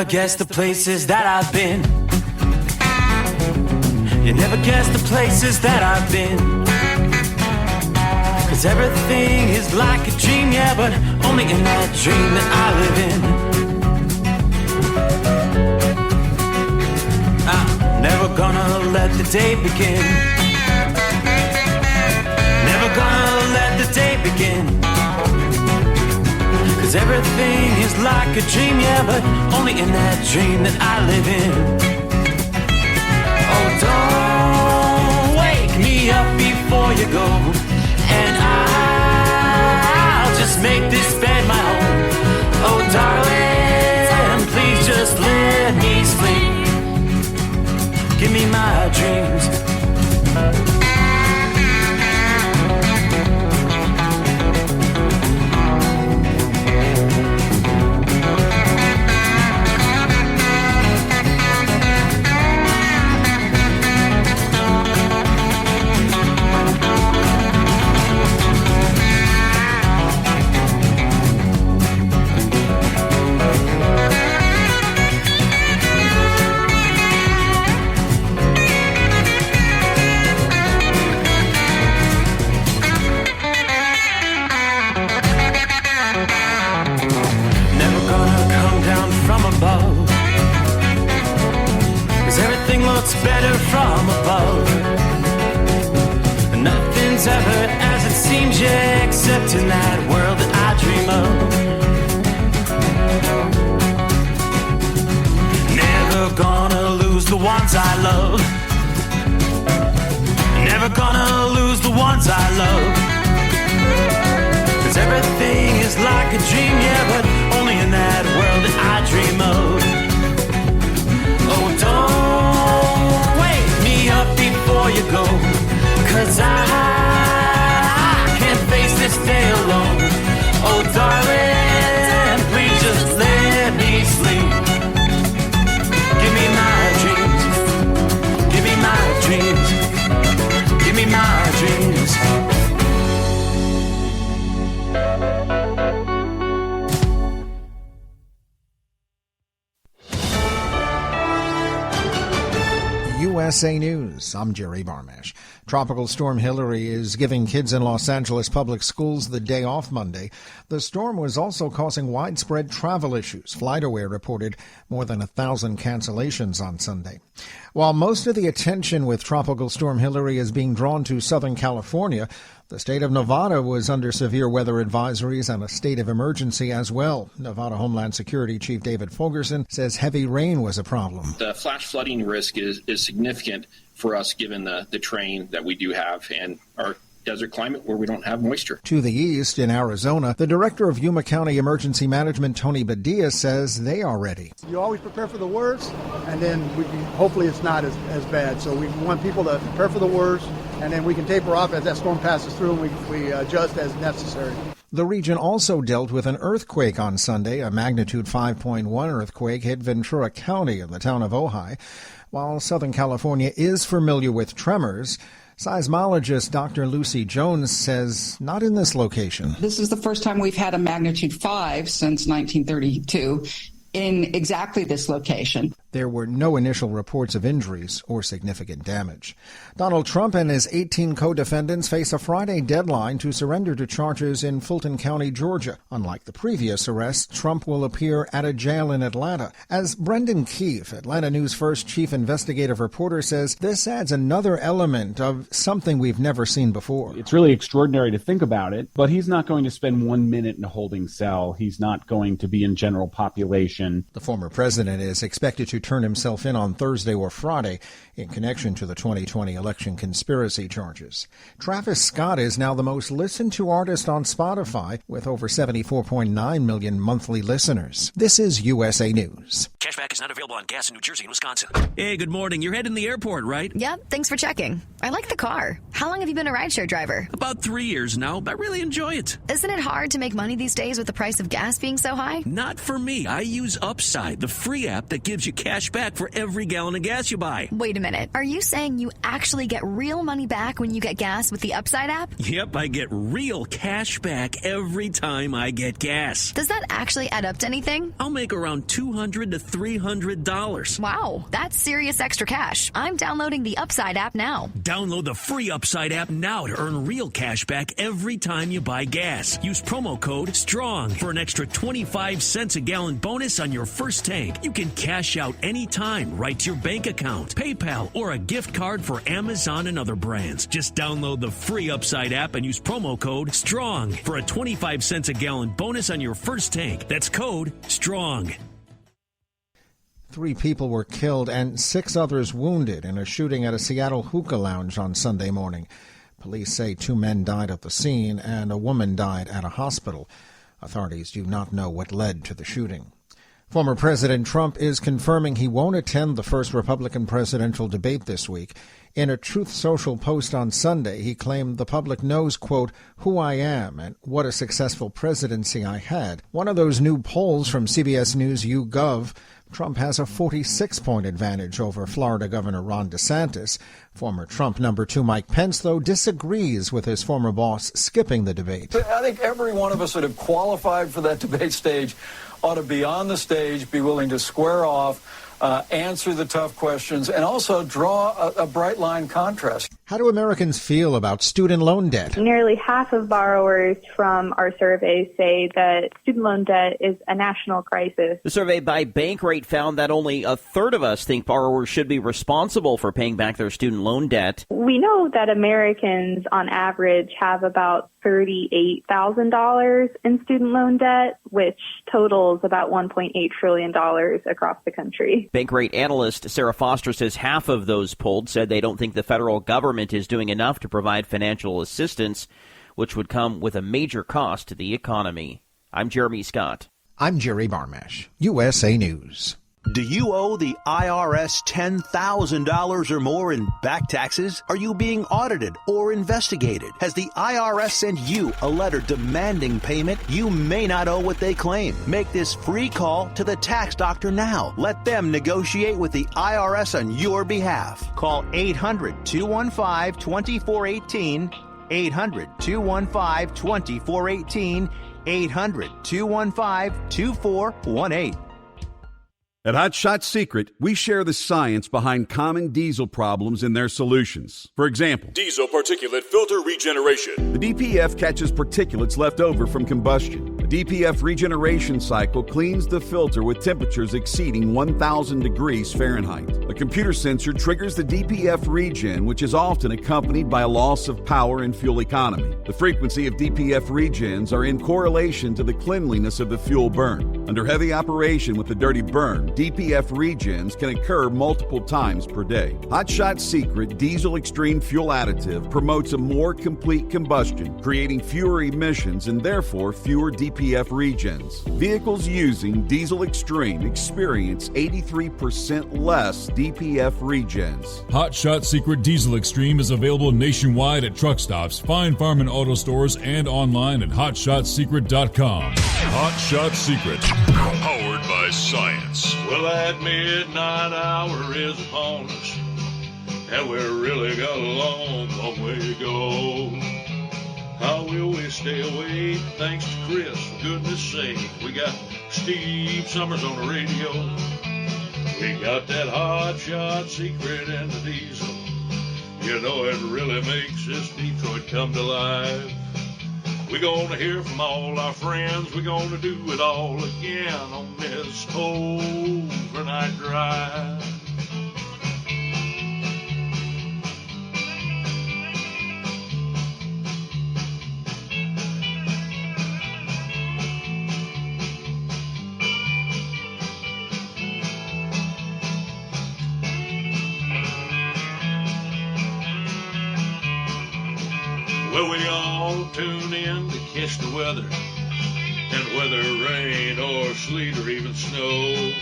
guess the places that I've been. You never guess the places that I've been. 'Cause everything is like a dream, yeah, but only in that dream that I live in. I'm never gonna let the day begin. Never gonna let the day begin. 'Cause everything is like a dream, yeah, but only in that dream that I live in. Oh, don't wake me up before you go, and I'll just make this bed my home. Oh, darling, please just let me sleep. Give me my dreams. Better from above. Nothing's ever as it seems, yeah, except in that world that I dream of. Never gonna lose the ones I love. Never gonna lose the ones I love. 'Cause everything is like a dream, yeah, but only in that world that I dream of. Oh, don't wake me up before you go, 'cause I can't face this day alone. Oh, darling, please just let me sleep. Give me my dreams. Give me my dreams. Give me my dreams. USA News. I'm Jerry Barmash. Tropical Storm Hilary is giving kids in Los Angeles public schools the day off Monday. The storm was also causing widespread travel issues. FlightAware reported more than 1,000 cancellations on Sunday. While most of the attention with Tropical Storm Hilary is being drawn to Southern California, the state of Nevada was under severe weather advisories and a state of emergency as well. Nevada Homeland Security Chief David Fogerson says heavy rain was a problem. The flash flooding risk is significant for us given the terrain that we do have and our desert climate where we don't have moisture. To the east, in Arizona, the director of Yuma County Emergency Management, Tony Badilla, says they are ready. You always prepare for the worst, and then hopefully it's not as bad. So we want people to prepare for the worst, and then we can taper off as that storm passes through, and we adjust as necessary. The region also dealt with an earthquake on Sunday. A magnitude 5.1 earthquake hit Ventura County in the town of Ojai. While Southern California is familiar with tremors, seismologist Dr. Lucy Jones says not in this location. This is the first time we've had a magnitude 5 since 1932 in exactly this location. There were no initial reports of injuries or significant damage. Donald Trump and his 18 co-defendants face a Friday deadline to surrender to charges in Fulton County, Georgia. Unlike the previous arrests, Trump will appear at a jail in Atlanta. As Brendan Keefe, Atlanta News First chief investigative reporter, says, this adds another element of something we've never seen before. It's really extraordinary to think about it, but he's not going to spend 1 minute in a holding cell. He's not going to be in general population. The former president is expected to turn himself in on Thursday or Friday in connection to the 2020 election conspiracy charges. Travis Scott is now the most listened to artist on Spotify with over 74.9 million monthly listeners. This is USA News. Cashback is not available on gas in New Jersey and Wisconsin. Hey, good morning. You're heading to the airport, right? Yep, thanks for checking. I like the car. How long have you been a rideshare driver? About 3 years now. I really enjoy it. Isn't it hard to make money these days with the price of gas being so high? Not for me. I use Upside, the free app that gives you cash cash back for every gallon of gas you buy. Wait a minute. Are you saying you actually get real money back when you get gas with the Upside app? Yep, I get real cash back every time I get gas. Does that actually add up to anything? I'll make around $200 to $300. Wow, that's serious extra cash. I'm downloading the Upside app now. Download the free Upside app now to earn real cash back every time you buy gas. Use promo code STRONG for an extra 25 cents a gallon bonus on your first tank. You can cash out anytime right to your bank account, PayPal, or a gift card for Amazon and other brands. Just download the free Upside app and use promo code STRONG for a 25 cents a gallon bonus on your first tank. That's code STRONG. 3 people were killed and 6 others wounded in a shooting at a Seattle hookah lounge on Sunday morning. Police say 2 men died at the scene and a woman died at a hospital. Authorities do not know what led to the shooting. Former President Trump is confirming he won't attend the first Republican presidential debate this week. In a Truth Social post on Sunday, he claimed the public knows, quote, who I am and what a successful presidency I had. One of those new polls from CBS News YouGov, Trump has a 46-point advantage over Florida Governor Ron DeSantis. Former Trump number 2 Mike Pence, though, disagrees with his former boss skipping the debate. I think every one of us that have qualified for that debate stage ought to be on the stage, be willing to square off, answer the tough questions, and also draw a bright line contrast. How do Americans feel about student loan debt? Nearly half of borrowers from our survey say that student loan debt is a national crisis. The survey by Bankrate found that only a third of us think borrowers should be responsible for paying back their student loan debt. We know that Americans on average have about $38,000 in student loan debt, which totals about $1.8 trillion across the country. Bankrate analyst Sarah Foster says half of those polled said they don't think the federal government is doing enough to provide financial assistance, which would come with a major cost to the economy. I'm Jeremy Scott. I'm Jerry Barmash, USA News. Do you owe the IRS $10,000 or more in back taxes? Are you being audited or investigated? Has the IRS sent you a letter demanding payment? You may not owe what they claim. Make this free call to the tax doctor now. Let them negotiate with the IRS on your behalf. Call 800-215-2418, 800-215-2418, 800-215-2418. At Hot Shot Secret, we share the science behind common diesel problems and their solutions. For example, diesel particulate filter regeneration. The DPF catches particulates left over from combustion. The DPF regeneration cycle cleans the filter with temperatures exceeding 1,000 degrees Fahrenheit. A computer sensor triggers the DPF regen, which is often accompanied by a loss of power and fuel economy. The frequency of DPF regens are in correlation to the cleanliness of the fuel burn. Under heavy operation with the dirty burn, DPF regens can occur multiple times per day. Hot Shot Secret Diesel Extreme Fuel Additive promotes a more complete combustion, creating fewer emissions and therefore fewer DPF regens. Vehicles using Diesel Extreme experience 83% less DPF regens. Hot Shot Secret Diesel Extreme is available nationwide at truck stops, Fine Farm and auto stores, and online at hotshotsecret.com. Hot Shot Secret, powered by science. Well, that midnight hour is upon us, and we're really got a long, long way to go. How will we stay awake? Thanks to Chris, for goodness sake. We got Steve Summers on the radio. We got that Hot Shot Secret and the diesel. You know it really makes this Detroit come to life. We're gonna hear from all our friends. We're gonna do it all again on this overnight drive. Well, we all tune in to catch the weather, and whether rain or sleet or even snow,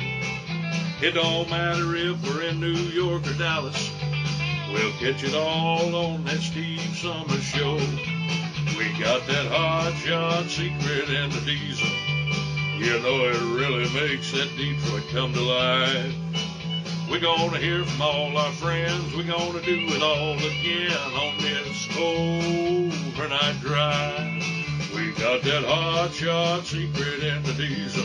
it don't matter if we're in New York or Dallas, we'll catch it all on that Steve Summers Show. We got that Hot Shot Secret and the diesel. You know it really makes that Detroit come to life. We're gonna hear from all our friends. We're gonna do it all again on this overnight drive. We got that hot shot secret in the diesel.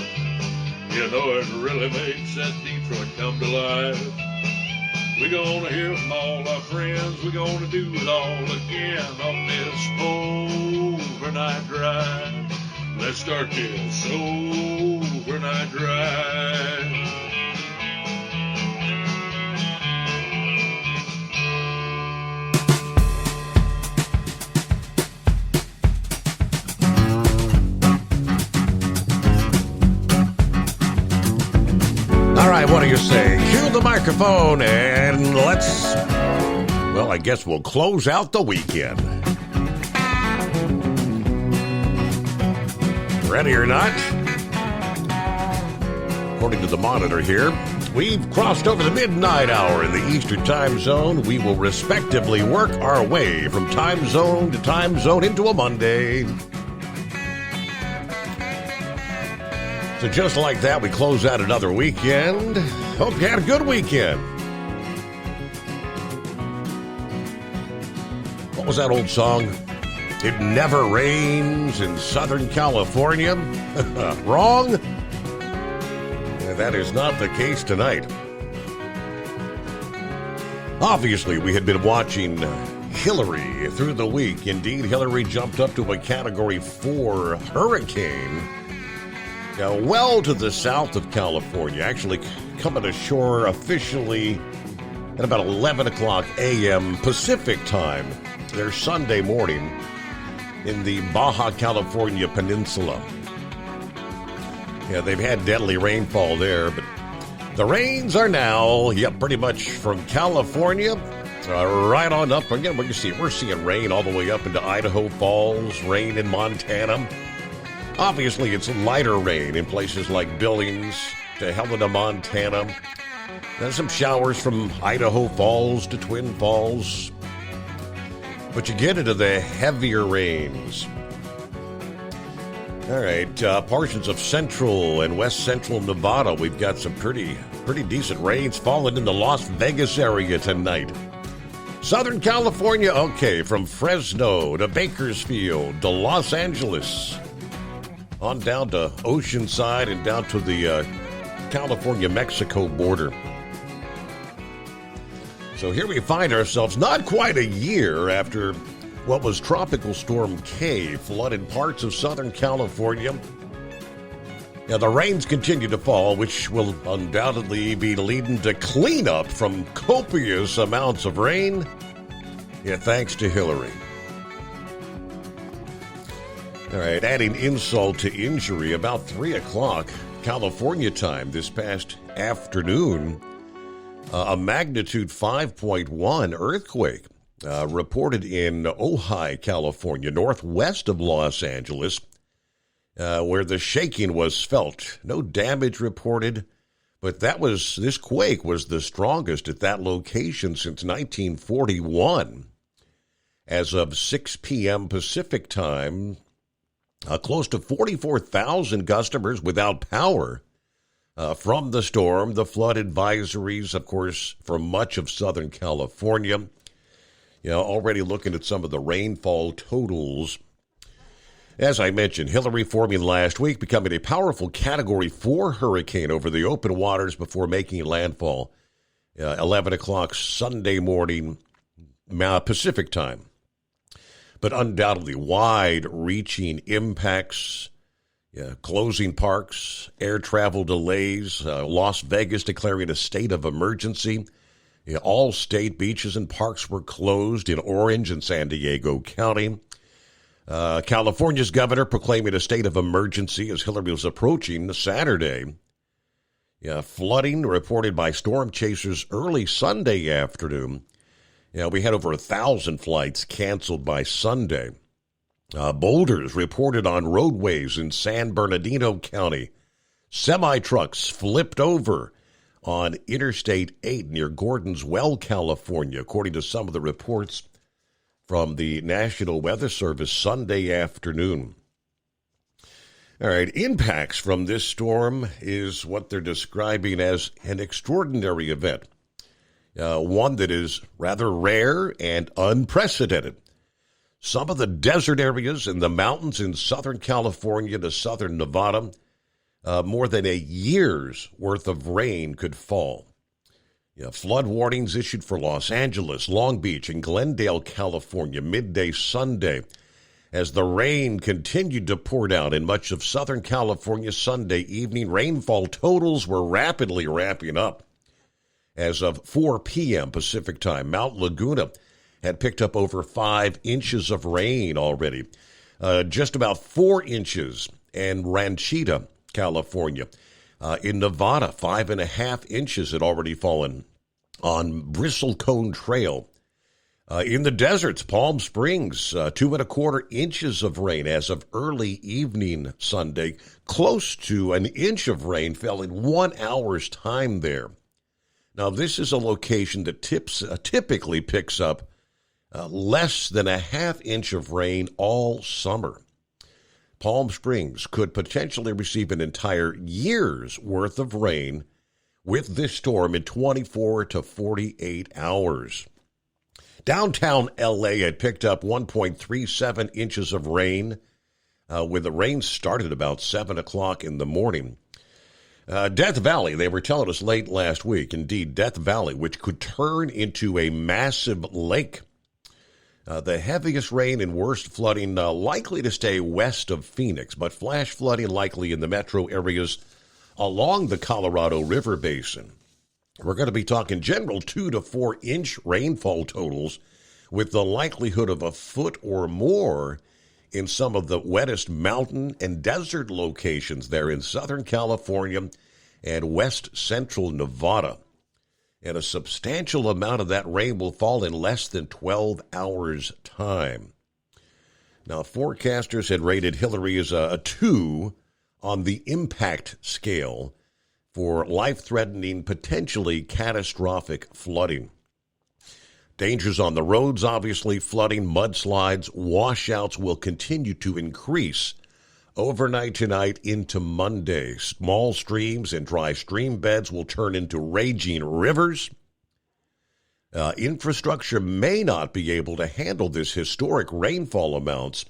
You know it really makes that Detroit come to life. We're gonna hear from all our friends. We're gonna do it all again on this overnight drive. Let's start this overnight drive. All right, what do you say? Cue the microphone and let's, well, I guess we'll close out the weekend. Ready or not? According to the monitor here, we've crossed over the midnight hour in the Eastern time zone. We will respectively work our way from time zone to time zone into a Monday. So just like that, we close out another weekend. Hope you had a good weekend. What was that old song? It never rains in Southern California. Wrong? Yeah, that is not the case tonight. Obviously, we had been watching Hillary through the week. Indeed, Hillary jumped up to a Category 4 hurricane. Well to the south of California, actually coming ashore officially at about 11 o'clock a.m. Pacific time, their Sunday morning in the Baja California Peninsula. Yeah, they've had deadly rainfall there, but the rains are now, pretty much from California right on up. Again, we're seeing rain all the way up into Idaho Falls, rain in Montana. Obviously, it's lighter rain in places like Billings to Helena, Montana. There's some showers from Idaho Falls to Twin Falls. But you get into the heavier rains. All right, portions of central and west central Nevada, we've got some pretty decent rains falling in the Las Vegas area tonight. Southern California, okay, from Fresno to Bakersfield to Los Angeles, on down to Oceanside and down to the California-Mexico border. So here we find ourselves not quite a year after what was Tropical Storm K flooded parts of Southern California. Now, the rains continue to fall, which will undoubtedly be leading to cleanup from copious amounts of rain. Thanks to Hillary. All right, adding insult to injury, about 3 o'clock California time this past afternoon, a magnitude 5.1 earthquake reported in Ojai, California, northwest of Los Angeles, where the shaking was felt. No damage reported, but this quake was the strongest at that location since 1941. As of 6 p.m. Pacific time, close to 44,000 customers without power from the storm. The flood advisories, of course, for much of Southern California. Already looking at some of the rainfall totals. As I mentioned, Hillary forming last week, becoming a powerful Category 4 hurricane over the open waters before making landfall. 11 o'clock Sunday morning Pacific time. But undoubtedly wide-reaching impacts, closing parks, air travel delays, Las Vegas declaring a state of emergency. All state beaches and parks were closed in Orange and San Diego County. California's governor proclaiming a state of emergency as Hillary was approaching Saturday. Flooding reported by storm chasers early Sunday afternoon. We had over 1,000 flights canceled by Sunday. Boulders reported on roadways in San Bernardino County. Semi-trucks flipped over on Interstate 8 near Gordon's Well, California, according to some of the reports from the National Weather Service Sunday afternoon. All right, impacts from this storm is what they're describing as an extraordinary event, one that is rather rare and unprecedented. Some of the desert areas and the mountains in Southern California to southern Nevada, more than a year's worth of rain could fall. Flood warnings issued for Los Angeles, Long Beach, and Glendale, California, midday Sunday. As the rain continued to pour down in much of Southern California Sunday evening, rainfall totals were rapidly ramping up. As of 4 p.m. Pacific time, Mount Laguna had picked up over 5 inches of rain already. Just about 4 inches in Ranchita, California. In Nevada, 5.5 inches had already fallen on Bristlecone Trail. In the deserts, Palm Springs, 2.25 inches of rain as of early evening Sunday. Close to an inch of rain fell in 1 hour's time there. Now, this is a location that typically picks up less than a half inch of rain all summer. Palm Springs could potentially receive an entire year's worth of rain with this storm in 24 to 48 hours. Downtown L.A. had picked up 1.37 inches of rain when the rain started about 7 o'clock in the morning. Death Valley, they were telling us late last week, indeed, Death Valley, which could turn into a massive lake. The heaviest rain and worst flooding likely to stay west of Phoenix, but flash flooding likely in the metro areas along the Colorado River Basin. We're going to be talking general 2 to 4 inch rainfall totals with the likelihood of a foot or more in some of the wettest mountain and desert locations there in Southern California and west central Nevada. And a substantial amount of that rain will fall in less than 12 hours' time. Now, forecasters had rated Hillary as a 2 on the impact scale for life-threatening, potentially catastrophic flooding. Dangers on the roads, obviously, flooding, mudslides, washouts will continue to increase overnight tonight into Monday. Small streams and dry stream beds will turn into raging rivers. Infrastructure may not be able to handle this historic rainfall amounts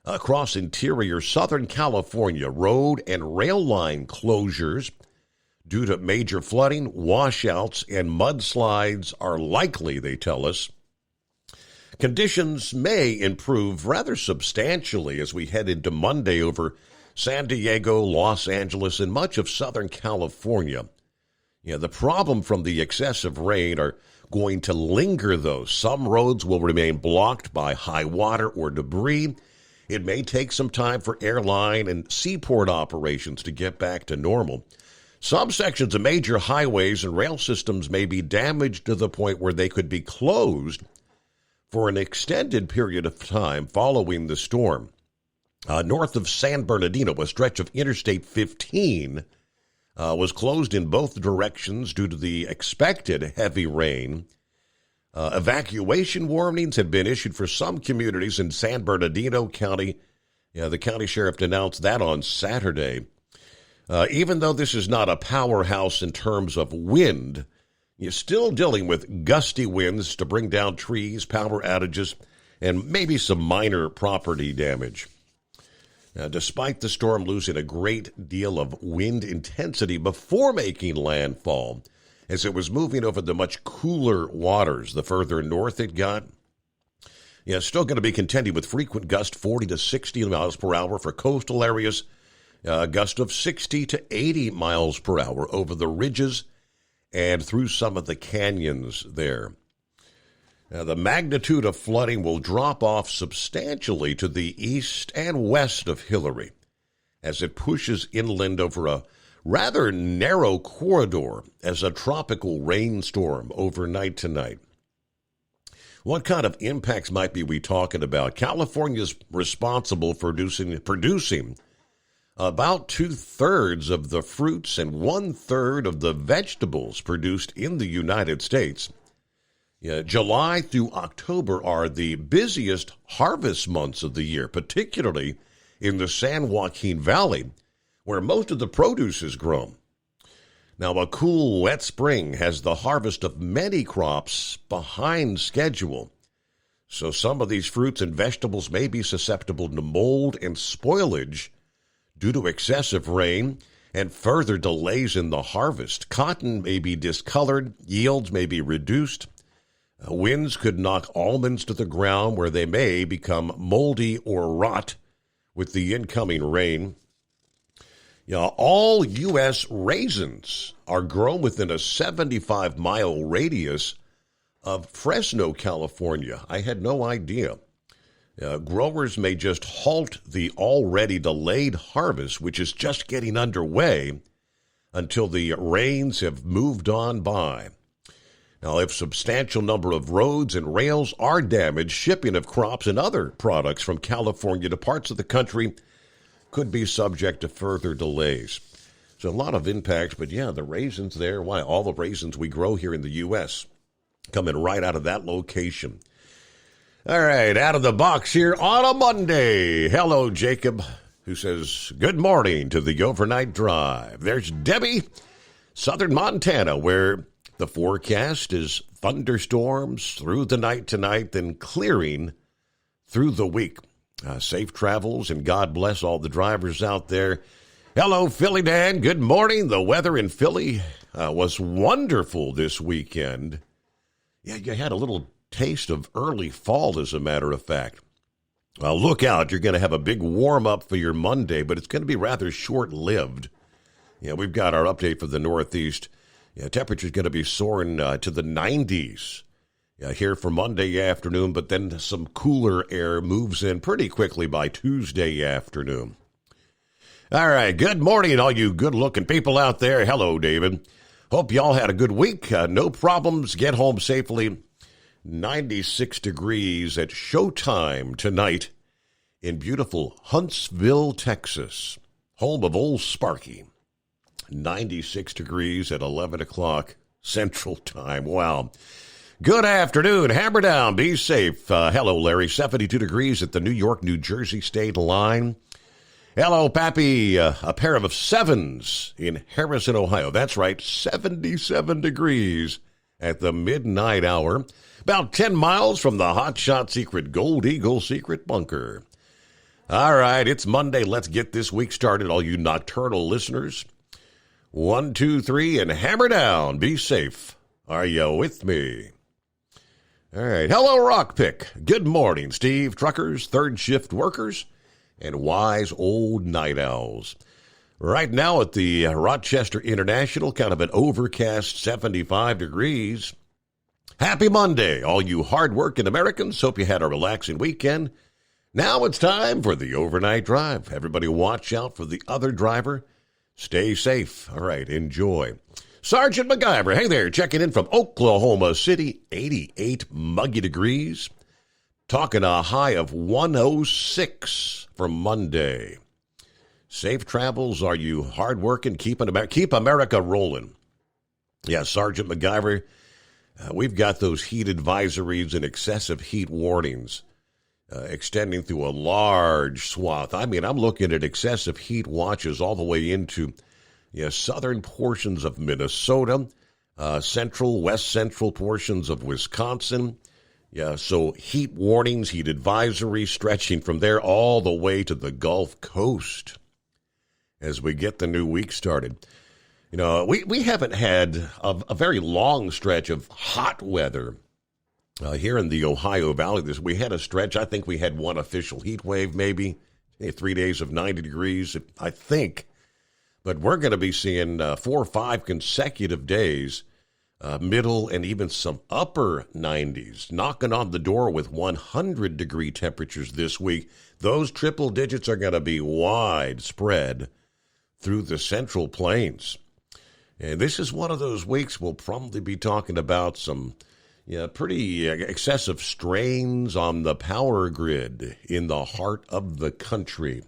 across interior Southern California. Road and rail line closures due to major flooding, washouts, and mudslides are likely, they tell us. Conditions may improve rather substantially as we head into Monday over San Diego, Los Angeles, and much of Southern California. The problem from the excessive rain are going to linger, though. Some roads will remain blocked by high water or debris. It may take some time for airline and seaport operations to get back to normal. Some sections of major highways and rail systems may be damaged to the point where they could be closed for an extended period of time following the storm. North of San Bernardino, a stretch of Interstate 15 was closed in both directions due to the expected heavy rain. Evacuation warnings had been issued for some communities in San Bernardino County. The county sheriff announced that on Saturday. Even though this is not a powerhouse in terms of wind, you're still dealing with gusty winds to bring down trees, power outages, and maybe some minor property damage. Now, despite the storm losing a great deal of wind intensity before making landfall, as it was moving over the much cooler waters the further north it got, still going to be contending with frequent gusts 40 to 60 miles per hour for coastal areas, a gust of 60 to 80 miles per hour over the ridges and through some of the canyons there. Now, the magnitude of flooding will drop off substantially to the east and west of Hillary as it pushes inland over a rather narrow corridor as a tropical rainstorm overnight tonight. What kind of impacts might be we talking about? California's responsible for producing about 2/3 of the fruits and 1/3 of the vegetables produced in the United States. July through October are the busiest harvest months of the year, particularly in the San Joaquin Valley, where most of the produce is grown. Now, a cool, wet spring has the harvest of many crops behind schedule. So some of these fruits and vegetables may be susceptible to mold and spoilage due to excessive rain and further delays in the harvest. Cotton may be discolored, yields may be reduced. Winds could knock almonds to the ground where they may become moldy or rot with the incoming rain. All U.S. raisins are grown within a 75-mile radius of Fresno, California. I had no idea. Growers may just halt the already delayed harvest, which is just getting underway, until the rains have moved on by. Now, if substantial number of roads and rails are damaged, shipping of crops and other products from California to parts of the country could be subject to further delays. So a lot of impacts, but yeah, the raisins there, why all the raisins we grow here in the U.S. coming right out of that location. All right, out of the box here on a Monday. Hello, Jacob, who says, good morning to the overnight drive. There's Debbie, southern Montana, where the forecast is thunderstorms through the night tonight, then clearing through the week. Safe travels, and God bless all the drivers out there. Hello, Philly Dan. Good morning. The weather in Philly was wonderful this weekend. Yeah, you had a little taste of early fall, as a matter of fact. Well, look out. You're going to have a big warm-up for your Monday, but it's going to be rather short-lived. Yeah, we've got our update for the Northeast. Yeah, temperature's going to be soaring to the 90s. Here for Monday afternoon, but then some cooler air moves in pretty quickly by Tuesday afternoon. All right, good morning, all you good-looking people out there. Hello, David. Hope y'all had a good week. No problems. Get home safely. 96 degrees at showtime tonight in beautiful Huntsville, Texas, home of Old Sparky. 96 degrees at 11 o'clock Central Time. Wow. Good afternoon. Hammer down. Be safe. Hello, Larry. 72 degrees at the New York-New Jersey state line. Hello, Pappy. A pair of sevens in Harrison, Ohio. That's right. 77 degrees at the midnight hour. About 10 miles from the Hot Shot Secret Gold Eagle Secret Bunker. All right. It's Monday. Let's get this week started, all you nocturnal listeners. 1, 2, 3, and hammer down. Be safe. Are you with me? All right. Hello, Rockpick. Good morning, Steve. Truckers, third shift workers, and wise old night owls. Right now at the Rochester International, kind of an overcast 75 degrees. Happy Monday, all you hard-working Americans. Hope you had a relaxing weekend. Now it's time for the overnight drive. Everybody watch out for the other driver. Stay safe. All right, enjoy. Sergeant MacGyver, hey there, checking in from Oklahoma City, 88 muggy degrees. Talking a high of 106 for Monday. Safe travels, are you hard-working? Keep America rolling. Yeah, Sergeant MacGyver, we've got those heat advisories and excessive heat warnings extending through a large swath. I mean, I'm looking at excessive heat watches all the way into southern portions of Minnesota, central, west central portions of Wisconsin. Yeah, so heat warnings, heat advisories stretching from there all the way to the Gulf Coast as we get the new week started. You know, we haven't had a very long stretch of hot weather here in the Ohio Valley. We had a stretch, I think we had one official heat wave maybe, 3 days of 90 degrees, I think. But we're going to be seeing 4 or 5 consecutive days, middle and even some upper 90s, knocking on the door with 100-degree temperatures this week. Those triple digits are going to be widespread through the Central Plains. And this is one of those weeks we'll probably be talking about some pretty excessive strains on the power grid in the heart of the country.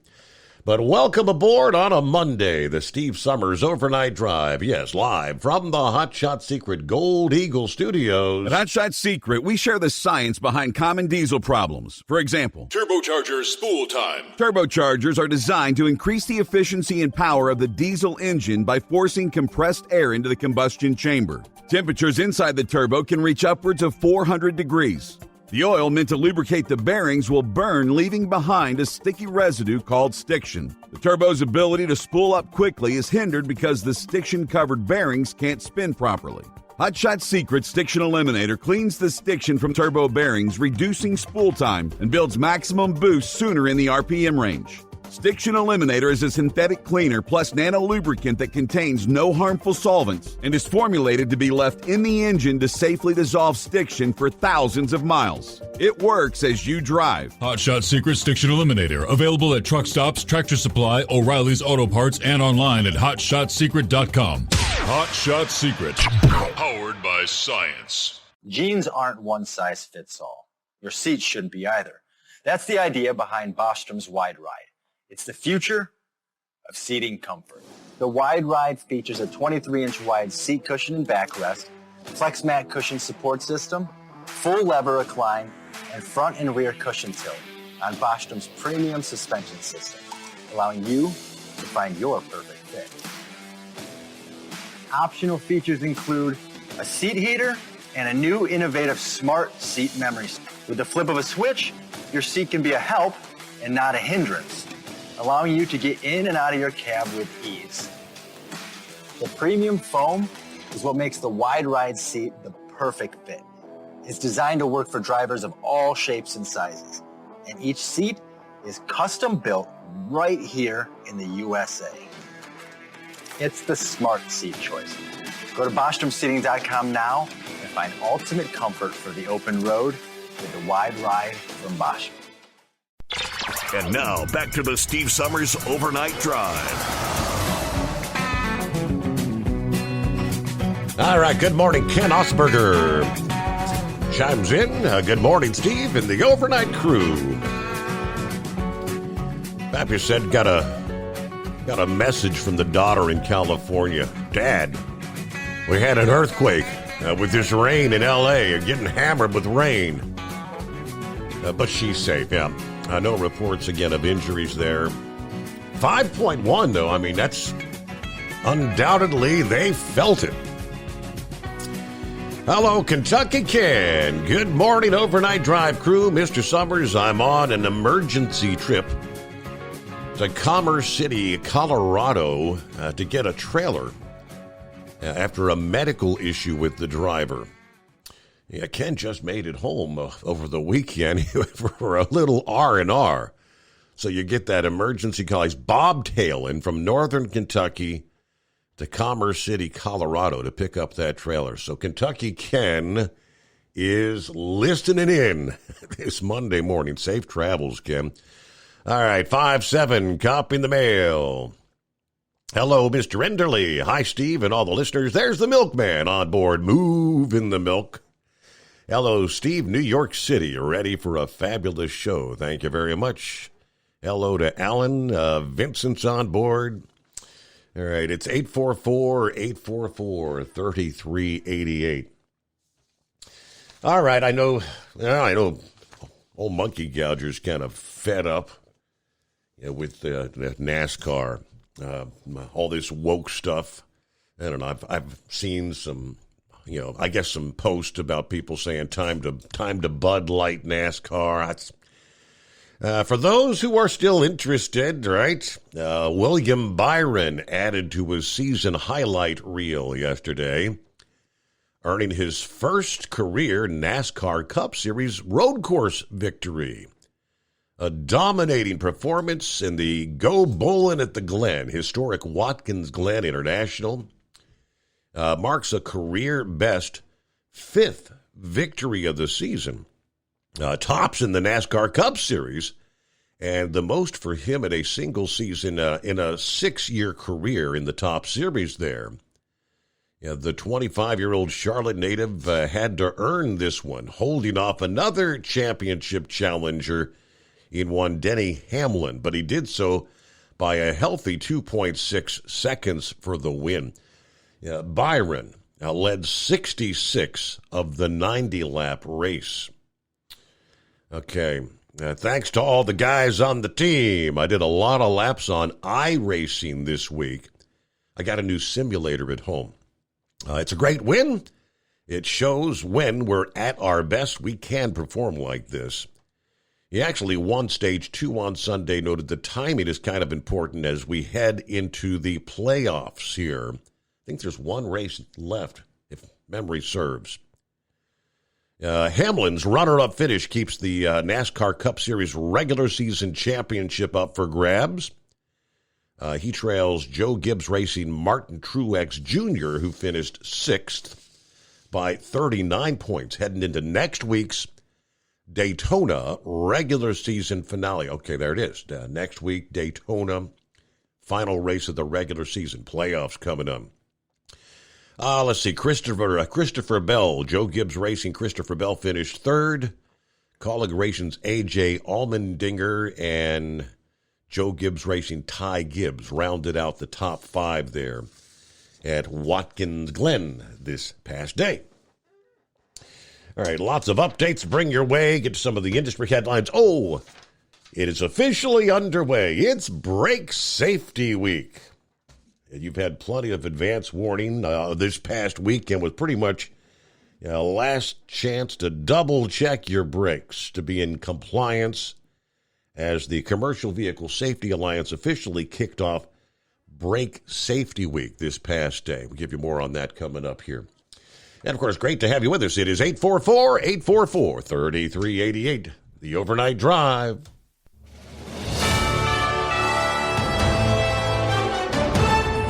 But welcome aboard on a Monday, the Steve Summers Overnight Drive. Yes, live from the Hot Shot Secret Gold Eagle Studios. At Hot Shot Secret, we share the science behind common diesel problems. For example, Turbocharger spool time. Turbochargers are designed to increase the efficiency and power of the diesel engine by forcing compressed air into the combustion chamber. Temperatures inside the turbo can reach upwards of 400 degrees. The oil meant to lubricate the bearings will burn, leaving behind a sticky residue called stiction. The turbo's ability to spool up quickly is hindered because the stiction-covered bearings can't spin properly. Hot Shot Secret Stiction Eliminator cleans the stiction from turbo bearings, reducing spool time, and builds maximum boost sooner in the RPM range. Stiction Eliminator is a synthetic cleaner plus nano-lubricant that contains no harmful solvents and is formulated to be left in the engine to safely dissolve stiction for thousands of miles. It works as you drive. Hot Shot Secret Stiction Eliminator. Available at truck stops, Tractor Supply, O'Reilly's Auto Parts, and online at HotShotSecret.com. Hot Shot Secret. Powered by science. Jeans aren't one size fits all. Your seats shouldn't be either. That's the idea behind Bostrom's Wide Ride. It's the future of seating comfort. The Wide Ride features a 23-inch wide seat cushion and backrest, flex mat cushion support system, full lever recline, and front and rear cushion tilt on Bostrom's premium suspension system, allowing you to find your perfect fit. Optional features include a seat heater and a new innovative smart seat memory. With the flip of a switch, your seat can be a help and not a hindrance, allowing you to get in and out of your cab with ease. The premium foam is what makes the Wide Ride seat the perfect fit. It's designed to work for drivers of all shapes and sizes, and each seat is custom built right here in the USA. It's the smart seat choice. Go to BostromSeating.com now and find ultimate comfort for the open road with the Wide Ride from Bostrom. And now, back to the Steve Summers Overnight Drive. All right, good morning. Ken Osberger chimes in. Good morning, Steve, and the overnight crew. Pappy said, got a message from the daughter in California. Dad, we had an earthquake with this rain in L.A. Getting hammered with rain. But she's safe, yeah. No reports, again, of injuries there. 5.1, though. I mean, that's undoubtedly, they felt it. Hello, Kentucky Ken. Good morning, Overnight Drive crew. Mr. Summers, I'm on an emergency trip to Commerce City, Colorado, to get a trailer after a medical issue with the driver. Yeah, Ken just made it home over the weekend for a little R&R. So you get that emergency call. He's bobtailing from northern Kentucky to Commerce City, Colorado to pick up that trailer. So Kentucky Ken is listening in this Monday morning. Safe travels, Ken. All right, 5-7, copying the mail. Hello, Mr. Enderly. Hi, Steve, and all the listeners. There's the milkman on board. Moving the milk. Hello, Steve, New York City, ready for a fabulous show. Thank you very much. Hello to Alan. Vincent's on board. All right, it's 844-844-3388. All right, I know old Monkey Gouger's kind of fed up with NASCAR, all this woke stuff. I don't know, I've seen some... I guess some posts about people saying time to Bud Light NASCAR. For those who are still interested, right? William Byron added to his season highlight reel yesterday, earning his first career NASCAR Cup Series road course victory. A dominating performance in the Go Bowlin' at the Glen, historic Watkins Glen International. Marks a career-best 5th victory of the season. Tops in the NASCAR Cup Series, and the most for him in a single season in a 6-year career in the top series there. The 25-year-old Charlotte native had to earn this one, holding off another championship challenger in one Denny Hamlin, but he did so by a healthy 2.6 seconds for the win. Byron led 66 of the 90-lap race. Okay, thanks to all the guys on the team. I did a lot of laps on iRacing this week. I got a new simulator at home. It's a great win. It shows when we're at our best, we can perform like this. He actually won Stage 2 on Sunday, noted the timing is kind of important as we head into the playoffs here. I think there's one race left, if memory serves. Hamlin's runner-up finish keeps the NASCAR Cup Series regular season championship up for grabs. He trails Joe Gibbs Racing Martin Truex Jr., who finished 6th by 39 points, heading into next week's Daytona regular season finale. Okay, there it is. Next week, Daytona, final race of the regular season. Playoffs coming up. Let's see. Christopher Bell, Joe Gibbs Racing. Christopher Bell finished 3rd. Colleague Racing's A.J. Allmendinger and Joe Gibbs Racing Ty Gibbs rounded out the top 5 there at Watkins Glen this past day. All right, lots of updates bring your way. Get to some of the industry headlines. Oh, it is officially underway. It's Brake Safety Week. And you've had plenty of advance warning this past weekend with pretty much last chance to double-check your brakes to be in compliance as the Commercial Vehicle Safety Alliance officially kicked off Brake Safety Week this past day. We'll give you more on that coming up here. And, of course, great to have you with us. It is 844-844-3388, the Overnight Drive.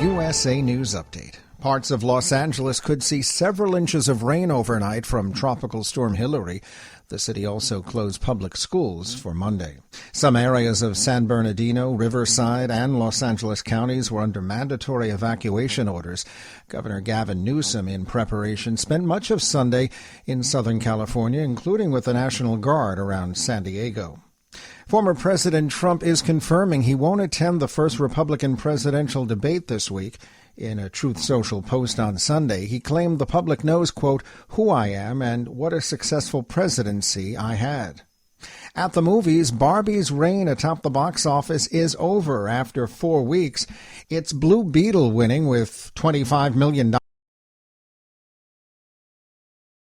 USA News Update. Parts of Los Angeles could see several inches of rain overnight from Tropical Storm Hilary. The city also closed public schools for Monday. Some areas of San Bernardino, Riverside, and Los Angeles counties were under mandatory evacuation orders. Governor Gavin Newsom, in preparation, spent much of Sunday in Southern California, including with the National Guard around San Diego. Former President Trump is confirming he won't attend the first Republican presidential debate this week. In a Truth Social post on Sunday, he claimed the public knows, quote, who I am and what a successful presidency I had. At the movies, Barbie's reign atop the box office is over after 4 weeks. It's Blue Beetle winning with $25 million.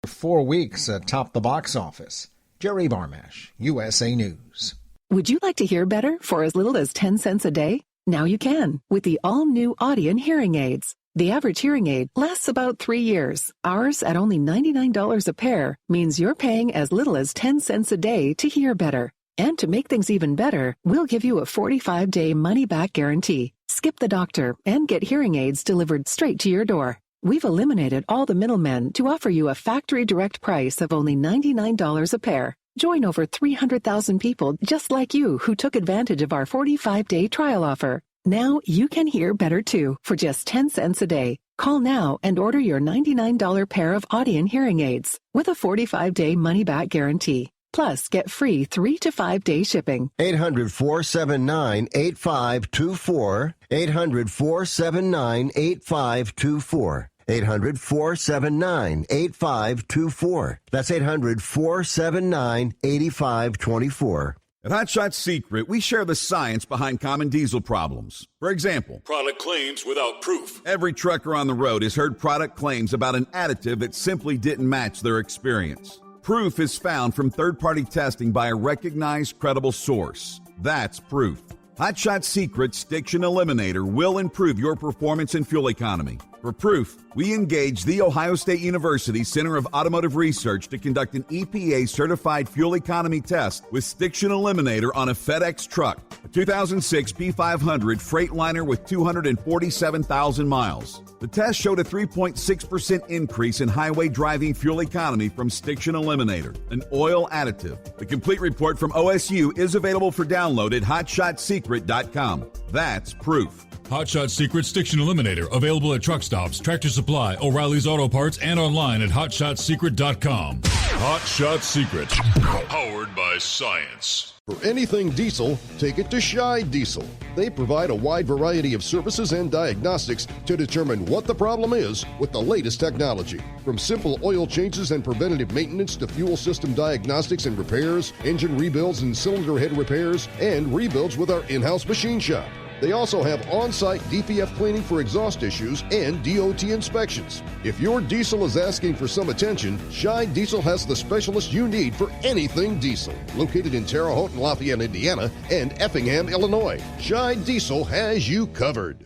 4 weeks atop the box office. Jerry Barmash, USA News. Would you like to hear better for as little as 10 cents a day? Now you can with the all-new Audion hearing aids. The average hearing aid lasts about 3 years. Ours, at only $99 a pair, means you're paying as little as 10 cents a day to hear better. And to make things even better, we'll give you a 45-day money-back guarantee. Skip the doctor and get hearing aids delivered straight to your door. We've eliminated all the middlemen to offer you a factory direct price of only $99 a pair. Join over 300,000 people just like you who took advantage of our 45-day trial offer. Now you can hear better too for just 10 cents a day. Call now and order your $99 pair of Audion hearing aids with a 45-day money-back guarantee. Plus, get free 3 to 5 day shipping. 800-479-8524. 800-479-8524. 800-479-8524. That's 800-479-8524. At Hot Shot Secret, we share the science behind common diesel problems. For example, product claims without proof. Every trucker on the road has heard product claims about an additive that simply didn't match their experience. Proof is found from third-party testing by a recognized, credible source. That's proof. Hot Shot Secret Stiction Eliminator will improve your performance and fuel economy. For proof, we engaged The Ohio State University Center of Automotive Research to conduct an EPA-certified fuel economy test with Stiction Eliminator on a FedEx truck, a 2006 P500 Freightliner with 247,000 miles. The test showed a 3.6% increase in highway driving fuel economy from Stiction Eliminator, an oil additive. The complete report from OSU is available for download at hotshotsecret.com. That's proof. Hot Shot Secret Stiction Eliminator, available at truck stops, Tractor Supply, O'Reilly's Auto Parts, and online at hotshotsecret.com. Hot Shot Secret, powered by science. For anything diesel, take it to Scheid Diesel. They provide a wide variety of services and diagnostics to determine what the problem is with the latest technology. From simple oil changes and preventative maintenance to fuel system diagnostics and repairs, engine rebuilds and cylinder head repairs, and rebuilds with our in-house machine shop. They also have on-site DPF cleaning for exhaust issues and DOT inspections. If your diesel is asking for some attention, Scheid Diesel has the specialist you need for anything diesel. Located in Terre Haute and Lafayette, Indiana, and Effingham, Illinois, Scheid Diesel has you covered.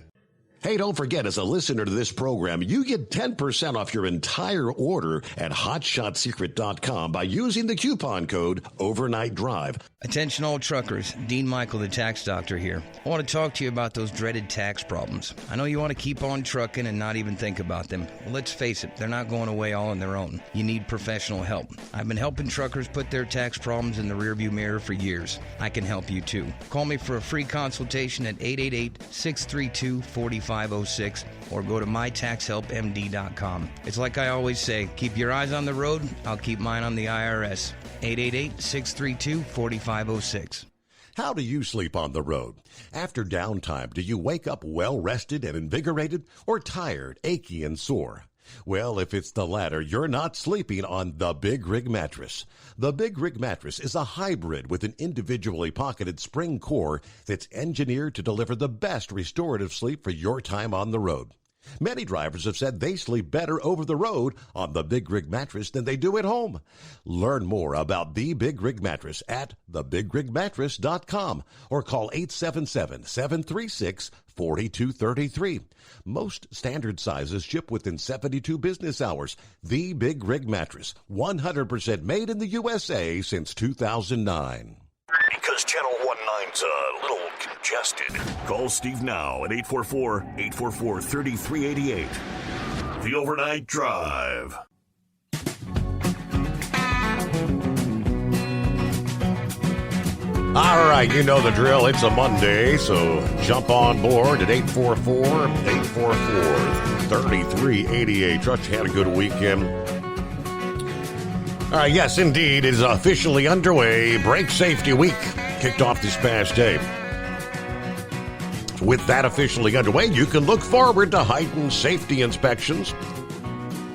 Hey, don't forget, as a listener to this program, you get 10% off your entire order at HotShotSecret.com by using the coupon code Overnight Drive. Attention all truckers, Dean Michael, the tax doctor here. I want to talk to you about those dreaded tax problems. I know you want to keep on trucking and not even think about them. Well, let's face it, they're not going away all on their own. You need professional help. I've been helping truckers put their tax problems in the rearview mirror for years. I can help you too. Call me for a free consultation at 888-632-4506 or go to mytaxhelpmd.com. It's like I always say, keep your eyes on the road, I'll keep mine on the IRS. 888-632-4506. How do you sleep on the road? After downtime, do you wake up well-rested and invigorated or tired, achy, and sore? Well, if it's the latter, you're not sleeping on the Big Rig Mattress. The Big Rig Mattress is a hybrid with an individually pocketed spring core that's engineered to deliver the best restorative sleep for your time on the road. Many drivers have said they sleep better over the road on the Big Rig Mattress than they do at home. Learn more about the Big Rig Mattress at thebigrigmattress.com or call 877-736-4233. Most standard sizes ship within 72 business hours. The Big Rig Mattress, 100% made in the USA since 2009. Because Channel 19's a little congested. Call Steve now at 844-844-3388. The Overnight Drive. All right, you know the drill. It's a Monday, so jump on board at 844-844-3388. Trust you had a good weekend. All right, yes, indeed, it is officially underway. Brake Safety Week kicked off this past day. With that officially underway, you can look forward to heightened safety inspections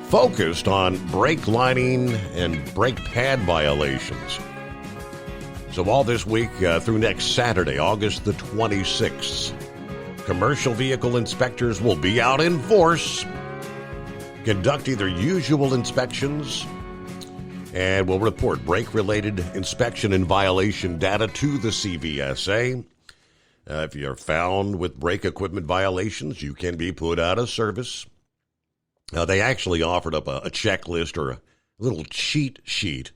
focused on brake lining and brake pad violations. So all this week through next Saturday, August the 26th, commercial vehicle inspectors will be out in force, conducting their usual inspections, and will report brake-related inspection and violation data to the CVSA. If you're found with brake equipment violations, you can be put out of service. They actually offered up a checklist or a little cheat sheet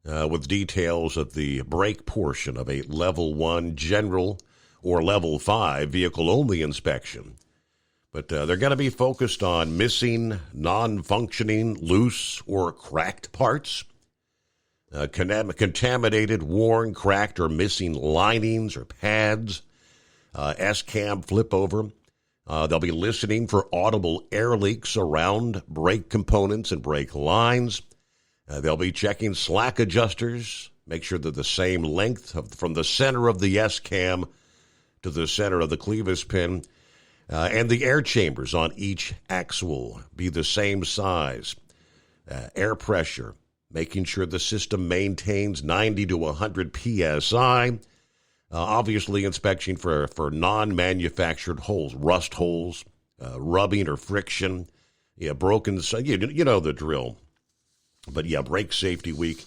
with details of the brake portion of a Level 1 General or Level 5 vehicle-only inspection. But they're going to be focused on missing, non-functioning, loose, or cracked parts, contaminated, worn, cracked, or missing linings or pads, S-cam flip over. They'll be listening for audible air leaks around brake components and brake lines. They'll be checking slack adjusters, make sure they're the same length from the center of the S-cam to the center of the clevis pin. And the air chambers on each axle be the same size. Air pressure, making sure the system maintains 90 to 100 PSI. Obviously, inspection for non-manufactured holes, rust holes, rubbing or friction, broken, you know the drill. But yeah, Brake Safety Week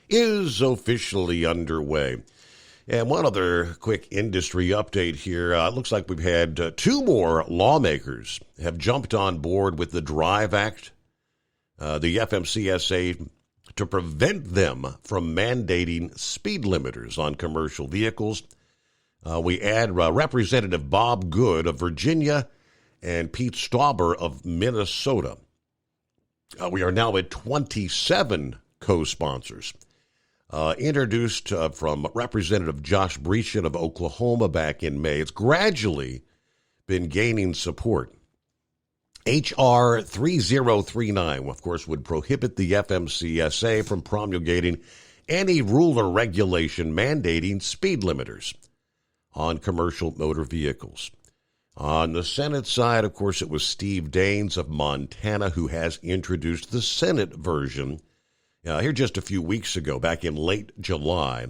is officially underway. And one other quick industry update here. It looks like we've had two more lawmakers have jumped on board with the DRIVE Act, the FMCSA, to prevent them from mandating speed limiters on commercial vehicles. We add Representative Bob Good of Virginia and Pete Stauber of Minnesota. We are now at 27 co-sponsors. Introduced from Representative Josh Brecian of Oklahoma back in May. It's gradually been gaining support. H.R. 3039, of course, would prohibit the FMCSA from promulgating any rule or regulation mandating speed limiters on commercial motor vehicles. On the Senate side, of course, it was Steve Daines of Montana who has introduced the Senate version here just a few weeks ago, back in late July.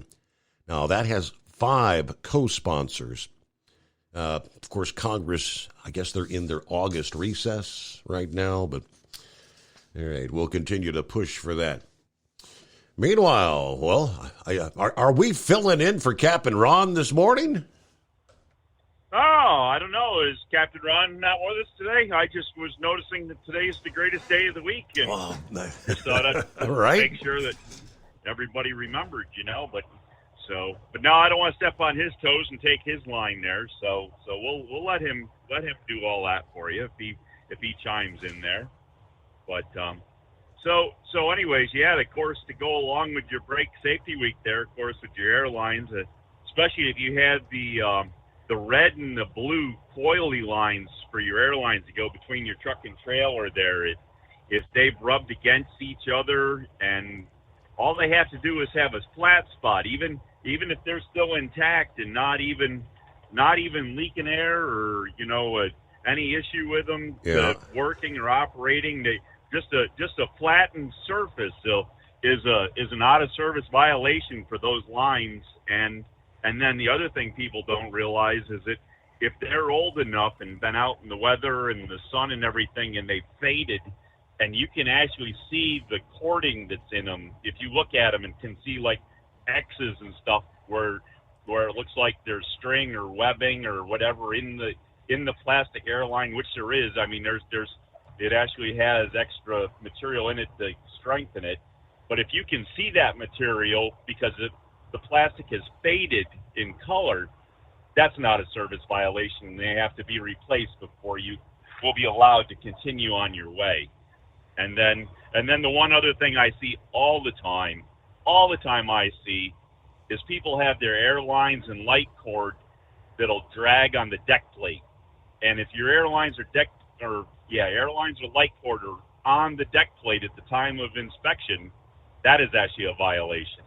Now, that has 5 co-sponsors. Of course, Congress, I guess they're in their August recess right now, but all right, we'll continue to push for that. Meanwhile, well, are we filling in for Captain Ron this morning? Oh, I don't know. Is Captain Ron not with us today? I just was noticing that today's the greatest day of the week, and just thought I'd right. make sure that everybody remembered, But no, I don't want to step on his toes and take his line there. So we'll let him do all that for you if he chimes in there. But so anyways, yeah, of course, to go along with your brake safety week there, of course, with your airlines, especially if you had the red and the blue coily lines for your airlines to go between your truck and trailer there, if they've rubbed against each other, and all they have to do is have a flat spot, even if they're still intact and not even leaking air or any issue with them working or operating, just a flattened surface is an out of service violation for those lines. And then the other thing people don't realize is that if they're old enough and been out in the weather and the sun and everything, and they've faded, and you can actually see the cording that's in them, if you look at them and can see like X's and stuff where it looks like there's string or webbing or whatever in the plastic airline, which there is. I mean, it actually has extra material in it to strengthen it. But if you can see that material because the plastic has faded in color, that's not a service violation. They have to be replaced before you will be allowed to continue on your way. And then the one other thing I see all the time I see is people have their airlines and light cord that'll drag on the deck plate. And if your airlines or light cord are on the deck plate at the time of inspection, that is actually a violation.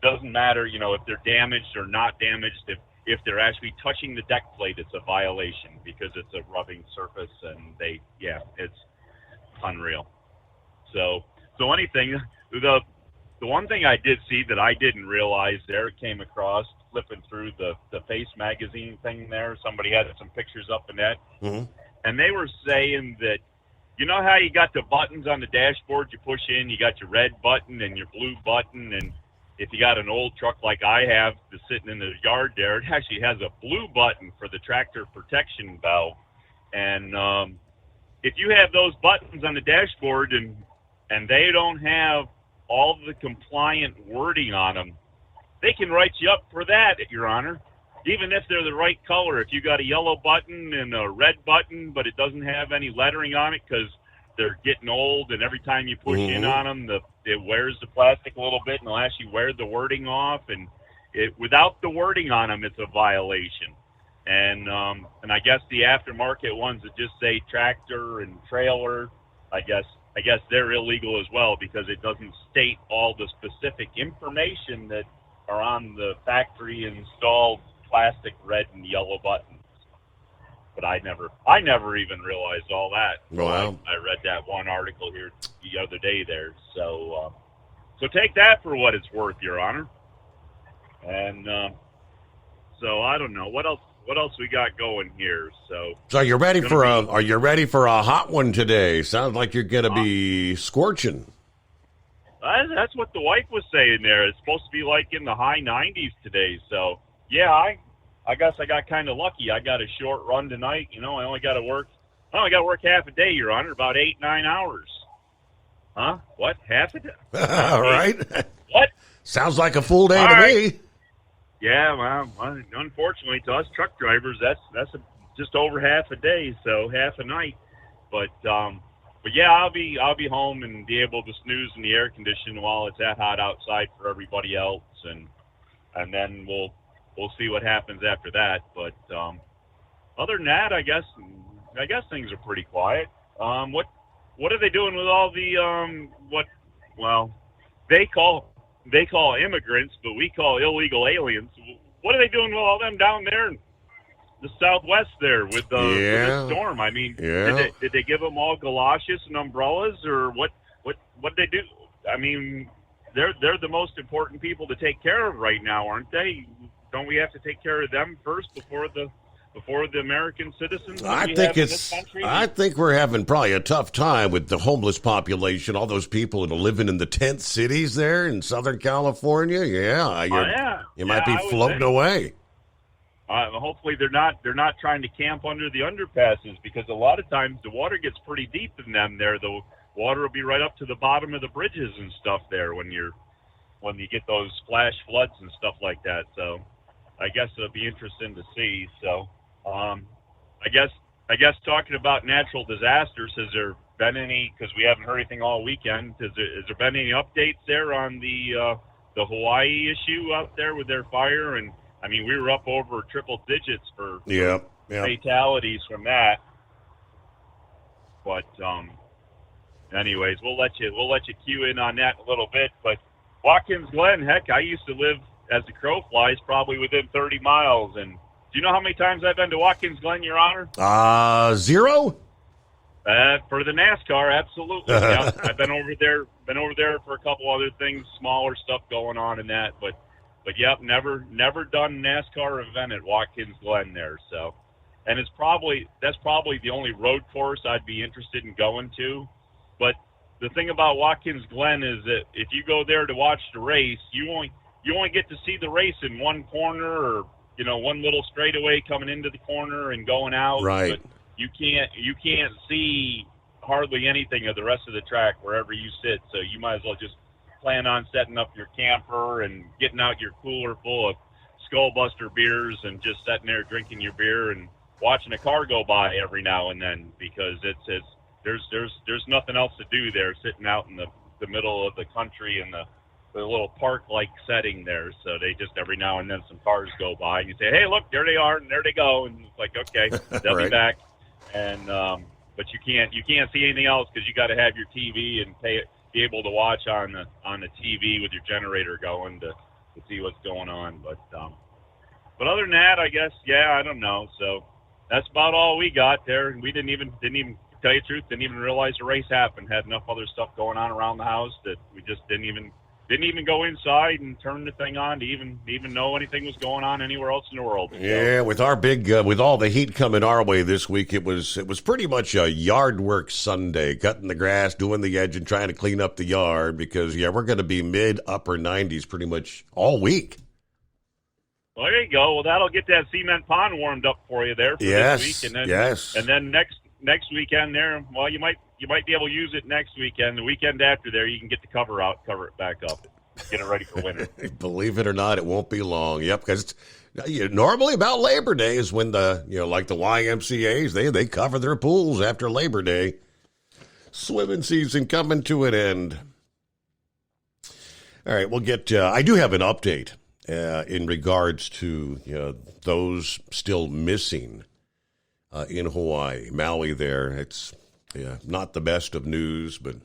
Doesn't matter, if they're damaged or not damaged. If they're actually touching the deck plate, it's a violation because it's a rubbing surface, and it's unreal. So anything, the one thing I did see that I didn't realize there, came across flipping through the Face magazine thing there. Somebody had some pictures up in that, and they were saying that, how you got the buttons on the dashboard you push in, you got your red button and your blue button, and if you got an old truck like I have that's sitting in the yard there, it actually has a blue button for the tractor protection valve. And if you have those buttons on the dashboard and they don't have all the compliant wording on them, they can write you up for that, Your Honor. Even if they're the right color, if you got a yellow button and a red button, but it doesn't have any lettering on it because they're getting old, and every time you push in on them, it wears the plastic a little bit, and they'll actually wear the wording off. And without the wording on them, it's a violation. And I guess the aftermarket ones that just say tractor and trailer, I guess they're illegal as well because it doesn't state all the specific information that are on the factory installed plastic red and yellow buttons. But I never even realized all that. Wow. I read that one article here the other day there. So take that for what it's worth, Your Honor. And so I don't know what else we got going here. So are you ready for a hot one today? Sounds like you're going to be scorching. That's what the wife was saying there. It's supposed to be like in the high 90s today. So yeah, I guess I got kind of lucky. I got a short run tonight. I only got to work half a day, Your Honor, about 8-9 hours. Huh? What? Half a day? All right. What? Sounds like a full day All to right. me. Yeah, well, unfortunately to us truck drivers, that's just over half a day, so half a night. But yeah, I'll be home and be able to snooze in the air conditioning while it's that hot outside for everybody else, and then we'll see what happens after that. But other than that, I guess things are pretty quiet. What are they doing with all the they call they call immigrants, but we call illegal aliens. What are they doing with all them down there in the Southwest there with the storm? I mean, did they give them all galoshes and umbrellas, or what did they do? I mean, they're the most important people to take care of right now, aren't they? Don't we have to take care of them first before the American citizens? I think we're having probably a tough time with the homeless population, all those people that are living in the tent cities there in Southern California. You might be floating away. Hopefully they're not trying to camp under the underpasses, because a lot of times the water gets pretty deep in them there. The water will be right up to the bottom of the bridges and stuff there when you get those flash floods and stuff like that. So I guess it'll be interesting to see. So I guess talking about natural disasters, has there been any, because we haven't heard anything all weekend, has there been any updates there on the Hawaii issue out there with their fire? And I mean, we were up over triple digits for fatalities from that. But anyways, we'll let you cue in on that in a little bit. But Watkins Glen, heck, I used to live, as the crow flies, probably within 30 miles. And do you know how many times I've been to Watkins Glen, Your Honor? 0? For the NASCAR, absolutely. Yeah, I've been over there for a couple other things, smaller stuff going on in that. But yep, never done NASCAR event at Watkins Glen there. So, and that's probably the only road course I'd be interested in going to. But the thing about Watkins Glen is that if you go there to watch the race, you only get to see the race in one corner, or one little straightaway coming into the corner and going out. Right. But you can't see hardly anything of the rest of the track wherever you sit. So you might as well just plan on setting up your camper and getting out your cooler full of Skullbuster beers and just sitting there drinking your beer and watching a car go by every now and then, because there's nothing else to do there, sitting out in the middle of the country in the little park-like setting there. So they just, every now and then, some cars go by and you say, hey, look, there they are, and there they go. And it's like, okay, they'll be back. And but you can't see anything else, because you got to have your TV and be able to watch on the TV with your generator going to see what's going on. But other than that, I guess, I don't know. So that's about all we got there. And we didn't even tell you the truth, didn't even realize the race happened. Had enough other stuff going on around the house that we just didn't even go inside and turn the thing on to even know anything was going on anywhere else in the world. Yeah, with our big with all the heat coming our way this week, it was pretty much a yard work Sunday, cutting the grass, doing the edge, and trying to clean up the yard, because we're going to be mid-upper 90s pretty much all week. Well, there you go. Well, that'll get that cement pond warmed up for you there for this week, and then next weekend there, well, you might be able to use it next weekend. The weekend after there, you can get the cover out, cover it back up, get it ready for winter. Believe it or not, it won't be long. Yep, because normally about Labor Day is when like the YMCA's, they cover their pools after Labor Day. Swimming season coming to an end. All right, we'll get. I do have an update in regards to those still missing in Hawaii, Maui. There, it's not the best of news, but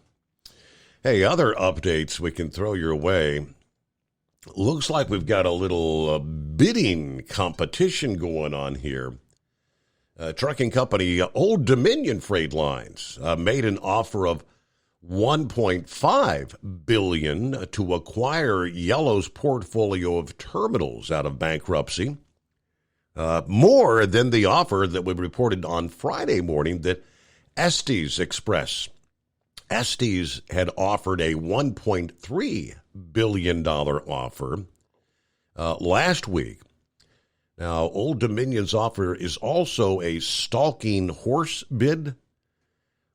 hey, other updates we can throw your way. Looks like we've got a little bidding competition going on here. Trucking company Old Dominion Freight Lines made an offer of $1.5 billion to acquire Yellow's portfolio of terminals out of bankruptcy. More than the offer that we reported on Friday morning that Estes Express. Estes had offered a $1.3 billion offer last week. Now, Old Dominion's offer is also a stalking horse bid,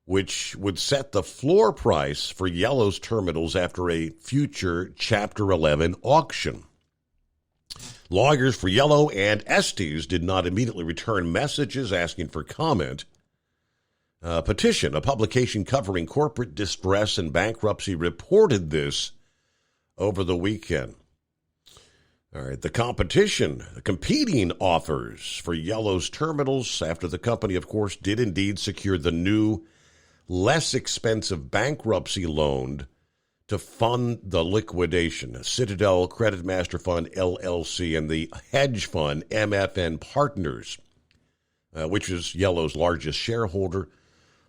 which would set the floor price for Yellow's terminals after a future Chapter 11 auction. Lawyers for Yellow and Estes did not immediately return messages asking for comment. Petition, a publication covering corporate distress and bankruptcy, reported this over the weekend. All right, the competing offers for Yellow's terminals after the company, of course, did indeed secure the new, less expensive bankruptcy loan to fund the liquidation. Citadel Credit Master Fund, LLC, and the hedge fund, MFN Partners, which is Yellow's largest shareholder,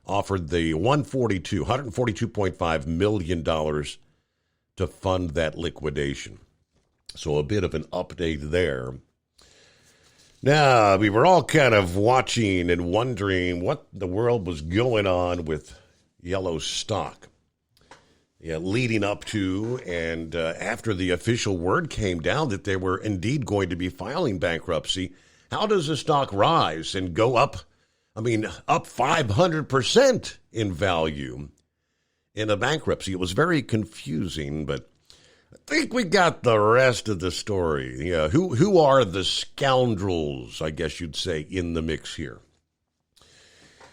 offered the $142.5 million to fund that liquidation. So a bit of an update there. Now, we were all kind of watching and wondering what the world was going on with Yellow's stock. Leading up to and after the official word came down that they were indeed going to be filing bankruptcy, how does the stock rise and go up? Up 500% in value in a bankruptcy. It was very confusing, but I think we got the rest of the story. Yeah, who are the scoundrels, I guess you'd say, in the mix here?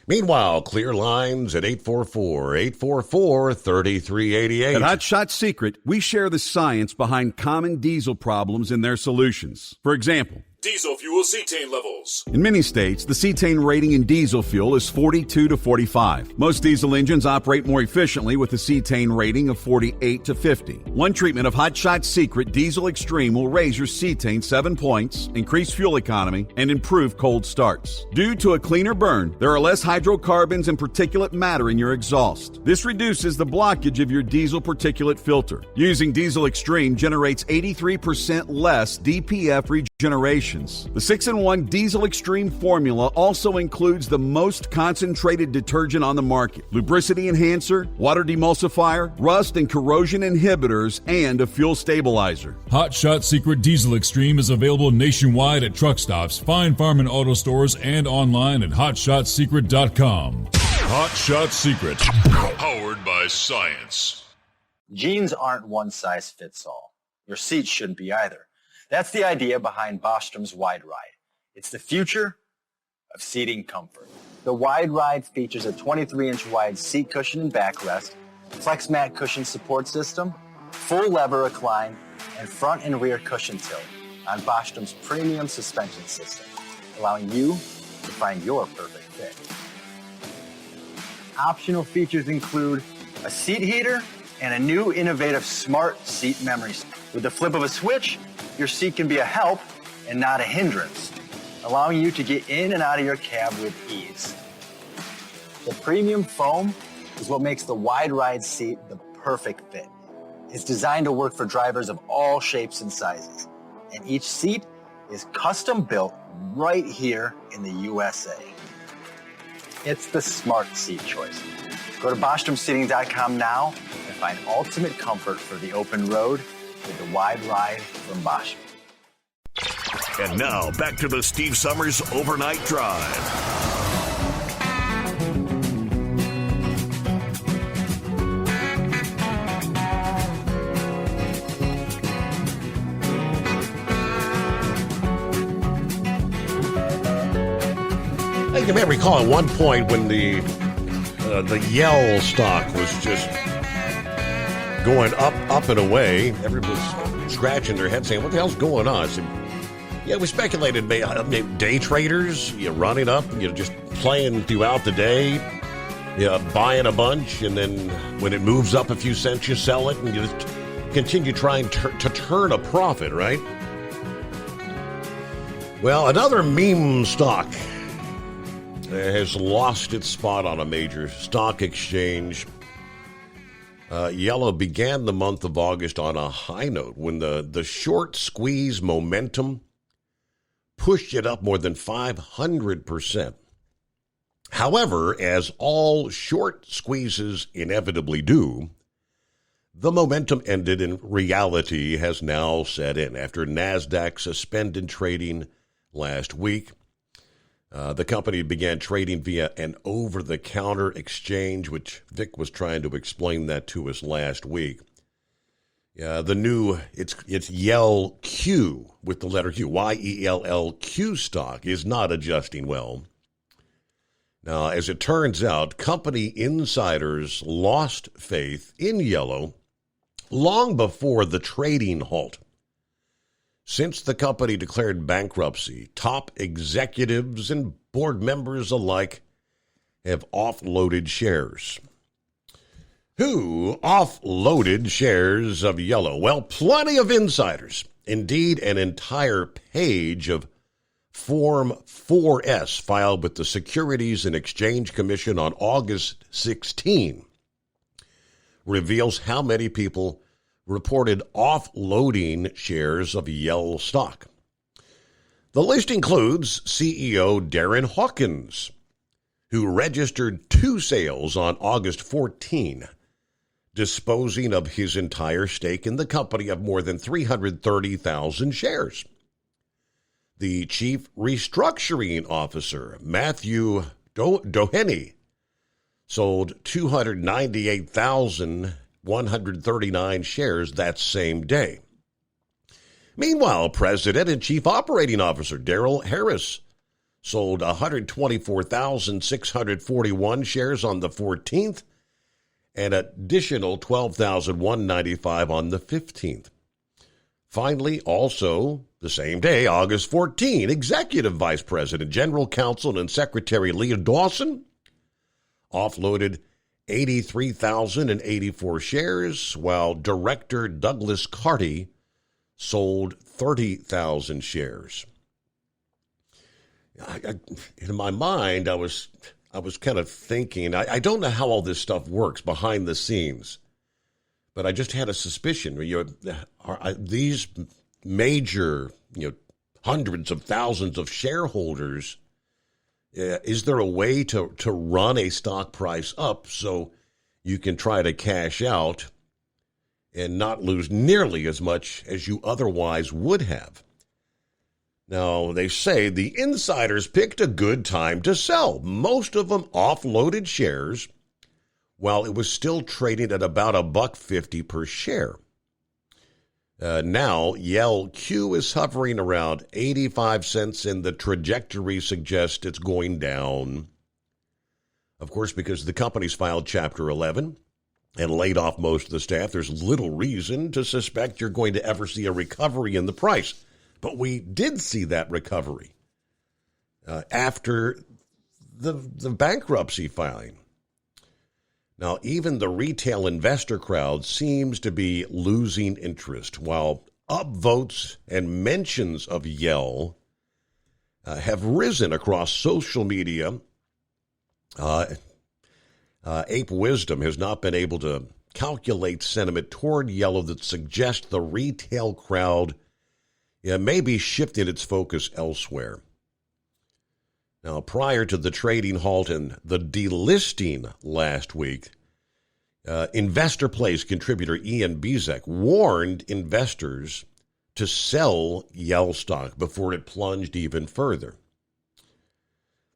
Meanwhile, clear lines at 844-844-3388. At Hot Shot Secret, we share the science behind common diesel problems and their solutions. For example, Diesel fuel cetane levels. in many states, the cetane rating in diesel fuel is 42 to 45. Most diesel engines operate more efficiently with a cetane rating of 48 to 50. One treatment of Hot Shot Secret Diesel Extreme will raise your cetane 7 points, increase fuel economy, and improve cold starts. Due to a cleaner burn, there are less hydrocarbons and particulate matter in your exhaust. This reduces the blockage of your diesel particulate filter. Using Diesel Extreme generates 83% less DPF regeneration. The 6-in-1 Diesel Extreme formula also includes the most concentrated detergent on the market, lubricity enhancer, water demulsifier, rust and corrosion inhibitors, and a fuel stabilizer. Hot Shot Secret Diesel Extreme is available nationwide at truck stops, Fine Farm and auto stores, and online at hotshotsecret.com. Hot Shot Secret, powered by science. Jeans aren't one size fits all. Your seats shouldn't be either. That's the idea behind Bostrom's Wide Ride. It's the future of seating comfort. The Wide Ride features a 23-inch wide seat cushion and backrest, flex mat cushion support system, full lever recline, and front and rear cushion tilt on Bostrom's premium suspension system, allowing you to find your perfect fit. Optional features include a seat heater and a new innovative smart seat memory. With the flip of a switch, your seat can be a help and not a hindrance, allowing you to get in and out of your cab with ease. The premium foam is what makes the Wide Ride seat the perfect fit. It's designed to work for drivers of all shapes and sizes, and each seat is custom built right here in the USA. It's the smart seat choice. Go to BostromSeating.com now and find ultimate comfort for the open road with the Wide Ride from Bostrom. And now, back to the Steve Summers Overnight Drive. You may recall at one point when the Yell stock was just going up and away. Everyone was scratching their head saying, what the hell's going on? So, we speculated maybe day traders, running up, just playing throughout the day, buying a bunch, and then when it moves up a few cents, you sell it, and you just continue trying to turn a profit, right? Well, another meme stock has lost its spot on a major stock exchange. Yellow began the month of August on a high note when the short squeeze momentum pushed it up more than 500%. However, as all short squeezes inevitably do, the momentum ended and reality has now set in. After NASDAQ suspended trading last week, the company began trading via an over-the-counter exchange, which Vic was trying to explain that to us last week. The new, it's Yell Q with the letter Q, YELLQ stock is not adjusting well. Now, as it turns out, company insiders lost faith in Yellow long before the trading halt. Since the company declared bankruptcy, top executives and board members alike have offloaded shares. Who offloaded shares of Yellow? Well, plenty of insiders. Indeed, an entire page of Form 4S filed with the Securities and Exchange Commission on August 16 reveals how many people reported offloading shares of Yell stock. The list includes CEO Darren Hawkins, who registered 2 sales on August 14, disposing of his entire stake in the company of more than 330,000 shares. The chief restructuring officer, Matthew Doheny, sold 298,139 shares that same day. Meanwhile, President and Chief Operating Officer Daryl Harris sold 124,641 shares on the 14th, and additional 12,195 on the 15th. Finally, also the same day, August 14, Executive Vice President, General Counsel, and Secretary Leah Dawson offloaded 83,084 shares, while Director Douglas Carty sold 30,000 shares. In my mind, I was kind of thinking, I don't know how all this stuff works behind the scenes, but I just had a suspicion. Are these major, hundreds of thousands of shareholders, is there a way to run a stock price up so you can try to cash out and not lose nearly as much as you otherwise would have? Now, they say the insiders picked a good time to sell. Most of them offloaded shares while it was still trading at about $1.50 per share. Now, Yell Q is hovering around 85 cents, and the trajectory suggests it's going down. Of course, because the company's filed Chapter 11 and laid off most of the staff, there's little reason to suspect you're going to ever see a recovery in the price. But we did see that recovery after the bankruptcy filing. Now, even the retail investor crowd seems to be losing interest, while upvotes and mentions of Yell have risen across social media. Ape Wisdom has not been able to calculate sentiment toward Yellow that suggests the retail crowd may be shifting its focus elsewhere. Now, prior to the trading halt and the delisting last week, Investor Place contributor Ian Bezek warned investors to sell Yell stock before it plunged even further.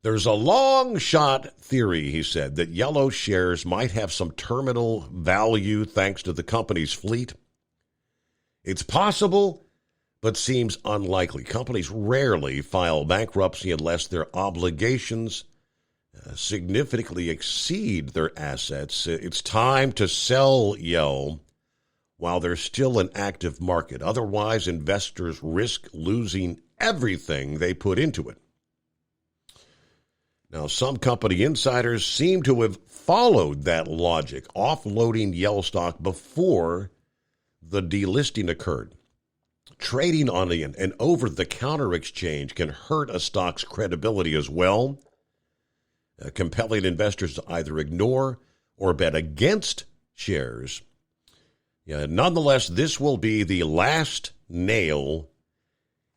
There's a long shot theory, he said, that Yellow shares might have some terminal value thanks to the company's fleet. It's possible, but seems unlikely. Companies rarely file bankruptcy unless their obligations significantly exceed their assets. It's time to sell Yell while there's still an active market. Otherwise, investors risk losing everything they put into it. Now, some company insiders seem to have followed that logic, offloading Yell stock before the delisting occurred. Trading on an over-the-counter exchange can hurt a stock's credibility as well, compelling investors to either ignore or bet against shares. Nonetheless, this will be the last nail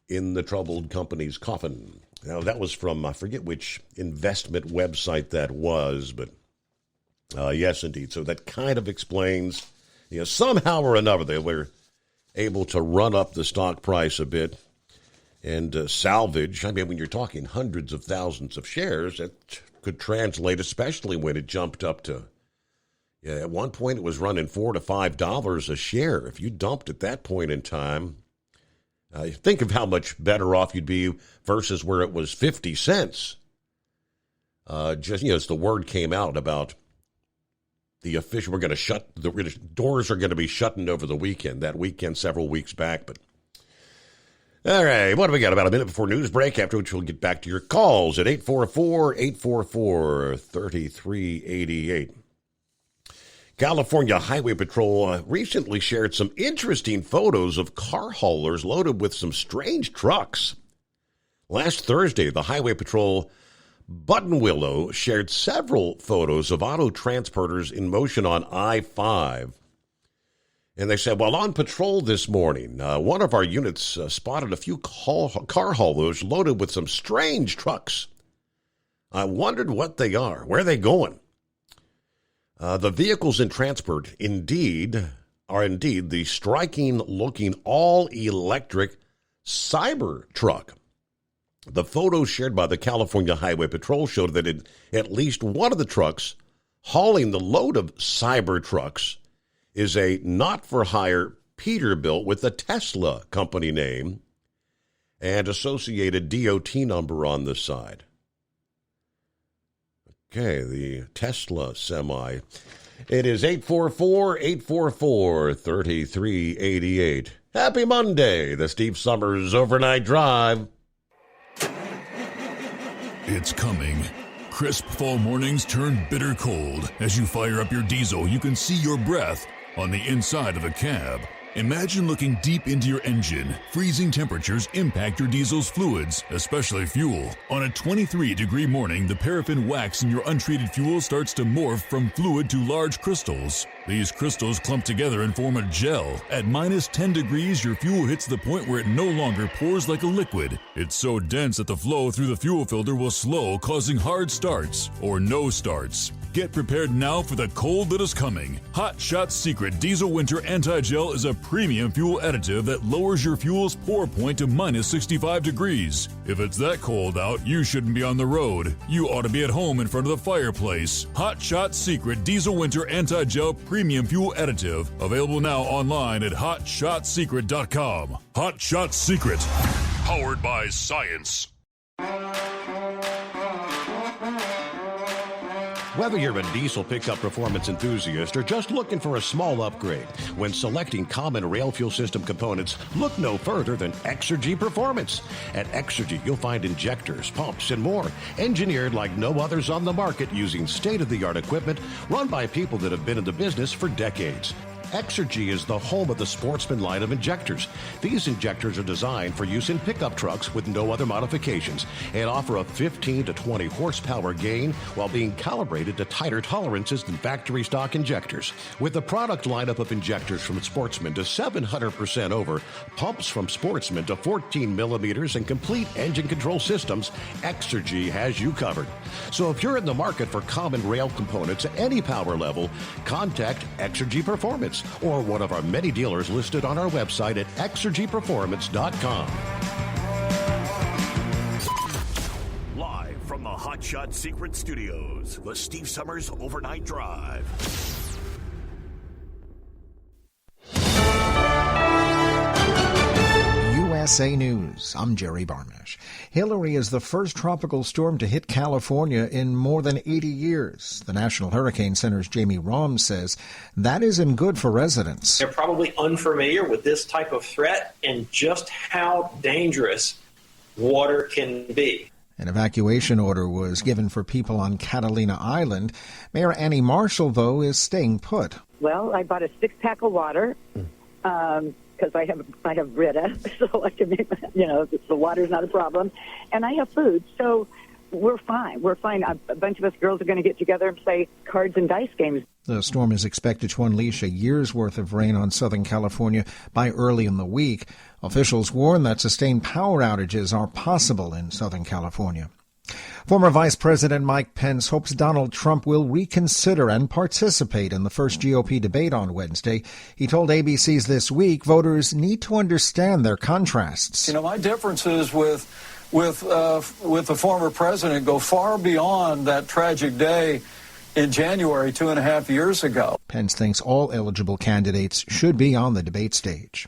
in the troubled company's coffin. Now, that was from, I forget which investment website that was, but yes, indeed. So that kind of explains, somehow or another, they were able to run up the stock price a bit and salvage. I mean, when you're talking hundreds of thousands of shares, that could translate, especially when it jumped up to, at one point it was running $4 to $5 a share. If you dumped at that point in time, think of how much better off you'd be versus where it was 50 cents. Just, as the word came out about the official, we're going to shut, the doors are going to be shutting over the weekend, that weekend several weeks back. But all right, what do we got? About a minute before news break, after which we'll get back to your calls at 844-844-3388. California Highway Patrol recently shared some interesting photos of car haulers loaded with some strange trucks. Last Thursday, the Highway Patrol Buttonwillow shared several photos of auto transporters in motion on I-5. And they said, while on patrol this morning, one of our units spotted a few car haulers loaded with some strange trucks. I wondered what they are. Where are they going? The vehicles in transport are indeed the striking-looking all-electric Cybertruck. The photos shared by the California Highway Patrol showed that at least one of the trucks hauling the load of Cybertrucks is a not-for-hire Peterbilt with a Tesla company name and associated DOT number on the side. Okay, the Tesla semi. It is 844-844-3388. Happy Monday, the Steve Summers Overnight Drive. It's coming. Crisp fall mornings turn bitter cold. As you fire up your diesel, you can see your breath on the inside of a cab. Imagine looking deep into your engine. Freezing temperatures impact your diesel's fluids, especially fuel. On a 23-degree morning, the paraffin wax in your untreated fuel starts to morph from fluid to large crystals. These crystals clump together and form a gel. At minus 10 degrees, your fuel hits the point where it no longer pours like a liquid. It's so dense that the flow through the fuel filter will slow, causing hard starts or no starts. Get prepared now for the cold that is coming. Hot Shot Secret Diesel Winter Anti-Gel is a premium fuel additive that lowers your fuel's pour point to minus 65 degrees. If it's that cold out, you shouldn't be on the road. You ought to be at home in front of the fireplace. Hot Shot Secret Diesel Winter Anti-Gel Premium Fuel Additive. Available now online at HotShotSecret.com. Hot Shot Secret. Powered by science. Whether you're a diesel pickup performance enthusiast or just looking for a small upgrade, when selecting common rail fuel system components, look no further than Exergy Performance. At Exergy, you'll find injectors, pumps, and more, engineered like no others on the market using state-of-the-art equipment run by people that have been in the business for decades. Exergy is the home of the Sportsman line of injectors. These injectors are designed for use in pickup trucks with no other modifications and offer a 15 to 20 horsepower gain while being calibrated to tighter tolerances than factory stock injectors. With the product lineup of injectors from Sportsman to 700% over, pumps from Sportsman to 14 millimeters, and complete engine control systems, Exergy has you covered. So if you're in the market for common rail components at any power level, contact Exergy Performance or one of our many dealers listed on our website at exergyperformance.com. Live from the Hot Shot Secret Studios, the Steve Summers Overnight Drive. USA News. I'm Jerry Barmash. Hilary is the first tropical storm to hit California in more than 80 years. The National Hurricane Center's Jamie Romm says that isn't good for residents. They're probably unfamiliar with this type of threat and just how dangerous water can be. An evacuation order was given for people on Catalina Island. Mayor Annie Marshall, though, is staying put. Well, I bought a 6-pack of water. Because I have Brita, so I can make, the water's not a problem. And I have food, so we're fine. We're fine. A bunch of us girls are going to get together and play cards and dice games. The storm is expected to unleash a year's worth of rain on Southern California by early in the week. Officials warn that sustained power outages are possible in Southern California. Former Vice President Mike Pence hopes Donald Trump will reconsider and participate in the first GOP debate on Wednesday. He told ABC's This Week voters need to understand their contrasts. My differences with the former president go far beyond that tragic day in January 2.5 years ago. Pence thinks all eligible candidates should be on the debate stage.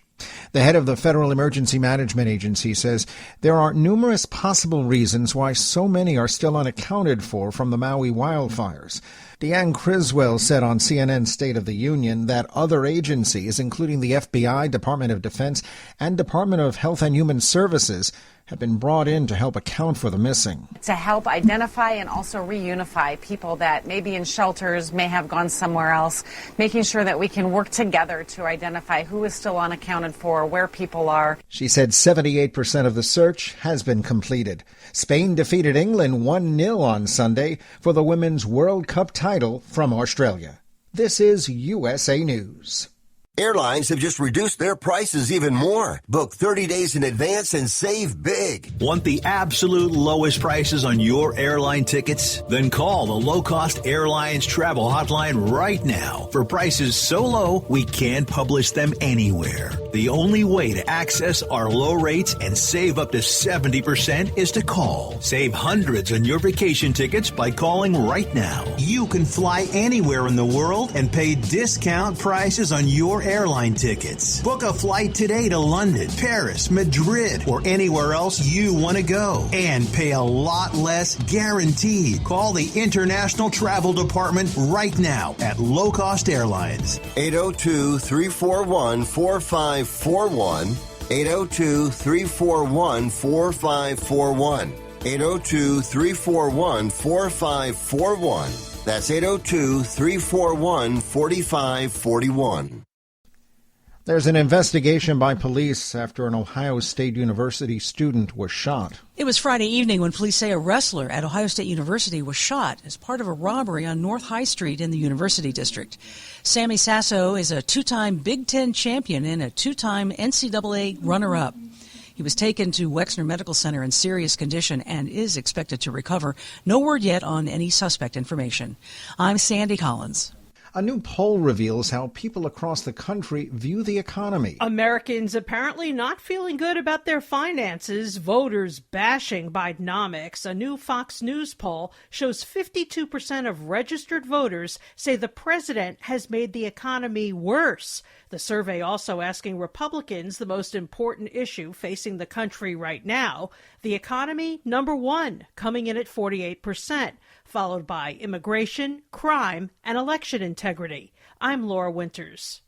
The head of the Federal Emergency Management Agency says there are numerous possible reasons why so many are still unaccounted for from the Maui wildfires. Deanne Criswell said on CNN's State of the Union that other agencies, including the FBI, Department of Defense, and Department of Health and Human Services, have been brought in to help account for the missing. To help identify and also reunify people that may be in shelters, may have gone somewhere else, making sure that we can work together to identify who is still unaccounted for, where people are. She said 78% of the search has been completed. Spain defeated England 1-0 on Sunday for the Women's World Cup title from Australia. This is USA News. Airlines have just reduced their prices even more. Book 30 days in advance and save big. Want the absolute lowest prices on your airline tickets? Then call the Low Cost Airlines Travel Hotline right now for prices so low we can't publish them anywhere. The only way to access our low rates and save up to 70% is to call. Save hundreds on your vacation tickets by calling right now. You can fly anywhere in the world and pay discount prices on your airline tickets. Book a flight today to London, Paris, Madrid, or anywhere else you want to go and pay a lot less guaranteed. Call the International Travel Department right now at Low Cost Airlines. 802-341-4541. 802-341-4541. 802-341-4541. That's 802-341-4541. There's an investigation by police after an Ohio State University student was shot. It was Friday evening when police say a wrestler at Ohio State University was shot as part of a robbery on North High Street in the University District. Sammy Sasso is a two-time Big Ten champion and a two-time NCAA runner-up. He was taken to Wexner Medical Center in serious condition and is expected to recover. No word yet on any suspect information. I'm Sandy Collins. A new poll reveals how people across the country view the economy. Americans apparently not feeling good about their finances, voters bashing Bidenomics. A new Fox News poll shows 52% of registered voters say the president has made the economy worse. The survey also asking Republicans the most important issue facing the country right now. The economy, number one, coming in at 48%. Followed by immigration, crime, and election integrity. I'm Laura Winters.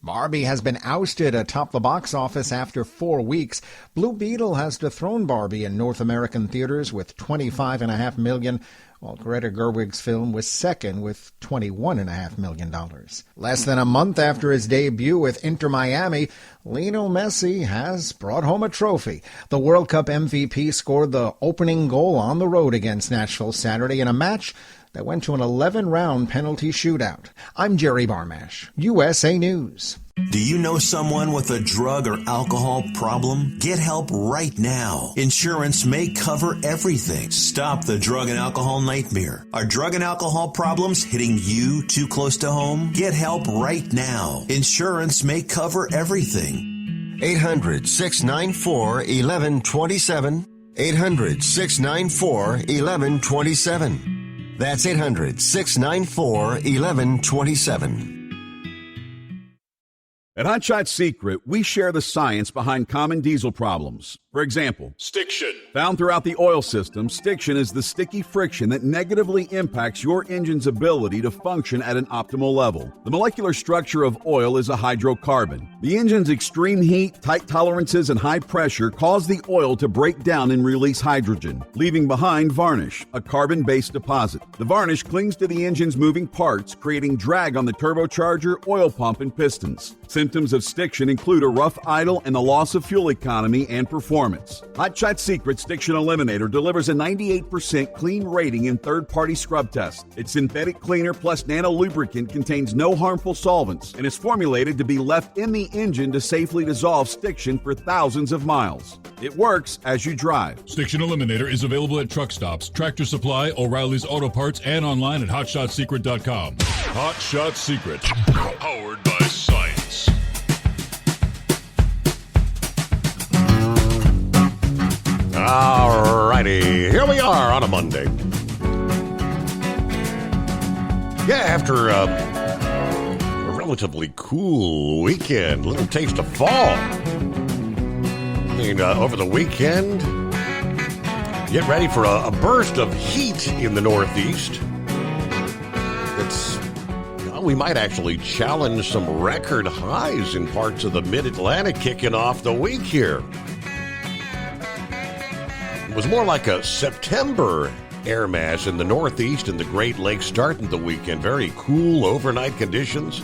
Barbie has been ousted atop the box office after 4 weeks. Blue Beetle has dethroned Barbie in North American theaters with $25.5 million, while Greta Gerwig's film was second with $21.5 million. Less than a month after his debut with Inter Miami, Lionel Messi has brought home a trophy. The World Cup MVP scored the opening goal on the road against Nashville Saturday in a match that went to an 11-round penalty shootout. I'm Jerry Barmash, USA News. Do you know someone with a drug or alcohol problem? Get help right now. Insurance may cover everything. Stop the drug and alcohol nightmare. Are drug and alcohol problems hitting you too close to home? Get help right now. Insurance may cover everything. 800-694-1127. 800-694-1127. That's 800-694-1127. At Hot Shot Secret, we share the science behind common diesel problems. For example, Stiction. Found throughout the oil system, stiction is the sticky friction that negatively impacts your engine's ability to function at an optimal level. The molecular structure of oil is a hydrocarbon. The engine's extreme heat, tight tolerances, and high pressure cause the oil to break down and release hydrogen, leaving behind varnish, a carbon-based deposit. The varnish clings to the engine's moving parts, creating drag on the turbocharger, oil pump, and pistons. Symptoms of stiction include a rough idle and the loss of fuel economy and performance. Hot Shot Secret Stiction Eliminator delivers a 98% clean rating in third-party scrub tests. Its synthetic cleaner plus nano lubricant contains no harmful solvents and is formulated to be left in the engine to safely dissolve stiction for thousands of miles. It works as you drive. Stiction Eliminator is available at truck stops, Tractor Supply, O'Reilly's Auto Parts, and online at HotShotSecret.com. Hot Shot Secret, powered by science. All righty, here we are on a Monday. Yeah, after a relatively cool weekend. Little taste of fall. I mean, over the weekend, get ready for a burst of heat in the Northeast. We might actually challenge some record highs in parts of the Mid-Atlantic kicking off the week here. It was more like a September air mass in the Northeast and the Great Lakes starting the weekend. Very cool overnight conditions,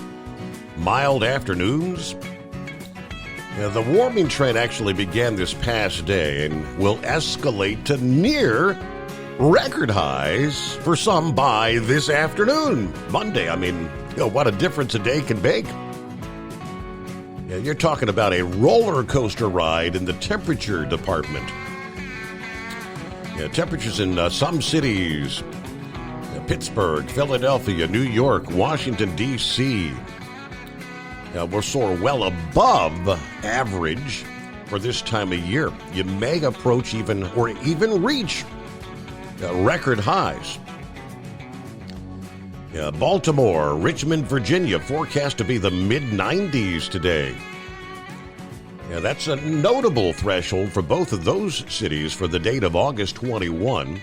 mild afternoons. The warming trend actually began this past day and will escalate to near record highs for some by this afternoon, Monday. I mean, what a difference a day can make. You're talking about a roller coaster ride in the temperature department. Temperatures in some cities, Pittsburgh, Philadelphia, New York, Washington, D.C. will soar well above average for this time of year. You may approach even reach record highs. Baltimore, Richmond, Virginia, forecast to be the mid-90s today. That's a notable threshold for both of those cities for the date of August 21.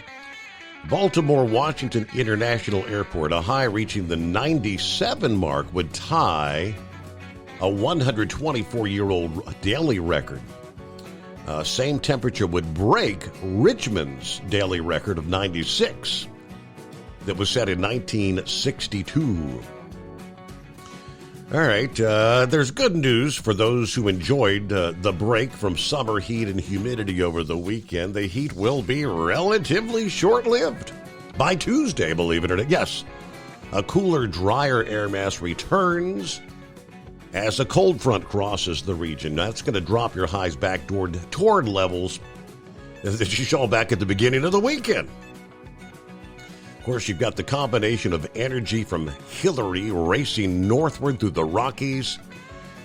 Baltimore Washington International Airport, a high reaching the 97 mark, would tie a 124-year-old daily record. Same temperature would break Richmond's daily record of 96 that was set in 1962. All right, there's good news for those who enjoyed the break from summer heat and humidity over the weekend. The heat will be relatively short-lived. By Tuesday, believe it or not. Yes, a cooler, drier air mass returns as a cold front crosses the region. That's going to drop your highs back toward levels that you saw back at the beginning of the weekend. Of course, you've got the combination of energy from Hillary racing northward through the Rockies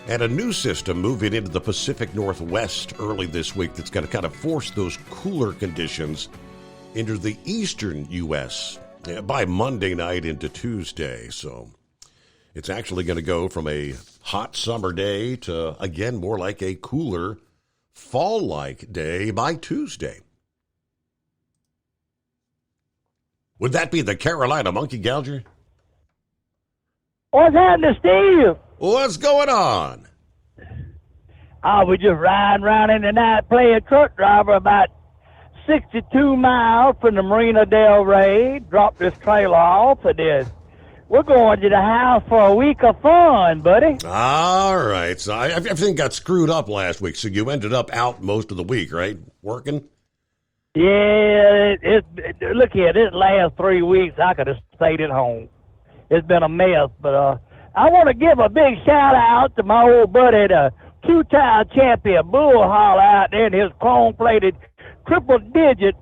and a new system moving into the Pacific Northwest early this week that's going to kind of force those cooler conditions into the eastern U.S. By Monday night into Tuesday. So it's actually going to go from a hot summer day to, again, more like a cooler fall-like day by Tuesday. Would that be the Carolina Monkey Gouger? What's happening, Steve? What's going on? We just riding around in the night playing truck driver about 62 miles from the Marina Del Rey. Dropped this trailer off, and then we're going to the house for a week of fun, buddy. All right. So everything got screwed up last week, so you ended up out most of the week, right? Working? Yeah, look here, this last 3 weeks, I could have stayed at home. It's been a mess, but I want to give a big shout-out to my old buddy, the two-time champion Bull Hall out there in his chrome-plated triple-digit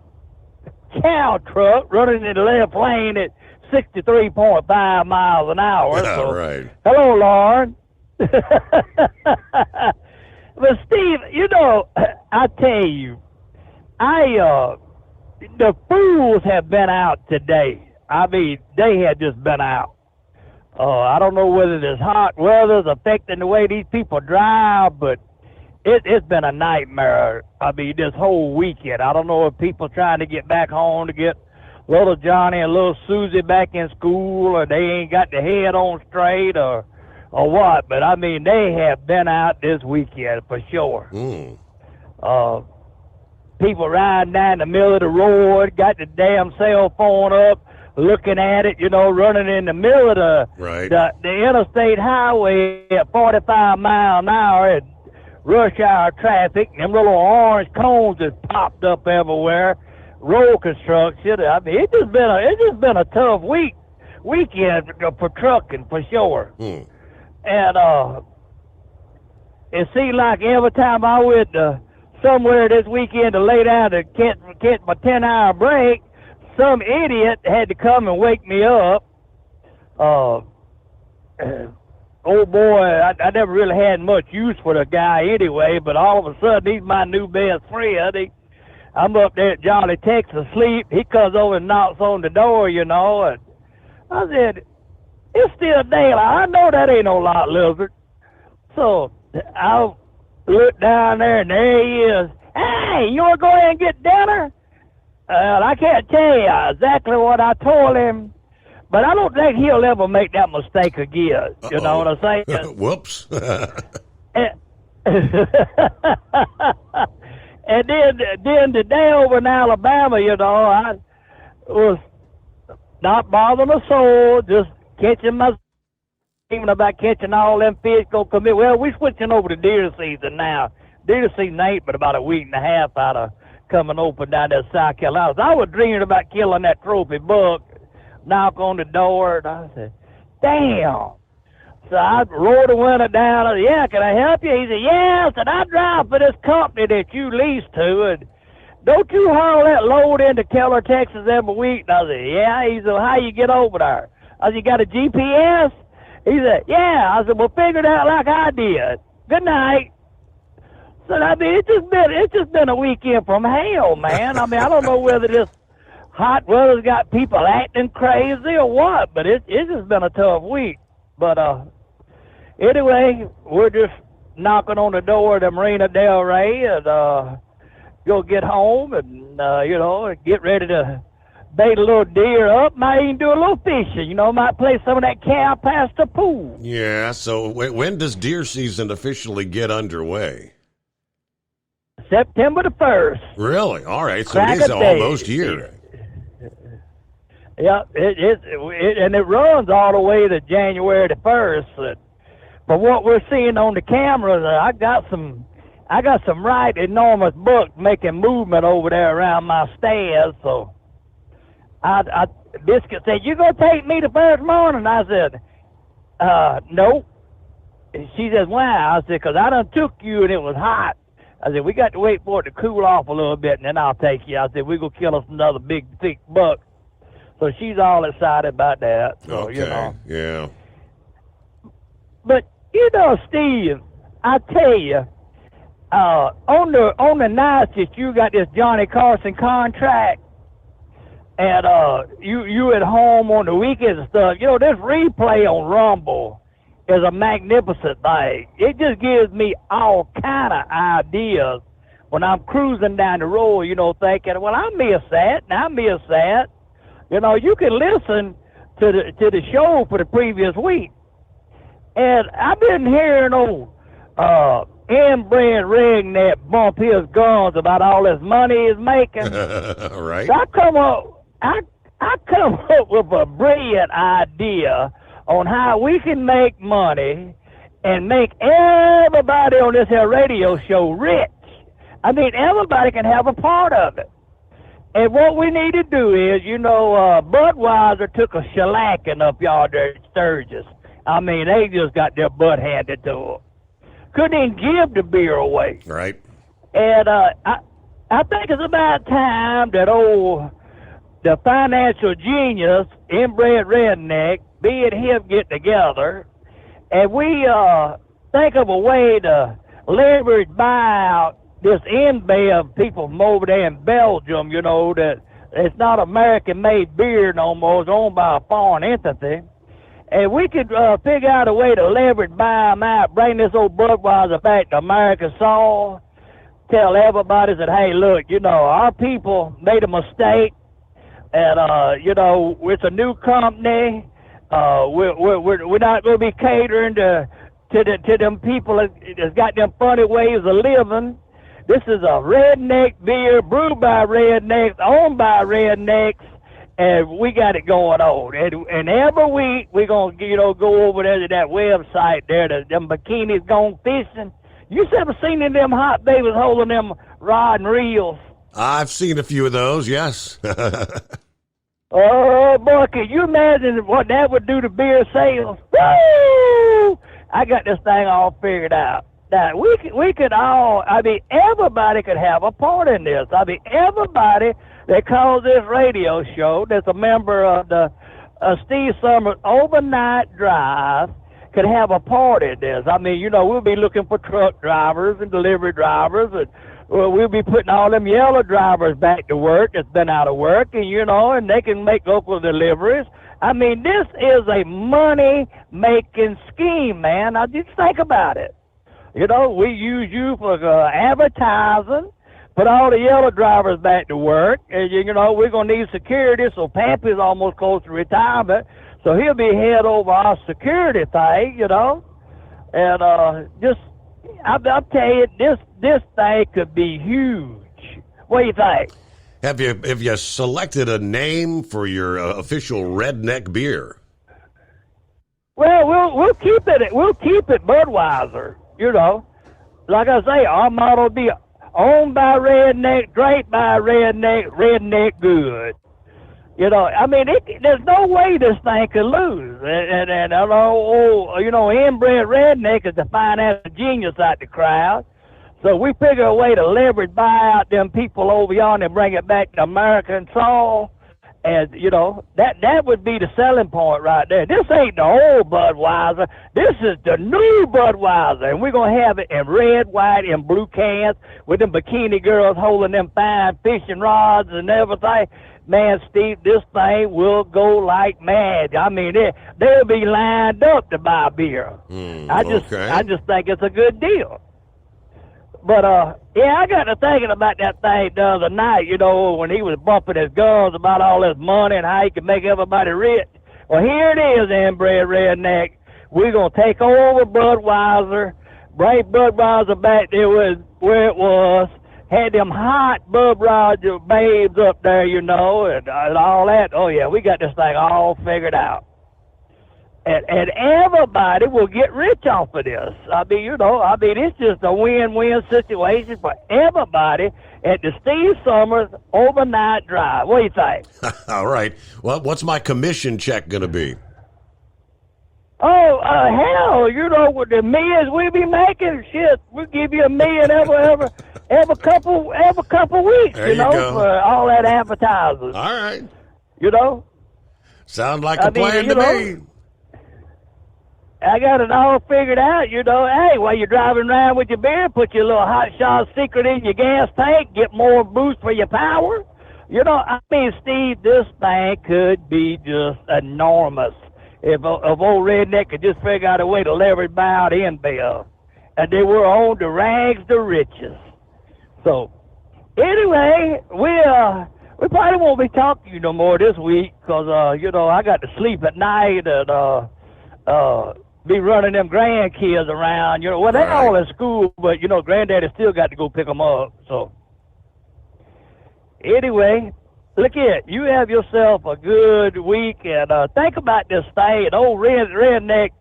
cow truck running in the left lane at 63.5 miles an hour. Yeah, so, right. Hello, Lauren. But, Steve, I tell you, the fools have been out today. I mean, they have just been out. I don't know whether this hot weather's affecting the way these people drive, but it's been a nightmare. I mean, this whole weekend. I don't know if people trying to get back home to get little Johnny and little Susie back in school, or they ain't got the head on straight, or what. But, I mean, they have been out this weekend for sure. People riding down the middle of the road, got the damn cell phone up, looking at it, running in the middle of the interstate highway at 45 miles an hour at rush hour traffic. Them little orange cones just popped up everywhere. Road construction. I mean, it's just been a tough weekend for trucking for sure. And it seemed like every time I went somewhere this weekend to lay down to get my 10-hour break, some idiot had to come and wake me up. Oh boy, I never really had much use for the guy anyway, but all of a sudden he's my new best friend. I'm up there at Jolly, Texas, asleep. He comes over and knocks on the door, and I said, it's still daylight. I know that ain't no lot lizard. So I look down there, and there he is. Hey, you want to go ahead and get dinner? I can't tell you exactly what I told him, but I don't think he'll ever make that mistake again. You know what I'm saying? Whoops. And then today over in Alabama, you know, I was not bothering a soul, just catching my, even about catching all them fish gonna come in. Well, we're switching over to deer season now. Deer season ain't but about a week and a half out of coming open down there in South Carolina. I was dreaming about killing that trophy buck, knock on the door, and I said, damn. So I rolled the window down. I said, yeah, can I help you? He said, yeah. I said, I drive for this company that you lease to, and don't you haul that load into Keller, Texas every week? And I said, yeah. He said, well, how you get over there? I said, you got a GPS? He said, yeah. I said, well, figure it out like I did. Good night. So, I mean, it's just been a weekend from hell, man. I mean, I don't know whether this hot weather's got people acting crazy or what, but it's just been a tough week. But, anyway, we're just knocking on the door of the Marina Del Rey and go get home and, you know, get ready to bait a little deer up. Might even do a little fishing. You know, might play some of that cow past the pool. Yeah, so when does deer season officially get underway? September the 1st. Really? All right, so it is almost here. Yeah, and it runs all the way to January the 1st. But what we're seeing on the cameras, I got some right enormous bucks making movement over there around my stairs. So Biscuit said, "You gonna take me the first morning?" I said, "No." And she says, "Why?" I said, "'Cause I done took you and it was hot." I said, "We got to wait for it to cool off a little bit, and then I'll take you." I said, "We're gonna kill us another big thick buck." So she's all excited about that. So, okay, you know. Yeah. But, you know, Steve, I tell you, on the nights that you got this Johnny Carson contract, and you at home on the weekends and stuff, you know, this replay on Rumble is a magnificent thing. It just gives me all kind of ideas when I'm cruising down the road, you know, thinking, well, I miss that, and I miss that. You know, you can listen to the show for the previous week. And I've been hearing old inbred redneck bump his guns about all this money he's making. Right. So I come up with a brilliant idea on how we can make money and make everybody on this here radio show rich. I mean, everybody can have a part of it. And what we need to do is, you know, Budweiser took a shellacking up yonder at Sturgis. I mean, they just got their butt handed to them. Couldn't even give the beer away. Right. And I think it's about time that the financial genius, inbred redneck, me and him get together, and we think of a way to leverage buyout this InBev people from over there in Belgium, you know, that it's not American-made beer no more. It's owned by a foreign entity. And we could figure out a way to leverage, buy them out, bring this old Budweiser back to American soil, tell everybody that, hey, look, you know, our people made a mistake, and, you know, it's a new company. We're not going to be catering to them people that's got them funny ways of living. This is a redneck beer brewed by rednecks, owned by rednecks, and we got it going on. And every week we're going to, you know, go over there to that website there, them bikinis gone fishing. You ever seen them hot babies holding them rod and reels? I've seen a few of those, yes. Oh, boy, can you imagine what that would do to beer sales? Woo! I got this thing all figured out. Now, we could all, I mean, everybody could have a part in this. I mean, everybody that calls this radio show that's a member of the Steve Summers Overnight Drive could have a part in this. I mean, you know, we'll be looking for truck drivers and delivery drivers, and we'll be putting all them yellow drivers back to work that's been out of work, and, you know, and they can make local deliveries. I mean, this is a money-making scheme, man. Now, just think about it. You know, we use you for advertising, put all the yellow drivers back to work, and, you know, we're going to need security, so Pappy's almost close to retirement, so he'll be head over our security thing, you know. And I'll tell you, this thing could be huge. What do you think? Have you selected a name for your official redneck beer? Well, we'll keep it Budweiser. You know, like I say, our motto will be owned by redneck, drank by redneck good. You know, I mean, there's no way this thing could lose. And you know, inbred redneck is the financial genius out the crowd. So we figure a way to leverage, buy out them people over yonder and bring it back to American soil. And, you know, that would be the selling point right there. This ain't the old Budweiser. This is the new Budweiser. And we're going to have it in red, white, and blue cans with them bikini girls holding them fine fishing rods and everything. Man, Steve, this thing will go like mad. I mean, they'll be lined up to buy beer. I just think it's a good deal. But, yeah, I got to thinking about that thing the other night, you know, when he was bumping his gums about all this money and how he could make everybody rich. Well, here it is, inbred redneck. We're going to take over Budweiser, bring Budweiser back there where it was, had them hot Budweiser babes up there, you know, and all that. Oh, yeah, we got this thing all figured out. And everybody will get rich off of this. I mean, you know, it's just a win-win situation for everybody at the Steve Summers Overnight Drive. What do you think? All right. Well, what's my commission check going to be? Oh, hell, you know, with the millions we be making, shit, we'll give you $1 million every couple weeks, There you know, go. for all that advertising. All right. You know? Sound like a plan to me. I got it all figured out, you know. Hey, while you're driving around with your beer, put your little Hot Shot Secret in your gas tank, get more boost for your power. You know, I mean, Steve, this thing could be just enormous if old redneck could just figure out a way to leverage buy out InBev. And they were on the rags to riches. So, anyway, we probably won't be talking to you no more this week because, you know, I got to sleep at night and, be running them grandkids around, you know. Well, they're all in school, but, you know, Granddaddy still got to go pick them up. So, anyway, look here. You have yourself a good week, and think about this thing. And old redneck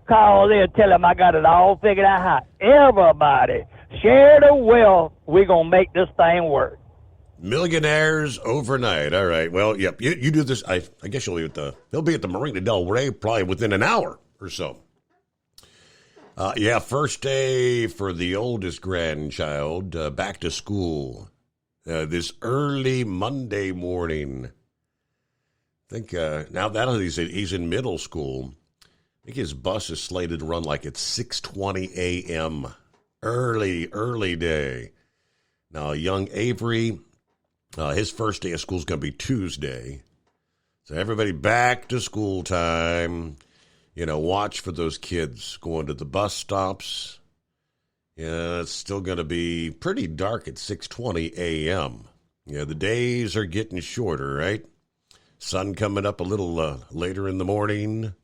calls in and tell him I got it all figured out how everybody share the wealth. We're going to make this thing work. Millionaires overnight. All right. Well, yep. You do this. I guess he'll be at the Marina del Rey probably within an hour or so. Yeah, first day for the oldest grandchild back to school this early Monday morning. I think now that he's in middle school, I think his bus is slated to run like at 6:20 a.m. Early day. Now, young Avery, his first day of school is going to be Tuesday. So everybody back to school time. You know, watch for those kids going to the bus stops. Yeah, it's still going to be pretty dark at 6:20 a.m. Yeah, the days are getting shorter, right? Sun coming up a little later in the morning.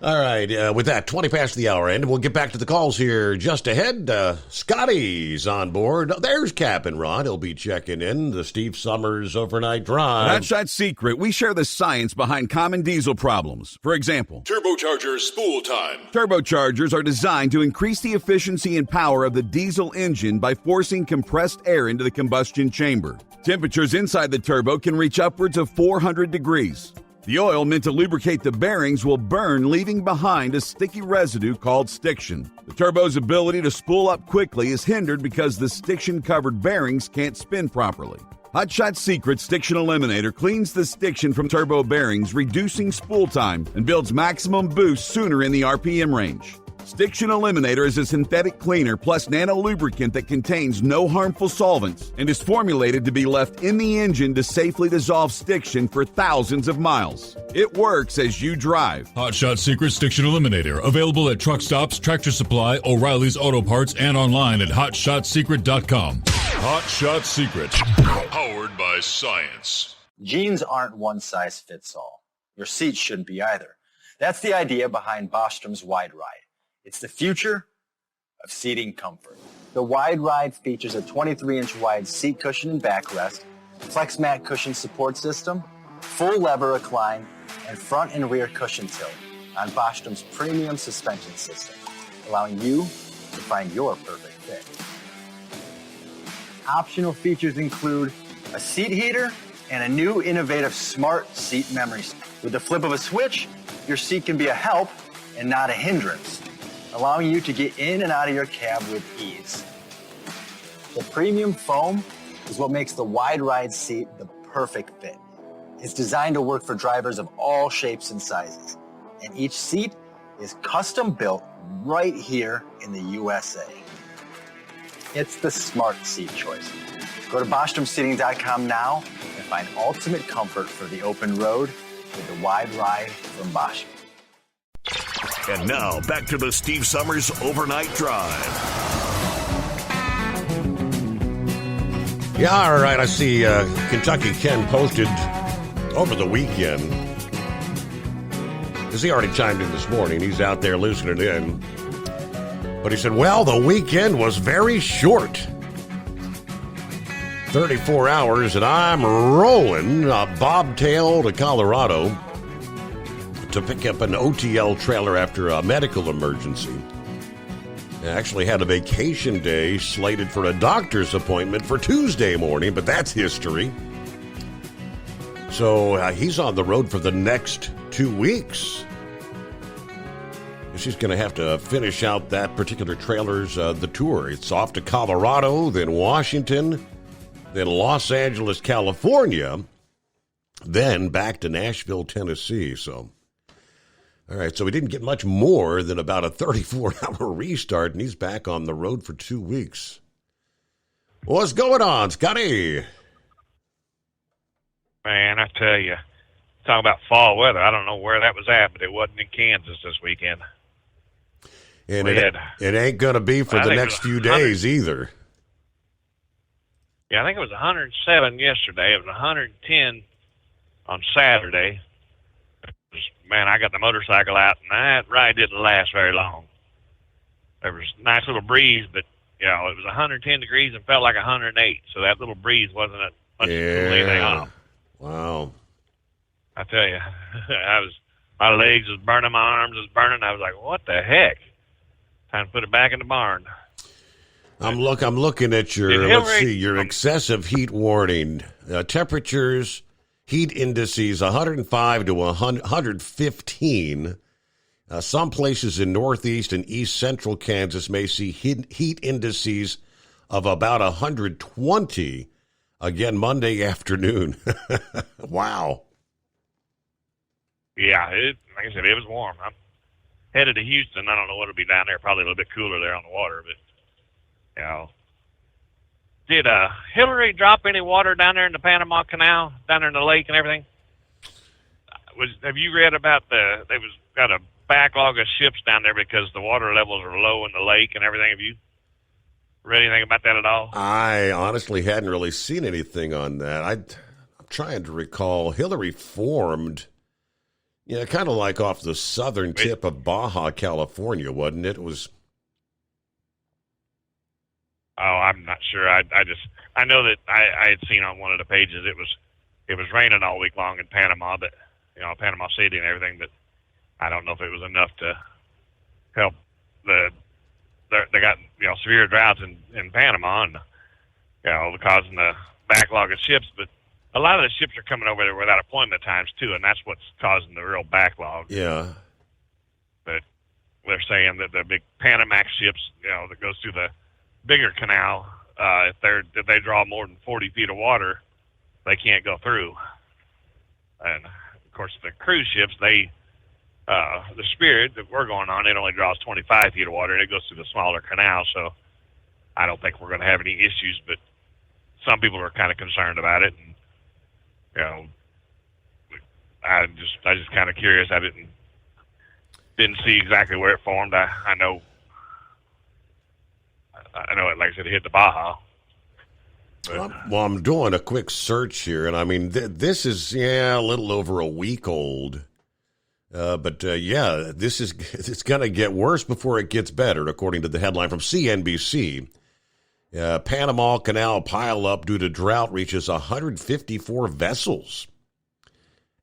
All right, with that, 20 past the hour, and we'll get back to the calls here just ahead. Scotty's on board. There's Cap and Ron. He'll be checking in the Steve Summers Overnight Drive. At Hot Shot Secret, we share the science behind common diesel problems. For example, Turbochargers spool time. Turbochargers are designed to increase the efficiency and power of the diesel engine by forcing compressed air into the combustion chamber. Temperatures inside the turbo can reach upwards of 400 degrees. The oil meant to lubricate the bearings will burn, leaving behind a sticky residue called stiction. The turbo's ability to spool up quickly is hindered because the stiction-covered bearings can't spin properly. Hot Shot Secret Stiction Eliminator cleans the stiction from turbo bearings, reducing spool time, and builds maximum boost sooner in the RPM range. Stiction Eliminator is a synthetic cleaner plus nano lubricant that contains no harmful solvents and is formulated to be left in the engine to safely dissolve stiction for thousands of miles. It works as you drive. Hot Shot Secret Stiction Eliminator. Available at truck stops, Tractor Supply, O'Reilly's Auto Parts, and online at HotShotSecret.com. Hot Shot Secret. Powered by science. Jeans aren't one size fits all. Your seats shouldn't be either. That's the idea behind Bostrom's Wide Ride. It's the future of seating comfort. The Wide Ride features a 23-inch wide seat cushion and backrest, flex mat cushion support system, full lever recline, and front and rear cushion tilt on Bostrom's premium suspension system, allowing you to find your perfect fit. Optional features include a seat heater and a new innovative smart seat memory. With the flip of a switch, your seat can be a help and not a hindrance, allowing you to get in and out of your cab with ease. The premium foam is what makes the Wide Ride seat the perfect fit. It's designed to work for drivers of all shapes and sizes, and each seat is custom built right here in the USA. It's the smart seat choice. Go to BostromSeating.com now and find ultimate comfort for the open road with the Wide Ride from Bostrom. And now, back to the Steve Summers Overnight Drive. Yeah, all right. I see Kentucky Ken posted over the weekend, because he already chimed in this morning. He's out there listening in. But he said, well, the weekend was very short. 34 hours, and I'm rolling bobtail to Colorado to pick up an OTL trailer after a medical emergency. I actually had a vacation day slated for a doctor's appointment for Tuesday morning, but that's history. So he's on the road for the next 2 weeks. She's going to have to finish out that particular trailer's the tour. It's off to Colorado, then Washington, then Los Angeles, California, then back to Nashville, Tennessee. So, all right, so we didn't get much more than about a 34-hour restart, and he's back on the road for 2 weeks. What's going on, Scotty? Man, I tell you, talking about fall weather, I don't know where that was at, but it wasn't in Kansas this weekend. And it ain't going to be for the next few days either. Yeah, I think it was 107 yesterday. It was 110 on Saturday. Man, I got the motorcycle out, and that ride didn't last very long. There was a nice little breeze, but, you know, it was 110 degrees and felt like 108, so that little breeze wasn't much to cool anything off. Wow. I tell you, my legs was burning, my arms was burning. I was like, what the heck? Time to put it back in the barn. I'm looking at your excessive heat warning. Temperatures, heat indices, 105 to 115. Some places in northeast and east central Kansas may see heat indices of about 120. Again, Monday afternoon. Wow. Yeah, like I said, it was warm. I'm headed to Houston. I don't know what it'll be down there. Probably a little bit cooler there on the water, but, you know. Did Hillary drop any water down there in the Panama Canal, down there in the lake and everything? Have you read about they got a backlog of ships down there because the water levels are low in the lake and everything? Have you read anything about that at all? I honestly hadn't really seen anything on that. I'm trying to recall. Hillary formed, kind of like off the southern tip of Baja, California, wasn't it? It was. Oh, I'm not sure. I know that I had seen on one of the pages it was raining all week long in Panama, but Panama City and everything. But I don't know if it was enough to help they got severe droughts in Panama and causing the backlog of ships. But a lot of the ships are coming over there without appointment times too, and that's what's causing the real backlog. Yeah. But they're saying that the big Panamax ships, that goes through the bigger canal, if they draw more than 40 feet of water, they can't go through. And of course, the cruise ships, they the Spirit that we're going on, it only draws 25 feet of water, and it goes through the smaller canal, so I don't think we're going to have any issues, but some people are kind of concerned about it, and, you know, I just kind of curious. I didn't see exactly where it formed. I know it, like I said, it hit the Baja. Well, I'm doing a quick search here, and I mean, this is, a little over a week old. But it's going to get worse before it gets better, according to the headline from CNBC. Panama Canal pileup due to drought reaches 154 vessels.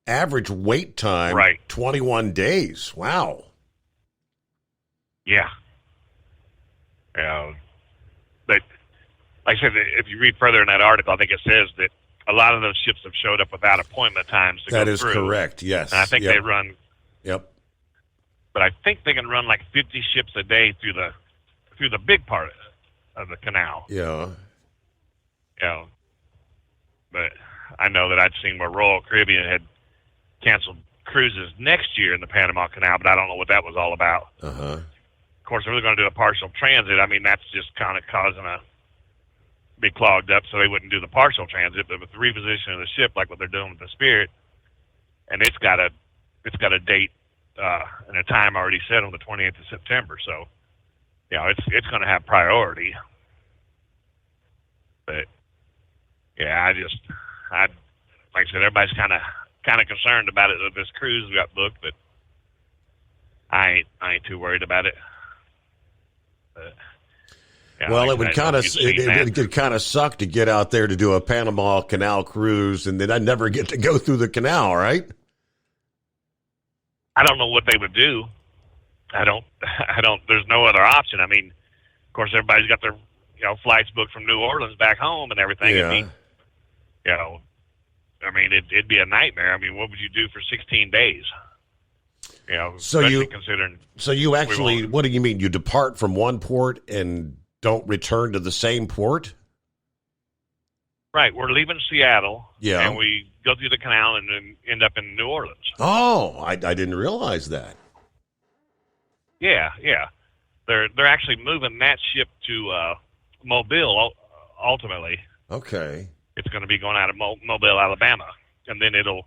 Average wait time, 21 days. Wow. Yeah. But like I said, if you read further in that article, I think it says that a lot of those ships have showed up without appointment times to go through. That is correct, yes. And I think they run... Yep. But I think they can run like 50 ships a day through the big part of the canal. Yeah. But I know that I'd seen where Royal Caribbean had canceled cruises next year in the Panama Canal, but I don't know what that was all about. Uh-huh. Of course, if we're going to do a partial transit, I mean, that's just kind of causing a be clogged up, so they wouldn't do the partial transit. But with the repositioning of the ship, like what they're doing with the Spirit, and it's got a date and a time already set on the 28th of September. So, it's going to have priority. But yeah, like I said, everybody's kind of concerned about it. This cruise we got booked, but I ain't too worried about it. But, well, it would kind of suck to get out there to do a Panama Canal cruise, and then I'd never get to go through the canal, right? I don't know what they would do. I don't. There's no other option. I mean, of course, everybody's got their flights booked from New Orleans back home and everything. Yeah. I mean, it'd be a nightmare. I mean, what would you do for 16 days? So you actually, what do you mean? You depart from one port and don't return to the same port? Right. We're leaving Seattle. Yeah. And we go through the canal and then end up in New Orleans. Oh, I didn't realize that. Yeah. They're actually moving that ship to Mobile ultimately. Okay. It's going to be going out of Mobile, Alabama, and then it'll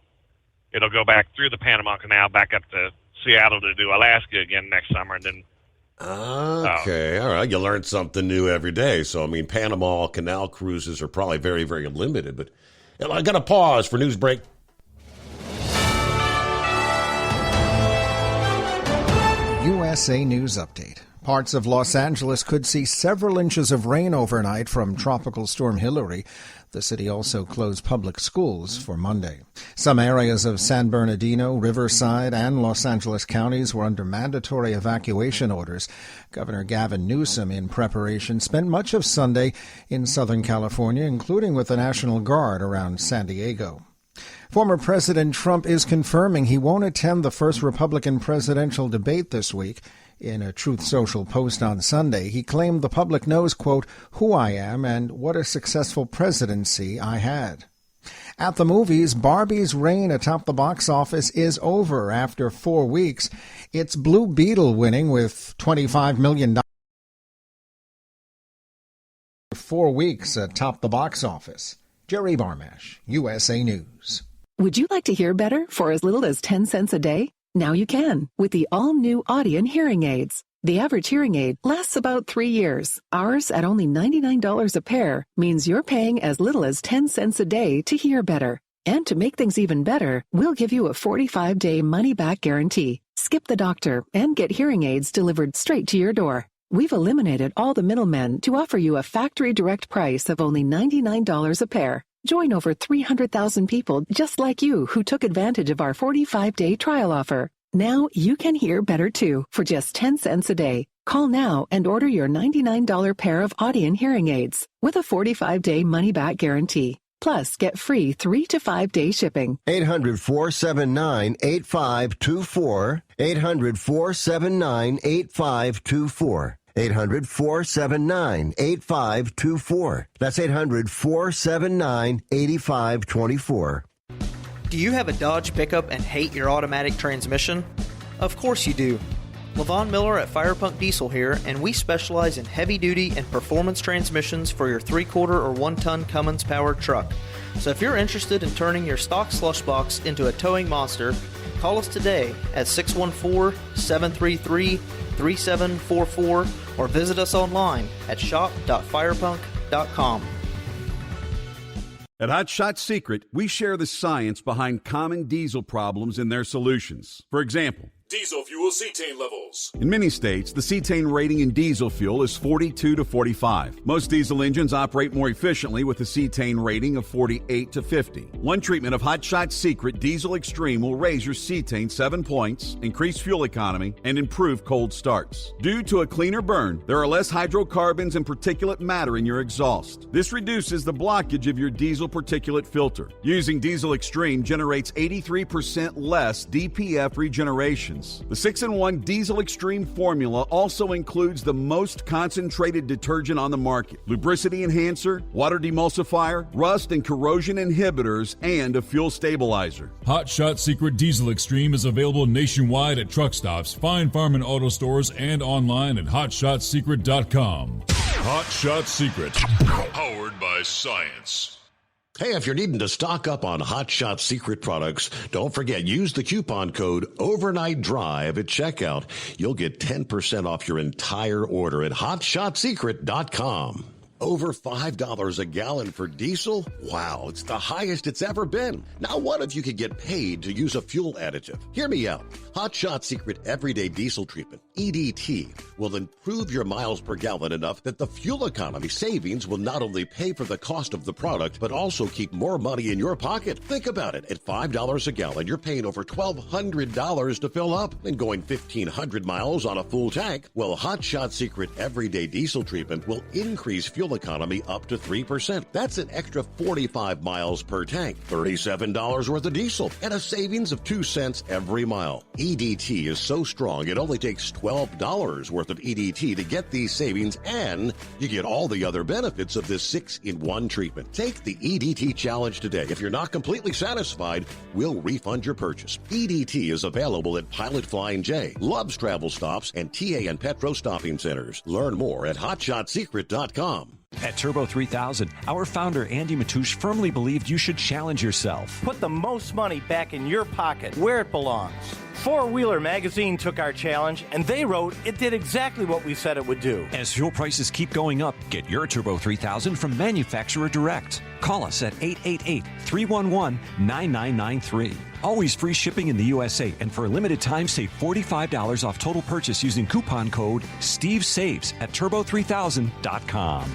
go back through the Panama Canal back up to Seattle to do Alaska again next summer, and then. Okay, all right. You learn something new every day. So, I mean, Panama Canal cruises are probably very, very limited. But I got to pause for news break. USA News Update. Parts of Los Angeles could see several inches of rain overnight from Tropical Storm Hilary. The city also closed public schools for Monday. Some areas of San Bernardino, Riverside, and Los Angeles counties were under mandatory evacuation orders. Governor Gavin Newsom, in preparation, spent much of Sunday in Southern California, including with the National Guard around San Diego. Former President Trump is confirming he won't attend the first Republican presidential debate this week. In a Truth Social post on Sunday, he claimed the public knows, quote, who I am and what a successful presidency I had. At the movies, Barbie's reign atop the box office is over after 4 weeks. It's Blue Beetle winning with $25 million. 4 weeks atop the box office. Jerry Barmash, USA News. Would you like to hear better for as little as 10 cents a day? Now you can with the all-new Audion hearing aids. The average hearing aid lasts about 3 years. Ours, at only $99 a pair, means you're paying as little as 10 cents a day to hear better. And to make things even better, we'll give you a 45-day money-back guarantee. Skip the doctor and get hearing aids delivered straight to your door. We've eliminated all the middlemen to offer you a factory direct price of only $99 a pair. Join over 300,000 people just like you who took advantage of our 45-day trial offer. Now you can hear better too for just 10 cents a day. Call now and order your $99 pair of Audion hearing aids with a 45-day money-back guarantee. Plus, get free 3 to 5 day shipping. 800-479-8524. 800-479-8524. 800-479-8524. That's 800-479-8524. Do you have a Dodge pickup and hate your automatic transmission? Of course you do. LaVon Miller at Firepunk Diesel here, and we specialize in heavy-duty and performance transmissions for your 3-quarter or 1-ton Cummins-powered truck. So if you're interested in turning your stock slush box into a towing monster, call us today at 614-733-3744 or visit us online at shop.firepunk.com. At Hot Shot Secret, we share the science behind common diesel problems and their solutions. For example, Diesel fuel cetane levels. in many states, the cetane rating in diesel fuel is 42 to 45. Most diesel engines operate more efficiently with a cetane rating of 48 to 50. One treatment of Hot Shot Secret Diesel Extreme will raise your cetane 7 points, increase fuel economy, and improve cold starts. Due to a cleaner burn, there are less hydrocarbons and particulate matter in your exhaust. This reduces the blockage of your diesel particulate filter. Using Diesel Extreme generates 83% less DPF regeneration. The 6-in-1 Diesel Extreme formula also includes the most concentrated detergent on the market, lubricity enhancer, water demulsifier, rust and corrosion inhibitors, and a fuel stabilizer. Hot Shot Secret Diesel Extreme is available nationwide at truck stops, Fine Farm and auto stores, and online at hotshotsecret.com. Hot Shot Secret, powered by science. Hey, if you're needing to stock up on Hot Shot Secret products, don't forget, use the coupon code Overnight Drive at checkout. You'll get 10% off your entire order at hotshotsecret.com. Over $5 a gallon for diesel? Wow, it's the highest it's ever been. Now what if you could get paid to use a fuel additive? Hear me out. Hot Shot Secret Everyday Diesel Treatment, EDT, will improve your miles per gallon enough that the fuel economy savings will not only pay for the cost of the product, but also keep more money in your pocket. Think about it. At $5 a gallon, you're paying over $1,200 to fill up and going 1,500 miles on a full tank. Well, Hot Shot Secret Everyday Diesel Treatment will increase fuel economy up to 3%. That's an extra 45 miles per tank, $37 worth of diesel, and a savings of 2 cents every mile. EDT is so strong, it only takes $12 worth of EDT to get these savings, and you get all the other benefits of this 6-in-1 treatment. Take the EDT challenge today. If you're not completely satisfied, we'll refund your purchase. EDT is available at Pilot Flying J, Love's Travel Stops, and TA and Petro Stopping Centers. Learn more at hotshotsecret.com. At Turbo 3000, our founder Andy Matouche firmly believed you should challenge yourself. Put the most money back in your pocket, where it belongs. Four Wheeler Magazine took our challenge, and they wrote it did exactly what we said it would do. As fuel prices keep going up, get your Turbo 3000 from manufacturer direct. Call us at 888-311-9993. Always free shipping in the USA, and for a limited time, save $45 off total purchase using coupon code STEVESAVES at turbo3000.com.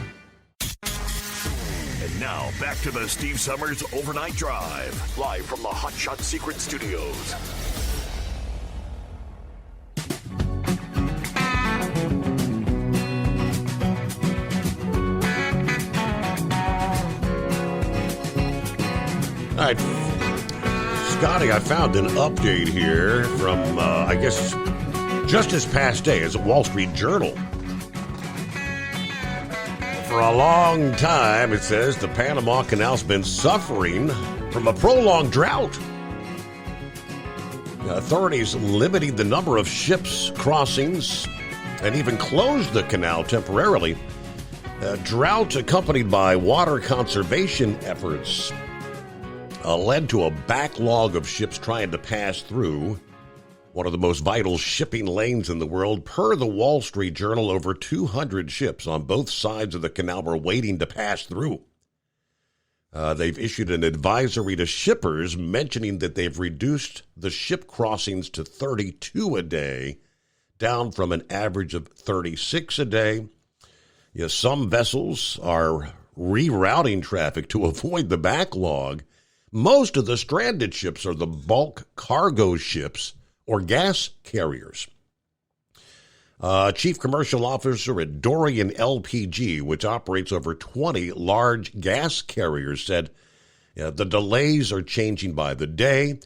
And now, back to the Steve Summers Overnight Drive, live from the Hot Shot Secret Studios. All right, Scotty, I found an update here from, I guess, just this past day. It's a Wall Street Journal. For a long time, it says, the Panama Canal's been suffering from a prolonged drought. Authorities limiting the number of ships crossings and even closed the canal temporarily. Drought accompanied by water conservation efforts led to a backlog of ships trying to pass through one of the most vital shipping lanes in the world. Per the Wall Street Journal, over 200 ships on both sides of the canal were waiting to pass through. They've issued an advisory to shippers mentioning that they've reduced the ship crossings to 32 a day, down from an average of 36 a day. Yes, some vessels are rerouting traffic to avoid the backlog. Most of the stranded ships are the bulk cargo ships or gas carriers. Chief Commercial Officer at Dorian LPG, which operates over 20 large gas carriers, said the delays are changing by the day.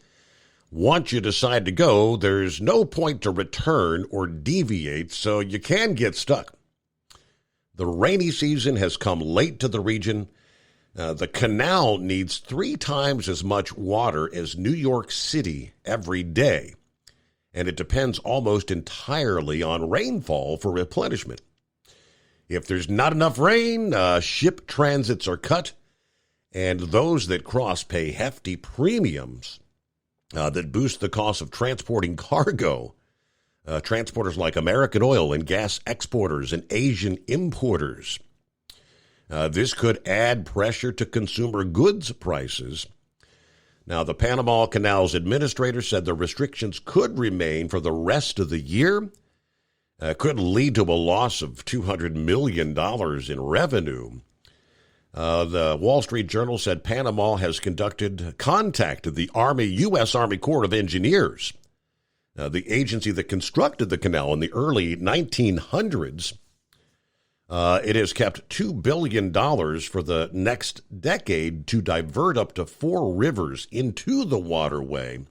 Once you decide to go, there's no point to return or deviate, so you can get stuck. The rainy season has come late to the region. The canal needs 3 times as much water as New York City every day. and it depends almost entirely on rainfall for replenishment. If there's not enough rain, ship transits are cut, and those that cross pay hefty premiums that boost the cost of transporting cargo. Transporters like American Oil and gas exporters and Asian importers. This could add pressure to consumer goods prices. Now, the Panama Canal's administrator said the restrictions could remain for the rest of the year. Could lead to a loss of $200 million in revenue. The Wall Street Journal said Panama has contacted the U.S. Army Corps of Engineers, the agency that constructed the canal in the early 1900s. It has kept $2 billion for the next decade to divert up to 4 rivers into the waterway,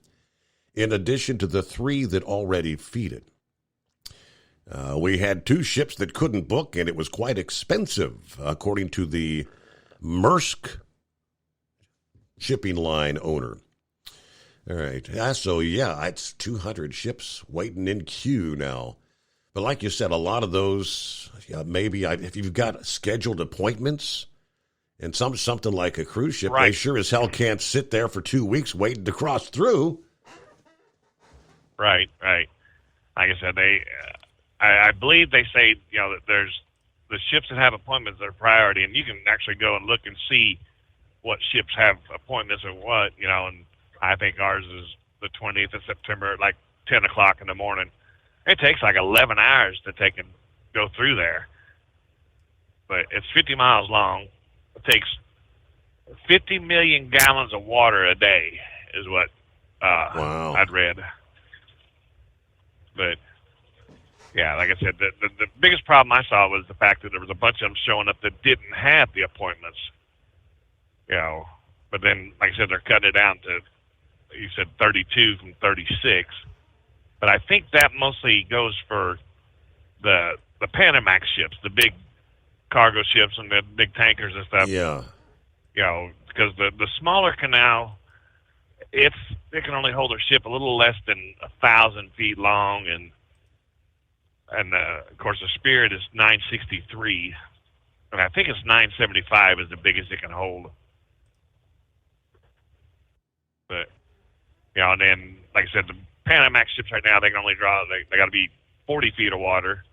in addition to the 3 that already feed it. We had 2 ships that couldn't book, and it was quite expensive, according to the Maersk shipping line owner. All right. So, yeah, it's 200 ships waiting in queue now. But like you said, a lot of those, maybe if you've got scheduled appointments and something like a cruise ship, right. They sure as hell can't sit there for 2 weeks waiting to cross through. Right. Like I said, I believe they say, that there's the ships that have appointments that are priority, and you can actually go and look and see what ships have appointments and what, and I think ours is the 20th of September at like 10 o'clock in the morning. It takes like 11 hours to take and go through there. But it's 50 miles long. It takes 50 million gallons of water a day is what wow. I'd read. But, yeah, like I said, the biggest problem I saw was the fact that there was a bunch of them showing up that didn't have the appointments. But then, like I said, they're cutting it down to, you said 32 from 36. But I think that mostly goes for the Panamax ships, the big cargo ships and the big tankers and stuff. Yeah. Because the smaller canal, it can only hold a ship a little less than 1,000 feet long, and of course the Spirit is 963, and I think it's 975 is the biggest it can hold. But and then like I said, the Panamax ships right now, they can only draw, they got to be 40 feet of water,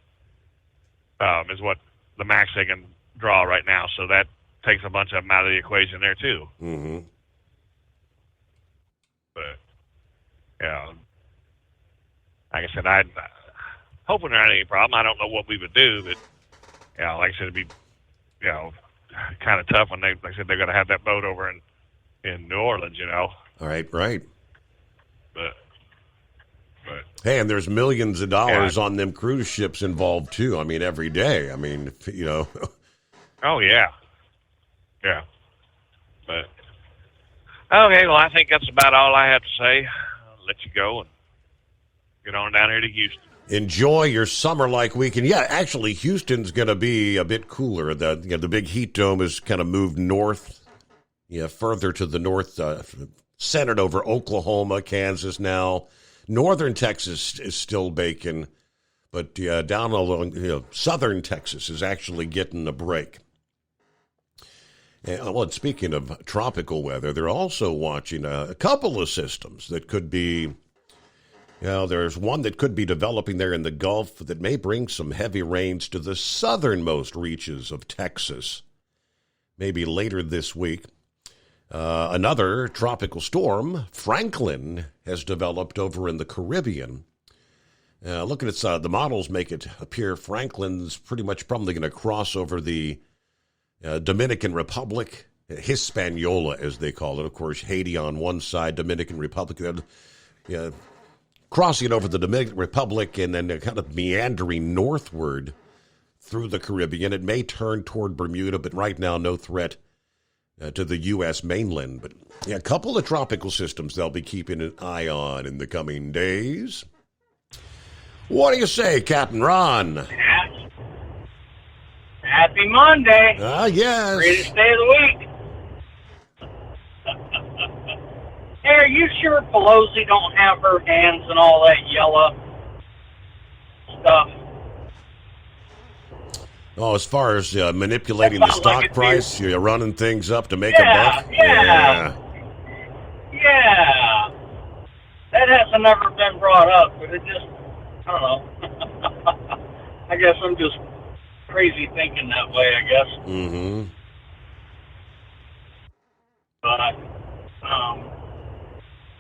is what the max they can draw right now. So that takes a bunch of them out of the equation there too. Mm-hmm. But, like I said, I'm hoping there ain't any problem. I don't know what we would do, but, like I said, it'd be, kind of tough when like I said, they're going to have that boat over in New Orleans, All right. But hey, and there's millions of dollars on them cruise ships involved too. I mean, every day. I mean, Oh yeah. But okay, well, I think that's about all I have to say. I'll let you go and get on down here to Houston. Enjoy your summer-like weekend. Yeah, actually, Houston's going to be a bit cooler. The big heat dome has kind of moved north, further to the north, centered over Oklahoma, Kansas now. Northern Texas is still baking, but down along southern Texas is actually getting a break. And speaking of tropical weather, they're also watching a couple of systems that could be, there's one that could be developing there in the Gulf that may bring some heavy rains to the southernmost reaches of Texas, maybe later this week. Another tropical storm, Franklin, has developed over in the Caribbean. Look at its, the models make it appear Franklin's pretty much probably going to cross over the Dominican Republic, Hispaniola as they call it. Of course, Haiti on one side, Dominican Republic, crossing over the Dominican Republic and then kind of meandering northward through the Caribbean. It may turn toward Bermuda, but right now no threat to the U.S. mainland. But a couple of tropical systems they'll be keeping an eye on in the coming days. What do you say, Captain Ron? Happy Monday. Yes. Greatest day of the week. Hey, are you sure Pelosi don't have her hands in all that yellow stuff? Oh, as far as manipulating the stock price, you're running things up to make a buck? Yeah. That hasn't never been brought up, but it just, I don't know. I guess I'm just crazy thinking that way, I guess. Mm-hmm. But,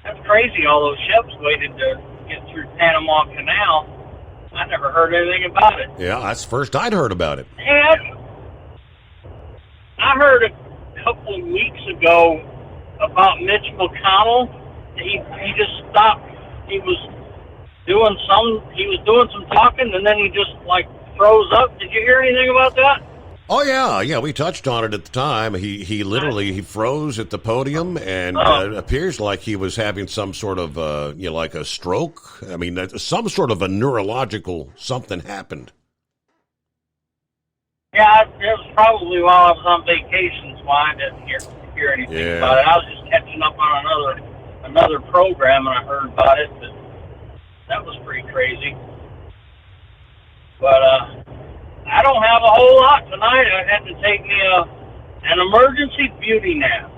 that's crazy, all those ships waited to get through Panama Canal. I never heard anything about it. Yeah, that's the first I'd heard about it. And I heard a couple of weeks ago about Mitch McConnell. He just stopped. He was doing some talking, and then he just froze up. Did you hear anything about that? Oh yeah, we touched on it at the time. He literally froze at the podium, and appears like he was having some sort of like a stroke. I mean, some sort of a neurological something happened. Yeah, it was probably while I was on vacation, so I didn't hear anything about it. I was just catching up on another program, and I heard about it. But that was pretty crazy. But I don't have a whole lot tonight. I had to take me an emergency beauty nap.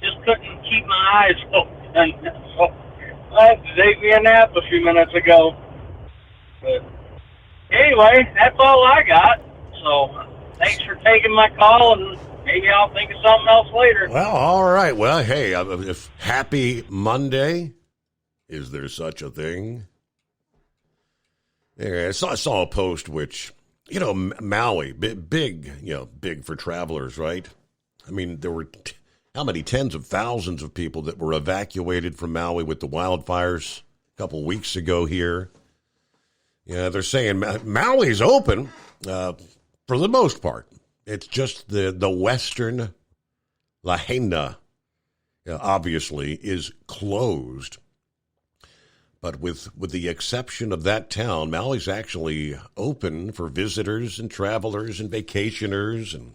Just couldn't keep my eyes open. So I had to take me a nap a few minutes ago. But anyway, that's all I got. So thanks for taking my call, and maybe I'll think of something else later. Well, all right. Well, hey, if happy Monday, is there such a thing? Yeah, I saw a post which, Maui, big for travelers, right? I mean, there were how many tens of thousands of people that were evacuated from Maui with the wildfires a couple weeks ago here. Yeah, they're saying Maui's open for the most part. It's just the western Lahaina, obviously, is closed. But with the exception of that town, Maui's actually open for visitors and travelers and vacationers. And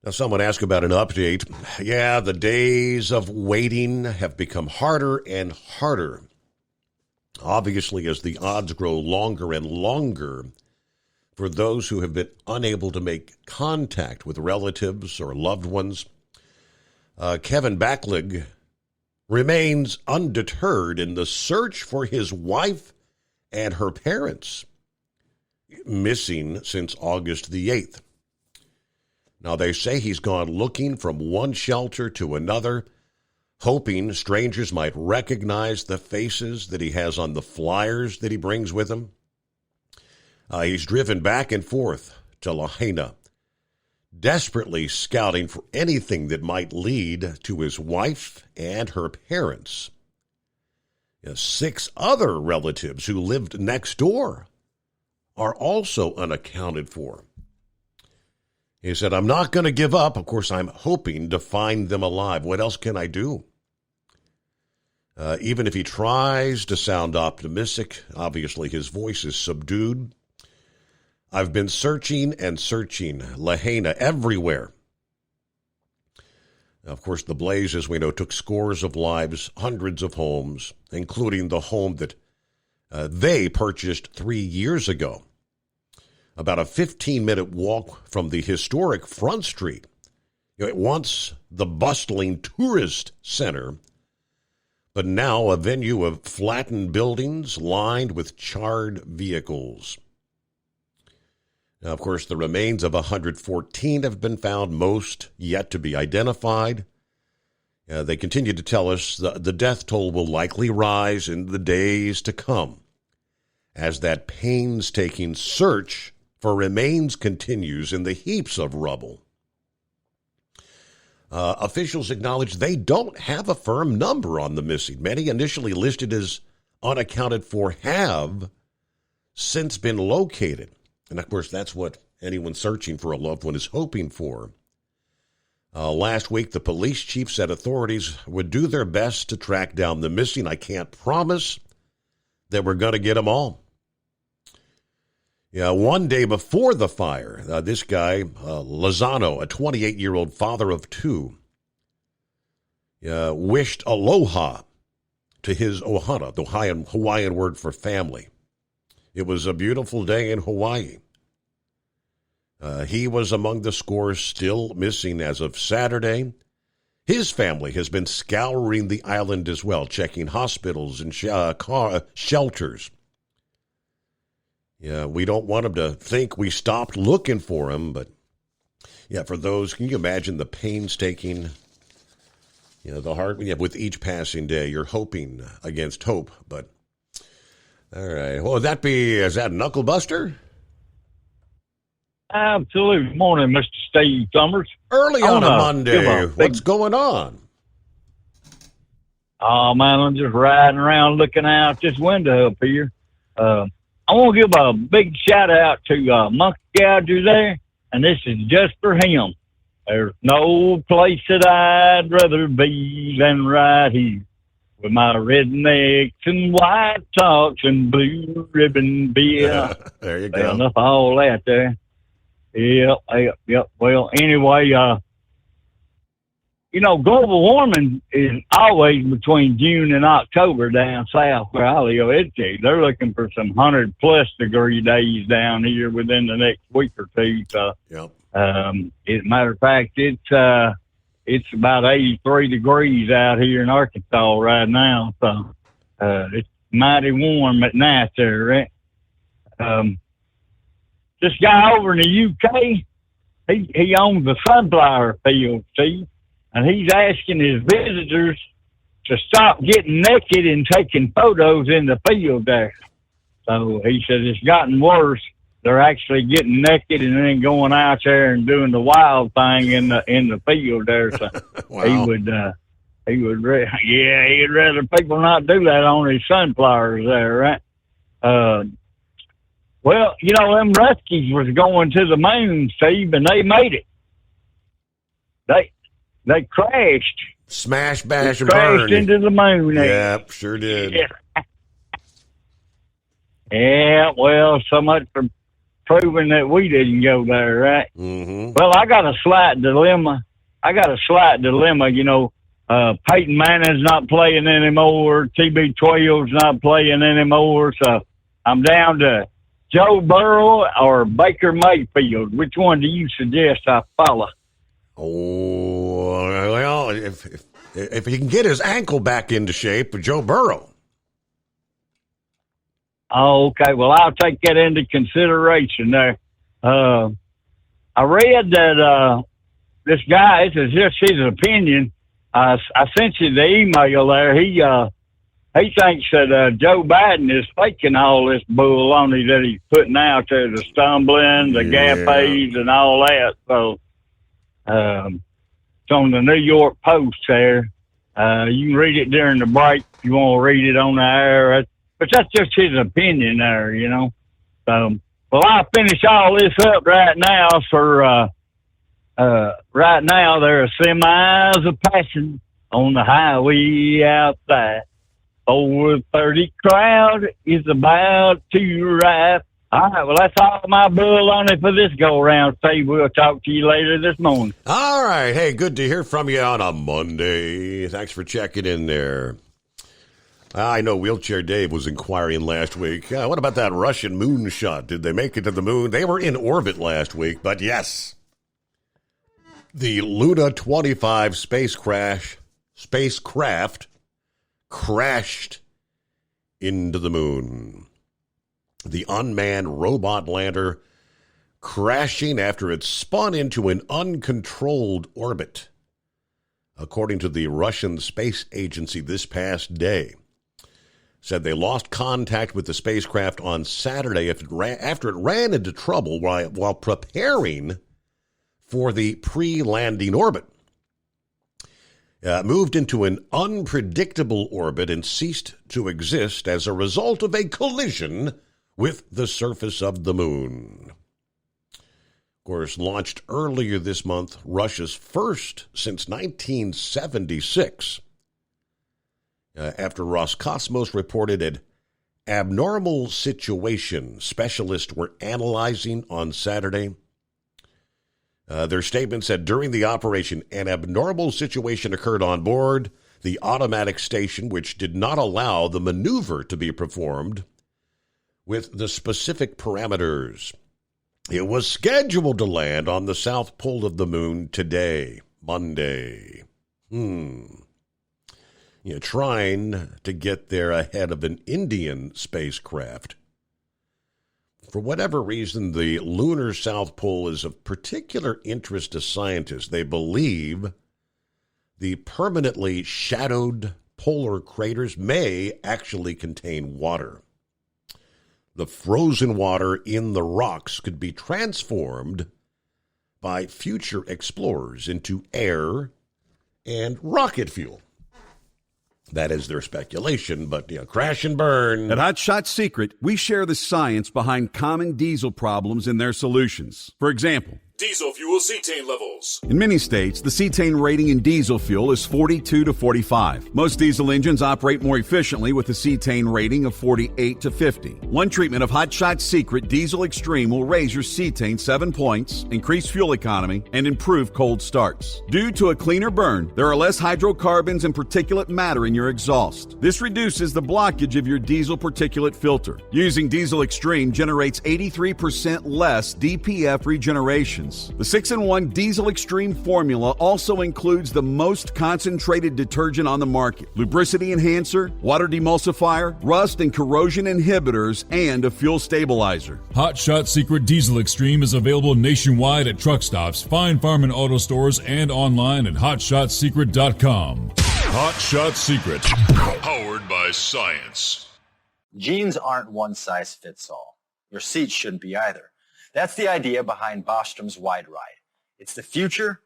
now someone asked about an update. Yeah, the days of waiting have become harder and harder. Obviously, as the odds grow longer and longer for those who have been unable to make contact with relatives or loved ones. Kevin Backlig remains undeterred in the search for his wife and her parents, missing since August the 8th. Now, they say he's gone looking from one shelter to another, hoping strangers might recognize the faces that he has on the flyers that he brings with him. He's driven back and forth to Lahaina, desperately scouting for anything that might lead to his wife and her parents. 6 other relatives who lived next door are also unaccounted for. He said, I'm not going to give up. Of course, I'm hoping to find them alive. What else can I do? Even if he tries to sound optimistic, obviously his voice is subdued. I've been searching and searching Lahaina everywhere. Of course, the blaze, as we know, took scores of lives, hundreds of homes, including the home that they purchased 3 years ago. About a 15-minute walk from the historic Front Street. Once the bustling tourist center, but now a venue of flattened buildings lined with charred vehicles. Now, of course, the remains of 114 have been found, most yet to be identified. They continue to tell us the death toll will likely rise in the days to come as that painstaking search for remains continues in the heaps of rubble. Officials acknowledge they don't have a firm number on the missing. Many initially listed as unaccounted for have since been located. And, of course, that's what anyone searching for a loved one is hoping for. Last week, the police chief said authorities would do their best to track down the missing. I can't promise that we're going to get them all. Yeah, one day before the fire, this guy, Lozano, a 28-year-old father of 2, wished aloha to his ohana, the Hawaiian word for family. It was a beautiful day in Hawaii. He was among the scores still missing as of Saturday. His family has been scouring the island as well, checking hospitals and shelters. Yeah, we don't want him to think we stopped looking for him, but yeah, for those, can you imagine the painstaking, the heart, with each passing day, you're hoping against hope, but all right. Well, is that Knuckle Buster? Absolutely. Morning, Mr. Steve Summers. Early on a Monday. What's going on? Oh, man, I'm just riding around looking out this window up here. I want to give a big shout out to Monkey Gouger there, and this is just for him. There's no place that I'd rather be than right here with my rednecks and white socks and blue ribbon beer. There you go. Enough of all that there. Yep. Well, anyway, global warming is always between June and October down south where I live. They're looking for some 100+ degree days down here within the next week or two. So, as a matter of fact, it's about 83 degrees out here in Arkansas right now. So, it's mighty warm at night there, right? This guy over in the UK, he owns a sunflower field, Steve. And he's asking his visitors to stop getting naked and taking photos in the field there. So he said it's gotten worse. They're actually getting naked and then going out there and doing the wild thing in the field there. So wow. he'd rather people not do that on his sunflowers there, right? Well, them Ruskies was going to the moon, Steve, and they made it. They crashed. Smash, bash, and crashed burn. Into the moon. Yep, sure did. Yeah, well, so much for proving that we didn't go there, right? Mm-hmm. Well, I got a slight dilemma. Peyton Manning's not playing anymore. TB12's not playing anymore. So I'm down to Joe Burrow or Baker Mayfield. Which one do you suggest I follow? Oh, well, if he can get his ankle back into shape, Joe Burrow. Oh, okay. Well, I'll take that into consideration there. I read that this guy, this is just his opinion. I sent you the email there. He thinks that Joe Biden is faking all this bull on him that he's putting out there, the stumbling, the gappes, and all that. So, it's on the New York Post there. You can read it during the break if you want to read it on the air. But that's just his opinion there, So, well, I'll finish all this up right now for, right now there are semis of passing on the highway outside. 4:30 crowd is about to arrive. All right, well, that's all my bull on it for this go-around, Steve. We'll talk to you later this morning. All right. Hey, good to hear from you on a Monday. Thanks for checking in there. I know Wheelchair Dave was inquiring last week. What about that Russian moonshot? Did they make it to the moon? They were in orbit last week, but yes. The Luna 25 spacecraft crashed into the moon. The unmanned robot lander crashing after it spun into an uncontrolled orbit, according to the Russian Space Agency this past day. Said they lost contact with the spacecraft on Saturday after it ran into trouble while preparing for the pre-landing orbit. Moved into an unpredictable orbit and ceased to exist as a result of a collision with the surface of the moon. Of course, launched earlier this month, Russia's first since 1976. After Roscosmos reported an abnormal situation specialists were analyzing on Saturday. Their statement said during the operation, an abnormal situation occurred on board the automatic station, which did not allow the maneuver to be performed with the specific parameters. It was scheduled to land on the south pole of the moon today, Monday. Trying to get there ahead of an Indian spacecraft. For whatever reason, the lunar South Pole is of particular interest to scientists. They believe the permanently shadowed polar craters may actually contain water. The frozen water in the rocks could be transformed by future explorers into air and rocket fuel. That is their speculation, but crash and burn. At Hot Shot Secret, we share the science behind common diesel problems and their solutions. For example, Diesel fuel cetane levels. in many states, the cetane rating in diesel fuel is 42 to 45. Most diesel engines operate more efficiently with a cetane rating of 48 to 50. One treatment of Hot Shot Secret Diesel Extreme will raise your cetane 7 points, increase fuel economy, and improve cold starts. Due to a cleaner burn, there are less hydrocarbons and particulate matter in your exhaust. This reduces the blockage of your diesel particulate filter. Using Diesel Extreme generates 83% less DPF regeneration. The 6-in-1 Diesel Extreme formula also includes the most concentrated detergent on the market, lubricity enhancer, water demulsifier, rust and corrosion inhibitors, and a fuel stabilizer. Hot Shot Secret Diesel Extreme is available nationwide at truck stops, Fine Farm and auto stores, and online at hotshotsecret.com. Hot Shot Secret, powered by science. Jeans aren't one size fits all. Your seats shouldn't be either. That's the idea behind Bostrom's Wide Ride. It's the future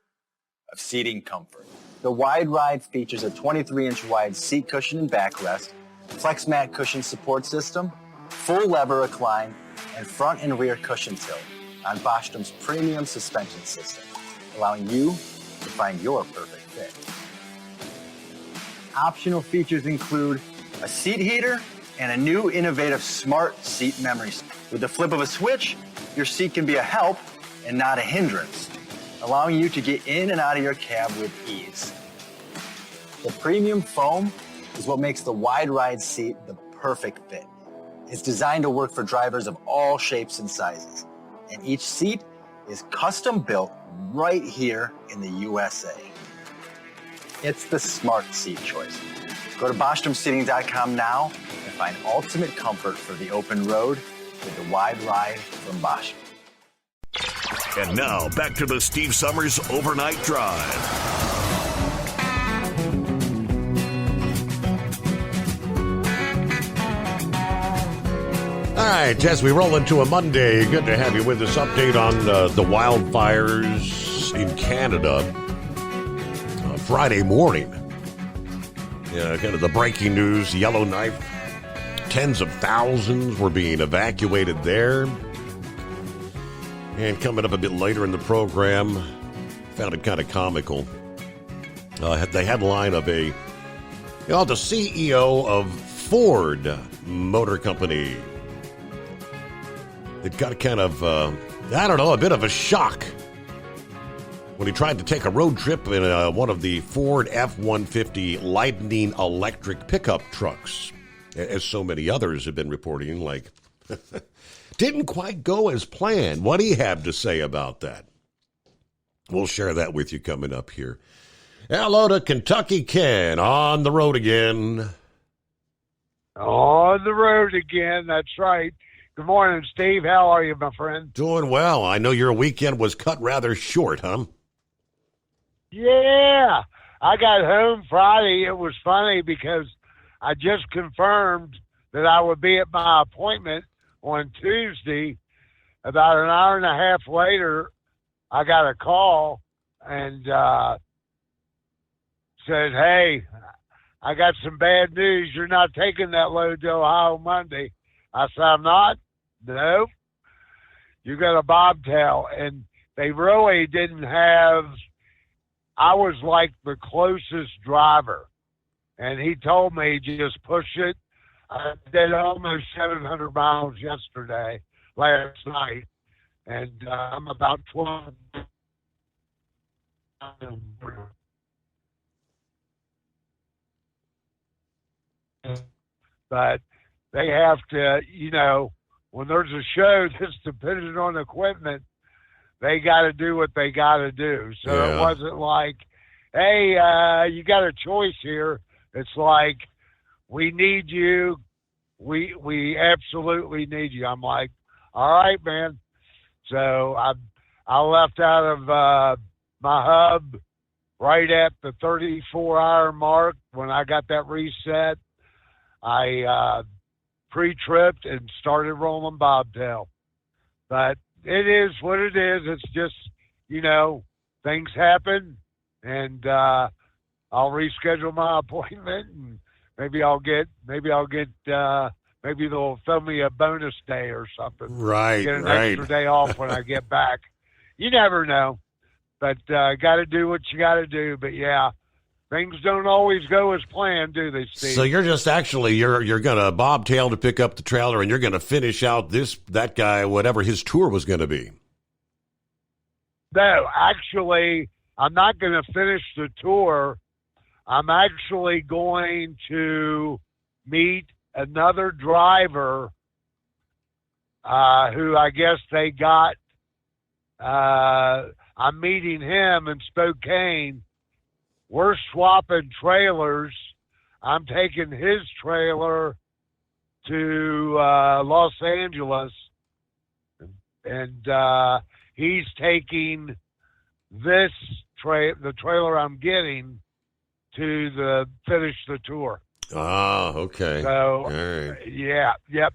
of seating comfort. The Wide Ride features a 23-inch wide seat cushion and backrest, flex mat cushion support system, full lever recline, and front and rear cushion tilt on Bostrom's premium suspension system, allowing you to find your perfect fit. Optional features include a seat heater and a new innovative smart seat memory. With the flip of a switch, your seat can be a help and not a hindrance, allowing you to get in and out of your cab with ease. The premium foam is what makes the Wide Ride seat the perfect fit. It's designed to work for drivers of all shapes and sizes, and each seat is custom built right here in the USA. It's the smart seat choice. Go to BostromSeating.com now and find ultimate comfort for the open road with the Wide Ride from Bosch. And now, back to the Steve Summers Overnight Drive. All right, as we roll into a Monday, good to have you with us. Update on the wildfires in Canada. Friday morning. Kind of the breaking news, Yellowknife. Tens of thousands were being evacuated there. And coming up a bit later in the program, found it kind of comical. The headline of the CEO of Ford Motor Company. It got kind of, a bit of a shock when he tried to take a road trip in one of the Ford F-150 Lightning electric pickup trucks. As so many others have been reporting, didn't quite go as planned. What do you have to say about that? We'll share that with you coming up here. Hello to Kentucky Ken, on the road again. On the road again, that's right. Good morning, Steve. How are you, my friend? Doing well. I know your weekend was cut rather short, huh? Yeah. I got home Friday. It was funny because I just confirmed that I would be at my appointment on Tuesday. About an hour and a half later, I got a call and said, hey, I got some bad news. You're not taking that load to Ohio Monday. I said, I'm not? No. You got a bobtail. And they really didn't have, I was like the closest driver. And he told me, just push it. I did almost 700 miles last night. And I'm about 12 But they have to, when there's a show that's dependent on equipment, they got to do what they got to do. So Yeah. It wasn't like, hey, you got a choice here. It's like, we need you. We absolutely need you. I'm like, all right, man. So I left out of my hub right at the 34-hour mark. When I got that reset, I pre-tripped and started rolling bobtail. But it is what it is. It's just, things happen, and I'll reschedule my appointment, and maybe they'll throw me a bonus day or something. Right, Get an right. extra day off when I get back. You never know. But got to do what you got to do. But, yeah, things don't always go as planned, do they, Steve? So you're just actually you're going to bobtail to pick up the trailer, and you're going to finish out that guy, whatever his tour was going to be. No, actually, I'm not going to finish the tour. I'm actually going to meet another driver who I guess they got. I'm meeting him in Spokane. We're swapping trailers. I'm taking his trailer to Los Angeles, and he's taking the trailer I'm getting to finish the tour. Ah, okay. So, all right. Yeah, yep.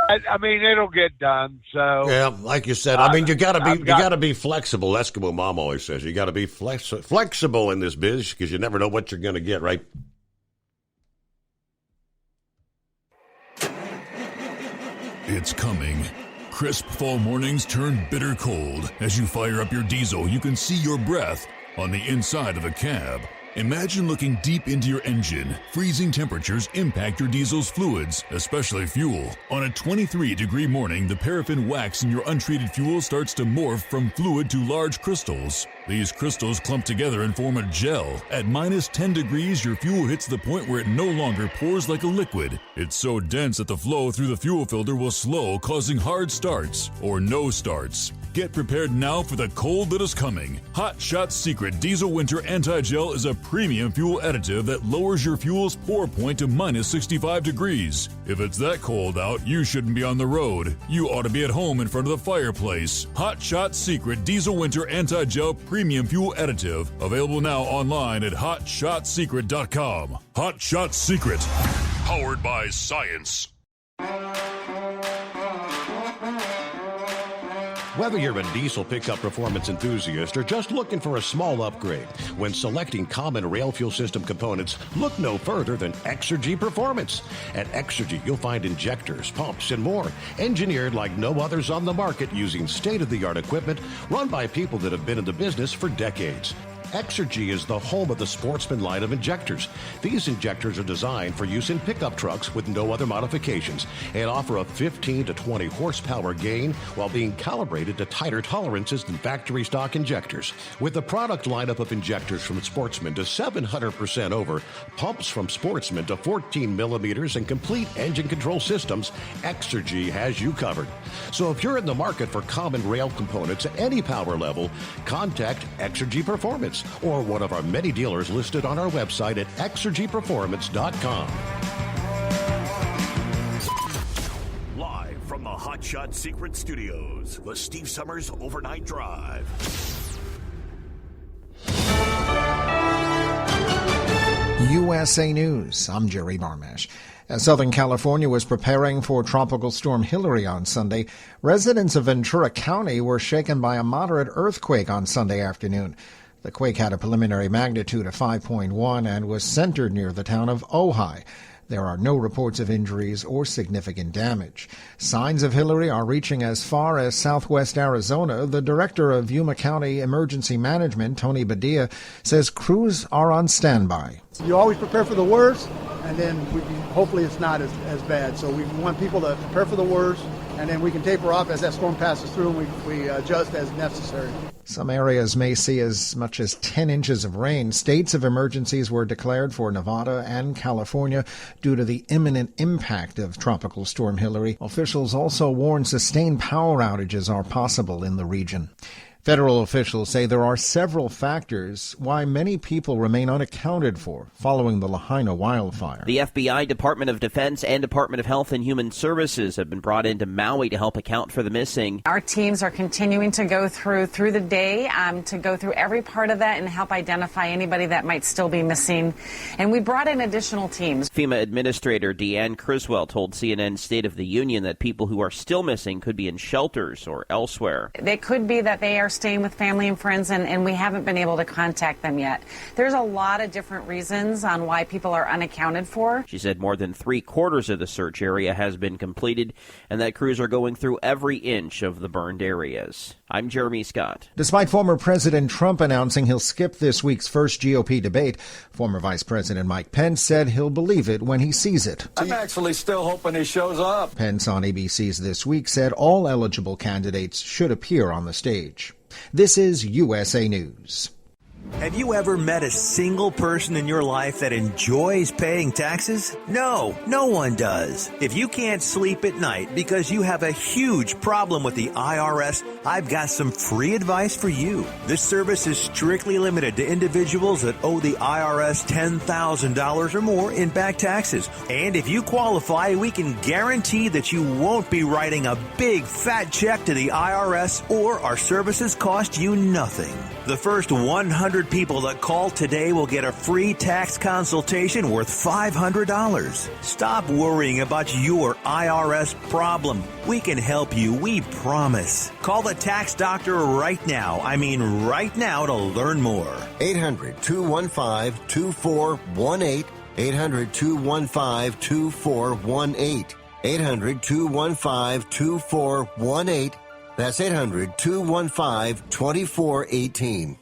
I mean, it'll get done. So yeah, like you said, I mean, you got to be flexible. That's what Mom always says. You got to be flexible in this biz because you never know what you're going to get. Right? It's coming. Crisp fall mornings turn bitter cold. As you fire up your diesel, you can see your breath on the inside of a cab. Imagine looking deep into your engine. Freezing temperatures impact your diesel's fluids, especially fuel. On a 23-degree morning, the paraffin wax in your untreated fuel starts to morph from fluid to large crystals. These crystals clump together and form a gel. At minus 10 degrees, your fuel hits the point where it no longer pours like a liquid. It's so dense that the flow through the fuel filter will slow, causing hard starts or no starts. Get prepared now for the cold that is coming. Hot Shot Secret Diesel Winter Anti-Gel is a premium fuel additive that lowers your fuel's pour point to minus 65 degrees. If it's that cold out, you shouldn't be on the road. You ought to be at home in front of the fireplace. Hot Shot Secret Diesel Winter Anti-Gel Premium Fuel Additive. Available now online at HotShotSecret.com. Hot Shot Secret. Powered by science. Whether you're a diesel pickup performance enthusiast or just looking for a small upgrade, when selecting common rail fuel system components, look no further than Exergy Performance. At Exergy, you'll find injectors, pumps, and more, engineered like no others on the market using state-of-the-art equipment run by people that have been in the business for decades. Exergy is the home of the Sportsman line of injectors. These injectors are designed for use in pickup trucks with no other modifications and offer a 15 to 20 horsepower gain while being calibrated to tighter tolerances than factory stock injectors. With the product lineup of injectors from Sportsman to 700% over, pumps from Sportsman to 14 millimeters, and complete engine control systems, Exergy has you covered. So if you're in the market for common rail components at any power level, contact Exergy Performance or one of our many dealers listed on our website at exergyperformance.com. Live from the Hot Shot Secret Studios, the Steve Summers Overnight Drive. USA News. I'm Jerry Barmash. As Southern California was preparing for Tropical Storm Hillary on Sunday, residents of Ventura County were shaken by a moderate earthquake on Sunday afternoon. The quake had a preliminary magnitude of 5.1 and was centered near the town of Ojai. There are no reports of injuries or significant damage. Signs of Hillary are reaching as far as southwest Arizona. The director of Yuma County Emergency Management, Tony Badia, says crews are on standby. You always prepare for the worst, and then hopefully it's not as bad. So we want people to prepare for the worst and then we can taper off as that storm passes through, and we adjust as necessary. Some areas may see as much as 10 inches of rain. States of emergencies were declared for Nevada and California due to the imminent impact of Tropical Storm Hilary. Officials also warn sustained power outages are possible in the region. Federal officials say there are several factors why many people remain unaccounted for following the Lahaina wildfire. The FBI, Department of Defense, and Department of Health and Human Services have been brought into Maui to help account for the missing. Our teams are continuing to go through the day to go through every part of that and help identify anybody that might still be missing. And we brought in additional teams. FEMA Administrator Deanne Criswell told CNN State of the Union that people who are still missing could be in shelters or elsewhere. It could be that they are staying with family and friends, and we haven't been able to contact them yet. There's a lot of different reasons on why people are unaccounted for. She said more than 3/4 of the search area has been completed and that crews are going through every inch of the burned areas. I'm Jeremy Scott. Despite former President Trump announcing he'll skip this week's first GOP debate, former Vice President Mike Pence said he'll believe it when he sees it. I'm actually still hoping he shows up. Pence on ABC's This Week said all eligible candidates should appear on the stage. This is USA News. Have you ever met a single person in your life that enjoys paying taxes? No one does. If you can't sleep at night because you have a huge problem with the IRS, I've got some free advice for you. This service is strictly limited to individuals that owe the IRS $10,000 or more in back taxes. And if you qualify, we can guarantee that you won't be writing a big fat check to the IRS, or our services cost you nothing. The first 100 people that call today will get a free tax consultation worth $500. Stop worrying about your IRS problem. We can help you, we promise. Call the tax doctor right now. I mean right now, to learn more. 800-215-2418. 800-215-2418. 800-215-2418. That's 800-215-2418.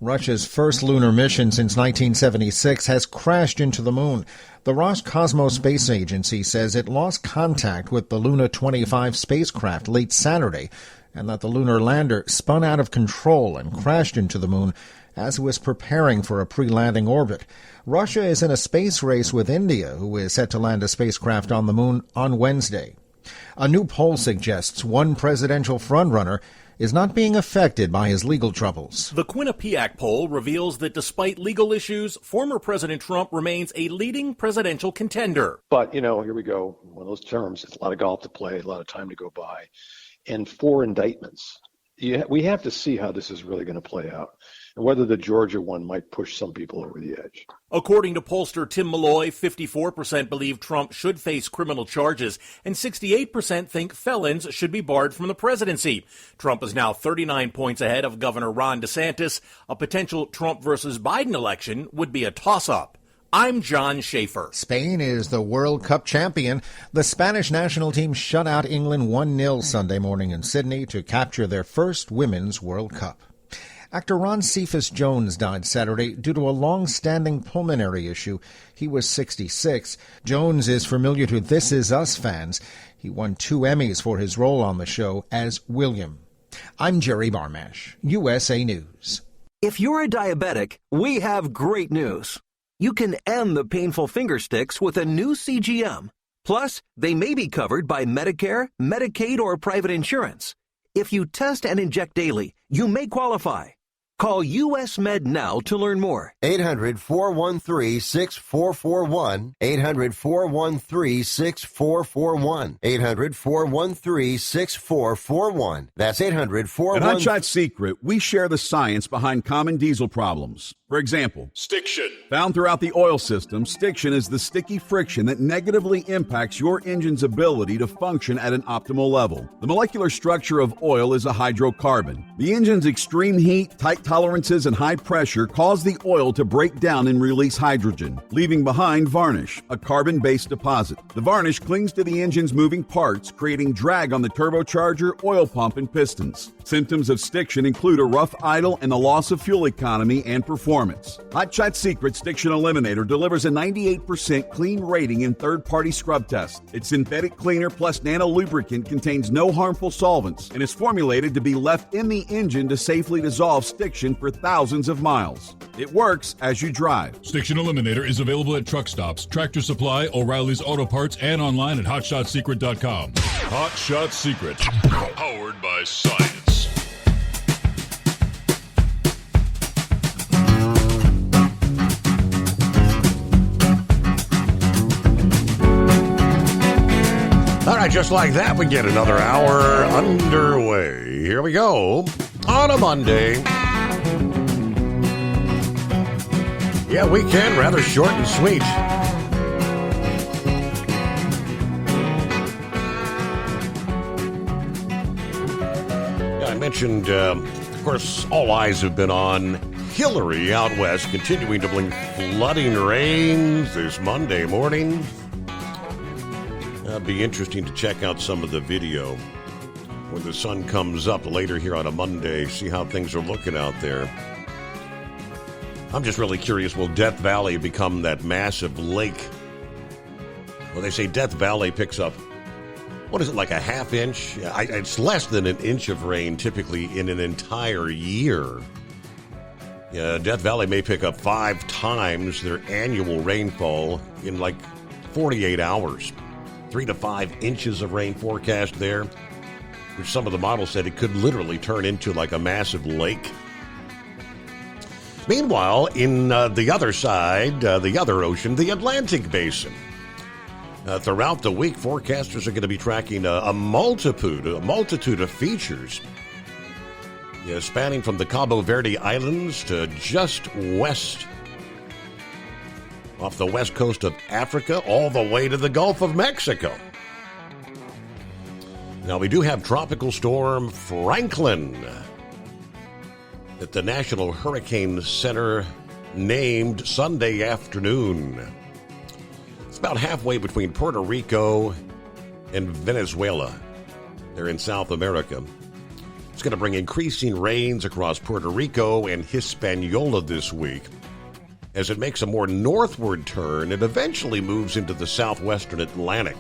Russia's first lunar mission since 1976 has crashed into the moon. The Roscosmos Space Agency says it lost contact with the Luna 25 spacecraft late Saturday, and that the lunar lander spun out of control and crashed into the moon as it was preparing for a pre-landing orbit. Russia is in a space race with India, who is set to land a spacecraft on the moon on Wednesday. A new poll suggests one presidential frontrunner is not being affected by his legal troubles. The Quinnipiac poll reveals that despite legal issues, former President Trump remains a leading presidential contender. But, here we go. One of those terms, it's a lot of golf to play, a lot of time to go by, and 4 indictments. We have to see how this is really going to play out, and whether the Georgia one might push some people over the edge. According to pollster Tim Malloy, 54% believe Trump should face criminal charges, and 68% think felons should be barred from the presidency. Trump is now 39 points ahead of Governor Ron DeSantis. A potential Trump versus Biden election would be a toss-up. I'm John Schaefer. Spain is the World Cup champion. The Spanish national team shut out England 1-0 Sunday morning in Sydney to capture their first Women's World Cup. Actor Ron Cephas Jones died Saturday due to a long-standing pulmonary issue. He was 66. Jones is familiar to This Is Us fans. He won 2 Emmys for his role on the show as William. I'm Jerry Barmash, USA News. If you're a diabetic, we have great news. You can end the painful finger sticks with a new CGM. Plus, they may be covered by Medicare, Medicaid, or private insurance. If you test and inject daily, you may qualify. Call US Med now to learn more. 800-413-6441. 800-413-6441. 800-413-6441. That's 800-413. At Hot Shot Secret, we share the science behind common diesel problems. For example, Stiction. Found throughout the oil system, stiction is the sticky friction that negatively impacts your engine's ability to function at an optimal level. The molecular structure of oil is a hydrocarbon. The engine's extreme heat, tight tolerances and high pressure cause the oil to break down and release hydrogen, leaving behind varnish, a carbon-based deposit. The varnish clings to the engine's moving parts, creating drag on the turbocharger, oil pump, and pistons. Symptoms of stiction include a rough idle and the loss of fuel economy and performance. Hot Shot Secret Stiction Eliminator delivers a 98% clean rating in third-party scrub tests. Its synthetic cleaner plus nano lubricant contains no harmful solvents and is formulated to be left in the engine to safely dissolve stiction for thousands of miles. It works as you drive. Stiction Eliminator is available at truck stops, Tractor Supply, O'Reilly's Auto Parts, and online at HotShotSecret.com. Hot Shot Secret, powered by science. All right, just like that, we get another hour underway. Here we go. On a Monday. Yeah, weekend, rather short and sweet. Yeah, I mentioned, of course, all eyes have been on Hillary out west, continuing to bring flooding rains this Monday morning. It'll be interesting to check out some of the video when the sun comes up later here on a Monday, see how things are looking out there. I'm just really curious, will Death Valley become that massive lake? Well, they say Death Valley picks up, what is it, like a half inch? It's less than an inch of rain typically in an entire year. Yeah, Death Valley may pick up 5 times their annual rainfall in like 48 hours. 3 to 5 inches of rain forecast there, which some of the models said it could literally turn into like a massive lake. Meanwhile, in the other side, the other ocean, the Atlantic Basin. Throughout the week, forecasters are going to be tracking a multitude of features, spanning from the Cabo Verde Islands to just west, off the west coast of Africa, all the way to the Gulf of Mexico. Now, we do have Tropical Storm Franklin that the National Hurricane Center named Sunday afternoon. It's about halfway between Puerto Rico and Venezuela. They're in South America. It's going to bring increasing rains across Puerto Rico and Hispaniola this week. As it makes a more northward turn, it eventually moves into the southwestern Atlantic.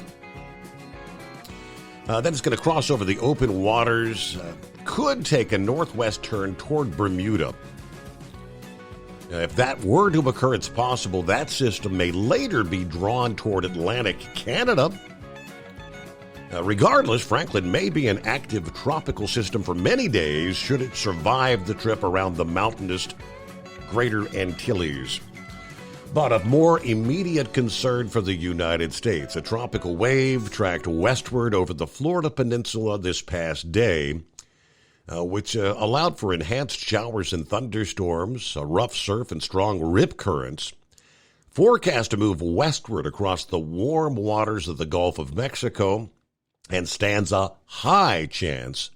Then it's going to cross over the open waters, could take a northwest turn toward Bermuda. If that were to occur, it's possible that system may later be drawn toward Atlantic Canada. Regardless, Franklin may be an active tropical system for many days should it survive the trip around the mountainous Greater Antilles. But of more immediate concern for the United States, a tropical wave tracked westward over the Florida Peninsula this past day, which allowed for enhanced showers and thunderstorms, rough surf, and strong rip currents. Forecast to move westward across the warm waters of the Gulf of Mexico and stands a high chance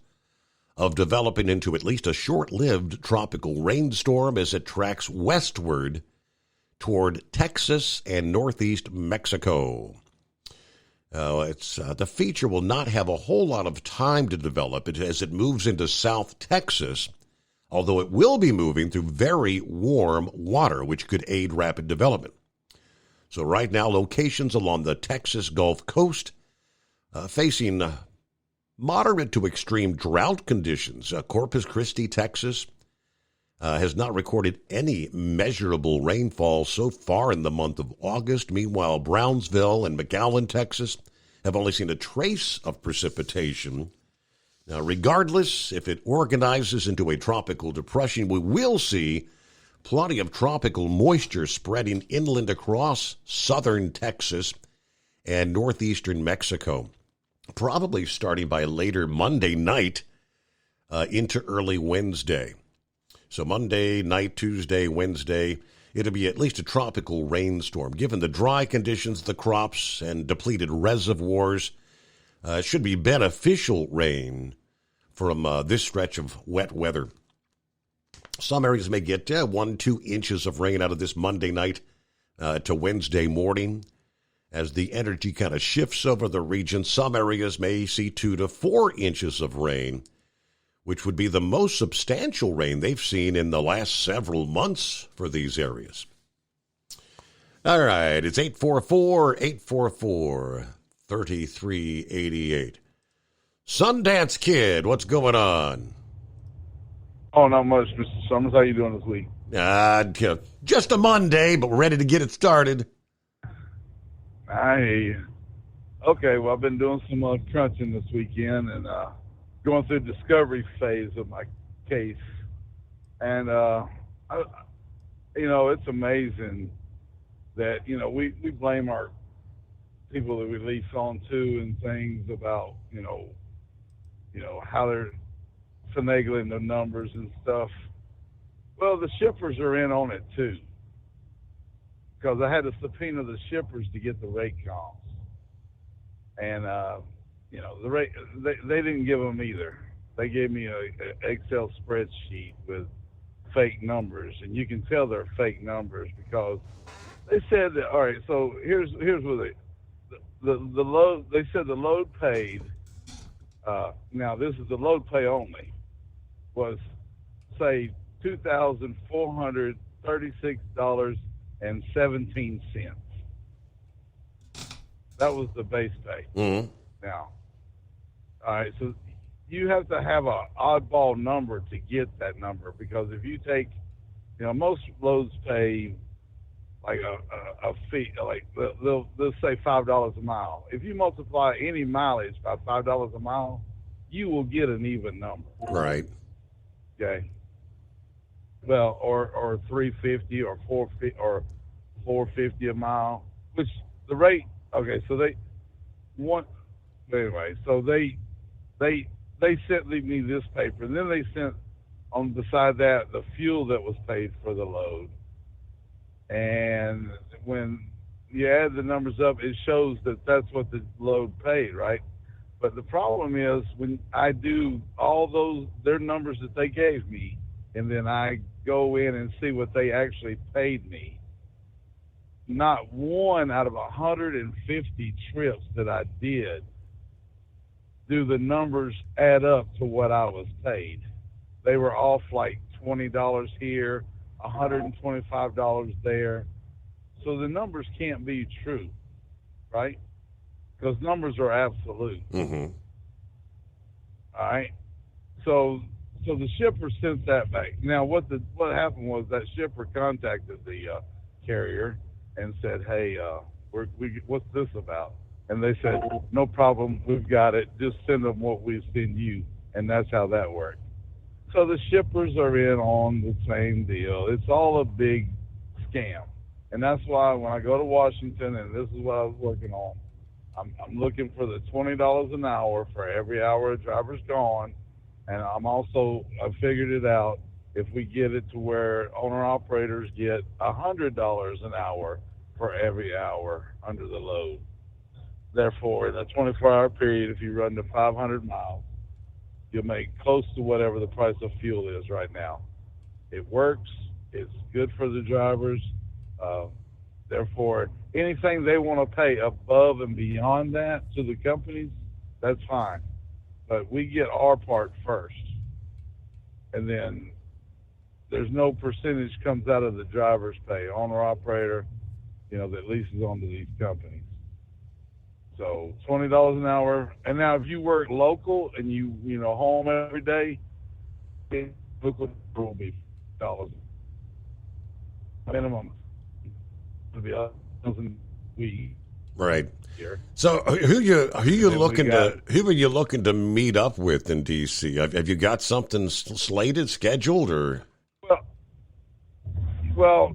of developing into at least a short-lived tropical rainstorm as it tracks westward toward Texas and northeast Mexico. The feature will not have a whole lot of time to develop as it moves into South Texas, although it will be moving through very warm water, which could aid rapid development. So right now, locations along the Texas Gulf Coast facing moderate to extreme drought conditions. Corpus Christi, Texas, has not recorded any measurable rainfall so far in the month of August. Meanwhile, Brownsville and McAllen, Texas, have only seen a trace of precipitation. Now, regardless, if it organizes into a tropical depression, we will see plenty of tropical moisture spreading inland across southern Texas and northeastern Mexico, probably starting by later Monday night into early Wednesday. So Monday night, Tuesday, Wednesday, it'll be at least a tropical rainstorm. Given the dry conditions, the crops, and depleted reservoirs, it should be beneficial rain from this stretch of wet weather. Some areas may get 1-2 inches of rain out of this Monday night to Wednesday morning. As the energy kind of shifts over the region, some areas may see 2 to 4 inches of rain, which would be the most substantial rain they've seen in the last several months for these areas. All right, it's 844-844-3388. Sundance Kid, what's going on? Oh, not much, Mr. Summers. How you doing this week? Just a Monday, but we're ready to get it started. I hear you. Okay, well, I've been doing some crunching this weekend and going through the discovery phase of my case. And, it's amazing that, we blame our people that we lease on to and things about, how they're finagling the numbers and stuff. Well, the shippers are in on it too, because I had to subpoena the shippers to get the rate comps, and the rate they didn't give them either. They gave me a Excel spreadsheet with fake numbers, and you can tell they're fake numbers because they said that. All right, so here's what the load. They said the load paid. Now this is the load pay only. Was say $2,436.17. That was the base pay. Mm-hmm. Now, all right, so you have to have an oddball number to get that number, because if you take, most loads pay like a fee, like they'll say $5 a mile. If you multiply any mileage by $5 a mile, you will get an even number. Right. Okay. Well, or $3.50 or $4.50 a mile, which the rate. Okay, so they sent me this paper, and then they sent on beside that the fuel that was paid for the load. And when you add the numbers up, it shows that that's what the load paid, right? But the problem is when I do all their numbers that they gave me, and then I go in and see what they actually paid me, not one out of 150 trips that I did do the numbers add up to what I was paid. They were off like $20 here, $125 there. So the numbers can't be true, right? Because numbers are absolute. Mm-hmm. All right. So the shipper sent that back. Now what happened was that shipper contacted the carrier and said, "Hey, what's this about?" And they said, "No problem, we've got it. Just send them what we send you." And that's how that worked. So the shippers are in on the same deal. It's all a big scam. And that's why when I go to Washington, and this is what I was working on, I'm looking for the $20 an hour for every hour a driver's gone. And I figured it out, if we get it to where owner-operators get $100 an hour for every hour under the load. Therefore, in a 24-hour period, if you run to 500 miles, you'll make close to whatever the price of fuel is right now. It works. It's good for the drivers. Therefore, anything they want to pay above and beyond that to the companies, that's fine. But we get our part first. And then there's no percentage comes out of the driver's pay, owner-operator, that leases onto these companies. So $20 an hour. And now if you work local and you home every day, local will be $1,000 minimum. It'll be $1,000 a week. Right. Here. So who are you looking to meet up with in D.C.? Have you got something slated, scheduled, or? Well,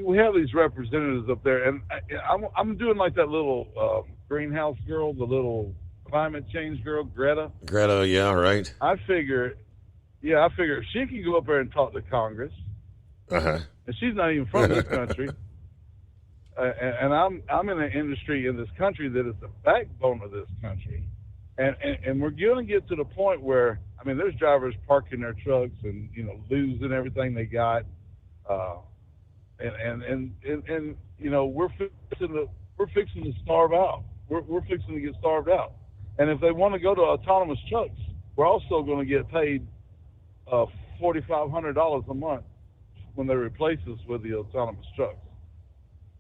we have these representatives up there, and I'm doing like that little greenhouse girl, the little climate change girl, Greta. Greta, yeah, right. I figure she can go up there and talk to Congress. Uh-huh. And she's not even from this country. And I'm in an industry in this country that is the backbone of this country. And we're going to get to the point where I mean, there's drivers parking their trucks and, losing everything they got. And we're fixing to starve out. We're fixing to get starved out. And if they want to go to autonomous trucks, we're also going to get paid $4,500 a month when they replace us with the autonomous trucks.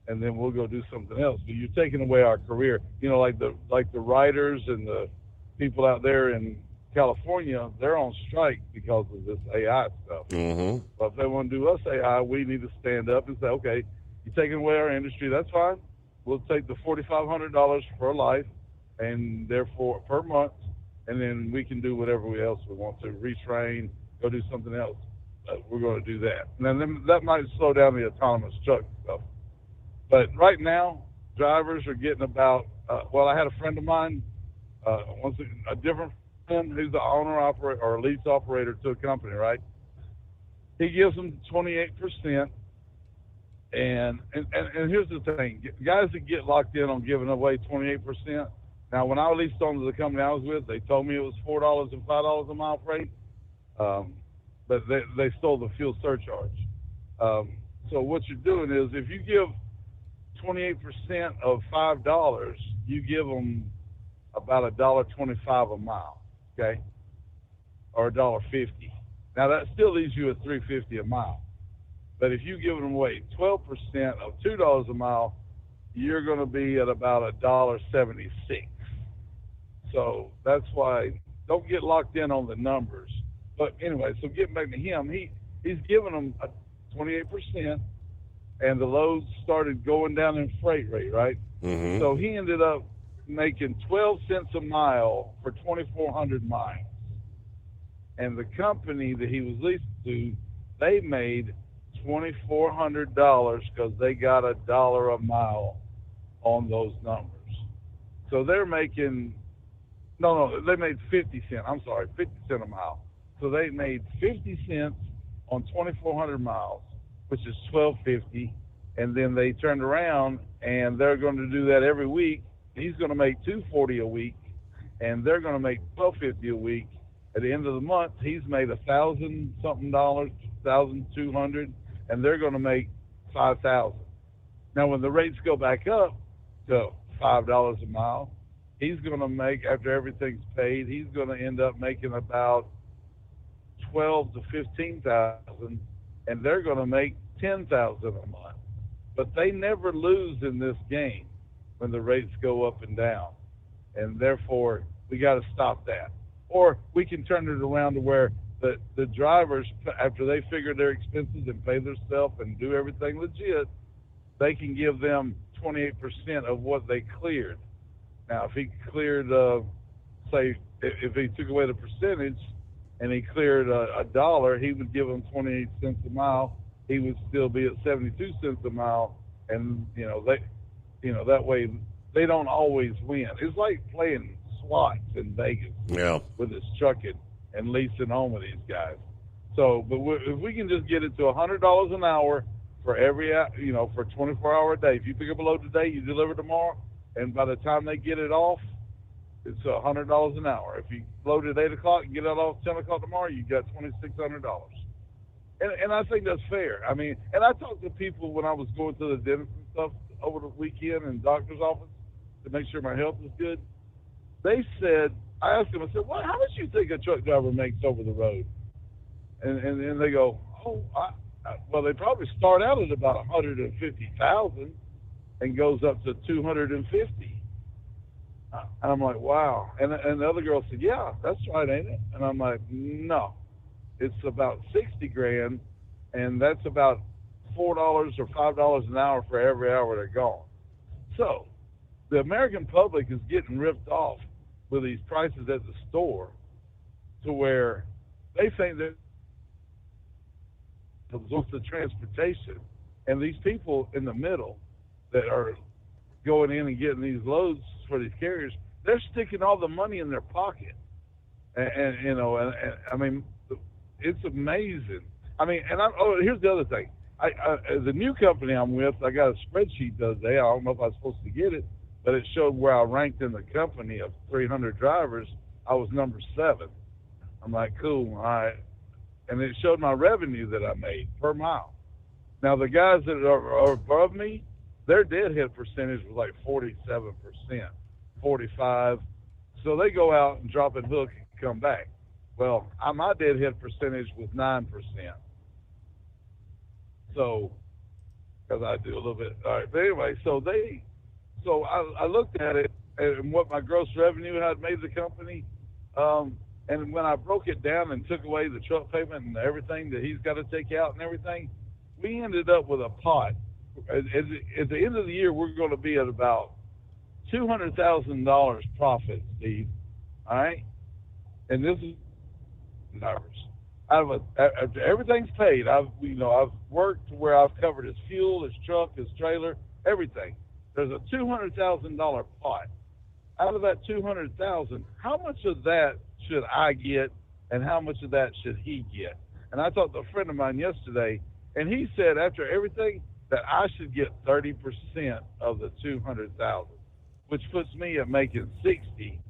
And then we'll go do something else. But you're taking away our career. Like the writers and the people out there in California, they're on strike because of this AI stuff. Mm-hmm. But if they want to do us AI, we need to stand up and say, okay, you're taking away our industry, that's fine. We'll take the $4,500 for life and therefore per month, and then we can do whatever else we want to, retrain, go do something else. We're going to do that. And then that might slow down the autonomous truck stuff. But right now, drivers are getting about, I had a friend of mine, a different friend who's the owner operator or lease operator to a company, right? He gives them 28%. And here's the thing, guys that get locked in on giving away 28%. Now, when I leased onto the company I was with, they told me it was $4 and $5 a mile freight, but they stole the fuel surcharge. So what you're doing is, if you give 28% of $5, you give them about $1.25 a mile, okay, or $1.50. Now that still leaves you at $3.50 a mile. But if you give them away 12% of $2 a mile, you're going to be at about $1.76. So that's why don't get locked in on the numbers. But anyway, so getting back to him, he's giving them 28%, and the loads started going down in freight rate, right? Mm-hmm. So he ended up making 12 cents a mile for 2,400 miles. And the company that he was leased to, they made $2,400 because they got $1 a mile on those numbers. So they're making, they made 50 cents. I'm sorry, 50 cents a mile. So they made 50 cents on 2,400 miles, which is $12.50. And then they turned around and they're going to do that every week. He's going to make $2.40 a week, and they're going to make $12.50 a week. At the end of the month, he's made $1,000 something, $1,200, and they're going to make $5,000. Now, when the rates go back up to $5 a mile, he's going to make, after everything's paid, he's going to end up making about $12,000 to $15,000, and they're going to make $10,000 a month. But they never lose in this game when the rates go up and down, and therefore we got to stop that. Or we can turn it around to where the drivers, after they figure their expenses and pay themselves and do everything legit, they can give them 28% of what they cleared. Now, if he cleared, say, if he took away the percentage and he cleared $1, he would give them 28 cents a mile. He would still be at 72 cents a mile, and that way they don't always win. It's like playing slots in Vegas, with this trucking and leasing home with these guys. So, but if we can just get it to $100 an hour for every, for a 24-hour a day. If you pick up a load today, you deliver tomorrow, and by the time they get it off, it's $100 an hour. If you load at 8 o'clock and get it off 10 o'clock tomorrow, you got $2,600. And I think that's fair. I mean, and I talked to people when I was going to the dentist and stuff over the weekend in doctor's office to make sure my health was good. They said, I asked them, I said, well, how much do you think a truck driver makes over the road? And they go, well, they probably start out at about 150,000 and goes up to 250. And I'm like, wow. And the other girl said, yeah, that's right, ain't it? And I'm like, no, it's about 60 grand, and that's about $4 or $5 an hour for every hour they're gone. So the American public is getting ripped off with these prices at the store to where they think that it's the transportation, and these people in the middle that are going in and getting these loads for these carriers, they're sticking all the money in their pocket. And I mean, it's amazing. I mean, and here's the other thing. The new company I'm with, I got a spreadsheet the other day. I don't know if I was supposed to get it, but it showed where I ranked in the company of 300 drivers. I was number 7. I'm like, cool, all right. And it showed my revenue that I made per mile. Now, the guys that are above me, their deadhead percentage was like 47%, 45%. So they go out and drop and hook and come back. Well, my deadhead percentage was 9%. So, because I do a little bit. All right. But anyway, so I looked at it and what my gross revenue had made the company. And when I broke it down and took away the truck payment and everything that he's got to take out and everything, we ended up with a pot. At the end of the year, we're going to be at about $200,000 profit, Steve. All right? And this is numbers. After everything's paid, I've worked to where I've covered his fuel, his truck, his trailer, everything. There's a $200,000 pot. Out of that $200,000, how much of that should I get, and how much of that should he get? And I talked to a friend of mine yesterday, and he said after everything that I should get 30% of the $200,000, which puts me at making 60,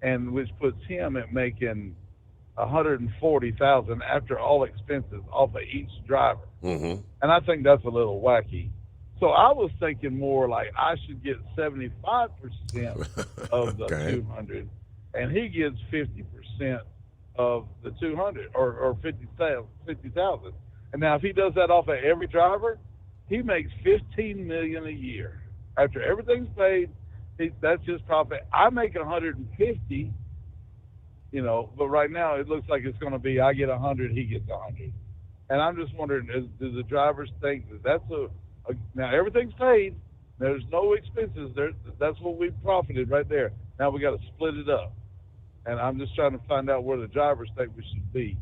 and which puts him at making $140,000 after all expenses off of each driver. Mm-hmm. And I think that's a little wacky. So I was thinking more like I should get 75% of the 200, and he gets 50% of the 200 or 50,000. And now if he does that off of every driver, he makes $15 million a year. After everything's paid, that's his profit. I make 150, but right now it looks like it's going to be I get 100, he gets 100. And I'm just wondering, do the drivers think that that's now everything's paid, there's no expenses there, that's what we profited right there. Now we got to split it up. And I'm just trying to find out where the drivers think we should be.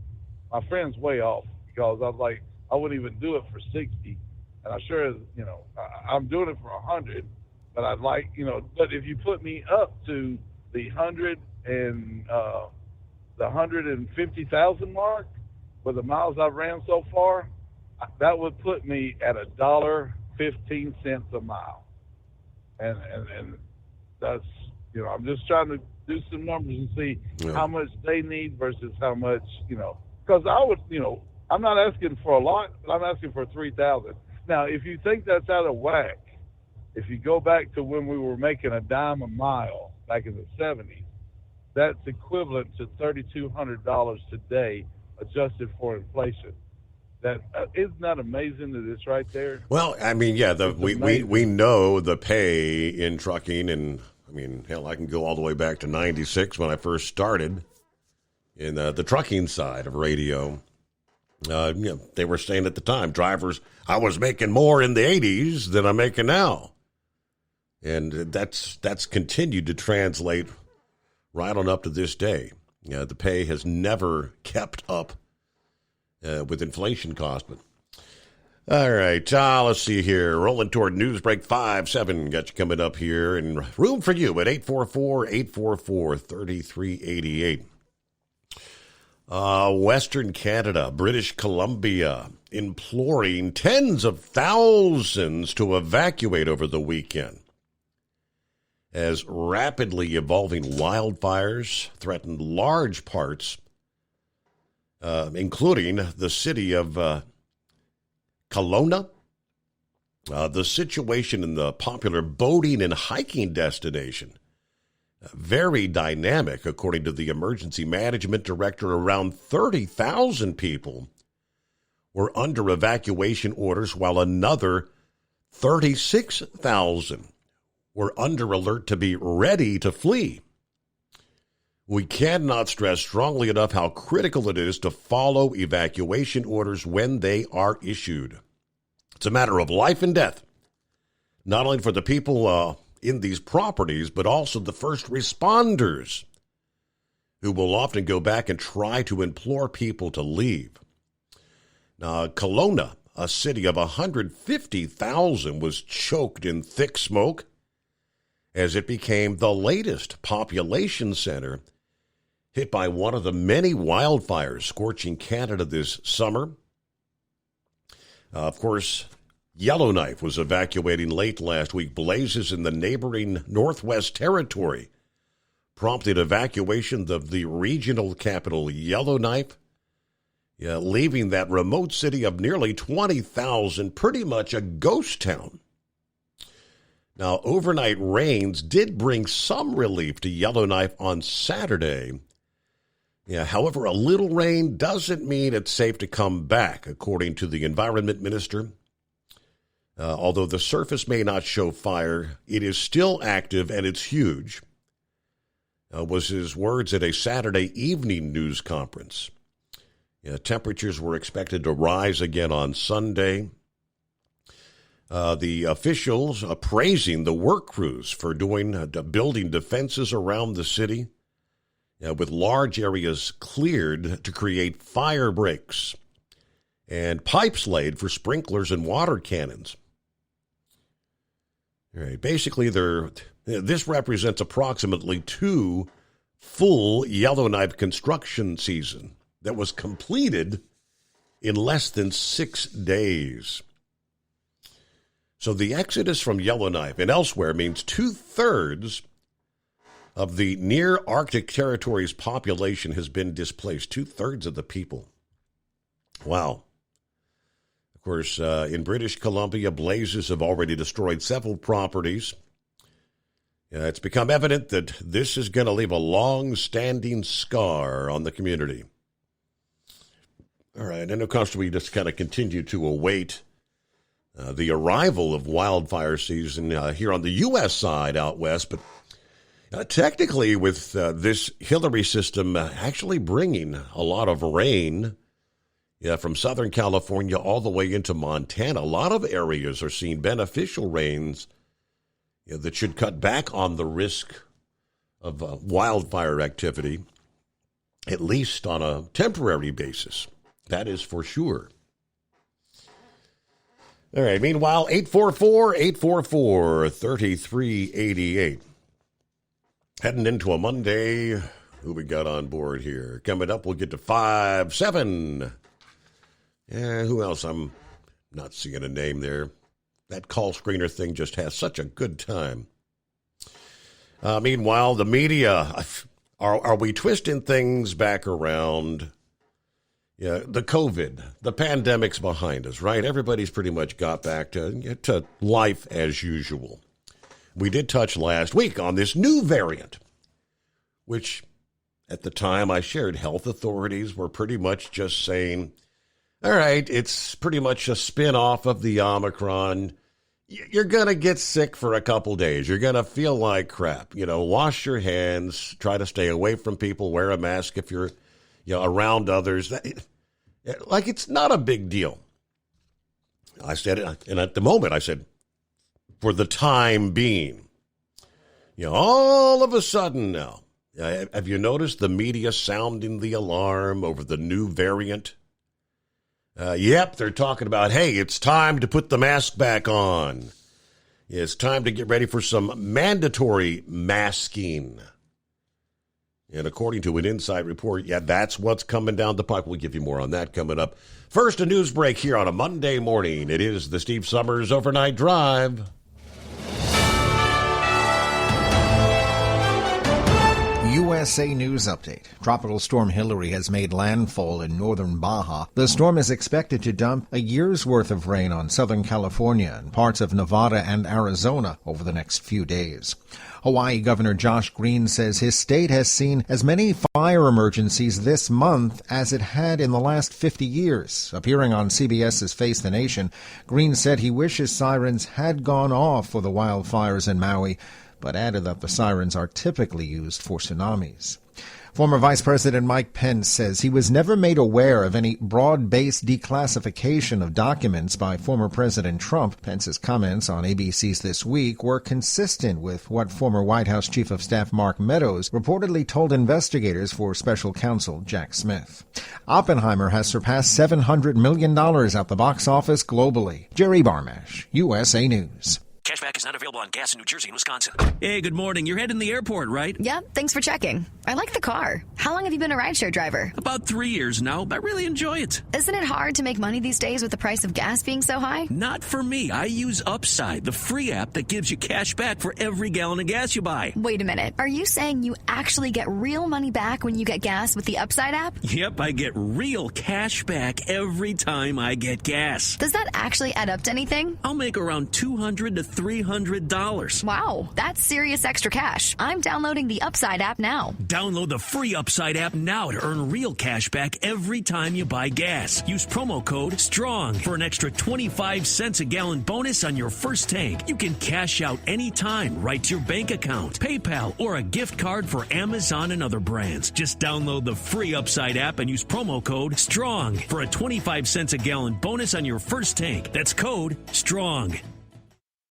My friend's way off because I was like, I wouldn't even do it for 60. And I'm doing it for 100, but I'd like, but if you put me up to the 100 and the 150,000 mark with the miles I've ran so far, that would put me at $1.15 a mile. And that's, I'm just trying to do some numbers and see how much they need versus how much, because I would, I'm not asking for a lot, but I'm asking for 3,000. Now, if you think that's out of whack, if you go back to when we were making a dime a mile back in the 70s, that's equivalent to $3,200 today, adjusted for inflation. That isn't that amazing that it's right there? Well, I mean, yeah, we know the pay in trucking, and I mean, hell, I can go all the way back to '96 when I first started in the trucking side of radio. They were saying at the time, drivers, I was making more in the '80s than I'm making now, and that's continued to translate right on up to this day. The pay has never kept up with inflation cost. But all right, let's see here. Rolling toward Newsbreak 5-7. Got you coming up here, and room for you at 844-844-3388. Western Canada, British Columbia, imploring tens of thousands to evacuate over the weekend as rapidly evolving wildfires threaten large parts, including the city of Kelowna. The situation in the popular boating and hiking destination, very dynamic, according to the emergency management director. Around 30,000 people were under evacuation orders, while another 36,000 were under alert to be ready to flee. We cannot stress strongly enough how critical it is to follow evacuation orders when they are issued. It's a matter of life and death, not only for the people in these properties, but also the first responders, who will often go back and try to implore people to leave. Now, Kelowna, a city of 150,000, was choked in thick smoke as it became the latest population center hit by one of the many wildfires scorching Canada this summer. Of course, Yellowknife was evacuating late last week. Blazes in the neighboring Northwest Territory prompted evacuation of the regional capital Yellowknife, leaving that remote city of nearly 20,000 pretty much a ghost town. Now, overnight rains did bring some relief to Yellowknife on Saturday. However, a little rain doesn't mean it's safe to come back, according to the environment minister. Although the surface may not show fire, it is still active and it's huge, was his words at a Saturday evening news conference. Temperatures were expected to rise again on Sunday. The officials praising the work crews for building defenses around the city, with large areas cleared to create fire breaks and pipes laid for sprinklers and water cannons. All right, basically, this represents approximately 2 full Yellowknife construction season that was completed in less than 6 days. So the exodus from Yellowknife and elsewhere means 2/3 of the near Arctic territory's population has been displaced. 2/3 of the people. Wow. Of course, in British Columbia, blazes have already destroyed several properties. It's become evident that this is going to leave a long-standing scar on the community. All right, and of course, we just kind of continue to await the arrival of wildfire season here on the U.S. side out west. But technically, with this Hillary system actually bringing a lot of rain from Southern California all the way into Montana, a lot of areas are seeing beneficial rains that should cut back on the risk of wildfire activity, at least on a temporary basis. That is for sure. All right, meanwhile, 844-844-3388. Heading into a Monday, who we got on board here? Coming up, we'll get to 5-7. Who else? I'm not seeing a name there. That call screener thing just has such a good time. Meanwhile, the media, are we twisting things back around? The COVID, the pandemic's behind us, right? Everybody's pretty much got back to life as usual. We did touch last week on this new variant, which at the time I shared, health authorities were pretty much just saying, all right, it's pretty much a spin-off of the Omicron. You're going to get sick for a couple days. You're going to feel like crap. Wash your hands, try to stay away from people, wear a mask if you're around others. Like, it's not a big deal. I said it, and at the moment I said, for the time being. All of a sudden now, have you noticed the media sounding the alarm over the new variant? Yep, they're talking about, hey, it's time to put the mask back on. It's time to get ready for some mandatory masking. And according to an Insight report, that's what's coming down the pipe. We'll give you more on that coming up. First, a news break here on a Monday morning. It is the Steve Summers Overnight Drive. USA News Update. Tropical Storm Hillary has made landfall in northern Baja. The storm is expected to dump a year's worth of rain on Southern California and parts of Nevada and Arizona over the next few days. Hawaii Governor Josh Green says his state has seen as many fire emergencies this month as it had in the last 50 years. Appearing on CBS's Face the Nation, Green said he wishes sirens had gone off for the wildfires in Maui, but added that the sirens are typically used for tsunamis. Former Vice President Mike Pence says he was never made aware of any broad-based declassification of documents by former President Trump. Pence's comments on ABC's This Week were consistent with what former White House Chief of Staff Mark Meadows reportedly told investigators for Special Counsel Jack Smith. Oppenheimer has surpassed $700 million at the box office globally. Jerry Barmash, USA News. Cashback is not available on gas in New Jersey and Wisconsin. Hey, good morning. You're heading to the airport, right? Yep, thanks for checking. I like the car. How long have you been a rideshare driver? About 3 years now. I really enjoy it. Isn't it hard to make money these days with the price of gas being so high? Not for me. I use Upside, the free app that gives you cash back for every gallon of gas you buy. Wait a minute. Are you saying you actually get real money back when you get gas with the Upside app? Yep, I get real cash back every time I get gas. Does that actually add up to anything? I'll make around $200 to $300. Wow, that's serious extra cash. I'm downloading the Upside app now. Download the free Upside app now to earn real cash back every time you buy gas. Use promo code STRONG for an extra 25 cents a gallon bonus on your first tank. You can cash out anytime right to your bank account, PayPal, or a gift card for Amazon and other brands. Just download the free Upside app and use promo code STRONG for a 25 cents a gallon bonus on your first tank. That's code STRONG.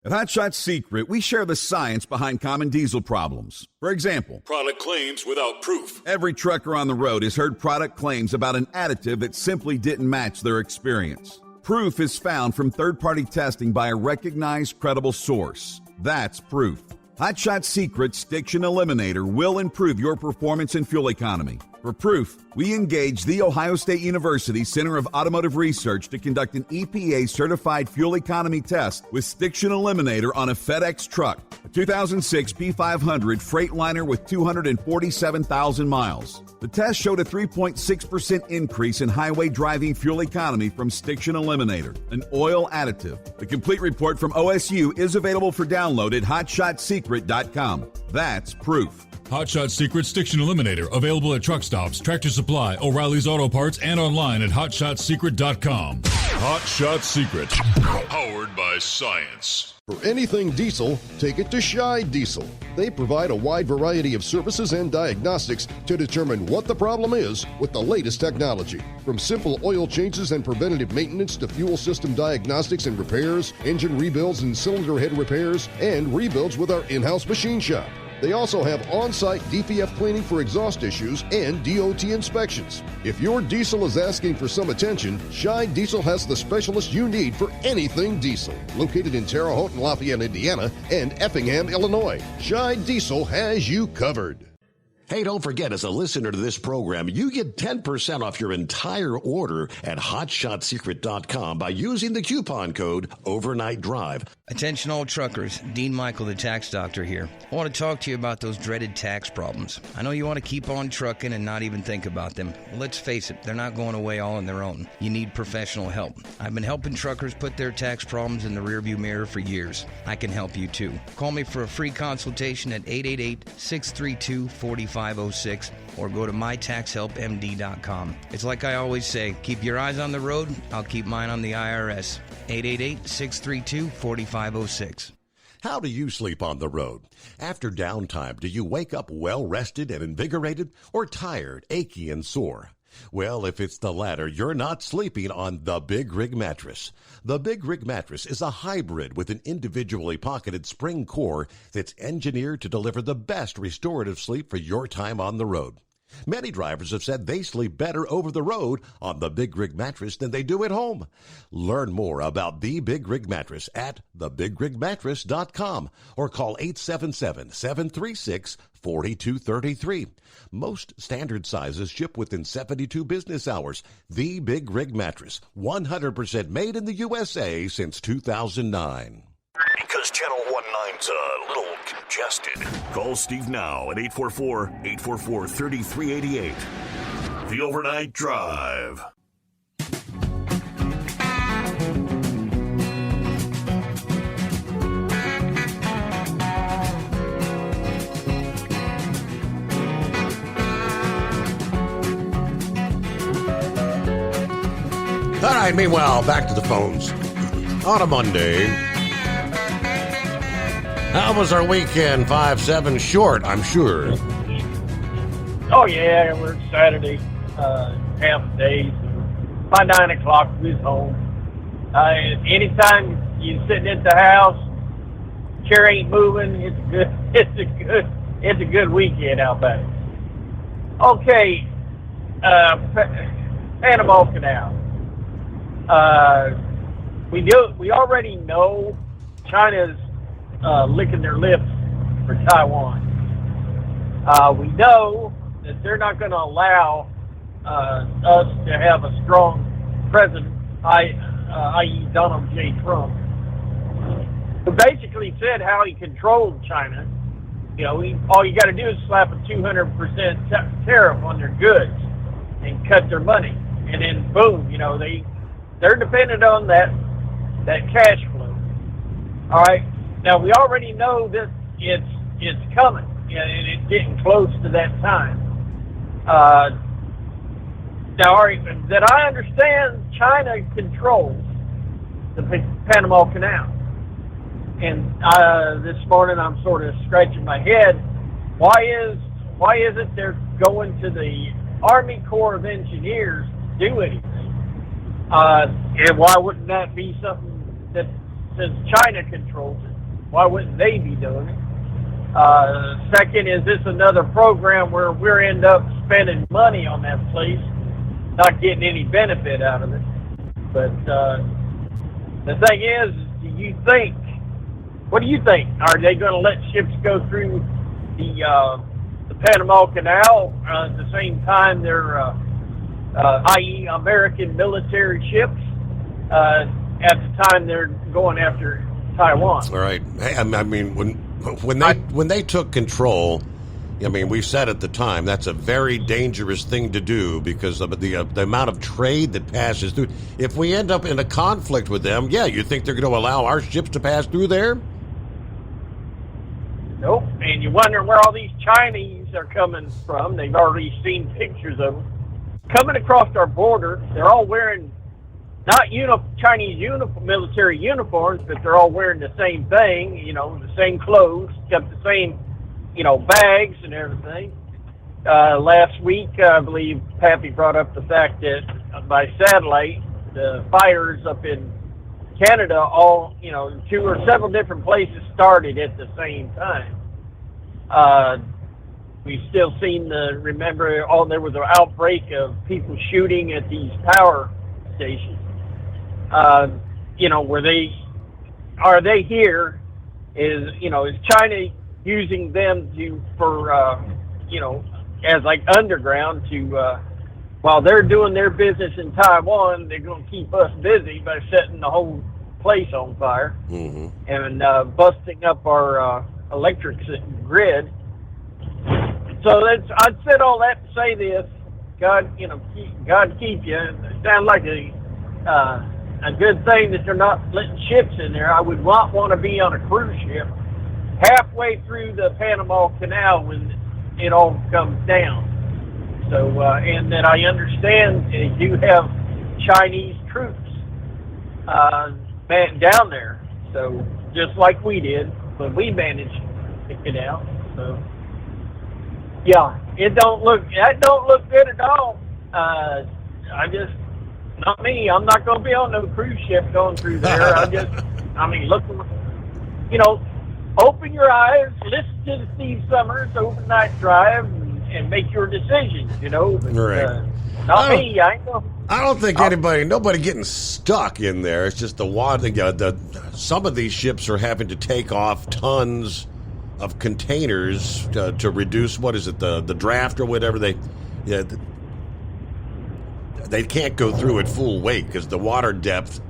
At Hot Shot Secret, we share the science behind common diesel problems. For example, product claims without proof. Every trucker on the road has heard product claims about an additive that simply didn't match their experience. Proof is found from third-party testing by a recognized, credible source. That's proof. Hot Shot Secret's Stiction Eliminator will improve your performance and fuel economy. For proof, we engaged the Ohio State University Center of Automotive Research to conduct an EPA-certified fuel economy test with Stiction Eliminator on a FedEx truck, a 2006 P500 Freightliner with 247,000 miles. The test showed a 3.6% increase in highway driving fuel economy from Stiction Eliminator, an oil additive. The complete report from OSU is available for download at hotshotsecret.com. That's proof. Hot Shot Secret Stiction Eliminator, available at truck stops, Tractor Supply, O'Reilly's Auto Parts, and online at hotshotsecret.com. Hot Shot Secret, powered by science. For anything diesel, take it to Scheid Diesel. They provide a wide variety of services and diagnostics to determine what the problem is with the latest technology. From simple oil changes and preventative maintenance to fuel system diagnostics and repairs, engine rebuilds and cylinder head repairs, and rebuilds with our in-house machine shop. They also have on-site DPF cleaning for exhaust issues and DOT inspections. If your diesel is asking for some attention, Scheid Diesel has the specialist you need for anything diesel. Located in Terre Haute and Lafayette, Indiana, and Effingham, Illinois, Scheid Diesel has you covered. Hey, don't forget, as a listener to this program, you get 10% off your entire order at hotshotsecret.com by using the coupon code Overnight Drive. Attention all truckers, Dean Michael, the tax doctor here. I want to talk to you about those dreaded tax problems. I know you want to keep on trucking and not even think about them. Well, let's face it, they're not going away all on their own. You need professional help. I've been helping truckers put their tax problems in the rearview mirror for years. I can help you too. Call me for a free consultation at 888-632-4506 or go to mytaxhelpmd.com. It's like I always say, keep your eyes on the road, I'll keep mine on the IRS. 888-632-4506. How do you sleep on the road? After downtime, do you wake up well-rested and invigorated or tired, achy, and sore? Well, if it's the latter, you're not sleeping on the Big Rig Mattress. The Big Rig Mattress is a hybrid with an individually pocketed spring core that's engineered to deliver the best restorative sleep for your time on the road. Many drivers have said they sleep better over the road on the Big Rig Mattress than they do at home. Learn more about the Big Rig Mattress at thebigrigmattress.com or call 877-736-4233. Most standard sizes ship within 72 business hours. The Big Rig Mattress, 100% made in the USA since 2009. Because Channel 19's a little congested. Call Steve now at 844-844-3388. The Overnight Drive. All right, meanwhile, back to the phones. On a Monday. How was our weekend? 5-7 short, I'm sure. Oh, yeah, we're Saturday, half a day. So by 9 o'clock, we was home. Anytime you're sitting at the house, chair ain't moving, it's a good weekend out back. Okay, Panama Canal. We already know China's licking their lips for Taiwan. We know that they're not going to allow us to have a strong president, i.e. Donald J. Trump, who basically said how he controlled China. You know, all you got to do is slap a 200% tariff on their goods and cut their money, and then boom, you know, they're dependent on that cash flow. All right, now we already know that it's coming, and it's getting close to that time. Now, all right, that I understand, China controls the Panama Canal. And this morning I'm sort of scratching my head. Why is it they're going to the Army Corps of Engineers to do anything? And why wouldn't that be something that, since China controls it, why wouldn't they be doing it? Second, is this another program where we're end up spending money on that place, not getting any benefit out of it? But the thing is, what do you think? Are they going to let ships go through the Panama Canal at the same time they're, i.e. American military ships, at the time they're going after Taiwan? All right. Hey, I mean, when they took control, I mean, we said at the time that's a very dangerous thing to do because of the amount of trade that passes through. If we end up in a conflict with them, yeah, you think they're going to allow our ships to pass through there? Nope. And you wonder where all these Chinese are coming from. They've already seen pictures of them coming across our border. They're all wearing not Chinese military uniforms, but they're all wearing the same thing, you know, the same clothes, got the same, you know, bags and everything. Last week, I believe Pappy brought up the fact that by satellite, the fires up in Canada, all, you know, 2 or several different places started at the same time. We've still seen there was an outbreak of people shooting at these power stations. You know, are they here? Is China using them for you know, as like underground to, while they're doing their business in Taiwan, they're going to keep us busy by setting the whole place on fire and busting up our electric grid. So I'd said all that to say this: God keep you. It sounds like a good thing that they're not letting ships in there. I would not want to be on a cruise ship halfway through the Panama Canal when it all comes down. So, and that I understand they do have Chinese troops down there. So, just like we did when we managed to get out. So, yeah, that don't look good at all. Not me. I'm not going to be on no cruise ship going through there. Look, you know, open your eyes, listen to the Steve Summers overnight drive, and make your decisions, you know. But, right. Not me. I know. I don't think nobody getting stuck in there. It's just some of these ships are having to take off tons of containers to reduce, what is it, the draft or whatever. They can't go through at full weight because the water depth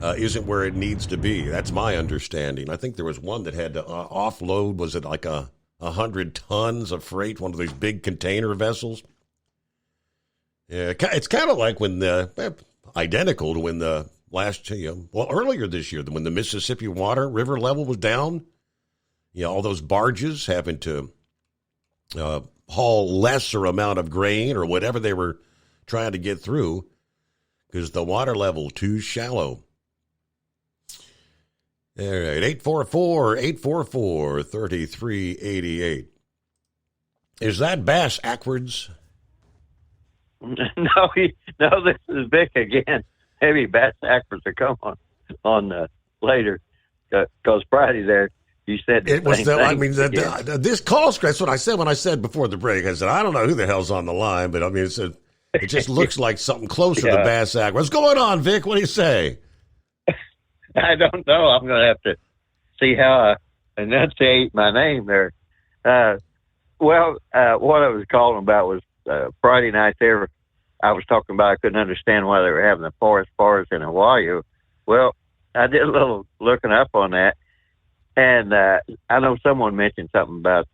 isn't where it needs to be. That's my understanding. I think there was one that had to offload, was it like 100 tons of freight, one of these big container vessels? Yeah, it's kind of like identical to when the earlier this year, when the Mississippi river level was down. You know, all those barges having to haul lesser amount of grain or whatever they were trying to get through because the water level too shallow. All right, 844-3388. Is that Bass Ackwards? No, this is Vic again. Maybe Bass Ackwards will come on later because Friday there. You said the same thing. I mean, this call script. That's what I said when I said before the break. I said I don't know who the hell's on the line, but I mean, it just looks like something closer to Bass Ackwards. What's going on, Vic? What do you say? I don't know. I'm going to have to see how I enunciate my name there. What I was calling about was Friday night there. I was talking about I couldn't understand why they were having the forest fires in Hawaii. Well, I did a little looking up on that, and I know someone mentioned something about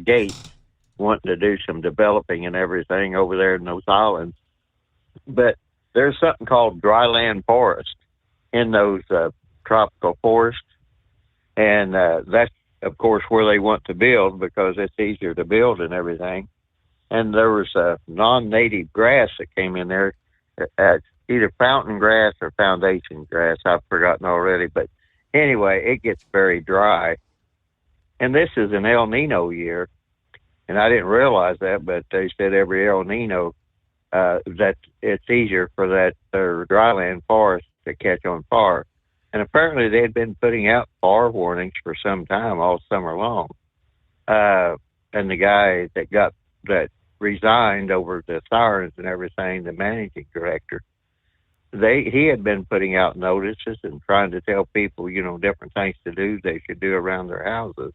Gates wanting to do some developing and everything over there in those islands. But there's something called dryland forest in those tropical forests, and that's, of course, where they want to build because it's easier to build and everything. And there was a non-native grass that came in there, either fountain grass or foundation grass. I've forgotten already. But anyway, it gets very dry. And this is an El Nino year. And I didn't realize that, but they said every El Nino that it's easier for that dryland forest to catch on fire. And apparently they had been putting out fire warnings for some time, all summer long. And the guy that resigned over the sirens and everything, the managing director, he had been putting out notices and trying to tell people, different things to do they should do around their houses.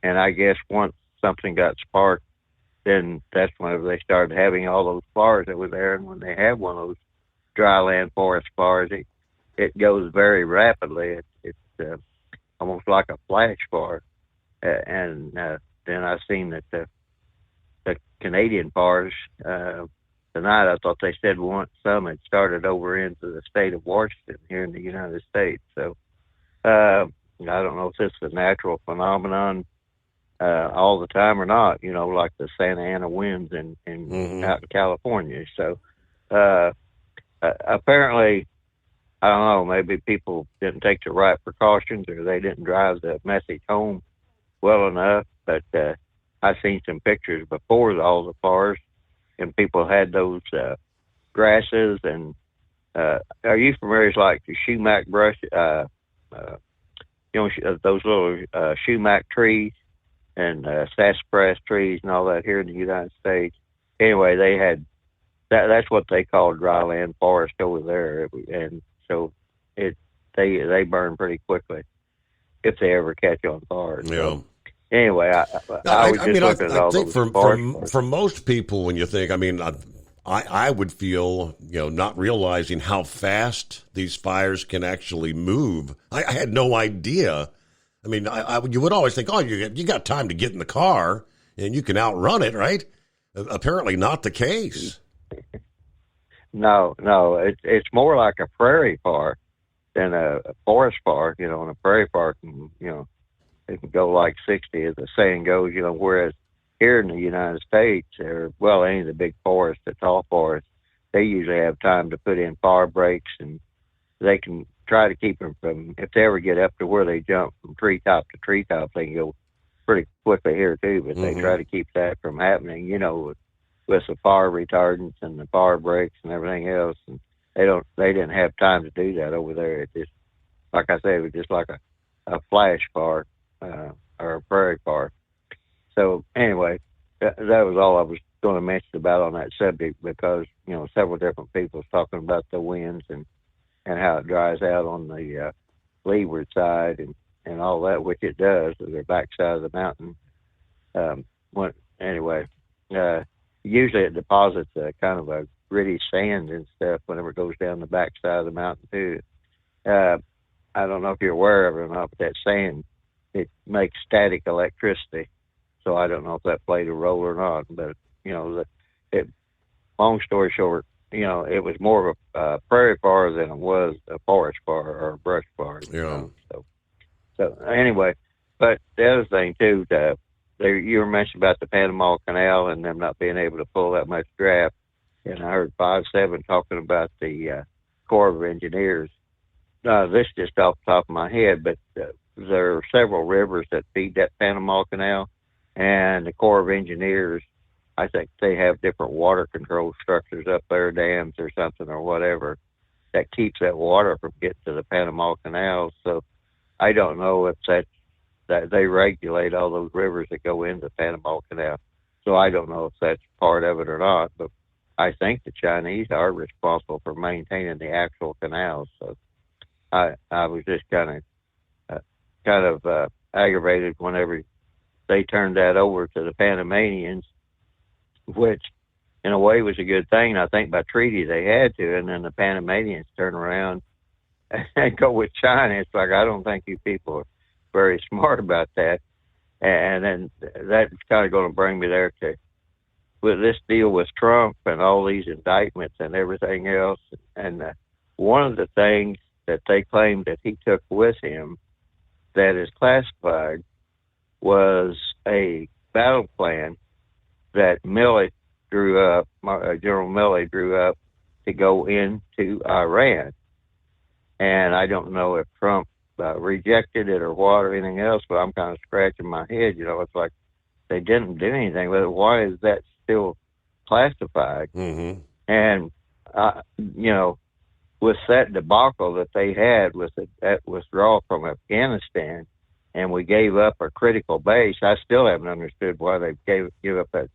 And I guess once something got sparked, then that's whenever they started having all those fires that were there. And when they have one of those dryland forest fires, it goes very rapidly. It's almost like a flash fire. And then I've seen that the Canadian fires, tonight I thought they said once some had started over into the state of Washington here in the United States. So I don't know if this is a natural phenomenon all the time or not, like the Santa Ana winds out in California. So apparently, I don't know, maybe people didn't take the right precautions or they didn't drive the message home well enough. But I've seen some pictures before all the fires, and people had those grasses. And are you familiar with like the sumac brush? Those little sumac trees and sassafras trees and all that here in the United States. Anyway, they had that's what they call dryland forest over there, and so they burn pretty quickly if they ever catch on fire. Yeah. So, anyway, I think for most people, when you think, I would feel, not realizing how fast these fires can actually move. I had no idea. You would always think, oh, you got time to get in the car and you can outrun it, right? Apparently not the case. No, it's more like a prairie fire than a forest fire. And a prairie fire can, it can go like 60, as the saying goes, whereas here in the United States, or, any of the big forests, the tall forests, they usually have time to put in fire breaks, and they can try to keep them from, if they ever get up to where they jump from treetop to treetop, they can go pretty quickly here too, but they try to keep that from happening, with the fire retardants and the fire breaks and everything else. And they didn't have time to do that over there. It just, like I said, it was just like a flash fire, or a prairie fire. So anyway, that was all I was going to mention about on that subject, because, several different people was talking about the winds and how it dries out on the leeward side and all that, which it does, the backside of the mountain. Usually it deposits a kind of a gritty sand and stuff whenever it goes down the backside of the mountain too. I don't know if you're aware of it or not, but that sand, it makes static electricity. So I don't know if that played a role or not, but long story short, it was more of a prairie fire than it was a forest fire or a brush fire. So anyway, but the other thing too, you were mentioning about the Panama Canal and them not being able to pull that much draft, and I heard 5-7 talking about the Corps of Engineers. This just off the top of my head, but there are several rivers that feed that Panama Canal, and the Corps of Engineers, I think they have different water control structures up there, dams or something or whatever, that keeps that water from getting to the Panama Canal. So I don't know if that they regulate all those rivers that go into the Panama Canal. So I don't know if that's part of it or not, but I think the Chinese are responsible for maintaining the actual canals. So I was just kind of kind of aggravated whenever they turned that over to the Panamanians, which in a way was a good thing. I think by treaty they had to, and then the Panamanians turn around and go with China. It's like, I don't think you people are very smart about that. And then that's kind of going to bring me there to, with this deal with Trump and all these indictments and everything else. And one of the things that they claimed that he took with him that is classified was a battle plan that Milley drew up, General Milley drew up to go into Iran. And I don't know if Trump rejected it or what or anything else, but I'm kind of scratching my head. You know, it's like they didn't do anything with it. Why is that still classified? Mm-hmm. And, you know, with that debacle that they had with that withdrawal from Afghanistan, and we gave up a critical base, I still haven't understood why they gave up that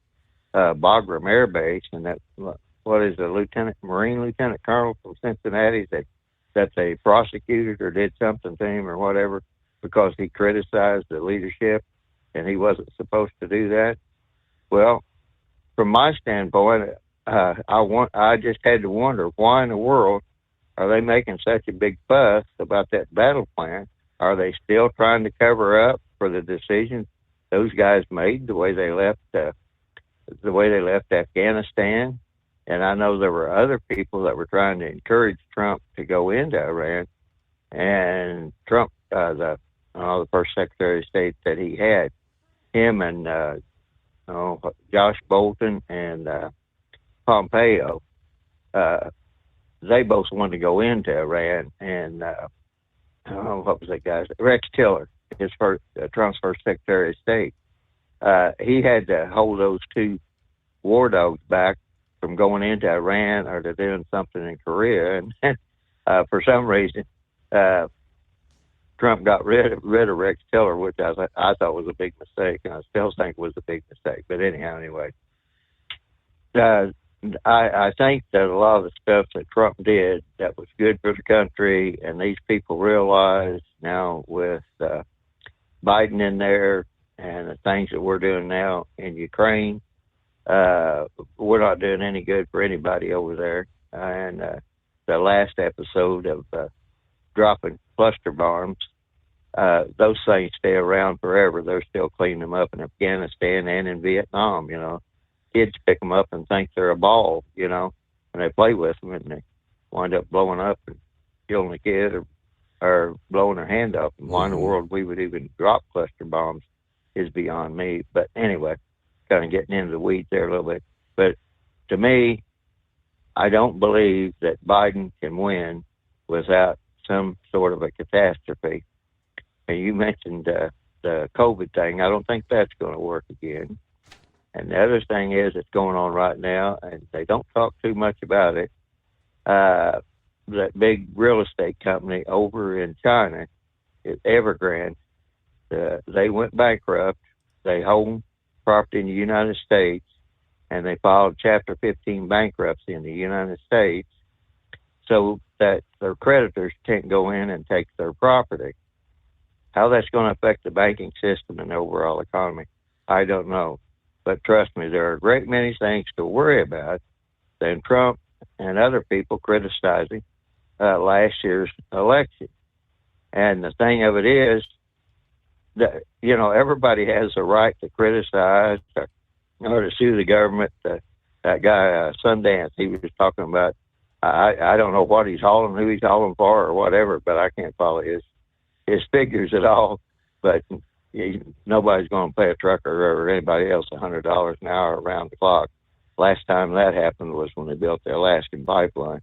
Bagram Air Base, and that, what is a Marine Lieutenant Colonel from Cincinnati that they prosecuted or did something to him or whatever because he criticized the leadership and he wasn't supposed to do that. Well, from my standpoint, I just had to wonder, why in the world are they making such a big fuss about that battle plan? Are they still trying to cover up for the decisions those guys made, the way they left Afghanistan? And I know there were other people that were trying to encourage Trump to go into Iran. And Trump, the first Secretary of State that he had, him and Josh Bolton and Pompeo, they both wanted to go into Iran. And what was that guy's? Rex Tillerson, Trump's first Secretary of State. He had to hold those two war dogs back from going into Iran or to doing something in Korea. And for some reason, Trump got rid of Rex Tillerson, which I thought was a big mistake, and I still think was a big mistake. But anyhow, anyway, I think that a lot of the stuff that Trump did that was good for the country, and these people realize now with Biden in there and the things that we're doing now in Ukraine, we're not doing any good for anybody over there. And the last episode of dropping cluster bombs, those things stay around forever. They're still cleaning them up in Afghanistan and in Vietnam. You know, kids pick them up and think they're a ball, you know, and they play with them and they wind up blowing up and killing a kid or blowing their hand up. And why in the world we would even drop cluster bombs is beyond me. But anyway, kind of getting into the weeds there a little bit. But to me, I don't believe that Biden can win without some sort of a catastrophe. And you mentioned the COVID thing. I don't think that's going to work again. And the other thing is it's going on right now, and they don't talk too much about it. That big real estate company over in China, Evergrande, they went bankrupt. They hold property in the United States, and they filed Chapter 15 bankruptcy in the United States so that their creditors can't go in and take their property. How that's going to affect the banking system and the overall economy, I don't know. But trust me, there are a great many things to worry about than Trump and other people criticizing last year's election. And the thing of it is that, you know, everybody has a right to criticize or to sue the government. That guy, Sundance, he was talking about, I don't know what he's hauling, who he's hauling for or whatever, but I can't follow his figures at all. But nobody's going to pay a trucker or anybody else $100 an hour around the clock. Last time that happened was when they built the Alaskan pipeline,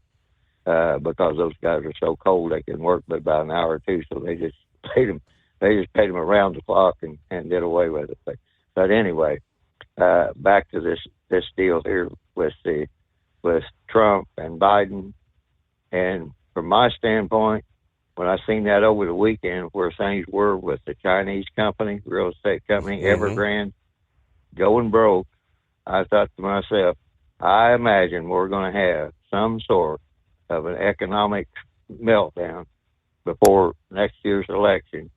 because those guys are so cold they can work but about an hour or two, so they just paid them around the clock and did away with it. But anyway, back to this deal here with Trump and Biden. And from my standpoint, when I seen that over the weekend where things were with the Chinese company, real estate company, Evergrande, going broke, I thought to myself, I imagine we're going to have some sort of an economic meltdown before next year's election.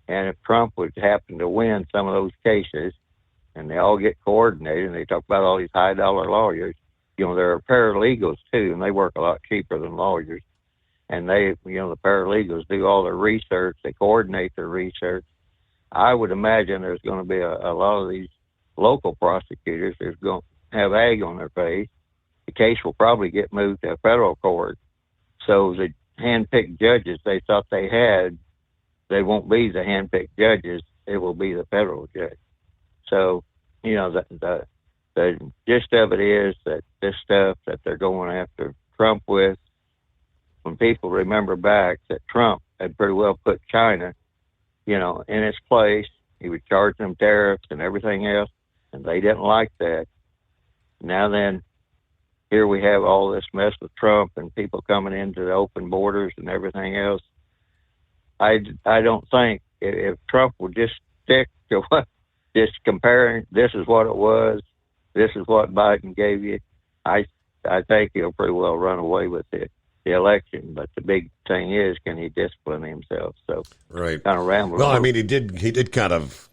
And if Trump would happen to win some of those cases, and they all get coordinated, and they talk about all these high-dollar lawyers, there are paralegals, too, and they work a lot cheaper than lawyers. And the paralegals do all their research. They coordinate their research. I would imagine there's going to be a lot of these local prosecutors that's going to have egg on their face. The case will probably get moved to a federal court. So the hand-picked judges they thought they had, they won't be the hand-picked judges. It will be the federal judge. So, the gist of it is that this stuff that they're going after Trump with, when people remember back that Trump had pretty well put China, in its place, he would charge them tariffs and everything else, and they didn't like that. Now then, here we have all this mess with Trump and people coming into the open borders and everything else. I don't think if Trump would just stick to just comparing, this is what it was, this is what Biden gave you, I think he'll pretty well run away with it. The election, but the big thing is, can he discipline himself? So, right, kind of rambling. Well, I mean, he did kind of,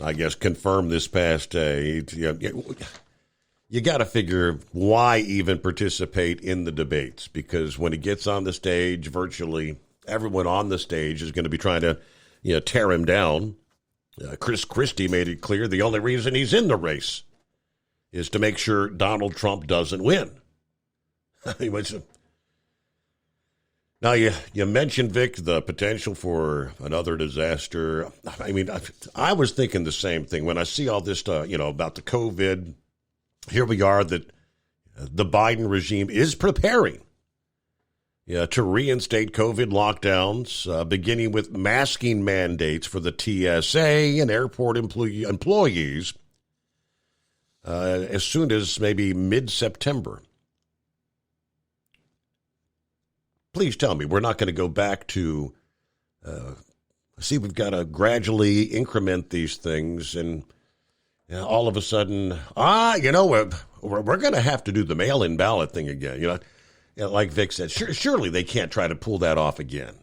I guess, confirm this past day. You got to figure why even participate in the debates, because when he gets on the stage, virtually everyone on the stage is going to be trying to, tear him down. Chris Christie made it clear the only reason he's in the race is to make sure Donald Trump doesn't win. Now, you mentioned, Vic, the potential for another disaster. I mean, I was thinking the same thing when I see all this, about the COVID. Here we are that the Biden regime is preparing to reinstate COVID lockdowns, beginning with masking mandates for the TSA and airport employees as soon as maybe mid-September. Please tell me we're not going to go back to, we've got to gradually increment these things, and all of a sudden, we're going to have to do the mail-in ballot thing again. Like Vic said, surely they can't try to pull that off again.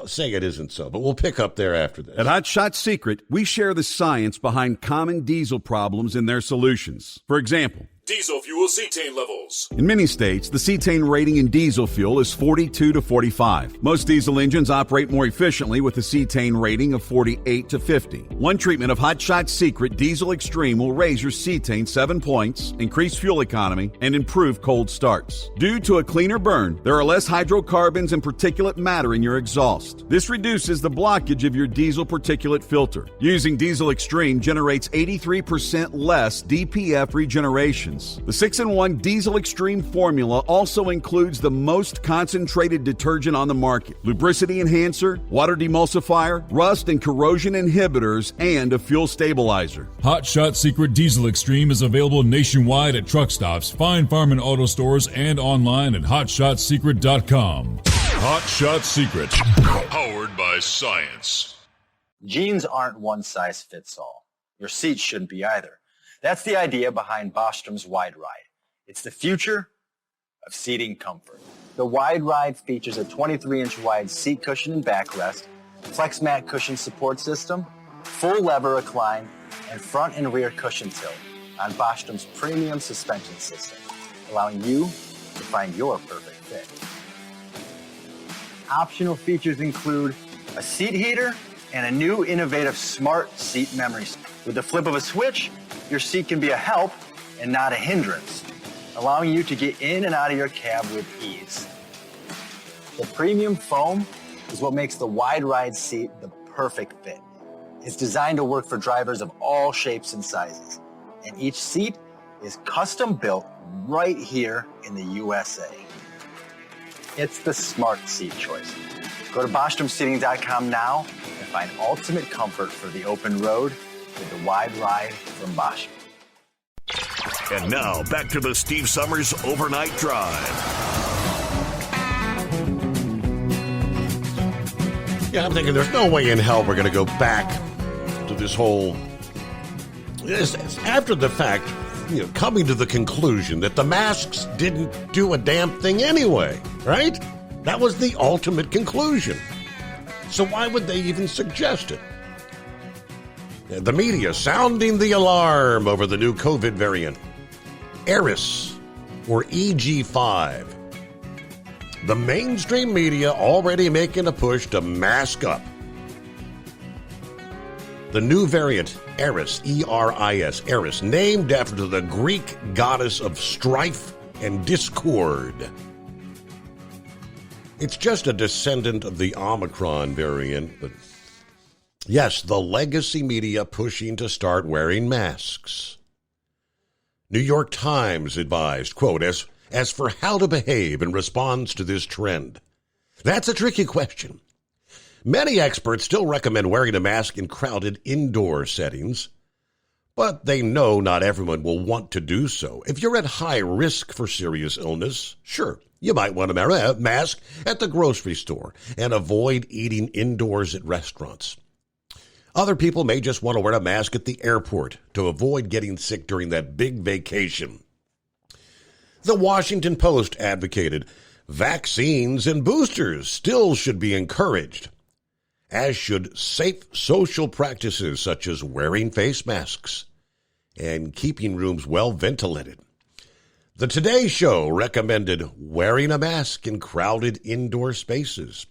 Say it isn't so, but we'll pick up there after this. At Hot Shot Secret, we share the science behind common diesel problems and their solutions. For example, diesel fuel cetane levels. In many states, the cetane rating in diesel fuel is 42 to 45. Most diesel engines operate more efficiently with a cetane rating of 48 to 50. One treatment of Hot Shot Secret Diesel Extreme will raise your cetane 7 points, increase fuel economy, and improve cold starts. Due to a cleaner burn, there are less hydrocarbons and particulate matter in your exhaust. This reduces the blockage of your diesel particulate filter. Using Diesel Extreme generates 83% less DPF regeneration. The 6-in-1 Diesel Extreme formula also includes the most concentrated detergent on the market, lubricity enhancer, water demulsifier, rust and corrosion inhibitors, and a fuel stabilizer. Hot Shot Secret Diesel Extreme is available nationwide at truck stops, Fine Farm and auto stores, and online at hotshotsecret.com. Hot Shot Secret, powered by science. Jeans aren't one size fits all. Your seats shouldn't be either. That's the idea behind Bostrom's Wide Ride. It's the future of seating comfort. The Wide Ride features a 23-inch wide seat cushion and backrest, flex mat cushion support system, full lever recline, and front and rear cushion tilt on Bostrom's premium suspension system, allowing you to find your perfect fit. Optional features include a seat heater and a new innovative smart seat memory. With the flip of a switch, your seat can be a help and not a hindrance, allowing you to get in and out of your cab with ease. The premium foam is what makes the Wide Ride seat the perfect fit. It's designed to work for drivers of all shapes and sizes, and each seat is custom built right here in the USA. It's the smart seat choice. Go to BostromSeating.com now and find ultimate comfort for the open road with the Wide Ride from Bostrom. And now, back to the Steve Summers Overnight Drive. Yeah, I'm thinking there's no way in hell we're going to go back to this whole... after the fact, coming to the conclusion that the masks didn't do a damn thing anyway, right? That was the ultimate conclusion. So why would they even suggest it? The media sounding the alarm over the new COVID variant, Eris, or EG5. The mainstream media already making a push to mask up. The new variant, Eris, E-R-I-S, Eris, named after the Greek goddess of strife and discord. It's just a descendant of the Omicron variant, but yes, the legacy media pushing to start wearing masks. New York Times advised, quote, as for how to behave in response to this trend. That's a tricky question. Many experts still recommend wearing a mask in crowded indoor settings, but they know not everyone will want to do so. If you're at high risk for serious illness, sure, you might want to wear a mask at the grocery store and avoid eating indoors at restaurants. Other people may just want to wear a mask at the airport to avoid getting sick during that big vacation. The Washington Post advocated vaccines and boosters still should be encouraged, as should safe social practices such as wearing face masks and keeping rooms well ventilated. The Today Show recommended wearing a mask in crowded indoor spaces.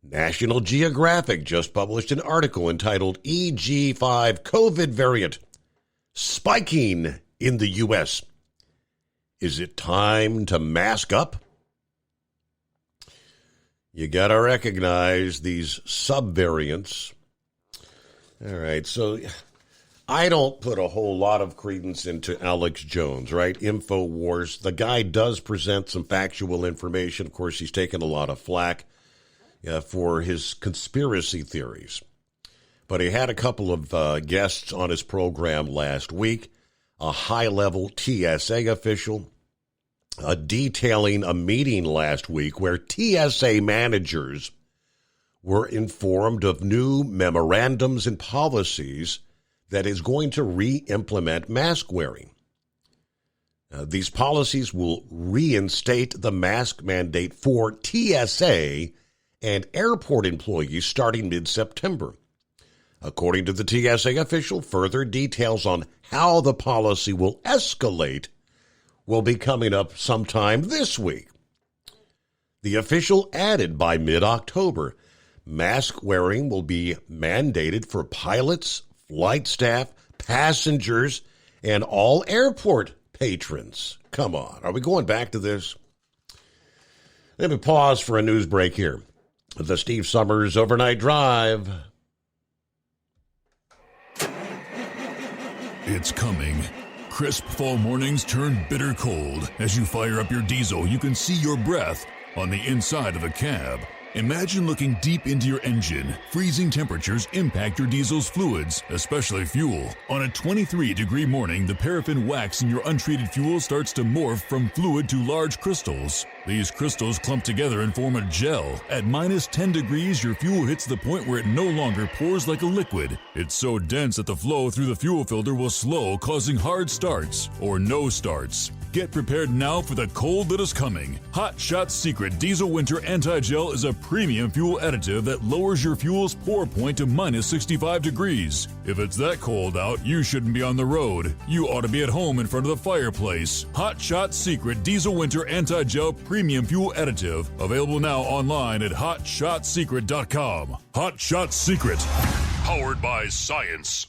National Geographic just published an article entitled EG5 COVID variant spiking in the U.S. Is it time to mask up? You got to recognize these subvariants. All right, so I don't put a whole lot of credence into Alex Jones, right? InfoWars. The guy does present some factual information. Of course, he's taken a lot of flack for his conspiracy theories. But he had a couple of guests on his program last week, a high-level TSA official, detailing a meeting last week where TSA managers were informed of new memorandums and policies that is going to re-implement mask wearing. These policies will reinstate the mask mandate for TSA and airport employees starting mid-September. According to the TSA official, further details on how the policy will escalate will be coming up sometime this week. The official added by mid-October, mask wearing will be mandated for pilots, flight staff, passengers, and all airport patrons. Come on, are we going back to this? Let me pause for a news break here. The Steve Summers Overnight Drive. It's coming. Crisp fall mornings turn bitter cold. As you fire up your diesel, you can see your breath on the inside of the cab. Imagine looking deep into your engine. Freezing temperatures impact your diesel's fluids, especially fuel. On a 23-degree morning, the paraffin wax in your untreated fuel starts to morph from fluid to large crystals. These crystals clump together and form a gel. At minus 10 degrees, your fuel hits the point where it no longer pours like a liquid. It's so dense that the flow through the fuel filter will slow, causing hard starts or no starts. Get prepared now for the cold that is coming. Hot Shot Secret Diesel Winter Anti-Gel is a premium fuel additive that lowers your fuel's pour point to minus 65 degrees. If it's that cold out, you shouldn't be on the road. You ought to be at home in front of the fireplace. Hot Shot Secret Diesel Winter Anti-Gel Premium Fuel Additive. Available now online at HotShotSecret.com. Hot Shot Secret. Powered by science.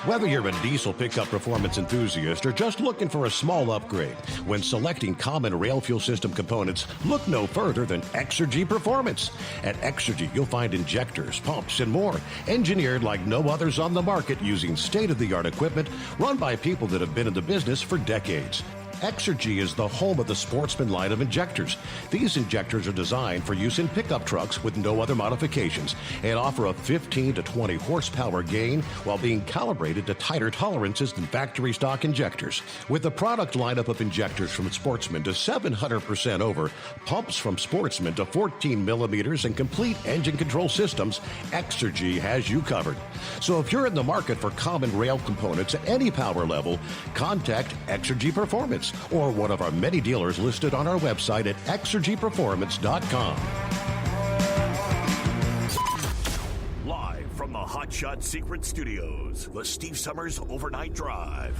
Whether you're a diesel pickup performance enthusiast or just looking for a small upgrade, when selecting common rail fuel system components, look no further than Exergy Performance. At Exergy, you'll find injectors, pumps, and more, engineered like no others on the market using state-of-the-art equipment run by people that have been in the business for decades. Exergy is the home of the Sportsman line of injectors. These injectors are designed for use in pickup trucks with no other modifications and offer a 15 to 20 horsepower gain while being calibrated to tighter tolerances than factory stock injectors. With the product lineup of injectors from Sportsman to 700% over, pumps from Sportsman to 14 millimeters, and complete engine control systems, Exergy has you covered. So if you're in the market for common rail components at any power level, contact Exergy Performance or one of our many dealers listed on our website at exergyperformance.com. Hot Shot Secret Studios, the Steve Summers Overnight Drive.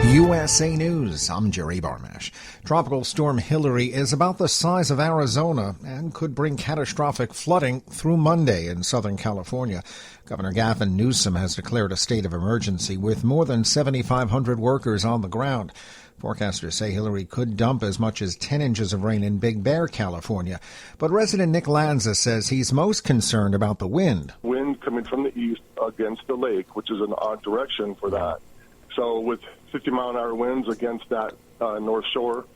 USA News, I'm Jerry Barmash. Tropical Storm Hillary is about the size of Arizona and could bring catastrophic flooding through Monday in Southern California. Governor Gavin Newsom has declared a state of emergency with more than 7,500 workers on the ground. Forecasters say Hillary could dump as much as 10 inches of rain in Big Bear, California. But resident Nick Lanza says he's most concerned about the wind. Wind coming from the east against the lake, which is an odd direction for that. So with 50-mile-an-hour winds against that North Shore,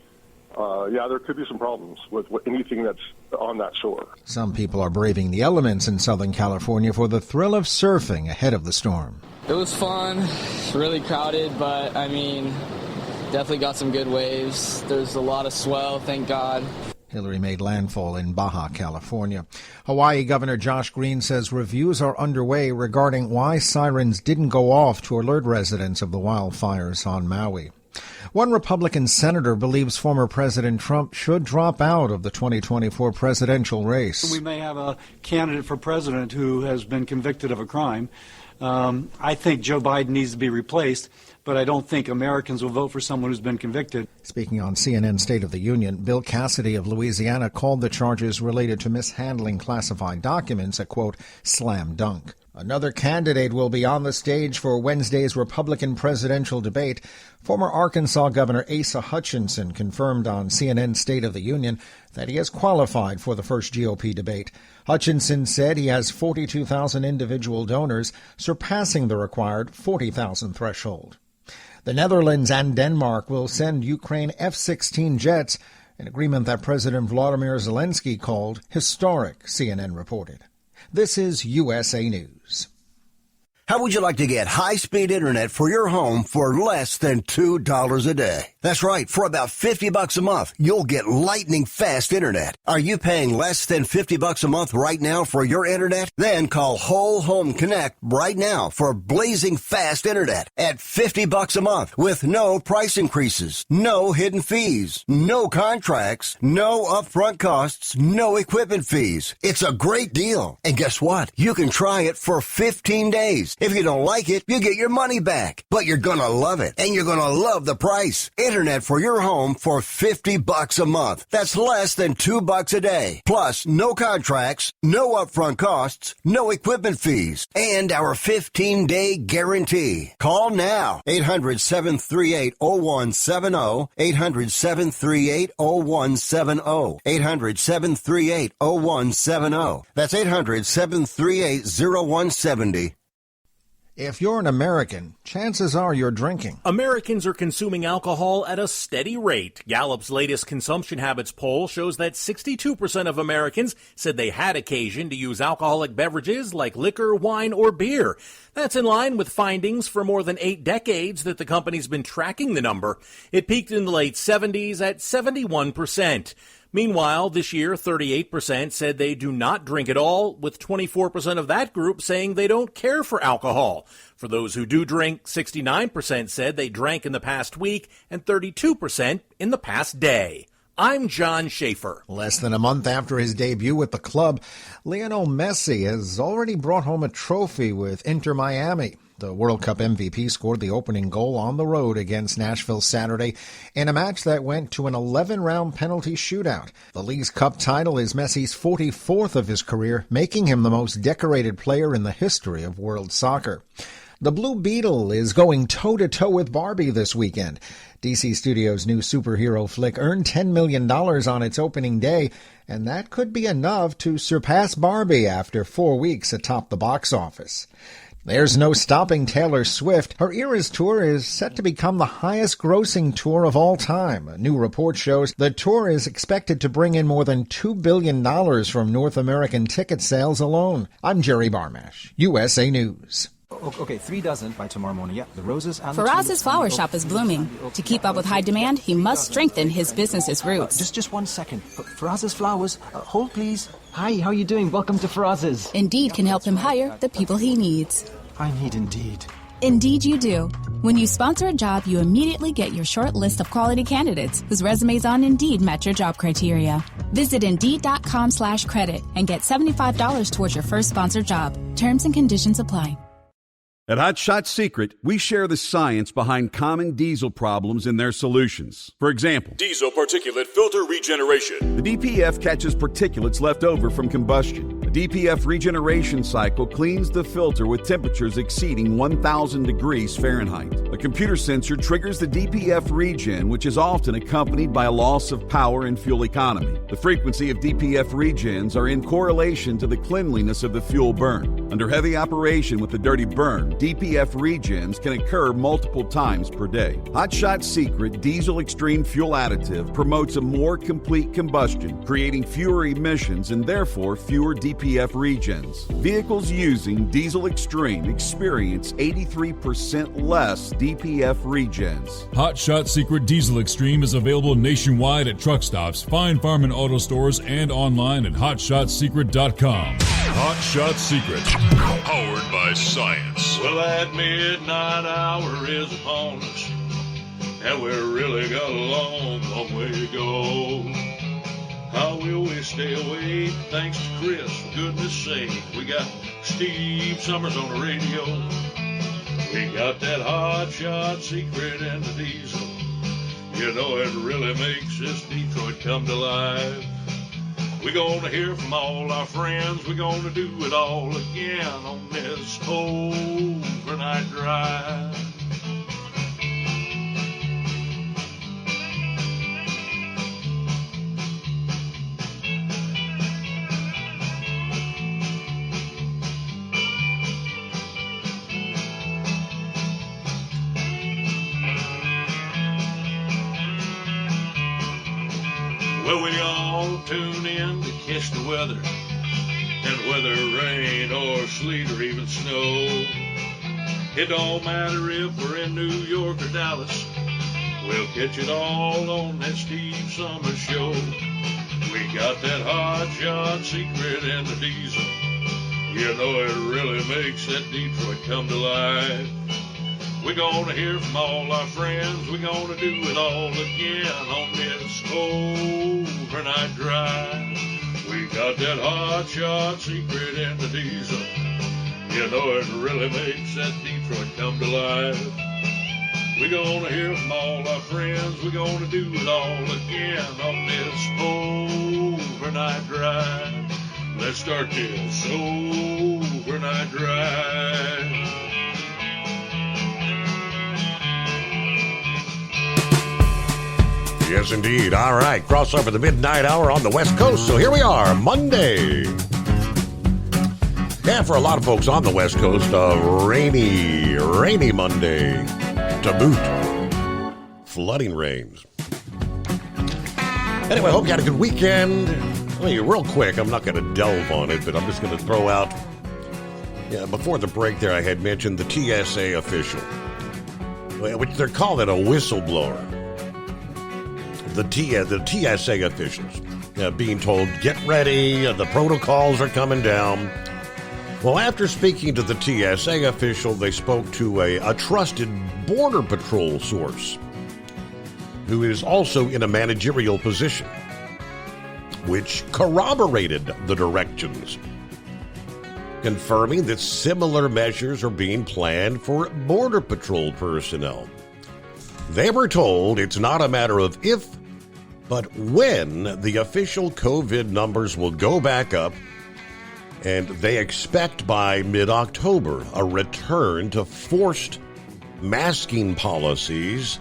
there could be some problems with anything that's on that shore. Some people are braving the elements in Southern California for the thrill of surfing ahead of the storm. It was fun, really crowded, but definitely got some good waves. There's a lot of swell, thank God. Hillary made landfall in Baja, California. Hawaii Governor Josh Green says reviews are underway regarding why sirens didn't go off to alert residents of the wildfires on Maui. One Republican senator believes former President Trump should drop out of the 2024 presidential race. We may have a candidate for president who has been convicted of a crime. I think Joe Biden needs to be replaced, but I don't think Americans will vote for someone who's been convicted. Speaking on CNN State of the Union, Bill Cassidy of Louisiana called the charges related to mishandling classified documents a, quote, slam dunk. Another candidate will be on the stage for Wednesday's Republican presidential debate. Former Arkansas Governor Asa Hutchinson confirmed on CNN State of the Union that he has qualified for the first GOP debate. Hutchinson said he has 42,000 individual donors, surpassing the required 40,000 threshold. The Netherlands and Denmark will send Ukraine F-16 jets, an agreement that President Volodymyr Zelensky called historic, CNN reported. This is USA News. How would you like to get high-speed internet for your home for less than $2 a day? That's right. For about $50 a month, you'll get lightning-fast internet. Are you paying less than $50 a month right now for your internet? Then call Whole Home Connect right now for blazing fast internet at $50 a month with no price increases, no hidden fees, no contracts, no upfront costs, no equipment fees. It's a great deal. And guess what? You can try it for 15 days. If you don't like it, you get your money back. But you're going to love it, and you're going to love the price. Internet for your home for $50 a month. That's less than $2 a day. Plus, no contracts, no upfront costs, no equipment fees, and our 15-day guarantee. Call now. 800-738-0170. 800-738-0170. 800-738-0170. That's 800-738-0170. If you're an American, chances are you're drinking. Americans are consuming alcohol at a steady rate. Gallup's latest consumption habits poll shows that 62% of Americans said they had occasion to use alcoholic beverages like liquor, wine, or beer. That's in line with findings for more than 8 decades that the company's been tracking the number. It peaked in the late 70s at 71%. Meanwhile, this year, 38% said they do not drink at all, with 24% of that group saying they don't care for alcohol. For those who do drink, 69% said they drank in the past week and 32% in the past day. I'm John Schaefer. Less than a month after his debut with the club, Lionel Messi has already brought home a trophy with Inter Miami. The World Cup MVP scored the opening goal on the road against Nashville Saturday in a match that went to an 11-round penalty shootout. The League's Cup title is Messi's 44th of his career, making him the most decorated player in the history of world soccer. The Blue Beetle is going toe-to-toe with Barbie this weekend. DC Studios' new superhero flick earned $10 million on its opening day, and that could be enough to surpass Barbie after 4 weeks atop the box office. There's no stopping Taylor Swift. Her Eras Tour is set to become the highest-grossing tour of all time. A new report shows the tour is expected to bring in more than $2 billion from North American ticket sales alone. I'm Jerry Barmash, USA News. Okay, 3 dozen by tomorrow morning. Yeah, the roses and Faraz's flower shop is blooming. To keep up with high demand, he must strengthen his business's roots. Just 1 second. Faraz's flowers. Hold, please. Hi, how are you doing? Welcome to Faraz's. Indeed can help him hire the people he needs. I need Indeed. Indeed, you do. When you sponsor a job, you immediately get your short list of quality candidates whose resumes on Indeed match your job criteria. Visit Indeed.com/credit and get $75 towards your first sponsored job. Terms and conditions apply. At Hot Shot Secret, we share the science behind common diesel problems and their solutions. For example, diesel particulate filter regeneration. The DPF catches particulates left over from combustion. The DPF regeneration cycle cleans the filter with temperatures exceeding 1,000 degrees Fahrenheit. A computer sensor triggers the DPF regen, which is often accompanied by a loss of power and fuel economy. The frequency of DPF regens are in correlation to the cleanliness of the fuel burn. Under heavy operation with the dirty burn, DPF regens can occur multiple times per day. Hot Shot Secret Diesel Extreme Fuel Additive promotes a more complete combustion, creating fewer emissions and therefore fewer DPF regens. Vehicles using Diesel Extreme experience 83% less DPF regens. Hot Shot Secret Diesel Extreme is available nationwide at truck stops, Fine Farm and auto stores, and online at hotshotsecret.com. Hot Shot Secret, powered by science. Well, that midnight hour is upon us, and we're really got a long, long way to go. How will we stay awake? Thanks to Chris, for goodness sake. We got Steve Summers on the radio. We got that Hot Shot Secret and the diesel. You know, it really makes this Detroit come to life. We're going to hear from all our friends. We're going to do it all again on this overnight drive. Well, we all tune in to catch the weather, and whether rain or sleet or even snow, it don't matter if we're in New York or Dallas, we'll catch it all on that Steve Summers Show. We got that Hot Shot Secret and the diesel. You know, it really makes that Detroit come to life. We're gonna hear from all our friends. We're gonna do it all again on this overnight drive. We got that Hot Shot Secret and the diesel. You know, it really makes that Detroit come to life. We're gonna hear from all our friends. We're gonna do it all again on this overnight drive. Let's start this overnight drive. Yes, indeed. All right. Cross over the midnight hour on the West Coast. So here we are, Monday. Yeah, for a lot of folks on the West Coast, a rainy Monday to boot. Flooding rains. Anyway, I hope you had a good weekend. I mean, real quick, I'm not going to delve on it, but I'm just going to throw out, before the break there, I had mentioned the TSA official, which they're calling a whistleblower. The TSA officials being told, get ready, the protocols are coming down. Well, after speaking to the TSA official, they spoke to a trusted Border Patrol source who is also in a managerial position, which corroborated the directions, confirming that similar measures are being planned for Border Patrol personnel. They were told it's not a matter of if, but when the official COVID numbers will go back up, and they expect by mid-October a return to forced masking policies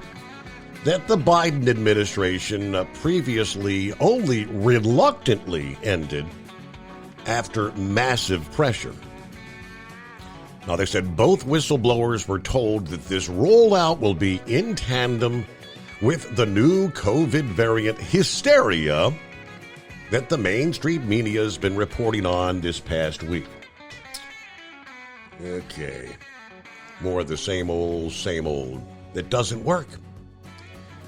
that the Biden administration previously only reluctantly ended after massive pressure. Now, they said both whistleblowers were told that this rollout will be in tandem with the new COVID variant hysteria that the mainstream media has been reporting on this past week. Okay. More of the same old. That doesn't work.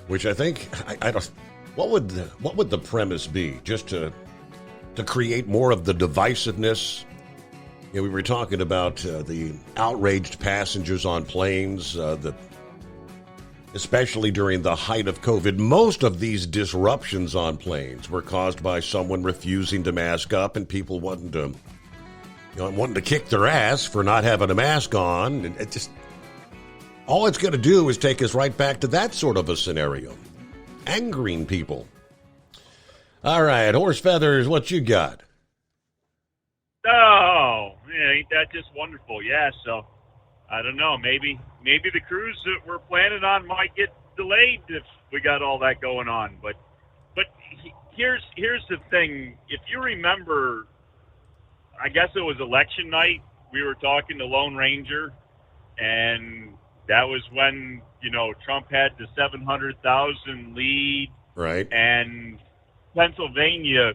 Which I think, I don't, what would the premise be? Just to create more of the divisiveness we were talking about the outraged passengers on planes, especially during the height of COVID. Most of these disruptions on planes were caused by someone refusing to mask up and people wanting to kick their ass for not having a mask on. And it just, all it's going to do is take us right back to that sort of a scenario. Angering people. All right, Horse Feathers, what you got? Oh, yeah, ain't that just wonderful? Yeah, so I don't know. Maybe the cruise that we're planning on might get delayed if we got all that going on. But here's the thing. If you remember, I guess it was election night. We were talking to Lone Ranger, and that was when Trump had the 700,000 lead, right? And Pennsylvania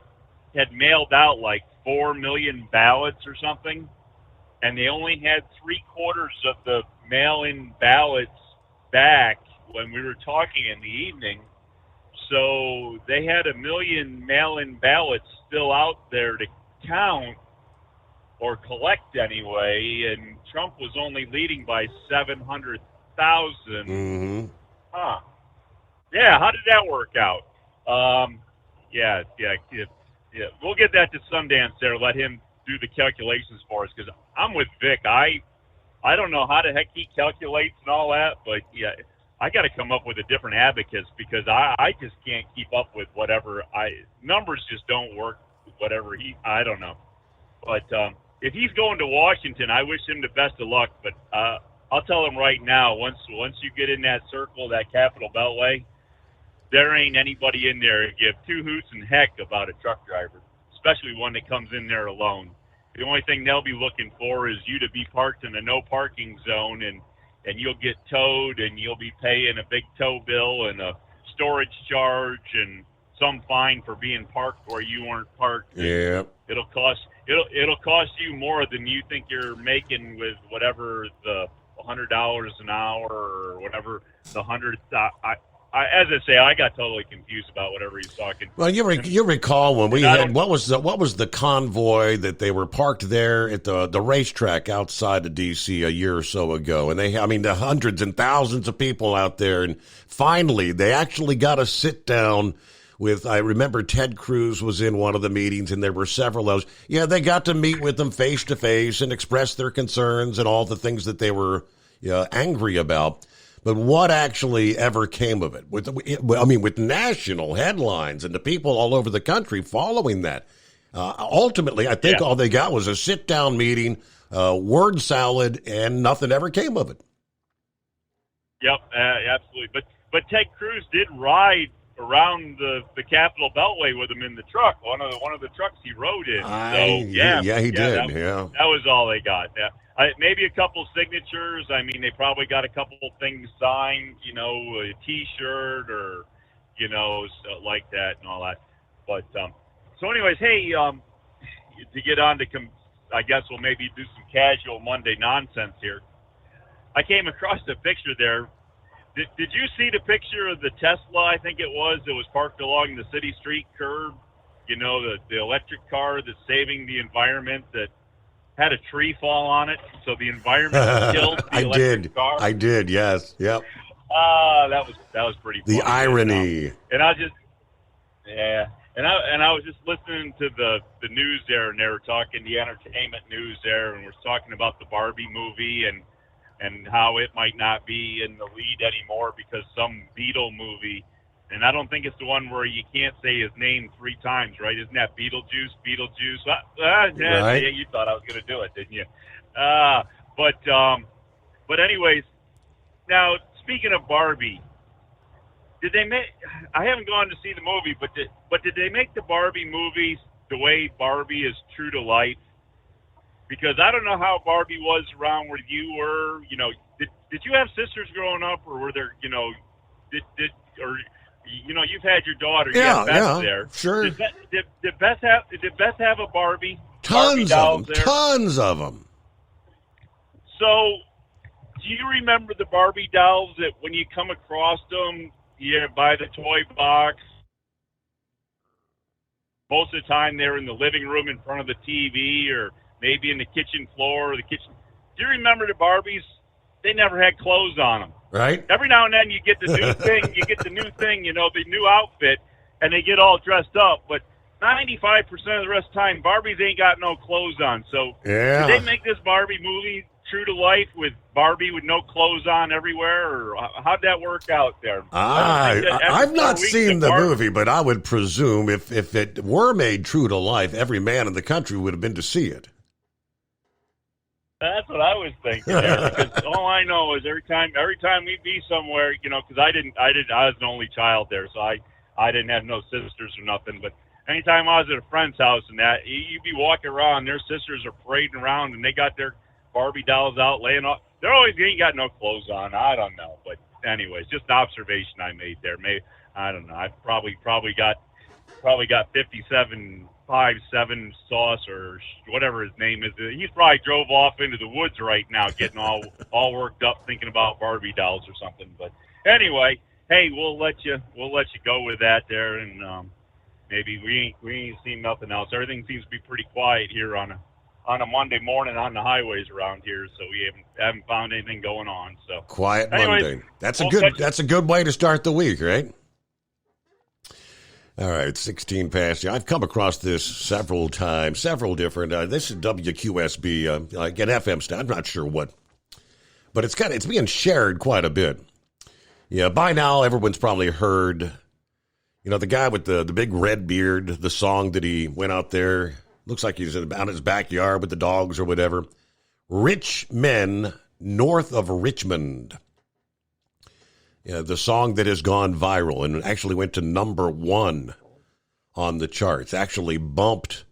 had mailed out like 4 million ballots or something, and they only had 3/4 of the mail-in ballots back when we were talking in the evening. So they had 1 million mail-in ballots still out there to count or collect anyway, and Trump was only leading by 700,000. Mm-hmm. Huh. Yeah, how did that work out? Yeah. We'll get that to Sundance there. Let him do the calculations for us, because I'm with Vic. I don't know how the heck he calculates and all that, but yeah, I got to come up with a different abacus, because I just can't keep up with whatever numbers just don't work. Whatever I don't know. But if he's going to Washington, I wish him the best of luck. But I'll tell him right now, once you get in that circle, that Capitol Beltway, there ain't anybody in there to give two hoots and heck about a truck driver, especially one that comes in there alone. The only thing they'll be looking for is you to be parked in a no parking zone, and you'll get towed, and you'll be paying a big tow bill and a storage charge and some fine for being parked where you weren't parked. Yeah. It'll cost you more than you think you're making with whatever the $100 an hour or whatever the 100. As I say, I got totally confused about whatever he's talking. Well, you recall when we had what was the convoy that they were parked there at the racetrack outside of D.C. a year or so ago, and the hundreds and thousands of people out there, and finally they actually got to sit down with. I remember Ted Cruz was in one of the meetings, and there were several of those. Yeah, they got to meet with them face to face and express their concerns and all the things that they were angry about. But what actually ever came of it? With national headlines and the people all over the country following that. Ultimately, I think all they got was a sit-down meeting, word salad, and nothing ever came of it. Yep, absolutely. But Ted Cruz did ride around the Capitol Beltway with him in the truck. One of the trucks he rode in. He did. That was all they got. Yeah. Maybe a couple signatures. I mean, they probably got a couple things signed, a T-shirt or, so like that and all that. But so, anyways, hey, to get on to, I guess we'll maybe do some casual Monday nonsense here. I came across a picture there. Did you see the picture of the Tesla? I think it was parked along the city street curb. The electric car that's saving the environment that had a tree fall on it, so the environment killed the electric car. I did, yes, yep. That was pretty funny. The irony. And I was just listening to the news there, and they were talking the entertainment news there, and we're talking about the Barbie movie and how it might not be in the lead anymore because some Beatle movie. And I don't think it's the one where you can't say his name 3 times, right? Isn't that Beetlejuice? Right. Yeah, you thought I was going to do it, didn't you? But anyways, now speaking of Barbie, did they make? I haven't gone to see the movie, but did they make the Barbie movies the way Barbie is true to life? Because I don't know how Barbie was around where you were. Did you have sisters growing up, or were there? You've had your daughter. Yeah, Beth there. Sure. Did Beth have a Barbie? Tons of them. There? Tons of them. So, do you remember the Barbie dolls that when you come across them, you buy the toy box? Most of the time, they're in the living room in front of the TV, or maybe in the kitchen floor or the kitchen. Do you remember the Barbies? They never had clothes on them. Right. Every now and then you get the new thing, the new outfit, and they get all dressed up. But 95% of the rest of the time, Barbies ain't got no clothes on. So yeah. Did they make this Barbie movie true to life with Barbie with no clothes on everywhere, or how'd that work out there? I've not seen the movie, but I would presume if it were made true to life, every man in the country would have been to see it. That's what I was thinking there, because all I know is every time we be somewhere, because I was an only child there, so I didn't have no sisters or nothing, but anytime I was at a friend's house and that, you'd be walking around, their sisters are parading around, and they got their Barbie dolls out laying off. They always ain't got no clothes on. I don't know, but anyways, just an observation I made there. Maybe I don't know. I probably got 57.57 Sauce or whatever his name is. He's probably drove off into the woods right now, getting all worked up, thinking about Barbie dolls or something. But anyway, hey, we'll let you go with that there, and maybe we ain't seen nothing else. Everything seems to be pretty quiet here on a Monday morning on the highways around here, so we haven't found anything going on. So quiet anyways, Monday. That's a good way to start the week, right? All right, 16 past. I've come across this several times, several different. This is WQSB, like an FM station. I'm not sure what, but it's being shared quite a bit. Yeah, by now everyone's probably heard. The guy with the big red beard, the song that he went out there. Looks like he's out in his backyard with the dogs or whatever. Rich Men North of Richmond. Yeah, the song that has gone viral and actually went to number 1 on the charts. Actually bumped,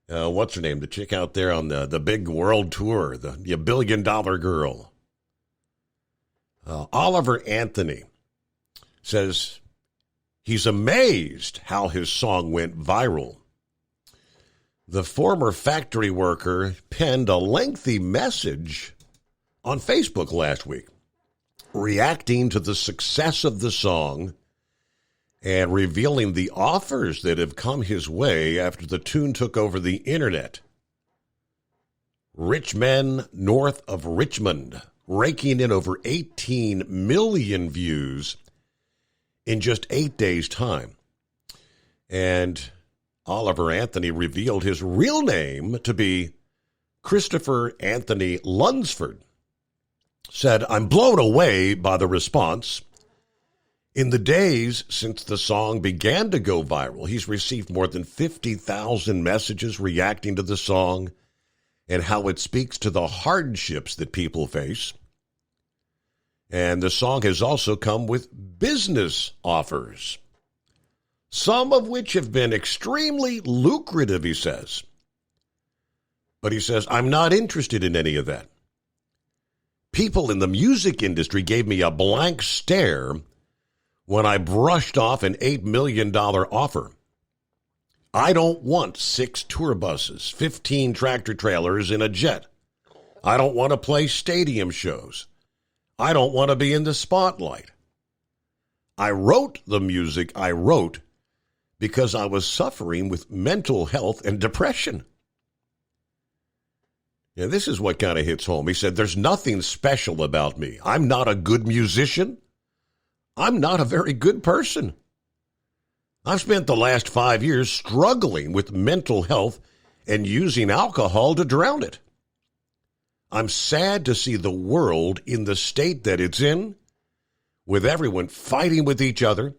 what's her name? The chick out there on the big world tour, the $1 billion girl. Oliver Anthony says he's amazed how his song went viral. The former factory worker penned a lengthy message on Facebook last week, reacting to the success of the song and revealing the offers that have come his way after the tune took over the internet. Rich Men North of Richmond, raking in over 18 million views in just 8 days' time. And Oliver Anthony revealed his real name to be Christopher Anthony Lunsford. Said, I'm blown away by the response. In the days since the song began to go viral, he's received more than 50,000 messages reacting to the song and how it speaks to the hardships that people face. And the song has also come with business offers, some of which have been extremely lucrative, he says. But he says, I'm not interested in any of that. People in the music industry gave me a blank stare when I brushed off an $8 million offer. I don't want 6 tour buses, 15 tractor trailers, and a jet. I don't want to play stadium shows. I don't want to be in the spotlight. I wrote the music I wrote because I was suffering with mental health and depression. Yeah, this is what kind of hits home. He said, there's nothing special about me. I'm not a good musician. I'm not a very good person. I've spent the last 5 years struggling with mental health and using alcohol to drown it. I'm sad to see the world in the state that it's in, with everyone fighting with each other.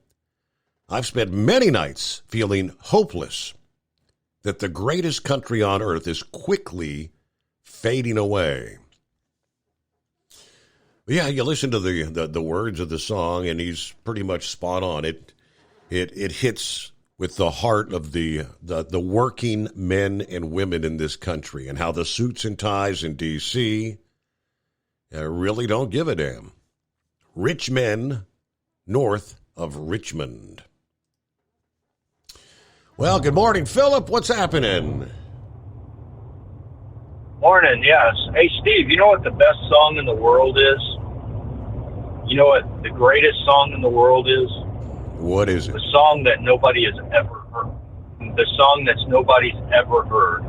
I've spent many nights feeling hopeless that the greatest country on earth is quickly fading away. Yeah, you listen to the words of the song, and he's pretty much spot on. It hits with the heart of the working men and women in this country, and how the suits and ties in D.C. Really don't give a damn. Rich Men North of Richmond. Well, good morning, Philip. What's happening? Morning, yes. Hey, Steve, you know what the best song in the world is? You know what the greatest song in the world is? What is it? The song that nobody has ever heard. The song that nobody's ever heard.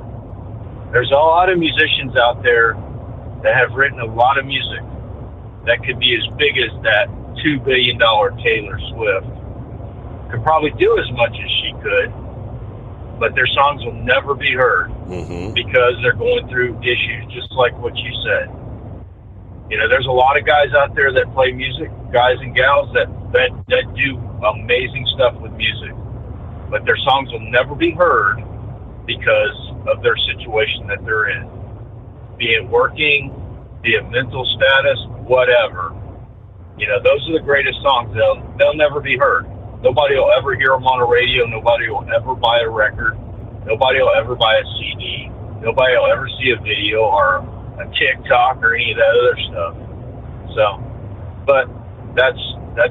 There's a lot of musicians out there that have written a lot of music that could be as big as that $2 billion Taylor Swift. Could probably do as much as she could, but their songs will never be heard because they're going through issues, just like what you said. You know, there's a lot of guys out there that play music, guys and gals that do amazing stuff with music, but their songs will never be heard because of their situation that they're in. Be it working, be it mental status, whatever. You know, those are the greatest songs. They'll never be heard. Nobody will ever hear them on a radio. Nobody will ever buy a record. Nobody will ever buy a CD. Nobody will ever see a video or a TikTok or any of that other stuff. So, but that's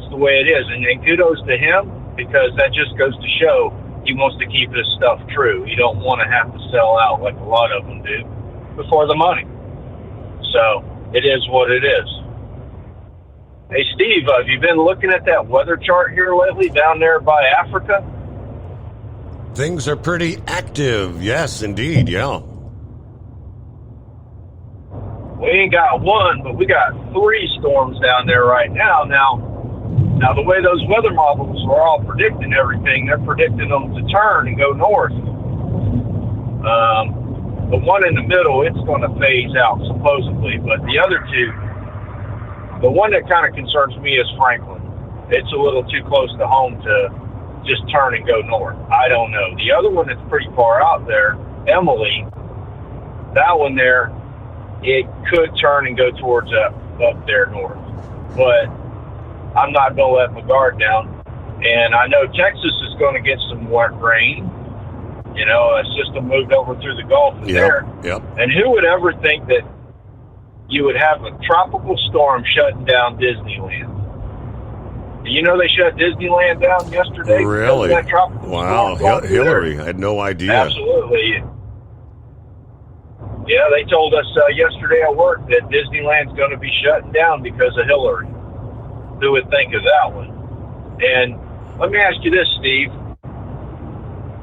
the way it is. And kudos to him, because that just goes to show he wants to keep his stuff true. He don't want to have to sell out like a lot of them do before the money. So it is what it is. Hey, Steve, have you been looking at that weather chart here lately down there by Africa? Things are pretty active. Yes, indeed. Yeah. We ain't got one, but we got 3 storms down there right now. Now the way those weather models are all predicting everything, they're predicting them to turn and go north. The one in the middle, it's going to phase out, supposedly. But the other 2, the one that kind of concerns me is Franklin. It's a little too close to home to just turn and go north. I don't know. The other one that's pretty far out there, Emily, that one there, it could turn and go towards up there north. But I'm not going to let my guard down. And I know Texas is going to get some wet rain. You know, a system moved over through the Gulf there. Yep. And who would ever think that you would have a tropical storm shutting down Disneyland? You know they shut Disneyland down yesterday? Really? That tropical wow. storm Hillary, I had no idea. Absolutely. Yeah, they told us yesterday at work that Disneyland's going to be shutting down because of Hillary. Who would think of that one? And let me ask you this, Steve.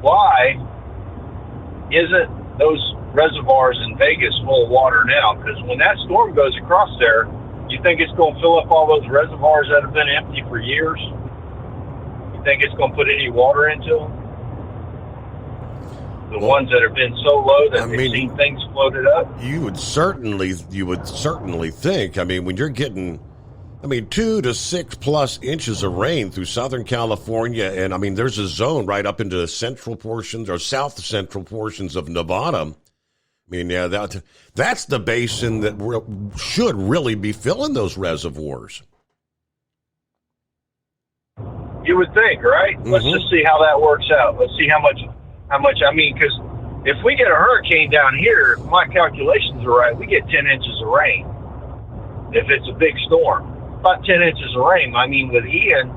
Why isn't those reservoirs in Vegas full of water now? Because when that storm goes across there, you think it's going to fill up all those reservoirs that have been empty for years? You think it's going to put any water into them? The ones that have been so low that they've seen things floated up? You would certainly think, I mean, when you're getting 2 to 6 plus inches of rain through Southern California, and I mean, there's a zone right up into the central portions or south central portions of Nevada. I mean, yeah, that's the basin that should really be filling those reservoirs. You would think, right? Let's just see how that works out. Let's see how much. I mean, because if we get a hurricane down here, if my calculations are right, we get 10 inches of rain. If it's a big storm. About 10 inches of rain. I mean, with Ian,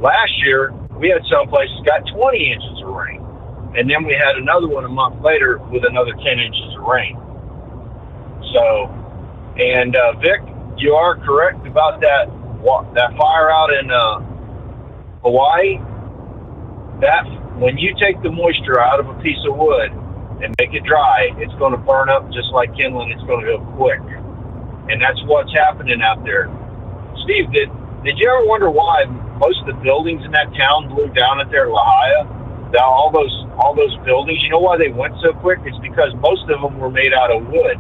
last year, we had some places got 20 inches of rain. And then we had another one a month later with another 10 inches of rain. So, and Vic, you are correct about that fire out in Hawaii. That, when you take the moisture out of a piece of wood and make it dry, it's going to burn up just like kindling. It's going to go quick. And that's what's happening out there. Steve, did you ever wonder why most of the buildings in that town blew down at their La Jolla? All those buildings, you know why they went so quick? It's because most of them were made out of wood.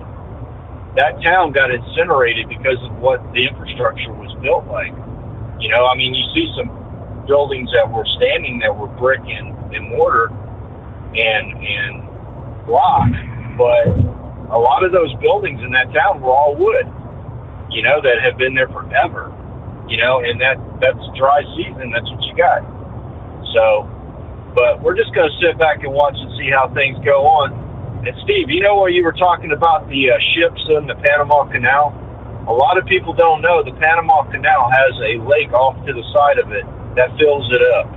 That town got incinerated because of what the infrastructure was built like. You know, I mean, you see some buildings that were standing that were brick and mortar and block, but a lot of those buildings in that town were all wood, you know, that have been there forever, you know, and that's dry season. That's what you got. So, but we're just going to sit back and watch and see how things go on. And Steve, you know, where you were talking about the ships in the Panama Canal, a lot of people don't know the Panama Canal has a lake off to the side of it that fills it up.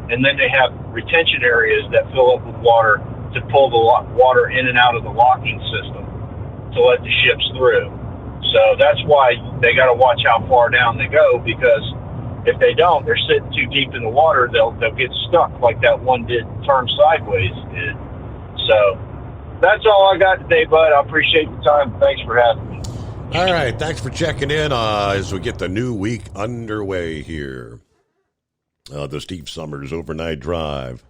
And then they have retention areas that fill up with water to pull the water in and out of the locking system to let the ships through. So that's why they got to watch how far down they go, because if they don't, they're sitting too deep in the water, they'll get stuck like that one did turn sideways did. So That's all I got today, bud. I appreciate the time. Thanks for having me. All right. Thanks for checking in as we get the new week underway here. The Steve Summers Overnight Drive.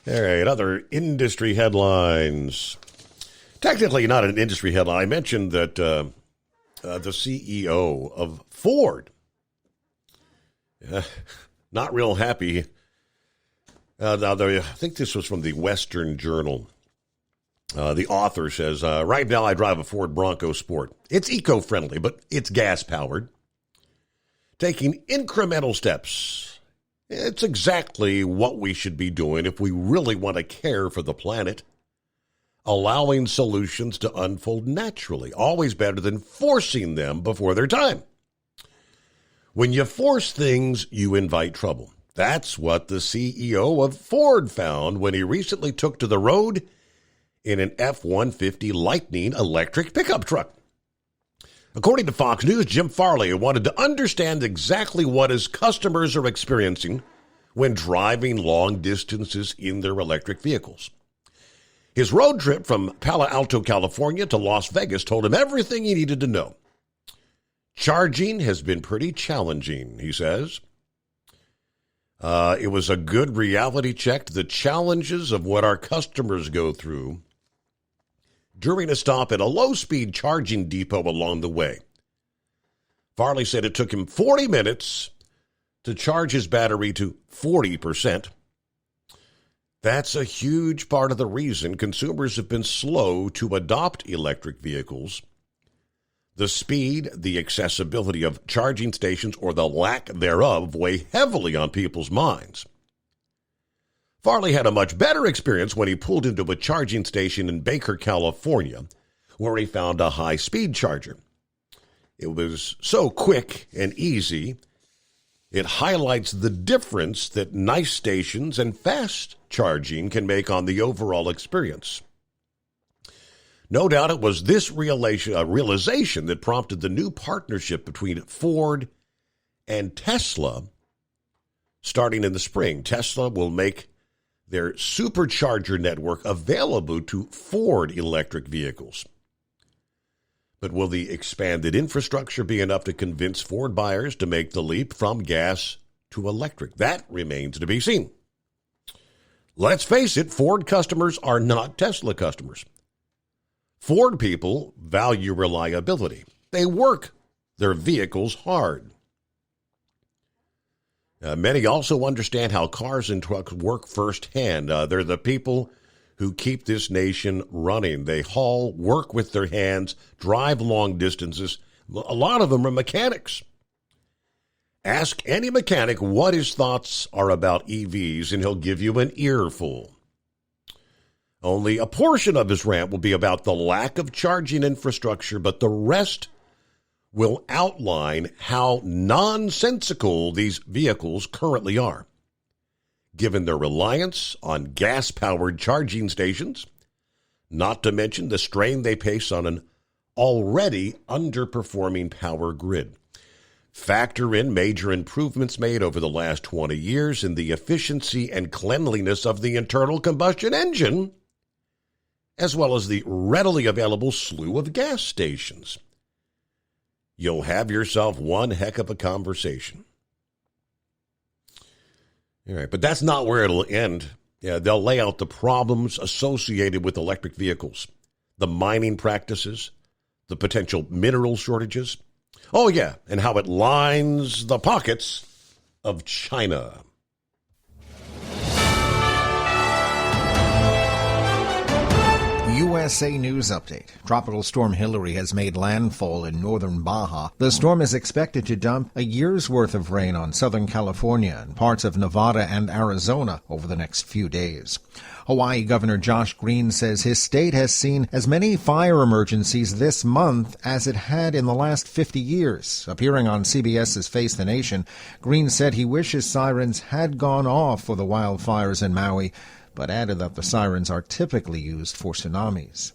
All right. Other industry headlines. Technically not an industry headline. I mentioned that the CEO of Ford, not real happy. I think this was from the Western Journal. The author says, right now I drive a Ford Bronco Sport. It's eco-friendly, but it's gas-powered. Taking incremental steps. It's exactly what we should be doing if we really want to care for the planet. Allowing solutions to unfold naturally. Always better than forcing them before their time. When you force things, you invite trouble. That's what the CEO of Ford found when he recently took to the road in an F-150 Lightning electric pickup truck. According to Fox News, Jim Farley wanted to understand exactly what his customers are experiencing when driving long distances in their electric vehicles. His road trip from Palo Alto, California to Las Vegas told him everything he needed to know. Charging has been pretty challenging, he says. It was a good reality check to the challenges of what our customers go through during a stop at a low-speed charging depot along the way. Farley said it took him 40 minutes to charge his battery to 40%. That's a huge part of the reason consumers have been slow to adopt electric vehicles. The speed, the accessibility of charging stations, or the lack thereof weigh heavily on people's minds. Farley had a much better experience when he pulled into a charging station in Baker, California, where he found a high-speed charger. It was so quick and easy, it highlights the difference that nice stations and fast charging can make on the overall experience. No doubt it was this realization that prompted the new partnership between Ford and Tesla starting in the spring. Tesla will make their supercharger network available to Ford electric vehicles. But will the expanded infrastructure be enough to convince Ford buyers to make the leap from gas to electric? That remains to be seen. Let's face it, Ford customers are not Tesla customers. Ford people value reliability. They work their vehicles hard. Many also understand how cars and trucks work firsthand. They're the people who keep this nation running. They haul, work with their hands, drive long distances. A lot of them are mechanics. Ask any mechanic what his thoughts are about EVs, and he'll give you an earful. Only a portion of his rant will be about the lack of charging infrastructure, but the rest will outline how nonsensical these vehicles currently are, given their reliance on gas-powered charging stations, not to mention the strain they place on an already underperforming power grid. Factor in major improvements made over the last 20 years in the efficiency and cleanliness of the internal combustion engine, as well as the readily available slew of gas stations. You'll have yourself one heck of a conversation. All right, but that's not where it'll end. Yeah, they'll lay out the problems associated with electric vehicles, the mining practices, the potential mineral shortages. Oh, yeah, and how it lines the pockets of China. USA News Update. Tropical Storm Hilary has made landfall in northern Baja. The storm is expected to dump a year's worth of rain on Southern California and parts of Nevada and Arizona over the next few days. Hawaii Governor Josh Green says his state has seen as many fire emergencies this month as it had in the last 50 years. Appearing on CBS's Face the Nation, Green said he wishes sirens had gone off for the wildfires in Maui, but added that the sirens are typically used for tsunamis.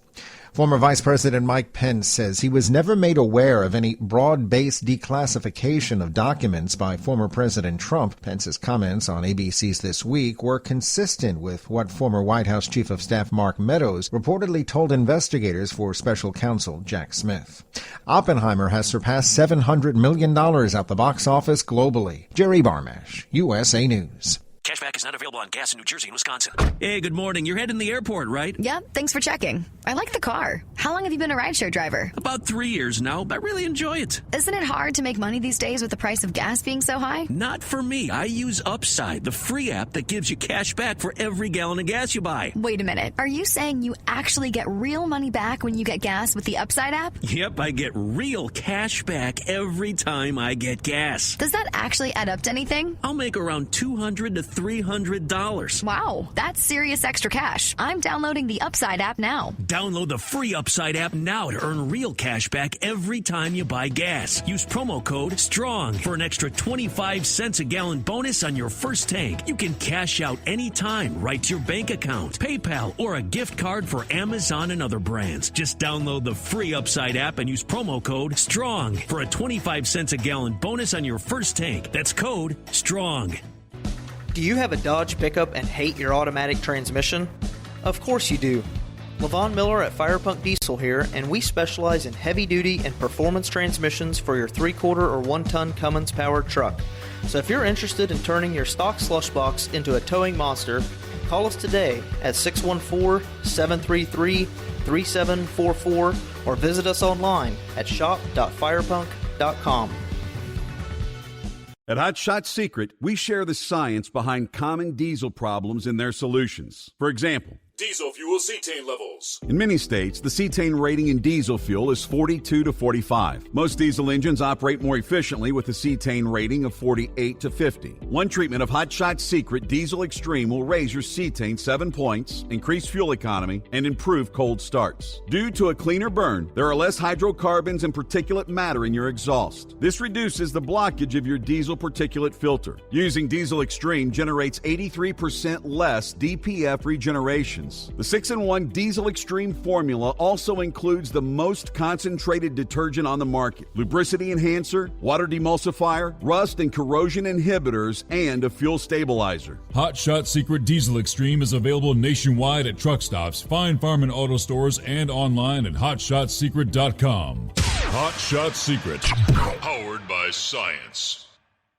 Former Vice President Mike Pence says he was never made aware of any broad-based declassification of documents by former President Trump. Pence's comments on ABC's This Week were consistent with what former White House Chief of Staff Mark Meadows reportedly told investigators for Special Counsel Jack Smith. Oppenheimer has surpassed $700 million at the box office globally. Jerry Barmash, USA News. Cashback is not available on gas in New Jersey and Wisconsin. Hey, good morning. You're heading to the airport, right? Yep, thanks for checking. I like the car. How long have you been a rideshare driver? About 3 years now, but I really enjoy it. Isn't it hard to make money these days with the price of gas being so high? Not for me. I use Upside, the free app that gives you cash back for every gallon of gas you buy. Wait a minute. Are you saying you actually get real money back when you get gas with the Upside app? Yep, I get real cash back every time I get gas. Does that actually add up to anything? I'll make around $200 to $300. Wow, that's serious extra cash. I'm downloading the Upside app now. Download the free Upside app now to earn real cash back every time you buy gas. Use promo code STRONG for an extra 25 cents a gallon bonus on your first tank. You can cash out anytime right to your bank account, PayPal, or a gift card for Amazon and other brands. Just download the free Upside app and use promo code STRONG for a 25 cents a gallon bonus on your first tank. That's code STRONG. Do you have a Dodge pickup and hate your automatic transmission? Of course you do. LaVon Miller at Firepunk Diesel here, and we specialize in heavy-duty and performance transmissions for your 3/4 or 1-ton Cummins-powered truck. So if you're interested in turning your stock slush box into a towing monster, call us today at 614-733-3744 or visit us online at shop.firepunk.com. At Hot Shot Secret, we share the science behind common diesel problems and their solutions. For example, diesel fuel cetane levels. in many states, the cetane rating in diesel fuel is 42 to 45. Most diesel engines operate more efficiently with a cetane rating of 48 to 50. One treatment of Hot Shot Secret Diesel Extreme will raise your cetane 7 points, increase fuel economy, and improve cold starts. Due to a cleaner burn, there are less hydrocarbons and particulate matter in your exhaust. This reduces the blockage of your diesel particulate filter. Using Diesel Extreme generates 83% less DPF regeneration. The 6-in-1 Diesel Extreme formula also includes the most concentrated detergent on the market, lubricity enhancer, water demulsifier, rust and corrosion inhibitors, and a fuel stabilizer. Hot Shot Secret Diesel Extreme is available nationwide at truck stops, Fine Farm and auto stores, and online at hotshotsecret.com. Hot Shot Secret, powered by science.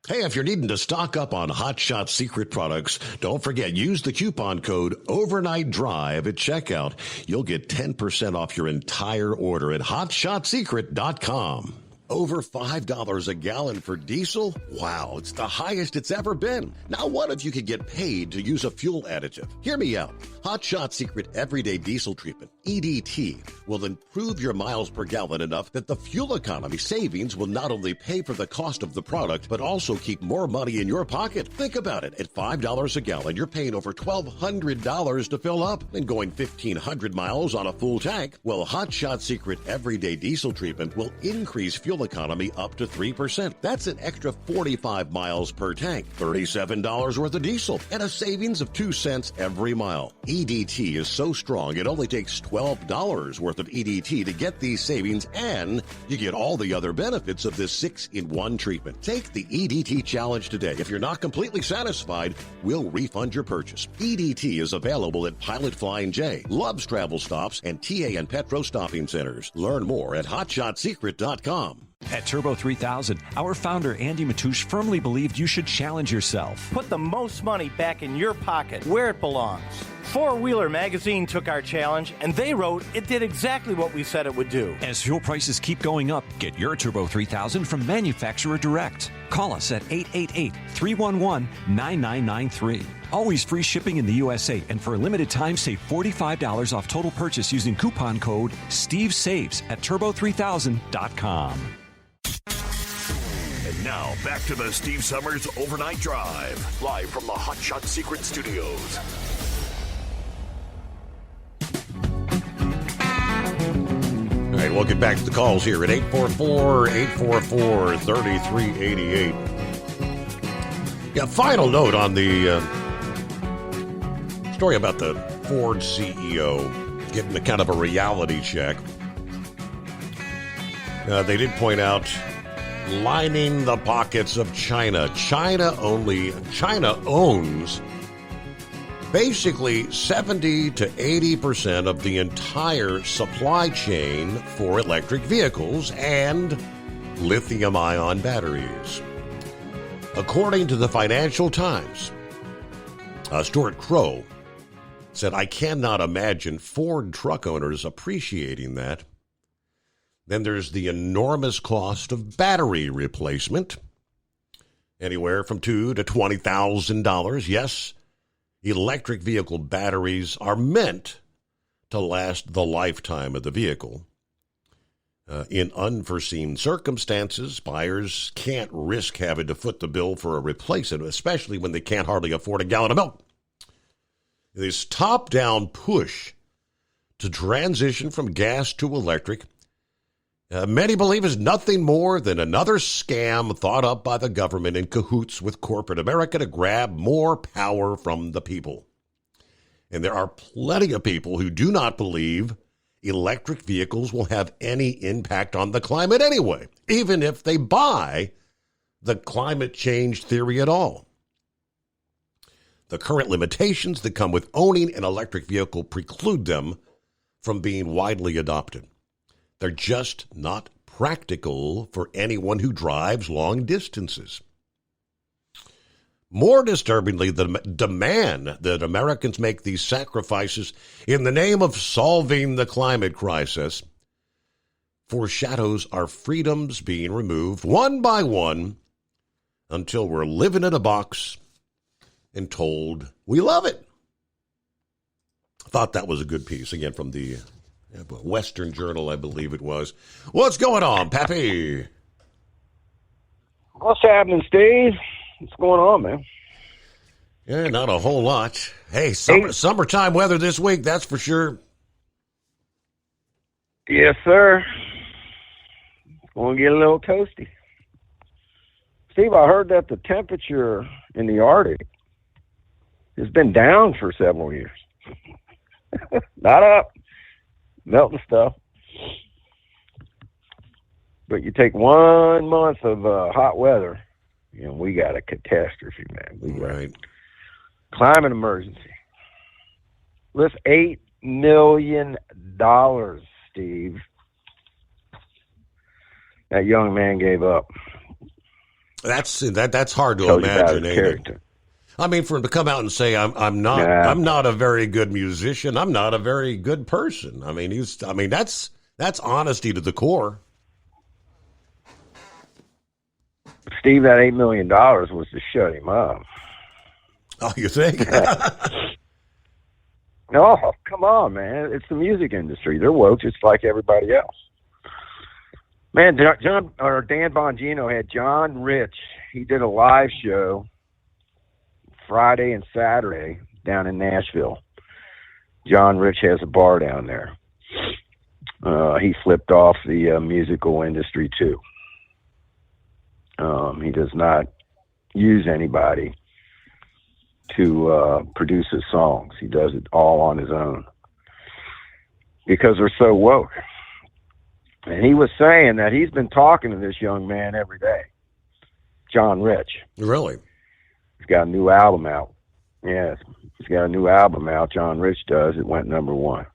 Hey, if you're needing to stock up on Hot Shot Secret products, don't forget, use the coupon code Overnight Drive at checkout. You'll get 10% off your entire order at hotshotsecret.com. Over $5 a gallon for diesel? Wow, it's the highest it's ever been. Now what if you could get paid to use a fuel additive? Hear me out. Hot Shot Secret Everyday Diesel Treatment, EDT, will improve your miles per gallon enough that the fuel economy savings will not only pay for the cost of the product, but also keep more money in your pocket. Think about it. At $5 a gallon, you're paying over $1,200 to fill up and going 1,500 miles on a full tank. Well, Hot Shot Secret Everyday Diesel Treatment will increase fuel economy up to 3%. That's an extra 45 miles per tank, $37 worth of diesel, and a savings of 2 cents every mile. EDT is so strong, it only takes $12 worth of EDT to get these savings, and you get all the other benefits of this 6-in-1 treatment. Take the EDT challenge today. If you're not completely satisfied, we'll refund your purchase. EDT is available at Pilot Flying J, Love's Travel Stops, and TA and Petro Stopping Centers. Learn more at hotshotsecret.com. At Turbo 3000, our founder Andy Matouche firmly believed you should challenge yourself. Put the most money back in your pocket, where it belongs. Four Wheeler Magazine took our challenge, and they wrote it did exactly what we said it would do. As fuel prices keep going up, get your Turbo 3000 from manufacturer direct. Call us at 888-311-9993. Always free shipping in the USA, and for a limited time, save $45 off total purchase using coupon code STEVESAVES at turbo3000.com. And now, back to the Steve Summers Overnight Drive, live from the Hot Shot Secret Studios. All right, we'll get back to the calls here at 844-844-3388. Yeah, final note on the story about the Ford CEO getting a kind of a reality check. They did point out lining the pockets of China. China owns basically 70 to 80% of the entire supply chain for electric vehicles and lithium-ion batteries. According to the Financial Times, Stuart Crow said, "I cannot imagine Ford truck owners appreciating that." Then there's the enormous cost of battery replacement, anywhere from $2,000 to $20,000. Yes, electric vehicle batteries are meant to last the lifetime of the vehicle. In unforeseen circumstances, buyers can't risk having to foot the bill for a replacement, especially when they can't hardly afford a gallon of milk. This top-down push to transition from gas to electric, many believe is nothing more than another scam thought up by the government in cahoots with corporate America to grab more power from the people. And there are plenty of people who do not believe electric vehicles will have any impact on the climate anyway, even if they buy the climate change theory at all. The current limitations that come with owning an electric vehicle preclude them from being widely adopted. They're just not practical for anyone who drives long distances. More disturbingly, the demand that Americans make these sacrifices in the name of solving the climate crisis foreshadows our freedoms being removed one by one until we're living in a box and told we love it. I thought that was a good piece, again, from the Western Journal, I believe it was. What's going on, Pappy? What's happening, Steve? What's going on, man? Yeah, not a whole lot. Hey, summertime weather this week, that's for sure. Yes, sir. It's going to get a little toasty. Steve, I heard that the temperature in the Arctic has been down for several years. Not up. Melting stuff. But you take 1 month of hot weather, and we got a catastrophe, man. We got climate emergency. Let's $8 million, Steve. That young man gave up. That's hard to imagine, ain't it? I mean, for him to come out and say, I'm not a very good musician. I'm not a very good person. I mean, that's honesty to the core. Steve, that $8 million was to shut him up. Oh, you think? No, come on, man. It's the music industry. They're woke just like everybody else. Man, Dan Bongino had John Rich. He did a live show Friday and Saturday down in Nashville. John Rich has a bar down there. He flipped off the musical industry too. He does not use anybody to produce his songs. He does it all on his own because they're so woke. And he was saying that he's been talking to this young man every day, John Rich. Really? He's got a new album out. Yes, he's got a new album out. John Rich does. It went number one.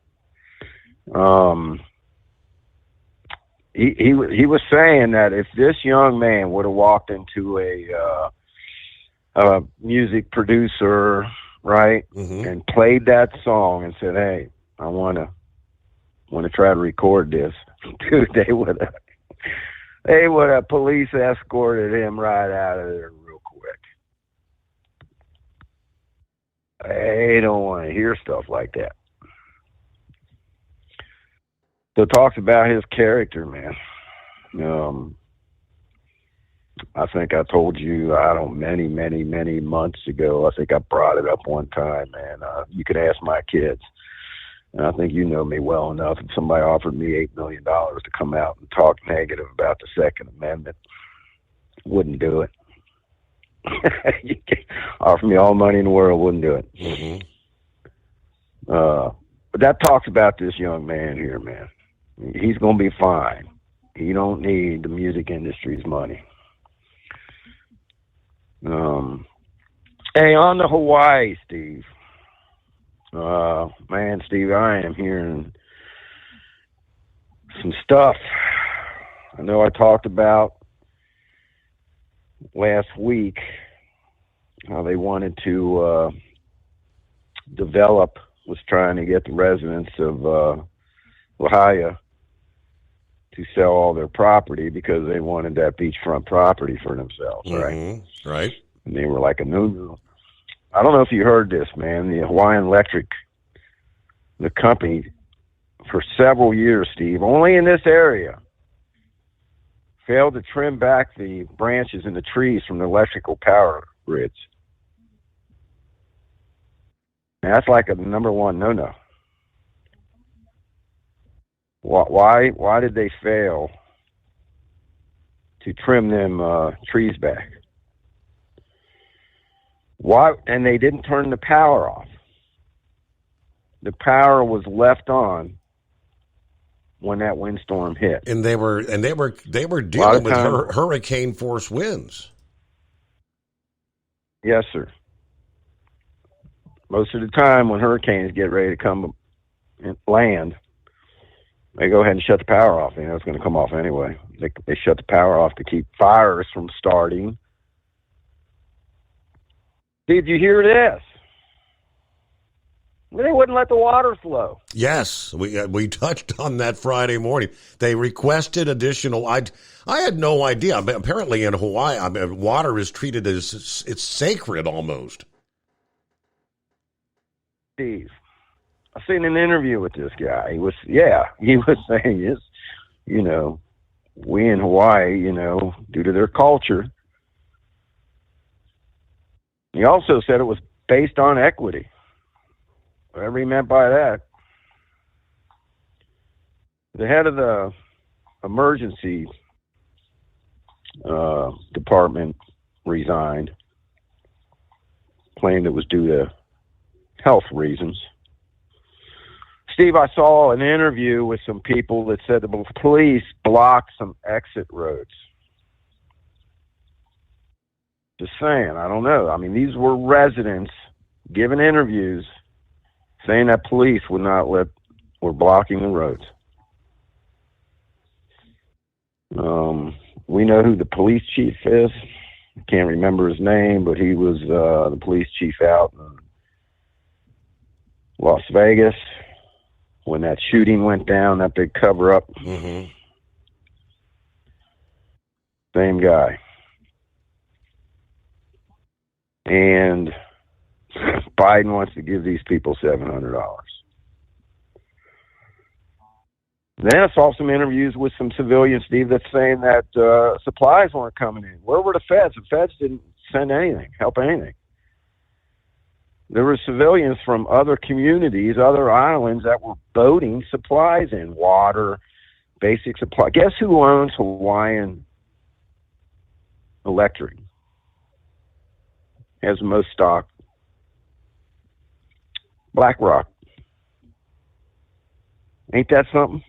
He was saying that if this young man would have walked into a music producer, right, and played that song and said, "Hey, I want to try to record this," dude, they would have police escorted him right out of there real quick. They don't want to hear stuff like that. So it talks about his character, man. I think I told you, many months ago, I think I brought it up one time, man. You could ask my kids. And I think you know me well enough. If somebody offered me $8 million to come out and talk negative about the Second Amendment, wouldn't do it. You can offer me all money in the world, wouldn't do it. But that talks about this young man here, man. He's going to be fine. He don't need the music industry's money. Hey, on to Hawaii, Steve. Man, Steve, I am hearing some stuff. I know I talked about last week how they wanted to was trying to get the residents of Lahaina to sell all their property because they wanted that beachfront property for themselves, right? Right. And they were like a no-no. I don't know if you heard this, man. The Hawaiian Electric, the company, for several years, Steve, only in this area, failed to trim back the branches and the trees from the electrical power grids. And that's like a number one no-no. Why did they fail to trim them trees back? Why? And they didn't turn the power off. The power was left on when that windstorm hit. And they were dealing with hurricane force winds. Yes, sir. Most of the time when hurricanes get ready to come and land, they go ahead and shut the power off. You know, it's going to come off anyway. They shut the power off to keep fires from starting. Did you hear this? They wouldn't let the water flow. Yes, we touched on that Friday morning. They requested additional. I had no idea. Apparently in Hawaii, water is treated as it's sacred almost. Steve, I seen an interview with this guy. He was saying this, you know, we in Hawaii, you know, due to their culture. He also said it was based on equity. Whatever he meant by that. The head of the emergency department resigned, claimed it was due to health reasons. Steve, I saw an interview with some people that said the police blocked some exit roads. Just saying, I don't know. I mean, these were residents giving interviews saying that police were blocking the roads. We know who the police chief is. I can't remember his name, but he was the police chief out in Las Vegas when that shooting went down, that big cover-up. Mm-hmm. Same guy. And Biden wants to give these people $700. Then I saw some interviews with some civilians, Steve, that's saying that supplies weren't coming in. Where were the feds? The feds didn't send anything, help anything. There were civilians from other communities, other islands that were boating supplies in, water, basic supply. Guess who owns Hawaiian Electric? Has the most stock? BlackRock. Ain't that something?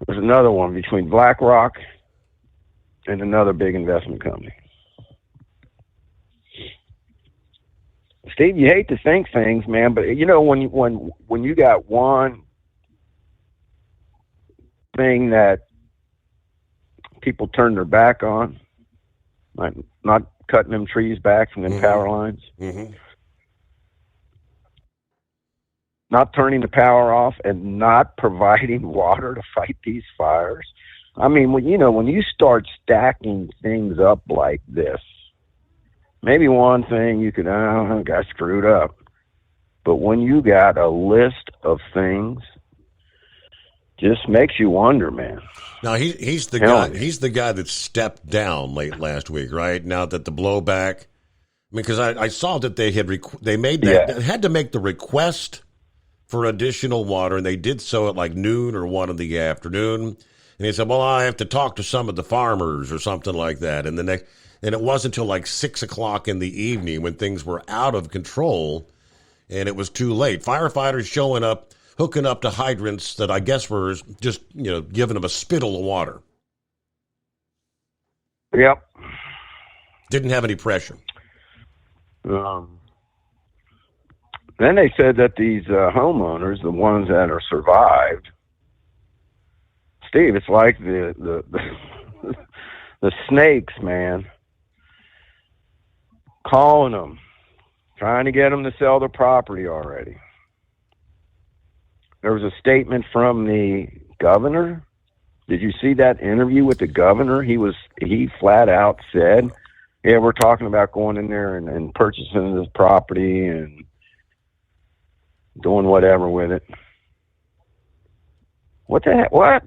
There's another one between BlackRock and another big investment company. Steve, you hate to think things, man, but you know when you got one thing that people turn their back on, like not cutting them trees back from them power lines, not turning the power off, and not providing water to fight these fires. I mean, when you start stacking things up like this, maybe one thing you could, got screwed up. But when you got a list of things, just makes you wonder, man. Now he's the guy. He's the guy that stepped down late last week, right? Now that the blowback. I mean, because I saw that they had had to make the request for additional water, and they did so at like noon or 1 in the afternoon. And he said, "Well, I have to talk to some of the farmers or something like that." And it wasn't until like 6 o'clock in the evening when things were out of control and it was too late. Firefighters showing up, hooking up to hydrants that I guess were just, giving them a spittle of water. Yep. Didn't have any pressure. Then they said that these homeowners, the ones that are survived, Steve, it's like the the snakes, man, calling them, trying to get them to sell their property already. There was a statement from the governor. Did you see that interview with the governor? He flat out said, yeah, we're talking about going in there and purchasing this property and doing whatever with it. What the heck? What?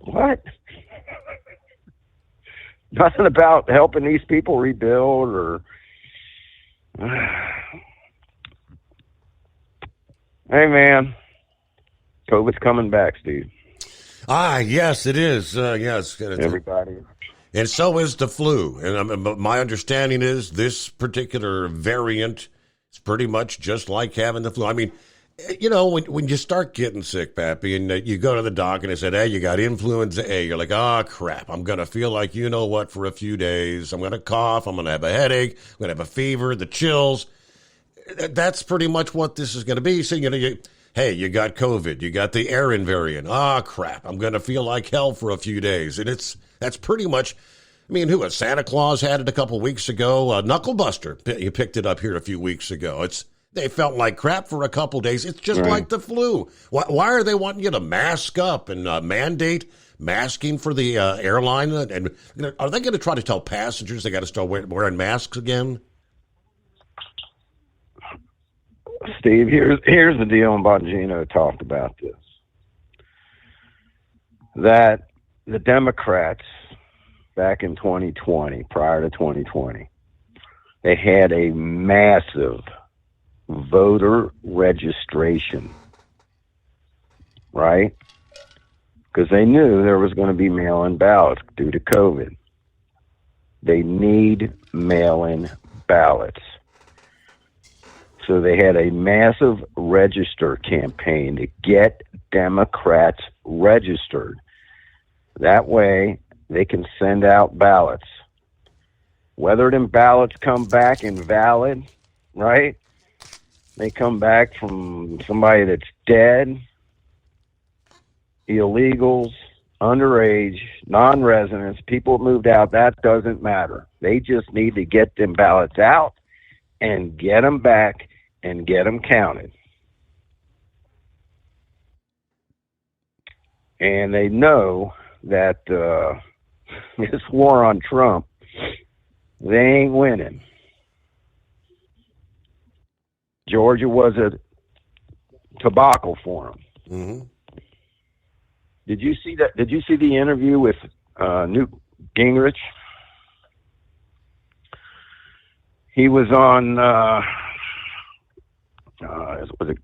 Nothing about helping these people rebuild or... Hey, man. COVID's coming back, Steve. Yes, it is. Yes. Everybody. And so is the flu. And my understanding is this particular variant is pretty much just like having the flu. I mean, when you start getting sick, Pappy, and you go to the doc and they said, hey, you got influenza A, you're like, oh, crap, I'm going to feel like you-know-what for a few days. I'm going to cough. I'm going to have a headache. I'm going to have a fever, the chills. That's pretty much what this is going to be. So, hey, you got COVID. You got the Aaron variant. Oh, crap, I'm going to feel like hell for a few days. And that's pretty much, Santa Claus had it a couple weeks ago. Knucklebuster, you picked it up here a few weeks ago. They felt like crap for a couple days. It's just like the flu. Why are they wanting you to mask up and mandate masking for the airline? And are they going to try to tell passengers they got to start wearing masks again? Steve, here's the deal, and Bongino talked about this. That the Democrats back in 2020, prior to 2020, they had a massive voter registration, right? Because they knew there was going to be mail-in ballots due to COVID. They need mail-in ballots. So they had a massive register campaign to get Democrats registered. That way they can send out ballots. Whether them ballots come back invalid, right? They come back from somebody that's dead, illegals, underage, non-residents, people moved out, that doesn't matter. They just need to get them ballots out and get them back and get them counted. And they know that this war on Trump, they ain't winning. Georgia was a tobacco for them. Mm-hmm. Did you see that? Did you see the interview with Newt Gingrich? He was on. Was it?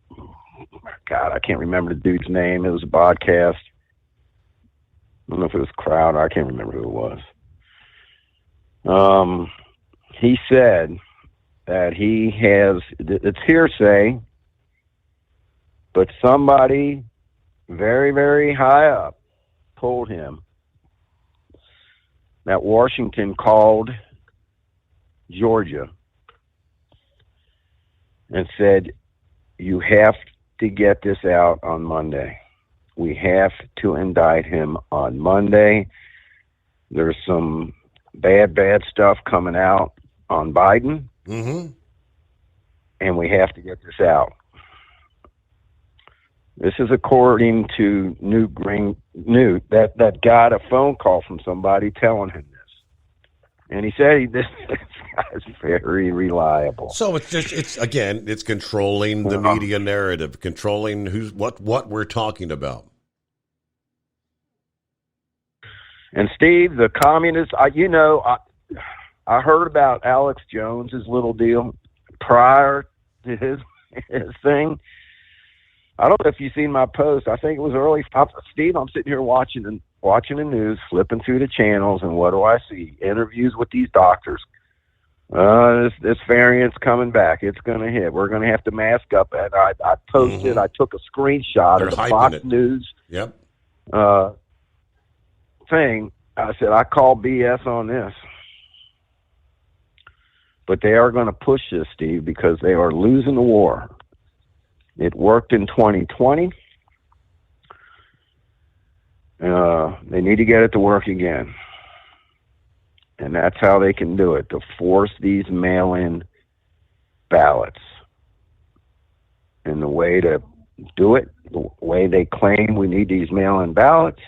God, I can't remember the dude's name. It was a podcast. I don't know if it was Crowder. I can't remember who it was. He said that he has, it's hearsay, but somebody very, very high up told him that Washington called Georgia and said, you have to get this out on Monday. We have to indict him on Monday. There's some bad stuff coming out on Biden. Mm-hmm. And we have to get this out. This is according to Newt that got a phone call from somebody telling him this. And he said this guy's very reliable. So it's controlling the media narrative, controlling what we're talking about. And Steve, the communists, I heard about Alex Jones's little deal prior to his thing. I don't know if you've seen my post. I think it was early. Steve, I'm sitting here watching the news, flipping through the channels, and what do I see? Interviews with these doctors. This variant's coming back. It's going to hit. We're going to have to mask up. And I posted. I took a screenshot of the Fox News. Yep. Thing. I said I call BS on this, but they are going to push this, Steve, because they are losing the war. It worked in 2020. They need to get it to work again. And that's how they can do it, to force these mail-in ballots. And the way to do it, the way they claim we need these mail-in ballots,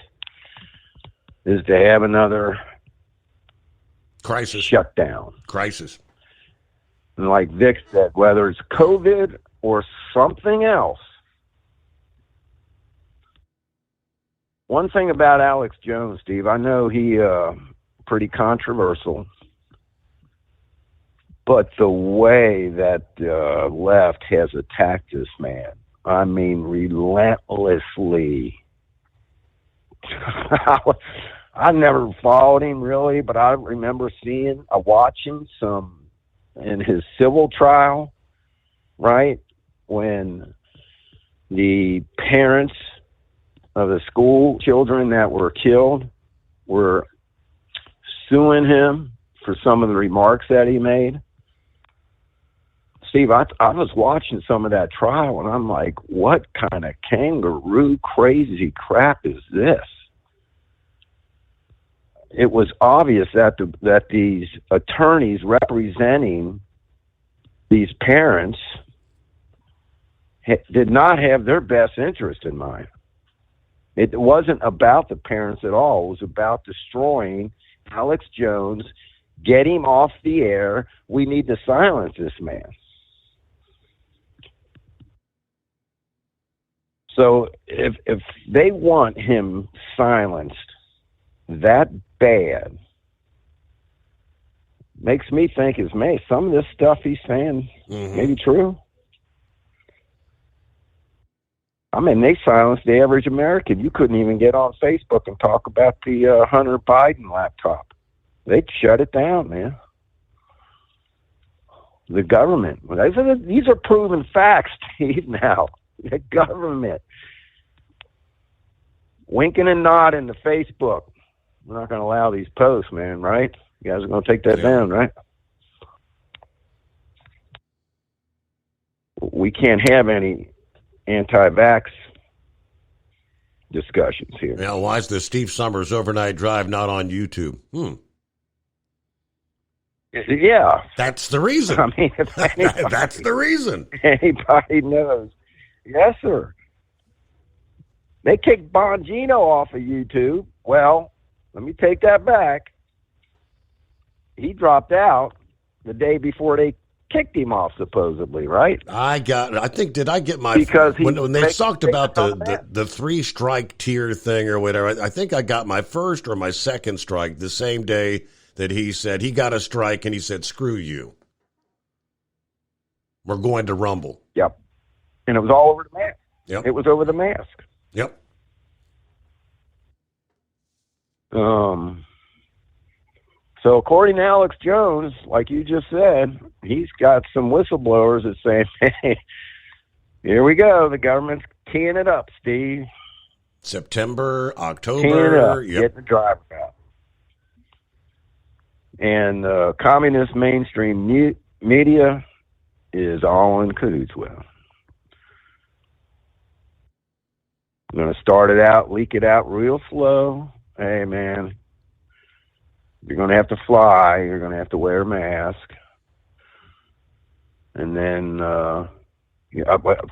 is to have another crisis shutdown. Crisis. And like Vic said, whether it's COVID or something else, one thing about Alex Jones, Steve, I know he pretty controversial, but the way that left has attacked this man, I mean, relentlessly. I never followed him really, but I remember watching some in his civil trial, right, when the parents of the school children that were killed were suing him for some of the remarks that he made. Steve, I was watching some of that trial, and I'm like, what kind of kangaroo crazy crap is this? It was obvious that these attorneys representing these parents did not have their best interest in mind. It wasn't about the parents at all. It was about destroying Alex Jones, get him off the air. We need to silence this man. So if they want him silenced that bad, makes me think some of this stuff he's saying maybe true. I mean, they silenced the average American. You couldn't even get on Facebook and talk about the Hunter Biden laptop. They shut it down, man. The government. These are proven facts, Steve, now. The government. Winking and nodding to Facebook. We're not going to allow these posts, man, right? You guys are going to take that down, right? We can't have any anti-vax discussions here. Now, why is the Steve Summers Overnight Drive not on YouTube? Yeah. That's the reason. I mean, if anybody, that's the reason. Anybody knows. Yes, sir. They kicked Bongino off of YouTube. Well, let me take that back. He dropped out the day before they kicked him off, supposedly, right? Did I get my... Because when they talked about the three-strike tier thing or whatever, I think I got my first or my second strike the same day that he said he got a strike and he said, screw you. We're going to Rumble. Yep. And it was all over the mask. Yep. It was over the mask. Yep. So according to Alex Jones, like you just said, he's got some whistleblowers that say, hey, here we go. The government's teeing it up, Steve. September, October. Teeing it up. Get the driver out. And communist mainstream media is all in cahoots with him. I'm going to start it out, leak it out real slow. Hey, man, you're going to have to fly. You're going to have to wear a mask. And then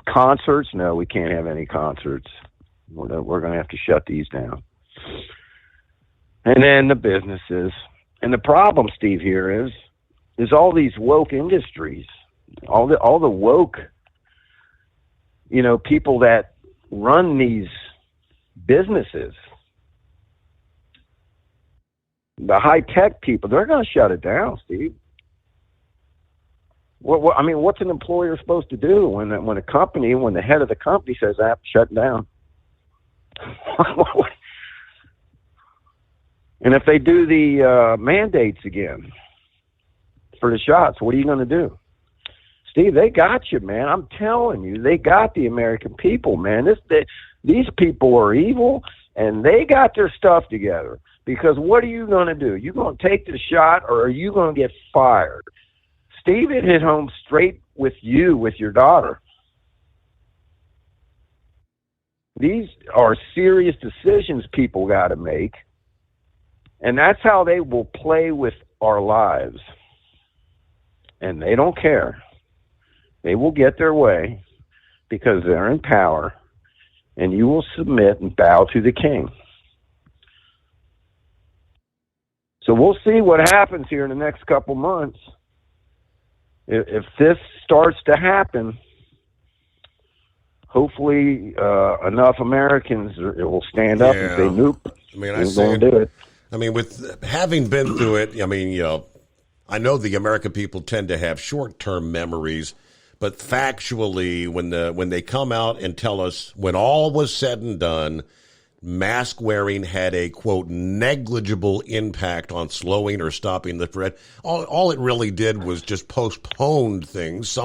concerts, no, we can't have any concerts. We're going to have to shut these down. And then the businesses. And the problem, Steve, here is all these woke industries, all the woke, people that run these businesses, the high-tech people, they're going to shut it down, Steve. What's an employer supposed to do when the head of the company says, shut down? And if they do the mandates again, for the shots. What are you going to do? Steve, they got you, man. I'm telling you, they got the American people, man. These people are evil, and they got their stuff together. Because what are you going to do? You going to take the shot, or are you going to get fired? Steve, it hit home straight with you, with your daughter. These are serious decisions people got to make, and that's how they will play with our lives. And they don't care. They will get their way because they're in power, and you will submit and bow to the king. So we'll see what happens here in the next couple months. If this starts to happen, hopefully enough Americans will stand up and say, nope, we're going to do it. I mean, with having been through it, I mean, I know the American people tend to have short-term memories, but factually, when they come out and tell us when all was said and done, mask wearing had a, quote, negligible impact on slowing or stopping the spread, all it really did was just postponed things.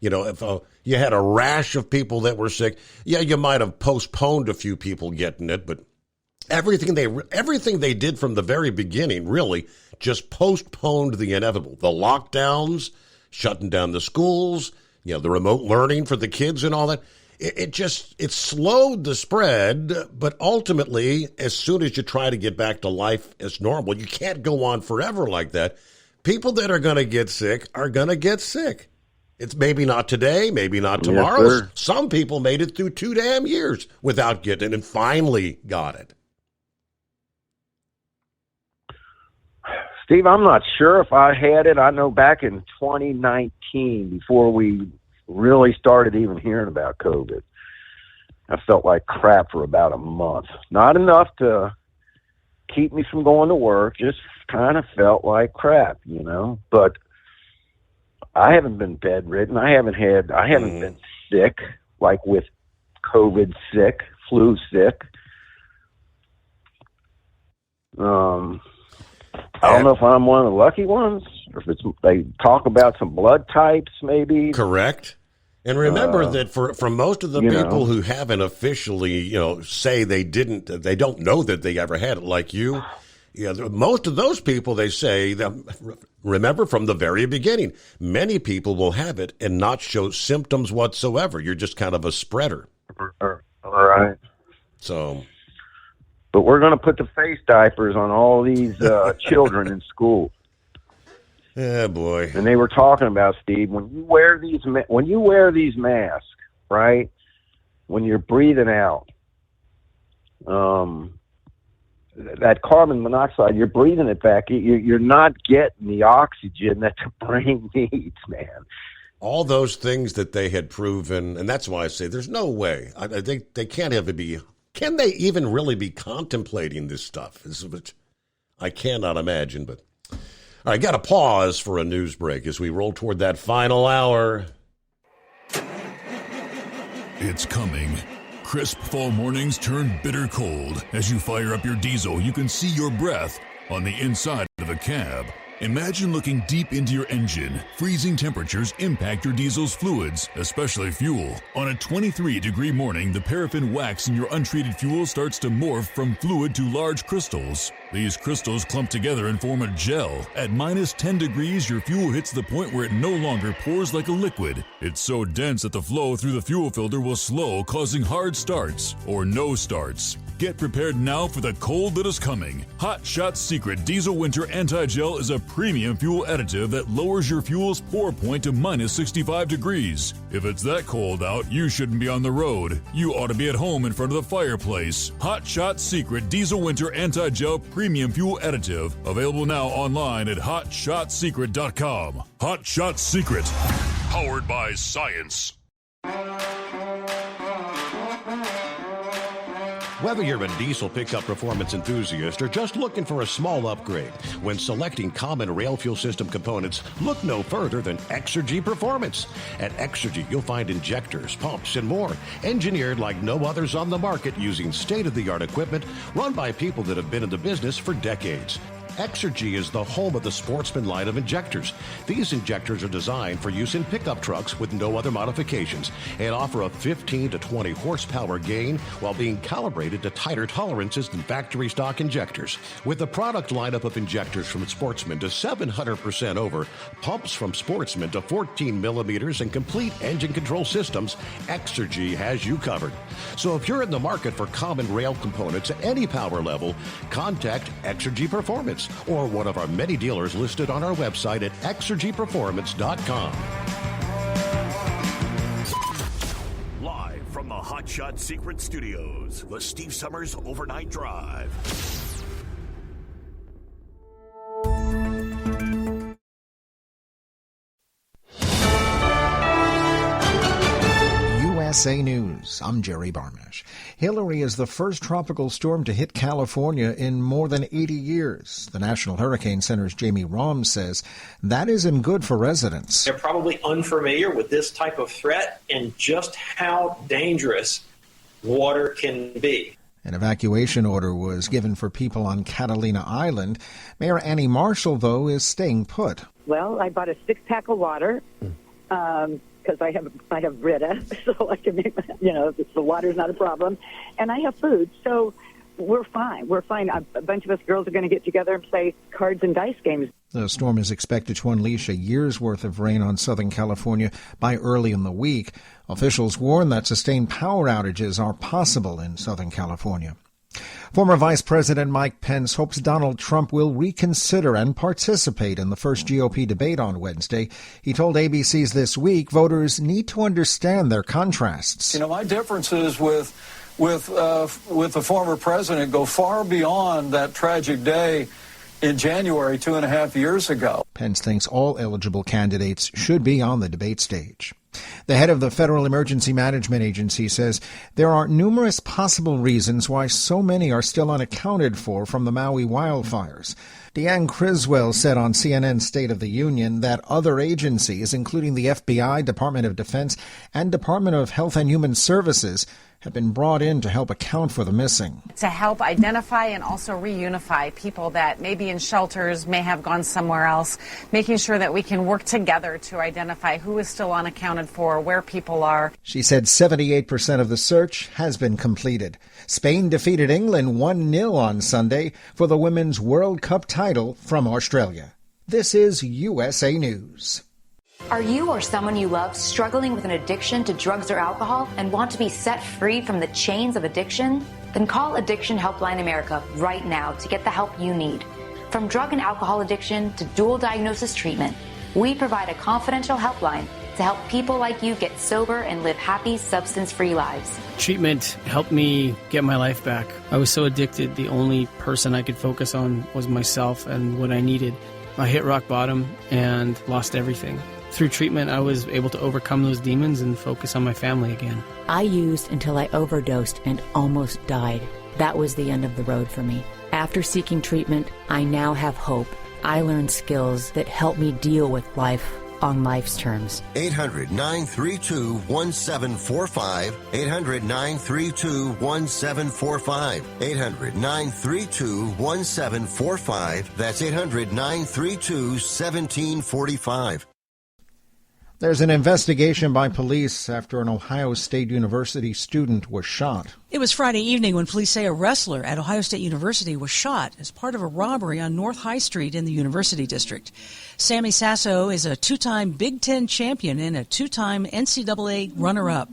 If you had a rash of people that were sick, you might have postponed a few people getting it, but everything they did from the very beginning really just postponed the inevitable. The lockdowns, shutting down the schools, the remote learning for the kids and all that. It slowed the spread, but ultimately, as soon as you try to get back to life as normal, you can't go on forever like that. People that are going to get sick are going to get sick. It's maybe not today, maybe not tomorrow. Yes, some people made it through 2 damn years without getting it and finally got it. Steve, I'm not sure if I had it. I know back in 2019, before we really started even hearing about COVID, I felt like crap for about a month. Not enough to keep me from going to work, just kind of felt like crap, But I haven't been bedridden. I haven't been sick, like with COVID sick, flu sick. I don't know if I'm one of the lucky ones, or if they talk about some blood types, maybe. Correct. And remember that for most of the people who haven't officially, say they don't know that they ever had it, like you. Most of those people, they say, remember from the very beginning, many people will have it and not show symptoms whatsoever. You're just kind of a spreader. All right. So. But we're going to put the face diapers on all these children in school. Yeah, boy. And they were talking about, Steve, when you wear these masks, right? When you're breathing out, that carbon monoxide, you're breathing it back. You're not getting the oxygen that the brain needs, man. All those things that they had proven, and that's why I say there's no way. They can't ever be. Can they even really be contemplating this stuff? I cannot imagine. But all right, got to pause for a news break as we roll toward that final hour. It's coming. Crisp fall mornings turn bitter cold. As you fire up your diesel, you can see your breath on the inside of a cab. Imagine looking deep into your engine. Freezing temperatures impact your diesel's fluids, especially fuel. On a 23-degree morning, the paraffin wax in your untreated fuel starts to morph from fluid to large crystals. These crystals clump together and form a gel. At minus 10 degrees, your fuel hits the point where it no longer pours like a liquid. It's so dense that the flow through the fuel filter will slow, causing hard starts or no starts. Get prepared now for the cold that is coming. Hot Shot Secret Diesel Winter Anti-Gel is a premium fuel additive that lowers your fuel's pour point to minus 65 degrees. If it's that cold out, you shouldn't be on the road. You ought to be at home in front of the fireplace. Hot Shot Secret Diesel Winter Anti-Gel Premium Fuel Additive. Available now online at HotShotSecret.com. Hot Shot Secret. Powered by science. Whether you're a diesel pickup performance enthusiast or just looking for a small upgrade, when selecting common rail fuel system components, look no further than Exergy Performance. At Exergy, you'll find injectors, pumps, and more, engineered like no others on the market using state-of-the-art equipment run by people that have been in the business for decades. Exergy is the home of the Sportsman line of injectors. These injectors are designed for use in pickup trucks with no other modifications and offer a 15 to 20 horsepower gain while being calibrated to tighter tolerances than factory stock injectors. With the product lineup of injectors from Sportsman to 700% over, pumps from Sportsman to 14 millimeters, and complete engine control systems, Exergy has you covered. So if you're in the market for common rail components at any power level, contact Exergy Performance or one of our many dealers listed on our website at exergyperformance.com. Live from the Hot Shot Secret Studios, the Steve Summers Overnight Drive. USA News. I'm Jerry Barmash. Hilary is the first tropical storm to hit California in more than 80 years. The National Hurricane Center's Jamie Romm says that isn't good for residents. They're probably unfamiliar with this type of threat and just how dangerous water can be. An evacuation order was given for people on Catalina Island. Mayor Annie Marshall, though, is staying put. Well, I bought a 6-pack of water. Because I have Brita, so I can make, the water's not a problem. And I have food, so we're fine. We're fine. A bunch of us girls are going to get together and play cards and dice games. The storm is expected to unleash a year's worth of rain on Southern California by early in the week. Officials warn that sustained power outages are possible in Southern California. Former Vice President Mike Pence hopes Donald Trump will reconsider and participate in the first GOP debate on Wednesday. He told ABC's This Week voters need to understand their contrasts. My differences with the former president go far beyond that tragic day in January 2.5 years ago. Pence thinks all eligible candidates should be on the debate stage. The head of the Federal Emergency Management Agency says there are numerous possible reasons why so many are still unaccounted for from the Maui wildfires. Deanne Criswell said on CNN's State of the Union that other agencies, including the FBI, Department of Defense, and Department of Health and Human Services, have been brought in to help account for the missing. To help identify and also reunify people that may be in shelters, may have gone somewhere else, making sure that we can work together to identify who is still unaccounted for, where people are. She said 78% of the search has been completed. Spain defeated England 1-0 on Sunday for the Women's World Cup title from Australia. This is USA News. Are you or someone you love struggling with an addiction to drugs or alcohol and want to be set free from the chains of addiction? Then call Addiction Helpline America right now to get the help you need. From drug and alcohol addiction to dual diagnosis treatment, we provide a confidential helpline to help people like you get sober and live happy, substance-free lives. Treatment helped me get my life back. I was so addicted, the only person I could focus on was myself and what I needed. I hit rock bottom and lost everything. Through treatment, I was able to overcome those demons and focus on my family again. I used until I overdosed and almost died. That was the end of the road for me. After seeking treatment, I now have hope. I learned skills that help me deal with life on life's terms. 800-932-1745. 800-932-1745. 800-932-1745. That's 800-932-1745. There's an investigation by police after an Ohio State University student was shot. It was Friday evening when police say a wrestler at Ohio State University was shot as part of a robbery on North High Street in the University District. Sammy Sasso is a 2-time Big Ten champion and a 2-time NCAA runner-up.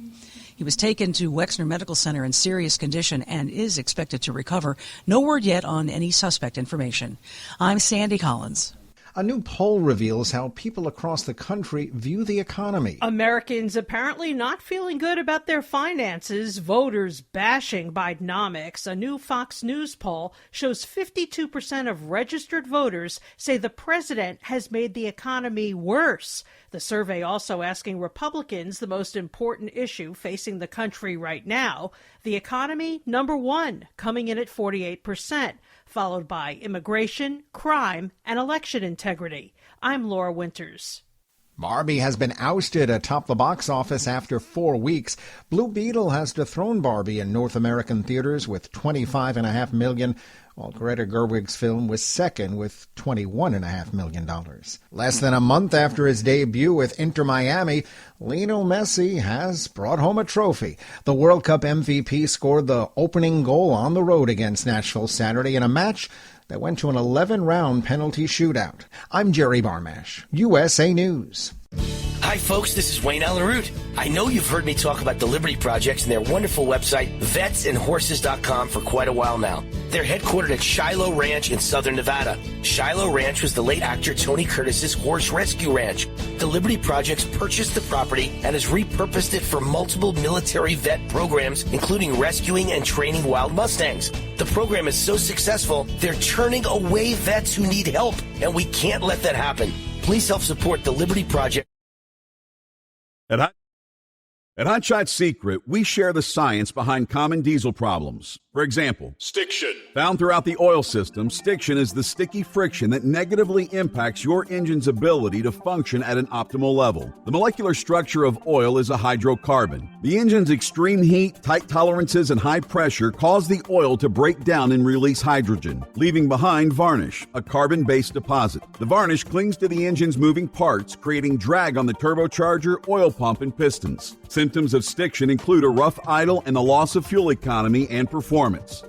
He was taken to Wexner Medical Center in serious condition and is expected to recover. No word yet on any suspect information. I'm Sandy Collins. A new poll reveals how people across the country view the economy. Americans apparently not feeling good about their finances, voters bashing Bidenomics. A new Fox News poll shows 52% of registered voters say the president has made the economy worse. The survey also asking Republicans the most important issue facing the country right now. The economy, number one, coming in at 48%. Followed by immigration, crime, and election integrity. I'm Laura Winters. Barbie has been ousted atop the box office after 4 weeks. Blue Beetle has dethroned Barbie in North American theaters with $25.5 million, while Greta Gerwig's film was second with $21.5 million. Less than a month after his debut with Inter Miami, Lionel Messi has brought home a trophy. The World Cup MVP scored the opening goal on the road against Nashville Saturday in a match that went to an 11-round penalty shootout. I'm Jerry Barmash, USA News. Hi, folks. This is Wayne Allen Root. I know you've heard me talk about the Liberty Projects and their wonderful website, vetsandhorses.com, for quite a while now. They're headquartered at Shiloh Ranch in southern Nevada. Shiloh Ranch was the late actor Tony Curtis's horse rescue ranch. The Liberty Projects purchased the property and has repurposed it for multiple military vet programs, including rescuing and training wild Mustangs. The program is so successful, they're turning away vets who need help, and we can't let that happen. Please help support the Liberty Project. At Hot Shot Secret, we share the science behind common diesel problems. For example, stiction. Found throughout the oil system, stiction is the sticky friction that negatively impacts your engine's ability to function at an optimal level. The molecular structure of oil is a hydrocarbon. The engine's extreme heat, tight tolerances, and high pressure cause the oil to break down and release hydrogen, leaving behind varnish, a carbon-based deposit. The varnish clings to the engine's moving parts, creating drag on the turbocharger, oil pump, and pistons. Symptoms of stiction include a rough idle and the loss of fuel economy and performance.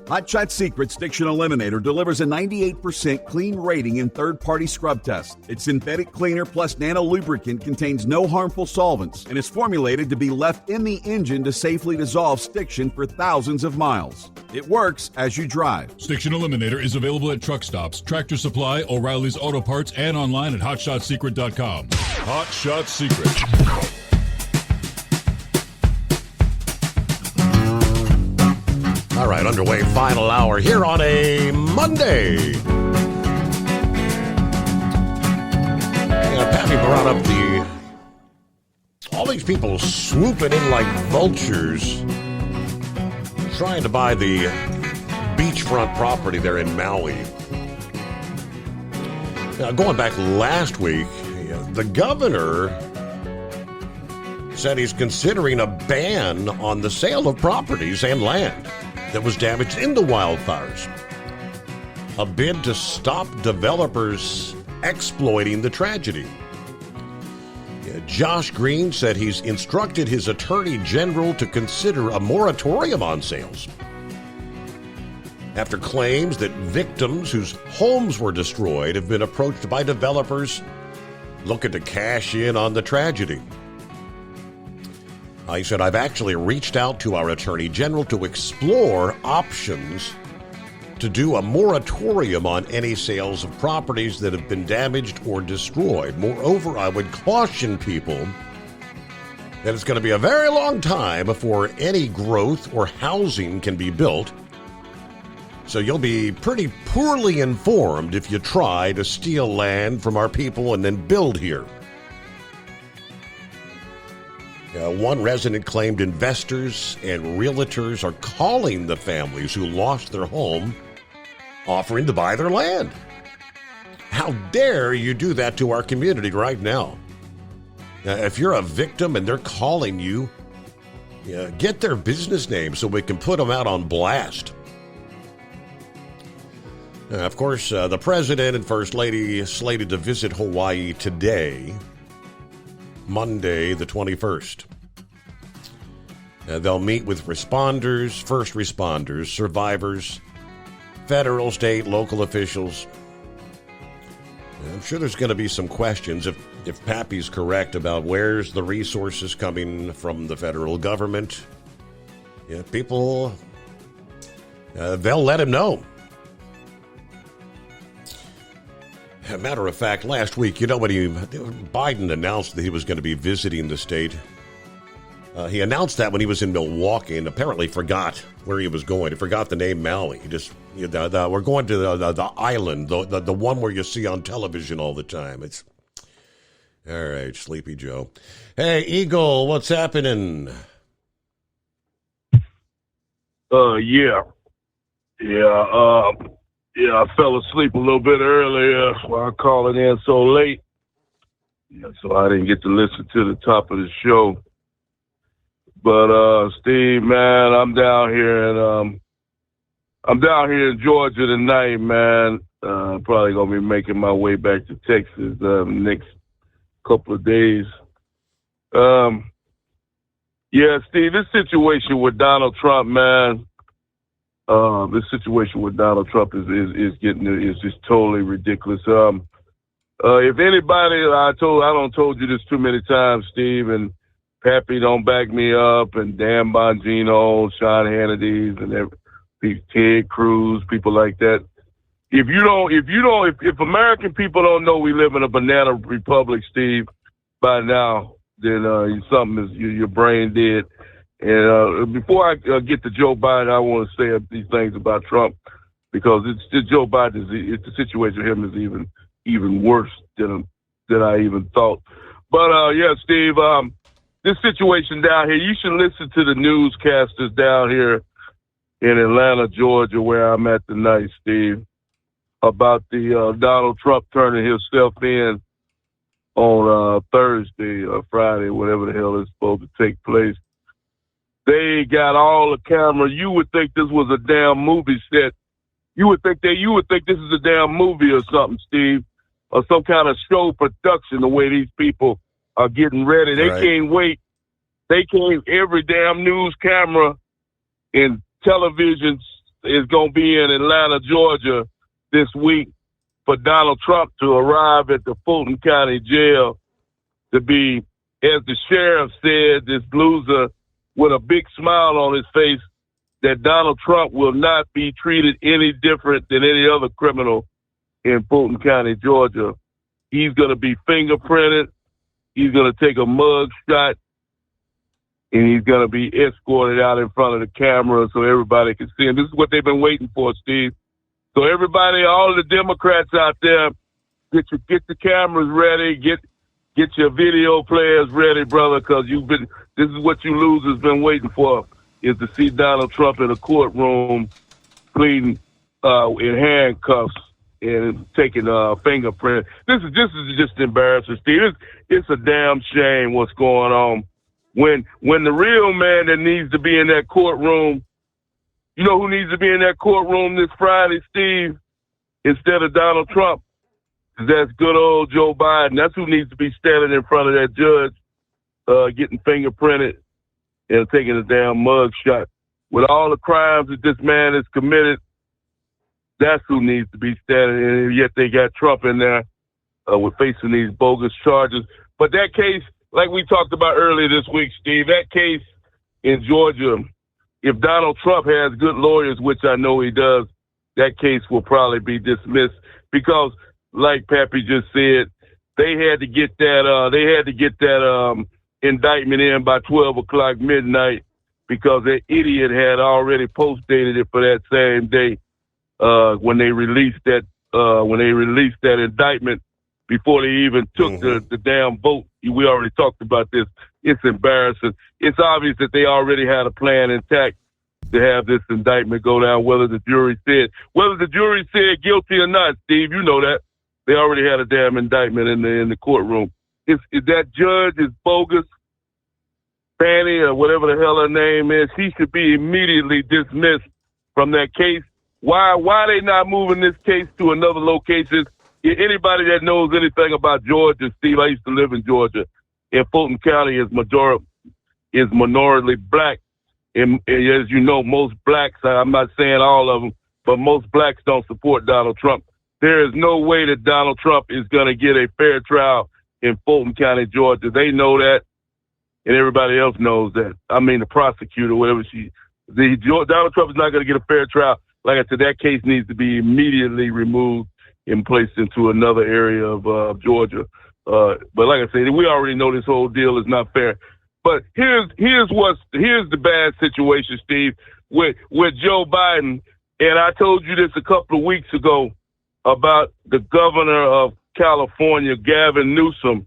Hot Shot Secret Stiction Eliminator delivers a 98% clean rating in third-party scrub tests. Its synthetic cleaner plus nano lubricant contains no harmful solvents and is formulated to be left in the engine to safely dissolve stiction for thousands of miles. It works as you drive. Stiction Eliminator is available at truck stops, Tractor Supply, O'Reilly's Auto Parts, and online at HotShotSecret.com. Hot Shot Secret. All right, underway, final hour here on a Monday. Pappy brought up all these people swooping in like vultures, trying to buy the beachfront property there in Maui. Now, going back last week, the governor said he's considering a ban on the sale of properties and land that was damaged in the wildfires. A bid to stop developers exploiting the tragedy. Josh Green said he's instructed his attorney general to consider a moratorium on sales after claims that victims whose homes were destroyed have been approached by developers looking to cash in on the tragedy. He said, I've actually reached out to our Attorney General to explore options to do a moratorium on any sales of properties that have been damaged or destroyed. Moreover, I would caution people that it's going to be a very long time before any growth or housing can be built. So you'll be pretty poorly informed if you try to steal land from our people and then build here. One resident claimed investors and realtors are calling the families who lost their home, offering to buy their land. How dare you do that to our community right now? If you're a victim and they're calling you, get their business name so we can put them out on blast. Of course, the president and first lady slated to visit Hawaii today, Monday, the 21st. They'll meet with responders, first responders, survivors, federal, state, local officials. I'm sure there's going to be some questions if Pappy's correct about where's the resources coming from the federal government. People, they'll let him know. As a matter of fact, last week, when Biden announced that he was going to be visiting the state, he announced that when he was in Milwaukee and apparently forgot where he was going. He forgot the name Maui. He just, we're going to the island, the one where you see on television all the time. It's all right, Sleepy Joe. Hey, Eagle, what's happening? Yeah, I fell asleep a little bit earlier while calling in so late. so I didn't get to listen to the top of the show. But Steve, man, I'm down here in Georgia tonight, man. Probably gonna be making my way back to Texas next couple of days. Yeah, Steve, this situation with Donald Trump, man. This situation with Donald Trump is just totally ridiculous. If anybody, I told you this too many times, Steve, and Pappy don't back me up, and Dan Bongino, Sean Hannity's, and Ted Cruz, people like that. If American people don't know we live in a banana republic, Steve, by now, then your brain dead. And before I get to Joe Biden, I want to say these things about Trump, because Joe Biden, the situation with him is even worse than I even thought. But yeah, Steve, this situation down here, you should listen to the newscasters down here in Atlanta, Georgia, where I'm at tonight, Steve, about the Donald Trump turning himself in on Thursday or Friday, whatever the hell is supposed to take place. They got all the cameras. You would think this was a damn movie set. You would think this is a damn movie or something, Steve, or some kind of show production, the way these people are getting ready. They can't wait. Every damn news camera and television is going to be in Atlanta, Georgia this week for Donald Trump to arrive at the Fulton County Jail to be, as the sheriff said, this loser with a big smile on his face, that Donald Trump will not be treated any different than any other criminal in Fulton County, Georgia. He's going to be fingerprinted. He's going to take a mug shot, and he's going to be escorted out in front of the camera so everybody can see him. This is what they've been waiting for, Steve. So everybody, all the Democrats out there, get the cameras ready, get your video players ready, brother, because this is what you losers been waiting for, is to see Donald Trump in a courtroom pleading in handcuffs and taking a fingerprint. This is just embarrassing, Steve. It's a damn shame what's going on. When the real man that needs to be in that courtroom, you know who needs to be in that courtroom this Friday, Steve, instead of Donald Trump? That's good old Joe Biden. That's who needs to be standing in front of that judge, getting fingerprinted and taking a damn mug shot. With all the crimes that this man has committed, that's who needs to be standing, and yet they got Trump in there with facing these bogus charges. But that case, like we talked about earlier this week, Steve, that case in Georgia, if Donald Trump has good lawyers, which I know he does, that case will probably be dismissed because, like Pappy just said, they had to get that indictment in by 12 o'clock midnight because that idiot had already post-dated it for that same day when they released that indictment before they even took the damn vote. We already talked about this. It's embarrassing. It's obvious that they already had a plan intact to have this indictment go down, whether the jury said guilty or not, Steve, you know that. They already had a damn indictment in the courtroom. If that judge is bogus, Fanny or whatever the hell her name is, he should be immediately dismissed from that case. Why they not moving this case to another location? Anybody that knows anything about Georgia, Steve, I used to live in Georgia, and Fulton County is minority black. And as you know, most blacks, I'm not saying all of them, but most blacks don't support Donald Trump. There is no way that Donald Trump is going to get a fair trial in Fulton County, Georgia. They know that, and everybody else knows that. I mean, the prosecutor, Donald Trump is not going to get a fair trial. Like I said, that case needs to be immediately removed and placed into another area of Georgia. But like I said, we already know this whole deal is not fair. But here's the bad situation, Steve, with Joe Biden. And I told you this a couple of weeks ago about the governor of California, Gavin Newsom,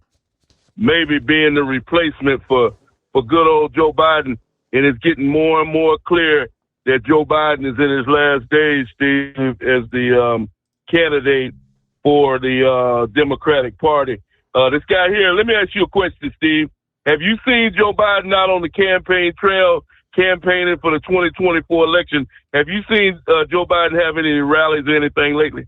maybe being the replacement for good old Joe Biden. And it's getting more and more clear that Joe Biden is in his last days, Steve, as the candidate for the Democratic Party. This guy here, let me ask you a question, Steve. Have you seen Joe Biden out on the campaign trail campaigning for the 2024 election? Have you seen Joe Biden have any rallies or anything lately?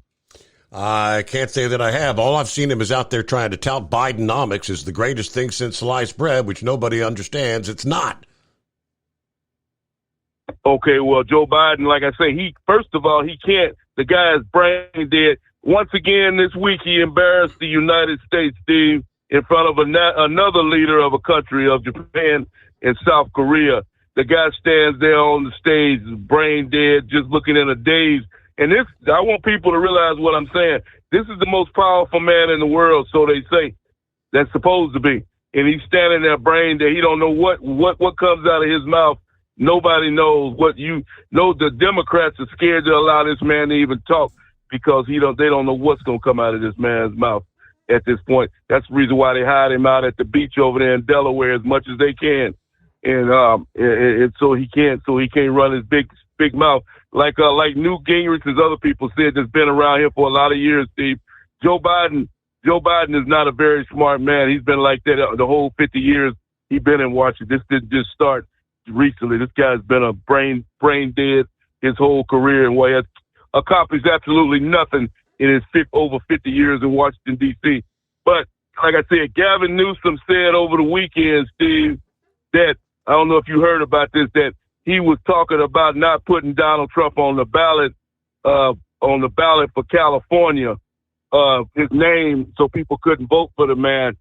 I can't say that I have. All I've seen him is out there trying to tout Bidenomics as the greatest thing since sliced bread, which nobody understands. It's not. Okay, well, Joe Biden, like I say, first of all, he can't. The guy is brain dead. Once again this week, he embarrassed the United States, Steve, in front of another leader of a country, of Japan and South Korea. The guy stands there on the stage, brain dead, just looking in a daze. And this, I want people to realize what I'm saying. This is the most powerful man in the world, so they say. That's supposed to be. And he's standing there brain dead. He don't know what comes out of his mouth. Nobody knows what you know. The Democrats are scared to allow this man to even talk because they don't know what's going to come out of this man's mouth at this point. That's the reason why they hide him out at the beach over there in Delaware as much as they can. And so he can't run his big mouth like Newt Gingrich and other people said that's been around here for a lot of years, Steve. Joe Biden is not a very smart man. He's been like that the whole 50 years he's been in Washington. This didn't just start recently. This guy's been a brain dead his whole career, and he has accomplished absolutely nothing in his over 50 years in Washington, D.C. But like I said, Gavin Newsom said over the weekend, Steve, that I don't know if you heard about this, that he was talking about not putting Donald Trump on the ballot for California, his name, so people couldn't vote for the man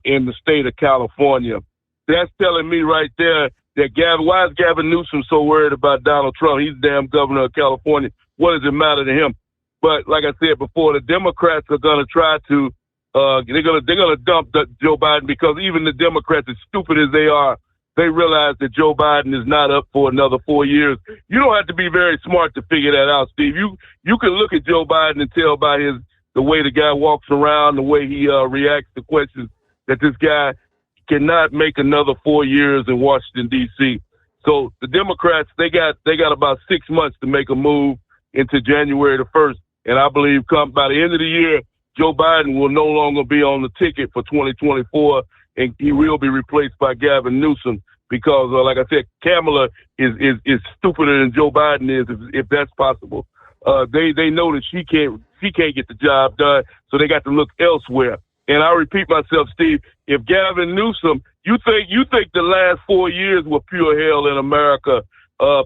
in the state of California. That's telling me right there that why is Gavin Newsom so worried about Donald Trump? He's the damn governor of California. What does it matter to him? But like I said before, the Democrats are going to try to they're going to dump Joe Biden because even the Democrats, as stupid as they are, they realize that Joe Biden is not up for another 4 years. You don't have to be very smart to figure that out, Steve. You can look at Joe Biden and tell by the way the guy walks around, the way he reacts to questions, that this guy cannot make another 4 years in Washington, D.C. So the Democrats, they got about 6 months to make a move into January the 1st. And I believe by the end of the year, Joe Biden will no longer be on the ticket for 2024, and he will be replaced by Gavin Newsom because, like I said, Kamala is stupider than Joe Biden is, if that's possible. They know that she can't get the job done, so they got to look elsewhere. And I repeat myself, Steve, if Gavin Newsom, you think the last 4 years were pure hell in America,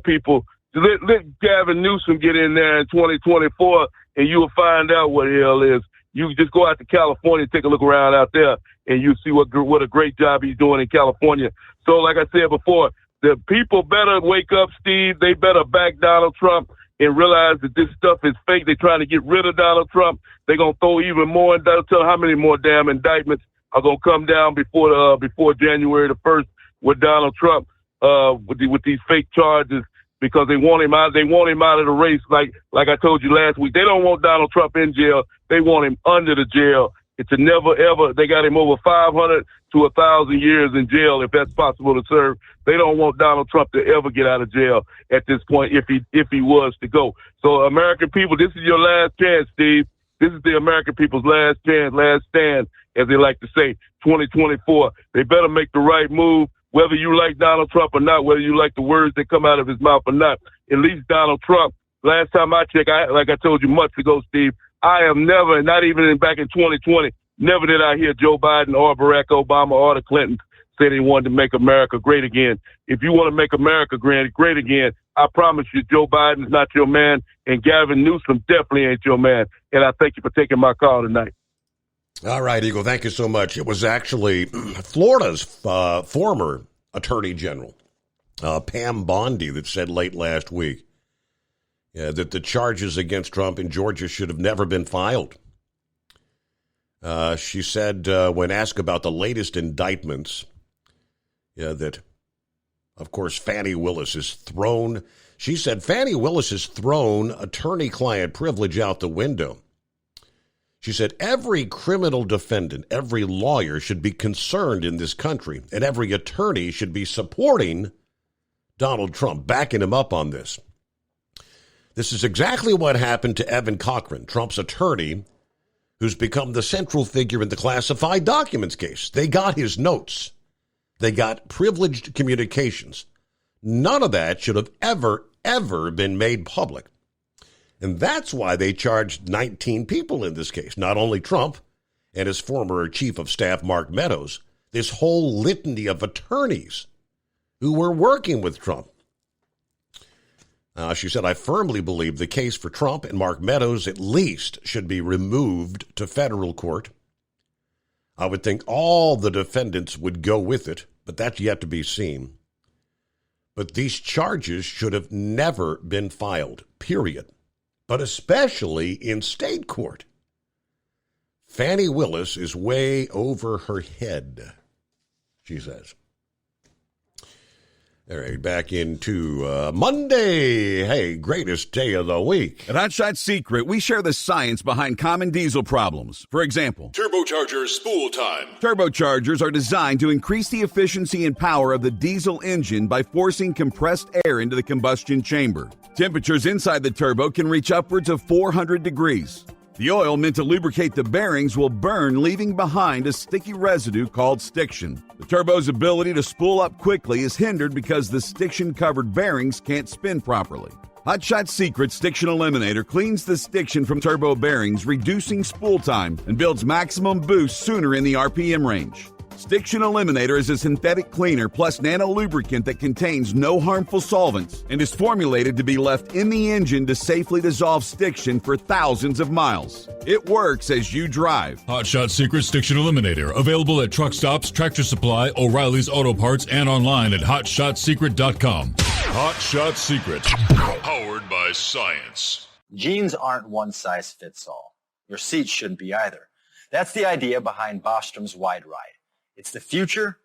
people, let Gavin Newsom get in there in 2024 and you will find out what hell is. You just go out to California, take a look around out there, and you see what a great job he's doing in California. So like I said before, the people better wake up, Steve. They better back Donald Trump and realize that this stuff is fake. They're trying to get rid of Donald Trump. They're going to throw even more, and they'll tell how many more damn indictments are going to come down before January the 1st with Donald Trump with these fake charges because they want him out. They want him out of the race. Like I told you last week, they don't want Donald Trump in jail. They want him under the jail. It's a never ever. They got him over 500 to 1,000 years in jail if that's possible to serve. They don't want Donald Trump to ever get out of jail at this point if he was to go. So American people, this is your last chance, Steve. This is the American people's last chance, last stand, as they like to say, 2024. They better make the right move, whether you like Donald Trump or not, whether you like the words that come out of his mouth or not. At least Donald Trump, last time I checked, like I told you months ago, Steve, I have never, not even back in 2020, never did I hear Joe Biden or Barack Obama or the Clintons say they wanted to make America great again. If you want to make America great again, I promise you Joe Biden is not your man, and Gavin Newsom definitely ain't your man. And I thank you for taking my call tonight. All right, Eagle, thank you so much. It was actually Florida's former Attorney General, Pam Bondi, that said late last week that the charges against Trump in Georgia should have never been filed. She said when asked about the latest indictments, that, of course, Fani Willis has thrown, she said Fani Willis has thrown attorney-client privilege out the window. She said every criminal defendant, every lawyer should be concerned in this country, and every attorney should be supporting Donald Trump, backing him up on this. This is exactly what happened to Evan Cochran, Trump's attorney, who's become the central figure in the classified documents case. They got his notes. They got privileged communications. None of that should have ever been made public. And that's why they charged 19 people in this case, not only Trump and his former chief of staff, Mark Meadows, this whole litany of attorneys who were working with Trump. She said, I firmly believe the case for Trump and Mark Meadows at least should be removed to federal court. I would think all the defendants would go with it, but that's yet to be seen. But these charges should have never been filed, period. But especially in state court. Fani Willis is way over her head, she says. All right, back into Monday. Hey, greatest day of the week. At Hot Shot Secret, we share the science behind common diesel problems. For example, Turbocharger spool time. Turbochargers are designed to increase the efficiency and power of the diesel engine by forcing compressed air into the combustion chamber. Temperatures inside the turbo can reach upwards of 400 degrees. The oil meant to lubricate the bearings will burn, leaving behind a sticky residue called stiction. The turbo's ability to spool up quickly is hindered because the stiction-covered bearings can't spin properly. Hot Shot Secret Stiction Eliminator cleans the stiction from turbo bearings, reducing spool time, and builds maximum boost sooner in the RPM range. Stiction Eliminator is a synthetic cleaner plus nano-lubricant that contains no harmful solvents and is formulated to be left in the engine to safely dissolve stiction for thousands of miles. It works as you drive. Hot Shot Secret Stiction Eliminator. Available at truck stops, Tractor Supply, O'Reilly's Auto Parts, and online at HotShotSecret.com. Hot Shot Secret. Powered by science. Jeans aren't one size fits all. Your seats shouldn't be either. That's the idea behind Bostrom's Wide Ride. It's the future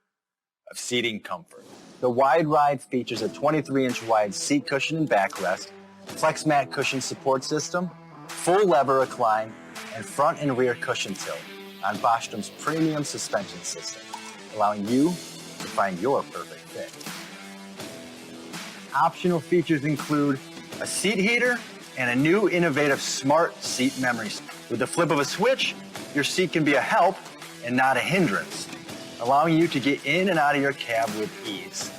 of seating comfort. The Wide Ride features a 23-inch wide seat cushion and backrest, flex mat cushion support system, full lever recline, and front and rear cushion tilt on Bostrom's premium suspension system, allowing you to find your perfect fit. Optional features include a seat heater and a new innovative smart seat memory. With the flip of a switch, your seat can be a help and not a hindrance, allowing you to get in and out of your cab with ease.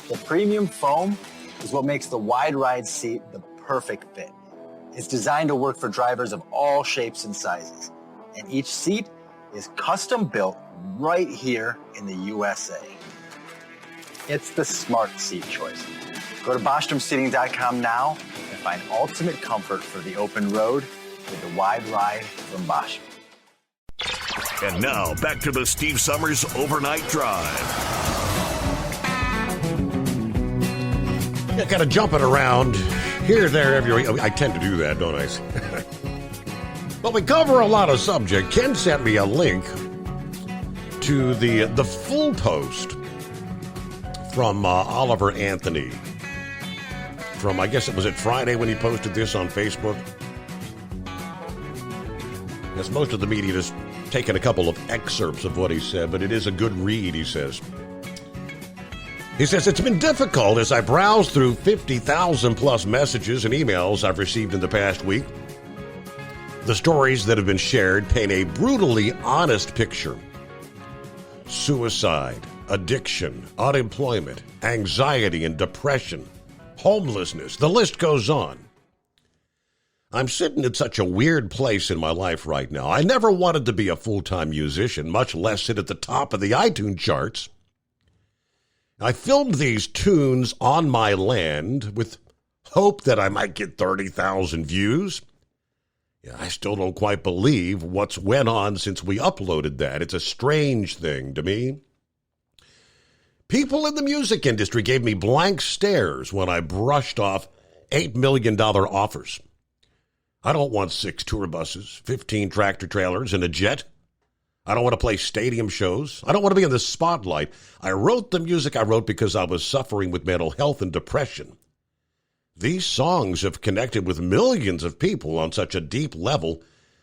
The premium foam is what makes the Wide Ride seat the perfect fit. It's designed to work for drivers of all shapes and sizes, and each seat is custom built right here in the USA. It's the smart seat choice. Go to BostromSeating.com now and find ultimate comfort for the open road with the Wide Ride from Bostrom. And now, back to the Steve Summers Overnight Drive. Yeah, kind of jumping around here, there, everywhere. I tend to do that, don't I? But we cover a lot of subject. Ken sent me a link to the full post from Oliver Anthony. From, I guess it was Friday when he posted this on Facebook. Yes, most of the media just taken a couple of excerpts of what he said, but it is a good read, he says. He says, it's been difficult as I browse through 50,000 plus messages and emails I've received in the past week. The stories that have been shared paint a brutally honest picture. Suicide, addiction, unemployment, anxiety and depression, homelessness, the list goes on. I'm sitting in such a weird place in my life right now. I never wanted to be a full-time musician, much less sit at the top of the iTunes charts. I filmed these tunes on my land with hope that I might get 30,000 views. Yeah, I still don't quite believe what's went on since we uploaded that. It's a strange thing to me. People in the music industry gave me blank stares when I brushed off $8 million offers. I don't want 6 tour buses, 15 tractor trailers, and a jet. I don't want to play stadium shows. I don't want to be in the spotlight. I wrote the music I wrote because I was suffering with mental health and depression. These songs have connected with millions of people on such a deep level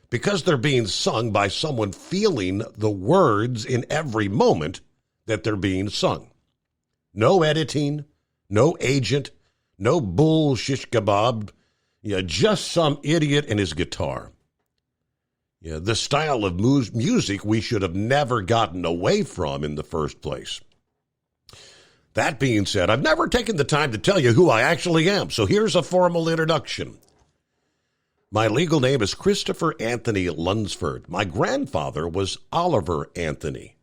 because they're being sung by someone feeling the words in every moment that they're being sung. No editing, no agent, no bull shish kebab. Yeah, just some idiot and his guitar. Yeah, the style of music we should have never gotten away from in the first place. That being said, I've never taken the time to tell you who I actually am, so here's a formal introduction. My legal name is Christopher Anthony Lunsford. My grandfather was Oliver Anthony,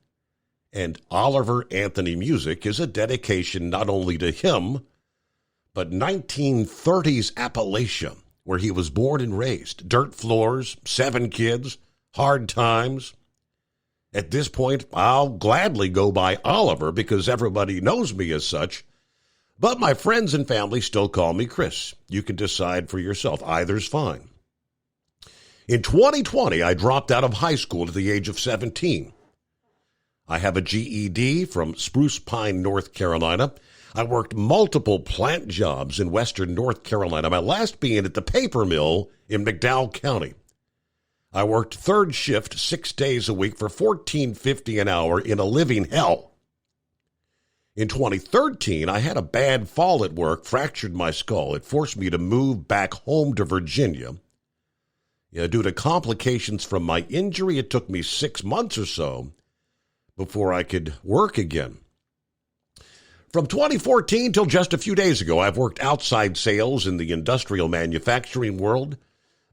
and Oliver Anthony music is a dedication not only to him, but 1930s Appalachia, where he was born and raised. Dirt floors, 7 kids, hard times. At this point, I'll gladly go by Oliver because everybody knows me as such. But my friends and family still call me Chris. You can decide for yourself. Either's fine. In 2020, I dropped out of high school at the age of 17. I have a GED from Spruce Pine, North Carolina. I worked multiple plant jobs in western North Carolina, my last being at the paper mill in McDowell County. I worked third shift 6 days a week for $14.50 an hour in a living hell. In 2013, I had a bad fall at work, fractured my skull. It forced me to move back home to Virginia. Due to complications from my injury, it took me 6 months or so before I could work again. From 2014 till just a few days ago, I've worked outside sales in the industrial manufacturing world.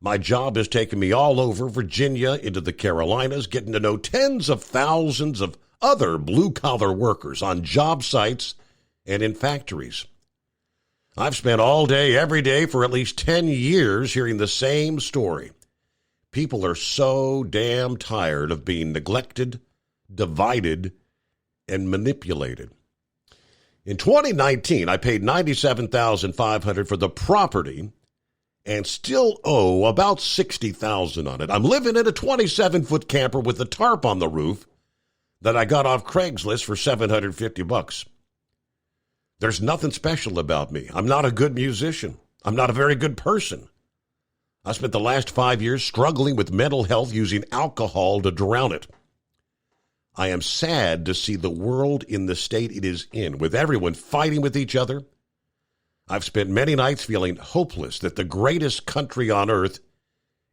My job has taken me all over Virginia, into the Carolinas, getting to know tens of thousands of other blue-collar workers on job sites and in factories. I've spent all day, every day for at least 10 years hearing the same story. People are so damn tired of being neglected, divided, and manipulated. In 2019, I paid $97,500 for the property and still owe about $60,000 on it. I'm living in a 27-foot camper with a tarp on the roof that I got off Craigslist for $750. There's nothing special about me. I'm not a good musician. I'm not a very good person. I spent the last 5 years struggling with mental health using alcohol to drown it. I am sad to see the world in the state it is in, with everyone fighting with each other. I've spent many nights feeling hopeless that the greatest country on earth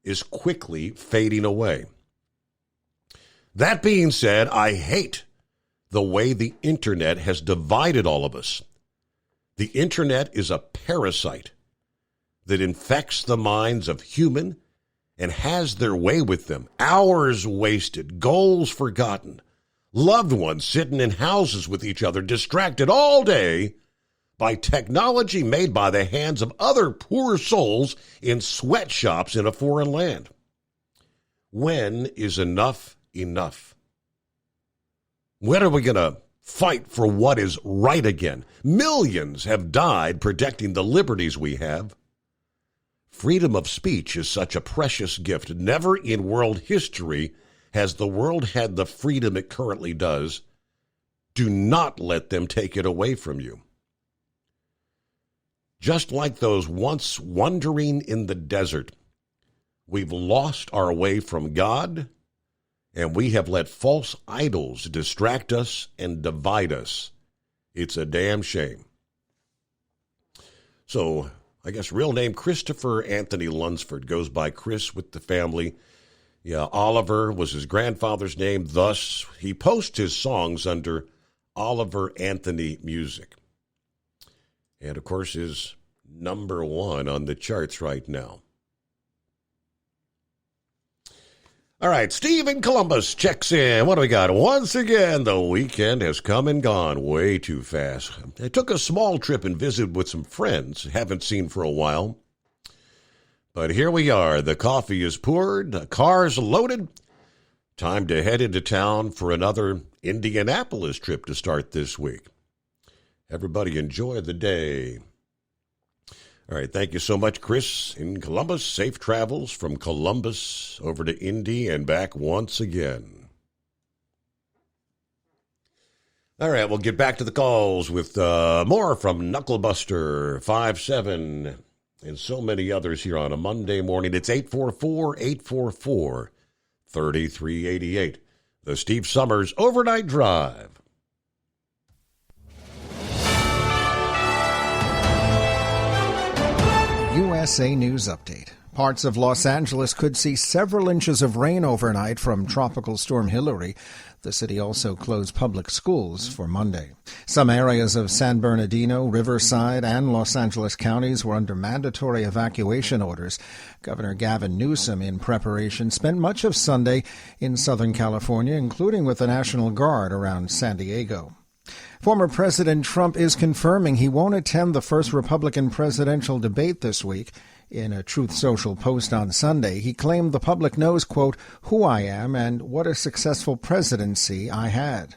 is quickly fading away. That being said, I hate the way the internet has divided all of us. The internet is a parasite that infects the minds of human and has their way with them. Hours wasted, goals forgotten, loved ones sitting in houses with each other, distracted all day by technology made by the hands of other poor souls in sweatshops in a foreign land. When is enough enough? When are we going to fight for what is right again? Millions have died protecting the liberties we have. Freedom of speech is such a precious gift. Never in world history has the world had the freedom it currently does. Do not let them take it away from you. Just like those once wandering in the desert, we've lost our way from God, and we have let false idols distract us and divide us. It's a damn shame. So, I guess real name Christopher Anthony Lunsford, goes by Chris with the family. Yeah, Oliver was his grandfather's name. Thus, he posts his songs under Oliver Anthony Music. And, of course, is number 1 on the charts right now. All right, Steve in Columbus checks in. What do we got? Once again, the weekend has come and gone way too fast. I took a small trip and visited with some friends haven't seen for a while. But here we are. The coffee is poured, the car's loaded. Time to head into town for another Indianapolis trip to start this week. Everybody enjoy the day. All right, thank you so much, Chris in Columbus. Safe travels from Columbus over to Indy and back once again. All right, we'll get back to the calls with more from Knucklebuster 5-7 and so many others here on a Monday morning. It's 844-844-3388. The Steve Summers Overnight Drive. USA News Update. Parts of Los Angeles could see several inches of rain overnight from Tropical Storm Hilary. The city also closed public schools for Monday. Some areas of San Bernardino, Riverside, and Los Angeles counties were under mandatory evacuation orders. Governor Gavin Newsom, in preparation, spent much of Sunday in Southern California, including with the National Guard around San Diego. Former President Trump is confirming he won't attend the first Republican presidential debate this week. In a Truth Social post on Sunday, he claimed the public knows, quote, who I am and what a successful presidency I had.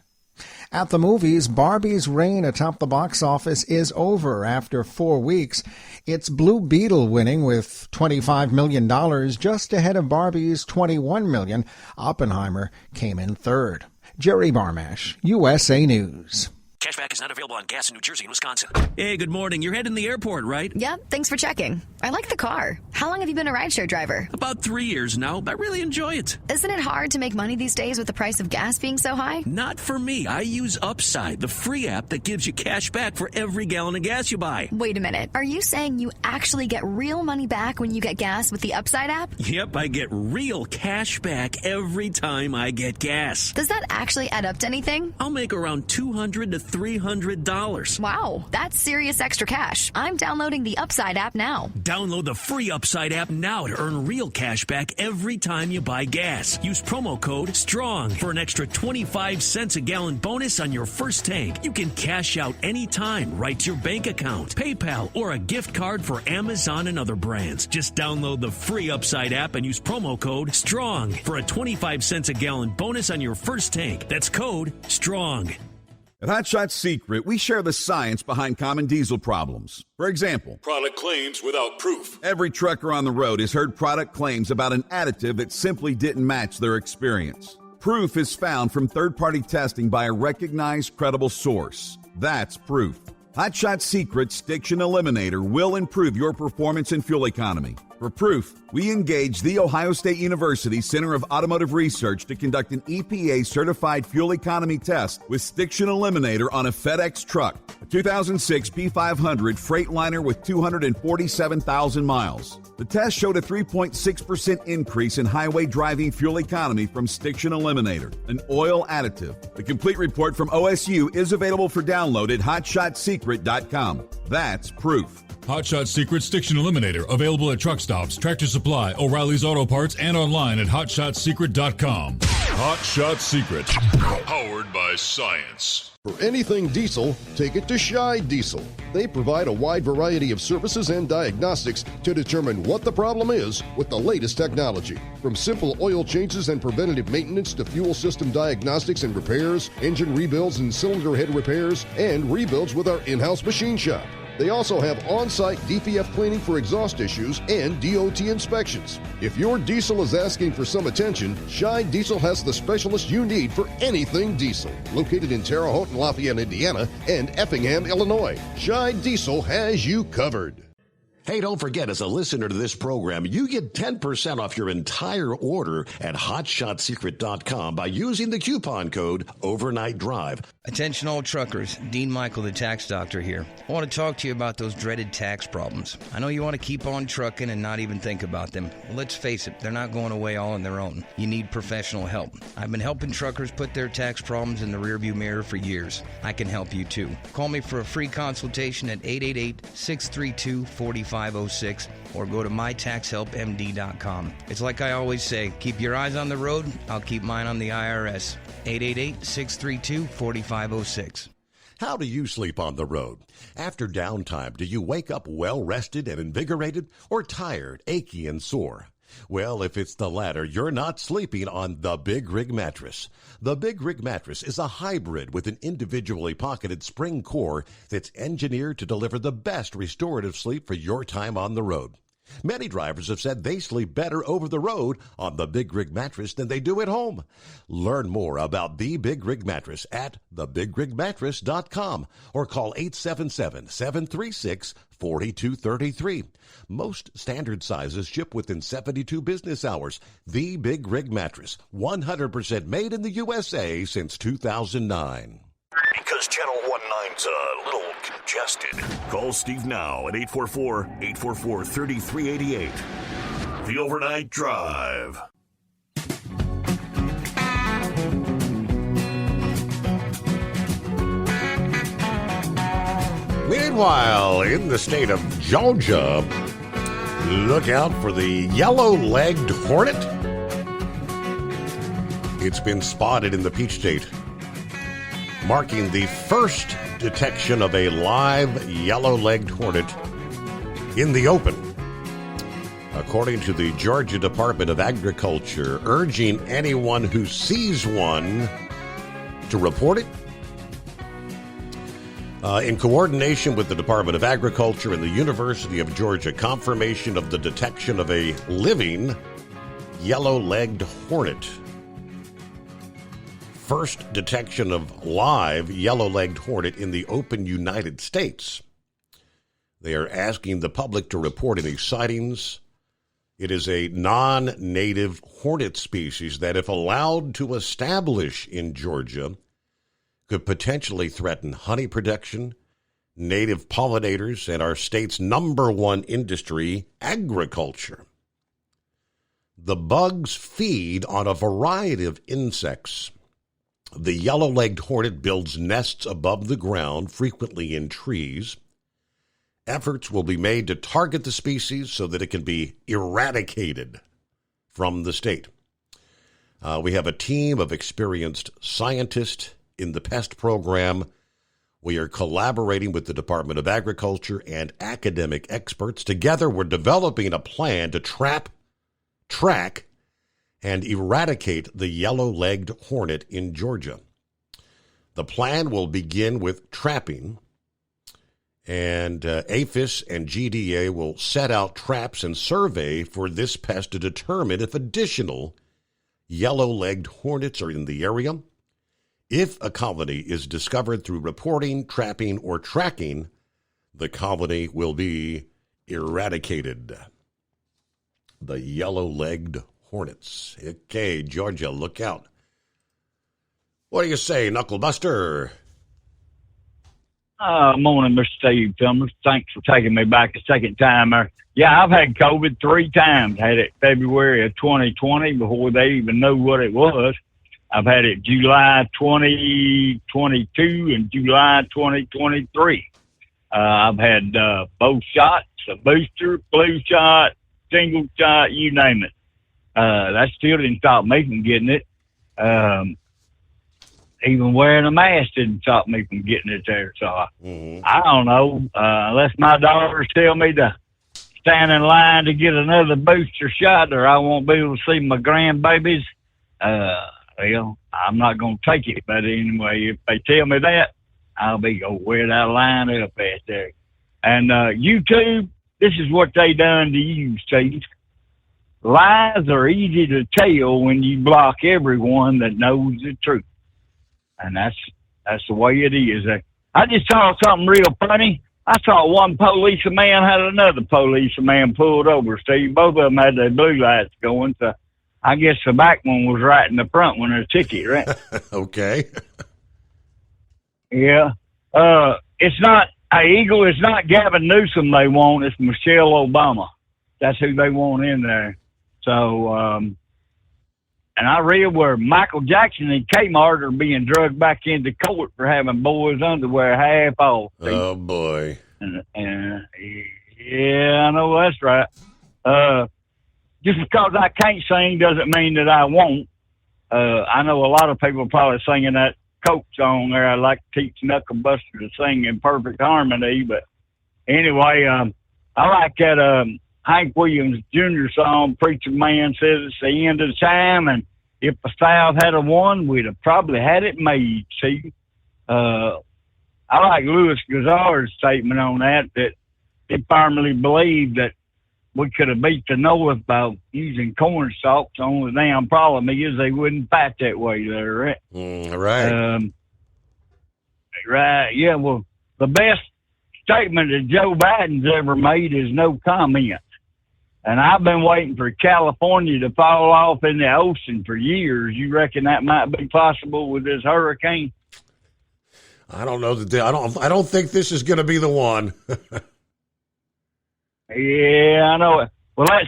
At the movies, Barbie's reign atop the box office is over after 4 weeks. It's Blue Beetle winning with $25 million, just ahead of Barbie's $21 million. Oppenheimer came in third. Jerry Barmash, USA News. Cashback is not available on gas in New Jersey and Wisconsin. Hey, good morning. You're heading to the airport, right? Yep, thanks for checking. I like the car. How long have you been a rideshare driver? About 3 years now. I really enjoy it. Isn't it hard to make money these days with the price of gas being so high? Not for me. I use Upside, the free app that gives you cash back for every gallon of gas you buy. Wait a minute. Are you saying you actually get real money back when you get gas with the Upside app? Yep, I get real cash back every time I get gas. Does that actually add up to anything? I'll make around $200 to $300. Wow, that's serious extra cash. I'm downloading the Upside app now. Download the free Upside app now to earn real cash back every time you buy gas. Use promo code STRONG for an extra 25 cents a gallon bonus on your first tank. You can cash out anytime right to your bank account, PayPal, or a gift card for Amazon and other brands. Just download the free Upside app and use promo code STRONG for a 25 cents a gallon bonus on your first tank. That's code STRONG. At Hot Shot Secret, we share the science behind common diesel problems. For example, product claims without proof. Every trucker on the road has heard product claims about an additive that simply didn't match their experience. Proof is found from third-party testing by a recognized, credible source. That's proof. Hot Shot Secret's Stiction Eliminator will improve your performance and fuel economy. For proof, we engaged The Ohio State University Center of Automotive Research to conduct an EPA-certified fuel economy test with Stiction Eliminator on a FedEx truck, a 2006 P500 Freightliner with 247,000 miles. The test showed a 3.6% increase in highway driving fuel economy from Stiction Eliminator, an oil additive. The complete report from OSU is available for download at hotshotsecret.com. That's proof. Hot Shot Secret Stiction Eliminator, available at truck stops, Tractor Supply, O'Reilly's Auto Parts, and online at hotshotsecret.com. Hot Shot Secret, powered by science. For anything diesel, take it to Scheid Diesel. They provide a wide variety of services and diagnostics to determine what the problem is with the latest technology. From simple oil changes and preventative maintenance to fuel system diagnostics and repairs, engine rebuilds and cylinder head repairs, and rebuilds with our in-house machine shop. They also have on-site DPF cleaning for exhaust issues and DOT inspections. If your diesel is asking for some attention, Scheid Diesel has the specialist you need for anything diesel. Located in Terre Haute and Lafayette, Indiana, and Effingham, Illinois, Scheid Diesel has you covered. Hey, don't forget, as a listener to this program, you get 10% off your entire order at hotshotsecret.com by using the coupon code Overnight Drive. Attention all truckers, Dean Michael, the tax doctor here. I want to talk to you about those dreaded tax problems. I know you want to keep on trucking and not even think about them. Well, let's face it, they're not going away all on their own. You need professional help. I've been helping truckers put their tax problems in the rearview mirror for years. I can help you too. Call me for a free consultation at 888-632-4506 or go to mytaxhelpmd.com. It's like I always say, keep your eyes on the road, I'll keep mine on the IRS. 888-632-4506. How do you sleep on the road? After downtime, do you wake up well-rested and invigorated, or tired, achy, and sore? Well, if it's the latter, you're not sleeping on the Big Rig Mattress. The Big Rig Mattress is a hybrid with an individually pocketed spring core that's engineered to deliver the best restorative sleep for your time on the road. Many drivers have said they sleep better over the road on the Big Rig Mattress than they do at home. Learn more about the Big Rig Mattress at thebigrigmattress.com or call 877-736-4233. Most standard sizes ship within 72 business hours. The Big Rig Mattress, 100% made in the USA since 2009. Because Channel 19's a little congested. Call Steve now at 844-844-3388. The Overnight Drive. Meanwhile, in the state of Georgia, look out for the yellow-legged hornet. It's been spotted in the Peach State, marking the first detection of a live yellow-legged hornet in the open. According to the Georgia Department of Agriculture, urging anyone who sees one to report it. In coordination with the Department of Agriculture and the University of Georgia, confirmation of the detection of a living yellow-legged hornet. First detection of live yellow-legged hornet in the open United States. They are asking the public to report any sightings. It is a non-native hornet species that, if allowed to establish in Georgia, could potentially threaten honey production, native pollinators, and our state's number one industry, agriculture. The bugs feed on a variety of insects. The yellow-legged hornet builds nests above the ground, frequently in trees. Efforts will be made to target the species so that it can be eradicated from the state. We have a team of experienced scientists in the pest program. We are collaborating with the Department of Agriculture and academic experts. Together, we're developing a plan to trap, track, and eradicate the yellow-legged hornet in Georgia. The plan will begin with trapping, and APHIS and GDA will set out traps and survey for this pest to determine if additional yellow-legged hornets are in the area. If a colony is discovered through reporting, trapping, or tracking, the colony will be eradicated. The yellow-legged hornets. Okay, Georgia, look out. What do you say, Knucklebuster? Morning, Mr. Steve Summers. Thanks for taking me back a second time. Yeah, I've had COVID 3 times. Had it February of 2020 before they even knew what it was. I've had it July 2022 and July 2023. I've had both shots, a booster, flu shot, single shot, you name it. That still didn't stop me from getting it. Even wearing a mask didn't stop me from getting it there. So I don't know. Unless my daughters tell me to stand in line to get another booster shot or I won't be able to see my grandbabies, well, I'm not going to take it. But anyway, if they tell me that, I'll be going where that line up at there. And YouTube, this is what they done to you, Steve. Lies are easy to tell when you block everyone that knows the truth. And that's the way it is. I just saw something real funny. I saw one policeman had another policeman pulled over, Steve. Both of them had their blue lights going, so I guess the back one was right in the front one of the ticket, right? Okay. Yeah. It's not Eagle. It's not Gavin Newsom they want. It's Michelle Obama. That's who they want in there. So, and I read where Michael Jackson and Kmart are being drugged back into court for having boys' underwear half off. Oh, boy. And yeah, I know that's right. Just because I can't sing doesn't mean that I won't. I know a lot of people probably singing that Coke song there. I like to teach Knucklebuster to sing in perfect harmony. But anyway, I like that Hank Williams Jr. song, Preacher Man Says It's the End of the Time. And if the South had a won, we'd have probably had it made. See, I like Louis Gossard's statement on that he firmly believed that we could have beat the North by using corn stalks. The only damn problem is they wouldn't fight that way there, right? Right. Right. Yeah, well, the best statement that Joe Biden's ever made is no comment. And I've been waiting for California to fall off in the ocean for years. You reckon that might be possible with this hurricane? I don't know that I don't think this is going to be the one. Yeah, I know it. Well, that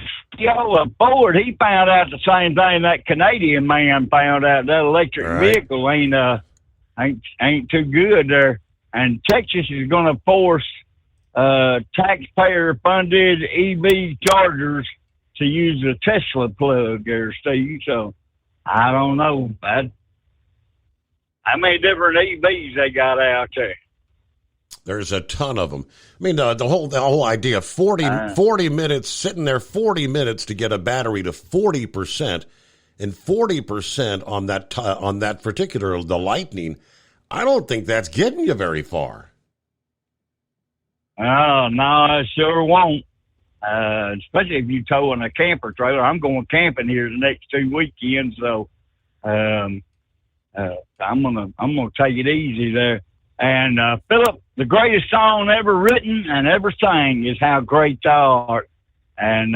Ford, he found out the same thing that Canadian man found out. That electric vehicle ain't too good there. And Texas is going to force taxpayer-funded EV chargers to use the Tesla plug there, Steve. So I don't know. How many different EVs they got out there? There's a ton of them. I mean, the whole idea, 40 minutes, sitting there 40 minutes to get a battery to 40%, and 40% on that particular, the Lightning, I don't think that's getting you very far. Oh, no, I sure won't. Especially if you're towing a camper trailer. I'm going camping here the next 2 weekends, so I'm gonna take it easy there. And Philip, the greatest song ever written and ever sang is "How Great Thou Art," and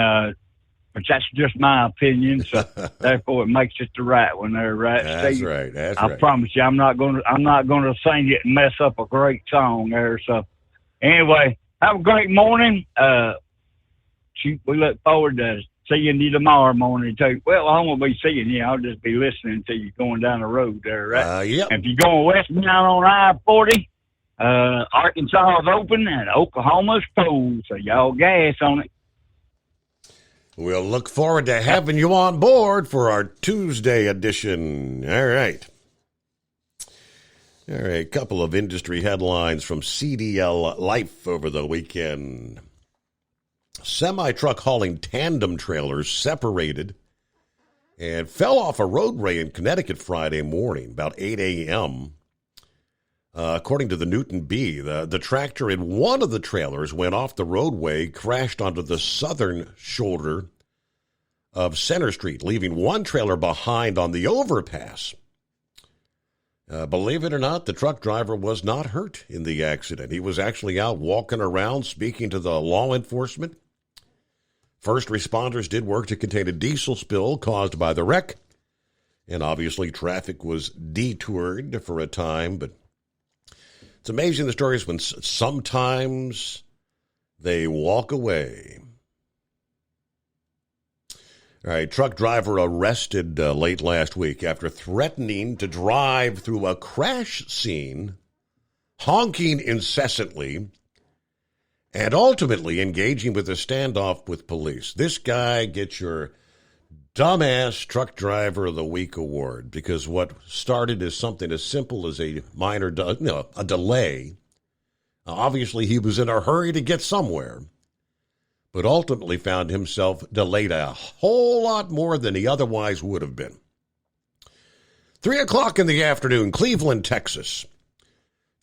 but that's just my opinion. So therefore, it makes it the right one there, right? That's Steve? right. That's I right. promise you, I'm not gonna sing it and mess up a great song there. So anyway, have a great morning. We look forward to seeing you tomorrow morning too. Well, I won't be seeing you. I'll just be listening to you going down the road there, right? Yep. If you're going westbound on I-40, Arkansas is open and Oklahoma's closed, so y'all gas on it. We'll look forward to having you on board for our Tuesday edition. All right. A couple of industry headlines from CDL Life over the weekend. Semi-truck hauling tandem trailers separated and fell off a roadway in Connecticut Friday morning, about 8 a.m. According to the Newton Bee, the tractor in one of the trailers went off the roadway, crashed onto the southern shoulder of Center Street, leaving one trailer behind on the overpass. Believe it or not, the truck driver was not hurt in the accident. He was actually out walking around, speaking to the law enforcement. First responders did work to contain a diesel spill caused by the wreck, and obviously traffic was detoured for a time, but it's amazing the stories when sometimes they walk away. All right, truck driver arrested late last week after threatening to drive through a crash scene, honking incessantly, and ultimately engaging with a standoff with police. This guy gets your Dumbass Truck Driver of the Week award because what started as something as simple as a minor a delay. Obviously, he was in a hurry to get somewhere, but ultimately found himself delayed a whole lot more than he otherwise would have been. 3 o'clock in the afternoon, Cleveland, Texas.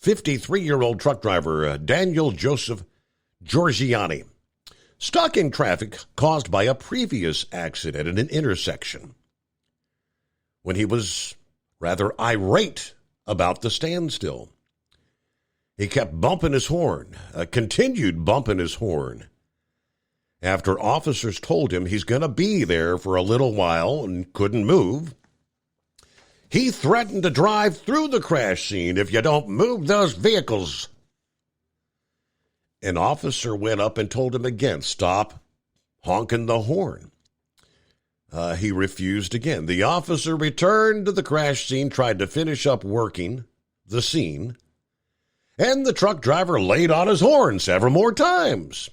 53-year-old truck driver Daniel Joseph Giorgiani, stuck in traffic caused by a previous accident at an intersection. When he was rather irate about the standstill, he kept bumping his horn, continued bumping his horn, after officers told him he's going to be there for a little while and couldn't move. He threatened to drive through the crash scene if you don't move those vehicles. An officer went up and told him again, stop honking the horn. He refused again. The officer returned to the crash scene, tried to finish up working the scene, and the truck driver laid on his horn several more times.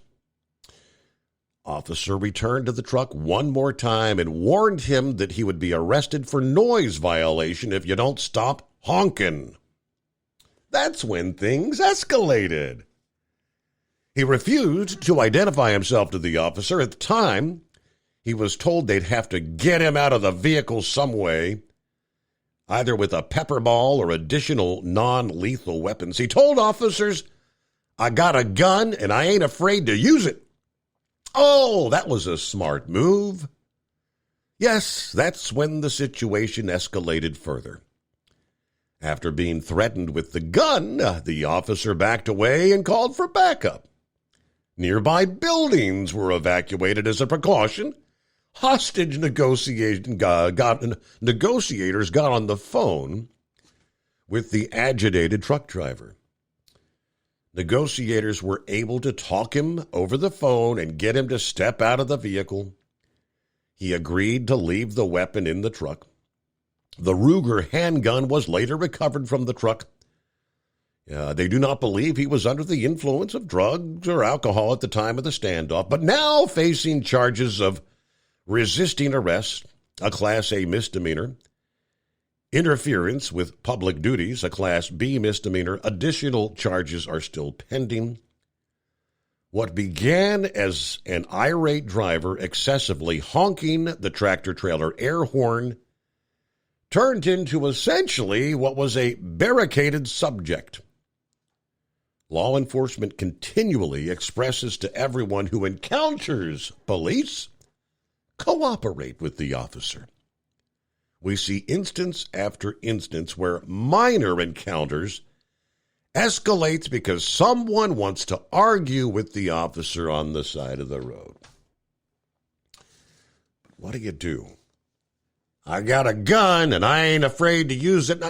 Officer returned to the truck one more time and warned him that he would be arrested for noise violation if you don't stop honking. That's when things escalated. He refused to identify himself to the officer. At the time, he was told they'd have to get him out of the vehicle some way, either with a pepper ball or additional non-lethal weapons. He told officers, I got a gun and I ain't afraid to use it. Oh, that was a smart move. Yes, that's when the situation escalated further. After being threatened with the gun, the officer backed away and called for backup. Nearby buildings were evacuated as a precaution. Hostage negotiators got on the phone with the agitated truck driver. Negotiators were able to talk him over the phone and get him to step out of the vehicle. He agreed to leave the weapon in the truck. The Ruger handgun was later recovered from the truck. They do not believe he was under the influence of drugs or alcohol at the time of the standoff, but now facing charges of resisting arrest, a Class A misdemeanor, interference with public duties, a Class B misdemeanor. Additional charges are still pending. What began as an irate driver excessively honking the tractor-trailer air horn turned into essentially what was a barricaded subject. Law enforcement continually expresses to everyone who encounters police, cooperate with the officer. We see instance after instance where minor encounters escalates because someone wants to argue with the officer on the side of the road. What do? I got a gun and I ain't afraid to use it.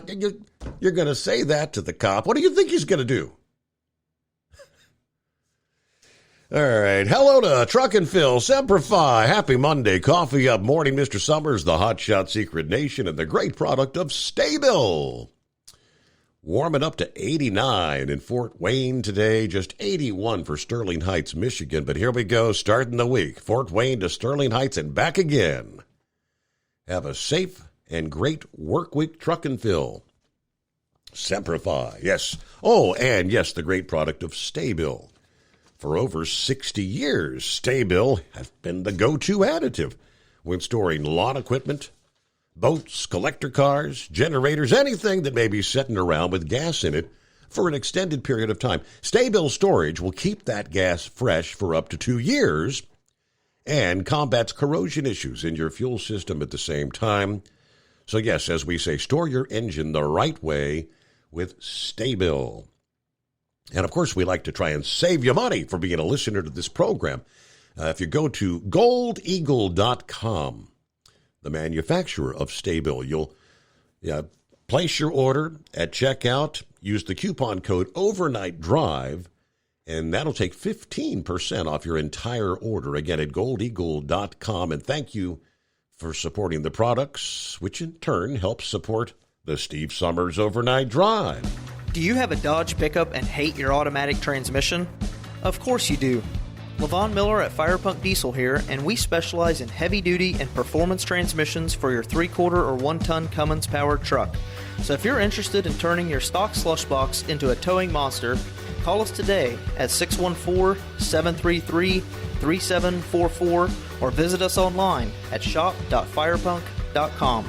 You're going to say that to the cop. What do you think he's going to do? All right. Hello to Truck and Phil. Semper Fi. Happy Monday. Coffee up morning, Mr. Summers, the Hot Shot Secret Nation, and the great product of Sta-Bil. Warming up to 89 in Fort Wayne today, just 81 for Sterling Heights, Michigan. But here we go, starting the week. Fort Wayne to Sterling Heights and back again. Have a safe and great work week, Truck and Phil. Semper Fi. Yes. Oh, and yes, the great product of Sta-Bil. For over 60 years, Sta-Bil has been the go-to additive when storing lawn equipment, boats, collector cars, generators, anything that may be sitting around with gas in it for an extended period of time. Sta-Bil storage will keep that gas fresh for up to 2 years and combats corrosion issues in your fuel system at the same time. So yes, as we say, store your engine the right way with Sta-Bil. And, of course, we like to try and save you money for being a listener to this program. If you go to goldeagle.com, the manufacturer of Sta-Bil, you'll place your order at checkout, use the coupon code Overnight Drive, and that'll take 15% off your entire order, again, at goldeagle.com. And thank you for supporting the products, which in turn helps support the Steve Summers Overnight Drive. Do you have a Dodge pickup and hate your automatic transmission? Of course you do. LaVon Miller at Firepunk Diesel here, and we specialize in heavy-duty and performance transmissions for your 3-quarter or 1-ton Cummins-powered truck. So if you're interested in turning your stock slush box into a towing monster, call us today at 614-733-3744 or visit us online at shop.firepunk.com.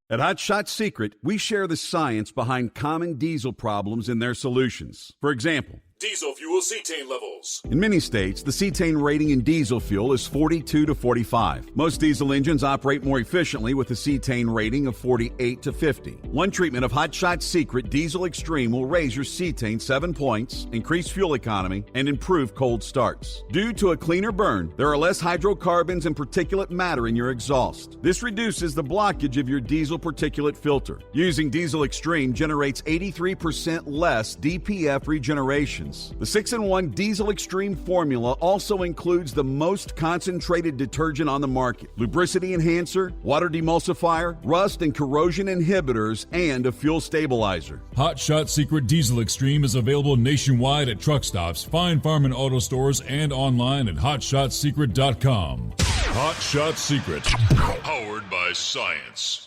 At Hot Shot Secret, we share the science behind common diesel problems and their solutions. For example, diesel fuel cetane levels. In many states, the cetane rating in diesel fuel is 42 to 45. Most diesel engines operate more efficiently with a cetane rating of 48 to 50. One treatment of Hot Shot Secret Diesel Extreme will raise your cetane 7 points, increase fuel economy, and improve cold starts. Due to a cleaner burn, there are less hydrocarbons and particulate matter in your exhaust. This reduces the blockage of your diesel particulate filter. Using Diesel Extreme generates 83% less DPF regeneration. The 6-in-1 Diesel Extreme formula also includes the most concentrated detergent on the market, lubricity enhancer, water demulsifier, rust and corrosion inhibitors, and a fuel stabilizer. Hot Shot Secret Diesel Extreme is available nationwide at truck stops, Fine Farm and auto stores, and online at hotshotsecret.com. Hot Shot Secret, powered by science.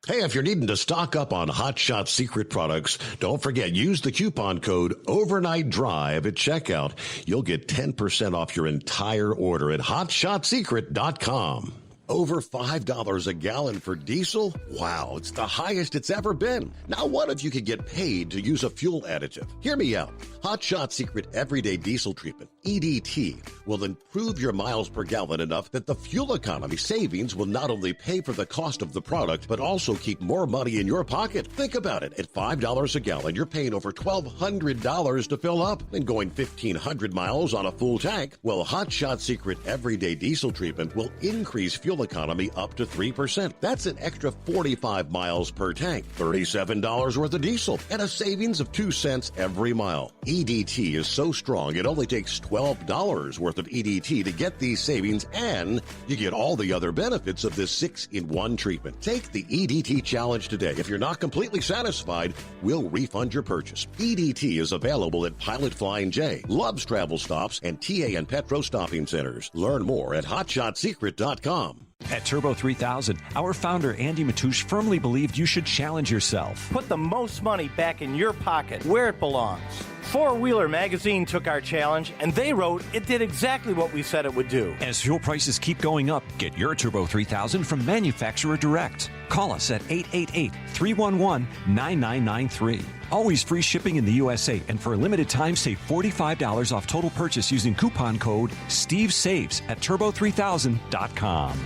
Hey, if you're needing to stock up on Hot Shot Secret products, don't forget, use the coupon code Overnight Drive at checkout. You'll get 10% off your entire order at hotshotsecret.com. Over $5 a gallon for diesel? Wow, it's the highest it's ever been. Now what if you could get paid to use a fuel additive? Hear me out. Hot Shot Secret Everyday Diesel Treatment, EDT, will improve your miles per gallon enough that the fuel economy savings will not only pay for the cost of the product, but also keep more money in your pocket. Think about it. At $5 a gallon, you're paying over $1,200 to fill up and going 1,500 miles on a full tank. Well, Hot Shot Secret Everyday Diesel Treatment will increase fuel fuel economy up to 3%. That's an extra 45 miles per tank, $37 worth of diesel, and a savings of 2 cents every mile. EDT is so strong, it only takes $12 worth of EDT to get these savings, and you get all the other benefits of this 6-in-1 treatment. Take the EDT challenge today. If you're not completely satisfied, we'll refund your purchase. EDT is available at Pilot Flying J, Love's Travel Stops, and TA and Petro Stopping Centers. Learn more at HotShotSecret.com. At Turbo 3000, our founder Andy Matouche firmly believed you should challenge yourself. Put the most money back in your pocket, where it belongs. Four Wheeler Magazine took our challenge, and they wrote it did exactly what we said it would do. As fuel prices keep going up, get your Turbo 3000 from manufacturer direct. Call us at 888-311-9993. Always free shipping in the USA, and for a limited time, save $45 off total purchase using coupon code STEVESAVES at turbo3000.com.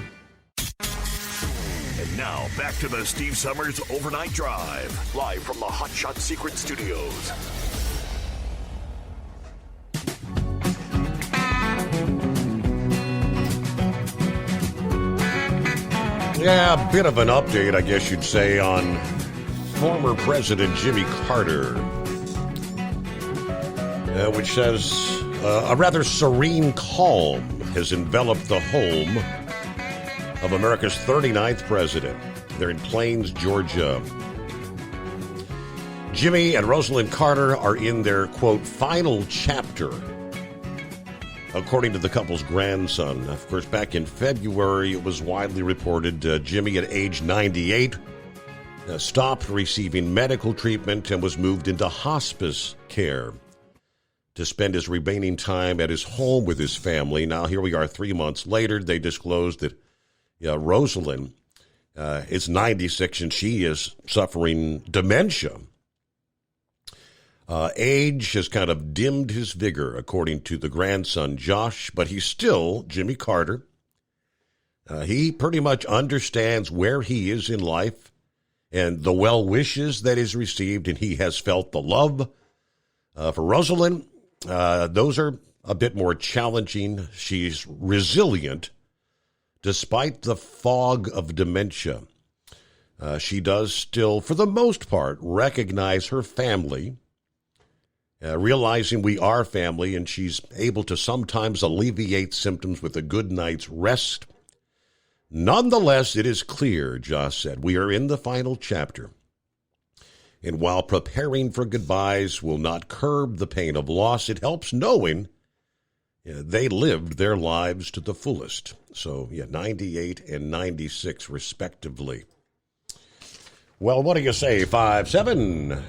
And now, back to the Steve Summers Overnight Drive, live from the Hot Shot Secret Studios. Yeah, a bit of an update, I guess you'd say, on former President Jimmy Carter, which says a rather serene calm has enveloped the home of America's 39th president. They're in Plains, Georgia. Jimmy and Rosalind Carter are in their, quote, final chapter, according to the couple's grandson. Of course, back in February, it was widely reported Jimmy, at age 98, stopped receiving medical treatment and was moved into hospice care to spend his remaining time at his home with his family. Now, here we are 3 months later. They disclosed that Rosalind is 96 and she is suffering dementia. Age has kind of dimmed his vigor, according to the grandson, Josh, but he's still Jimmy Carter. He pretty much understands where he is in life and the well wishes that is received, and he has felt the love. For Rosalind, those are a bit more challenging. She's resilient despite the fog of dementia. She does still, for the most part, recognize her family, realizing we are family, and she's able to sometimes alleviate symptoms with a good night's rest. Nonetheless, it is clear, Josh said, we are in the final chapter. And while preparing for goodbyes will not curb the pain of loss, it helps knowing they lived their lives to the fullest. So, 98 and 96, respectively. Well, what do you say, 5-7?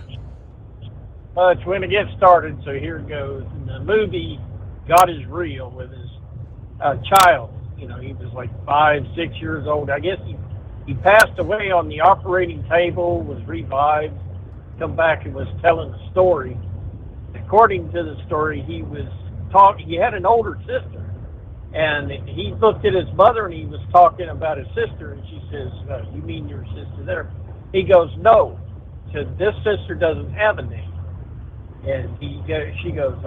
It's when it gets started, so here it goes. In the movie, God is Real, with his child. You know, he was like 5-6 years old. I guess he passed away on the operating table, was revived, come back and was telling the story. According to the story, he had an older sister, and he looked at his mother and he was talking about his sister, and she says, you mean your sister there? He goes, no, this sister doesn't have a name. And she goes,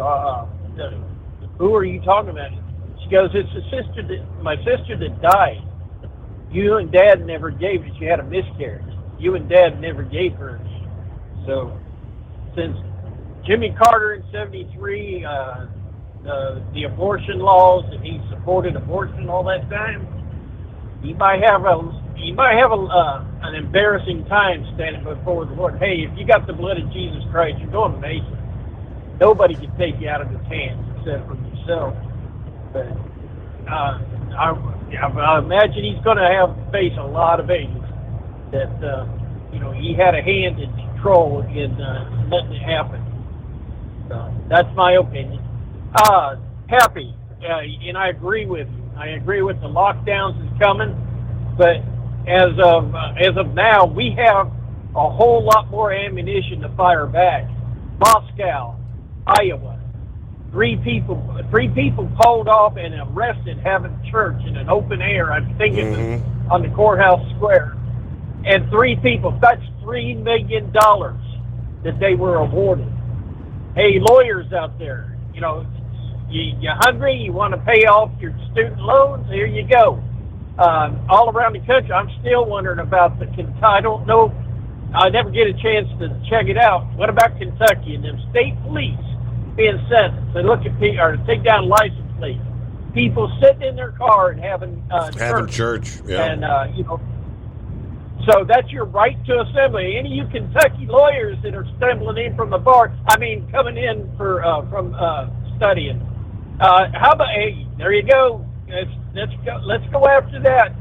who are you talking about? She goes, it's my sister that died. You and Dad never gave her. She had a miscarriage. You and Dad never gave her a name. So since Jimmy Carter in 73, the abortion laws, and he supported abortion all that time, he might have an embarrassing time standing before the Lord. Hey, if you got the blood of Jesus Christ, you're going to make it. Nobody can take you out of his hands except for yourself. But I imagine he's going to face a lot of angels that he had a hand in control in letting it happen. So that's my opinion. Happy, and I agree with you. I agree with the lockdowns is coming, but as of now, we have a whole lot more ammunition to fire back. Moscow, Iowa, three people pulled off and arrested having church in an open air. I think it was on the courthouse square, and 3 people. That's $3 million that they were awarded. Hey, lawyers out there, you hungry? You want to pay off your student loans? Here you go. all around the country. I'm still wondering about the Kentucky. I don't know. I never get a chance to check it out. What about Kentucky and them state police being sent to look at people or to take down license plates? People sitting in their car and having church. Yeah. And you know, so that's your right to assembly. Any of you Kentucky lawyers that are stumbling in from the bar, coming in for from studying. How about? Hey, there you go. Let's go after that.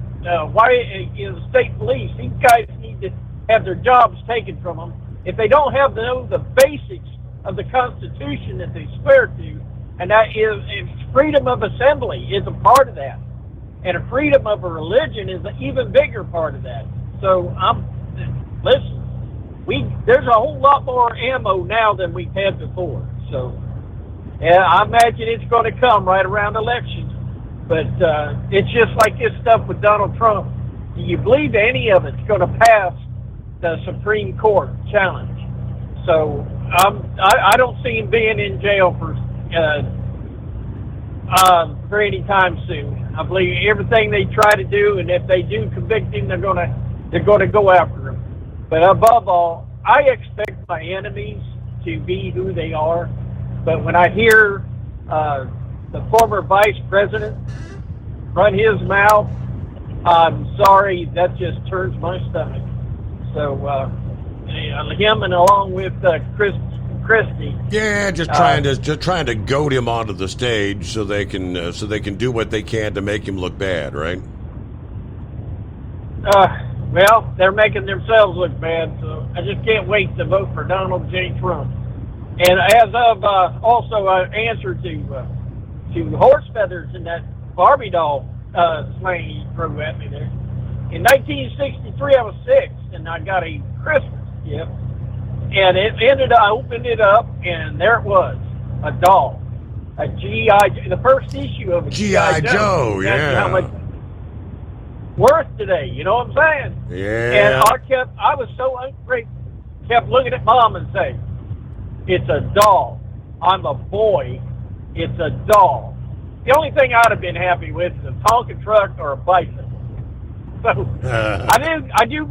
Why is the state police? These guys need to have their jobs taken from them. If they don't have the basics of the Constitution that they swear to, and that is freedom of assembly is a part of that, and a freedom of a religion is an even bigger part of that. So listen, there's a whole lot more ammo now than we've had before. So yeah, I imagine it's going to come right around elections. But it's just like this stuff with Donald Trump. Do you believe any of it's going to pass the Supreme Court challenge? So I don't see him being in jail for any time soon. I believe everything they try to do, and if they do convict him, they're going to go after him. But above all, I expect my enemies to be who they are. But when I hear the former vice president run his mouth, I'm sorry, that just turns my stomach. So him and along with Christie. Yeah, just trying to goad him onto the stage so they can do what they can to make him look bad, right? Well, they're making themselves look bad, so I just can't wait to vote for Donald J. Trump. And as of also an answer to horse feathers in that Barbie doll slang he threw at me there. In 1963, I was 6, and I got a Christmas gift. And I opened it up, and there it was, a doll, a G.I. the first issue of a G.I. Joe. Yeah. How much worth today, you know what I'm saying? Yeah. And I was so ungrateful, kept looking at Mom and saying, it's a doll. I'm a boy. It's a doll. The only thing I'd have been happy with is a Tonka truck or a bicycle. So I do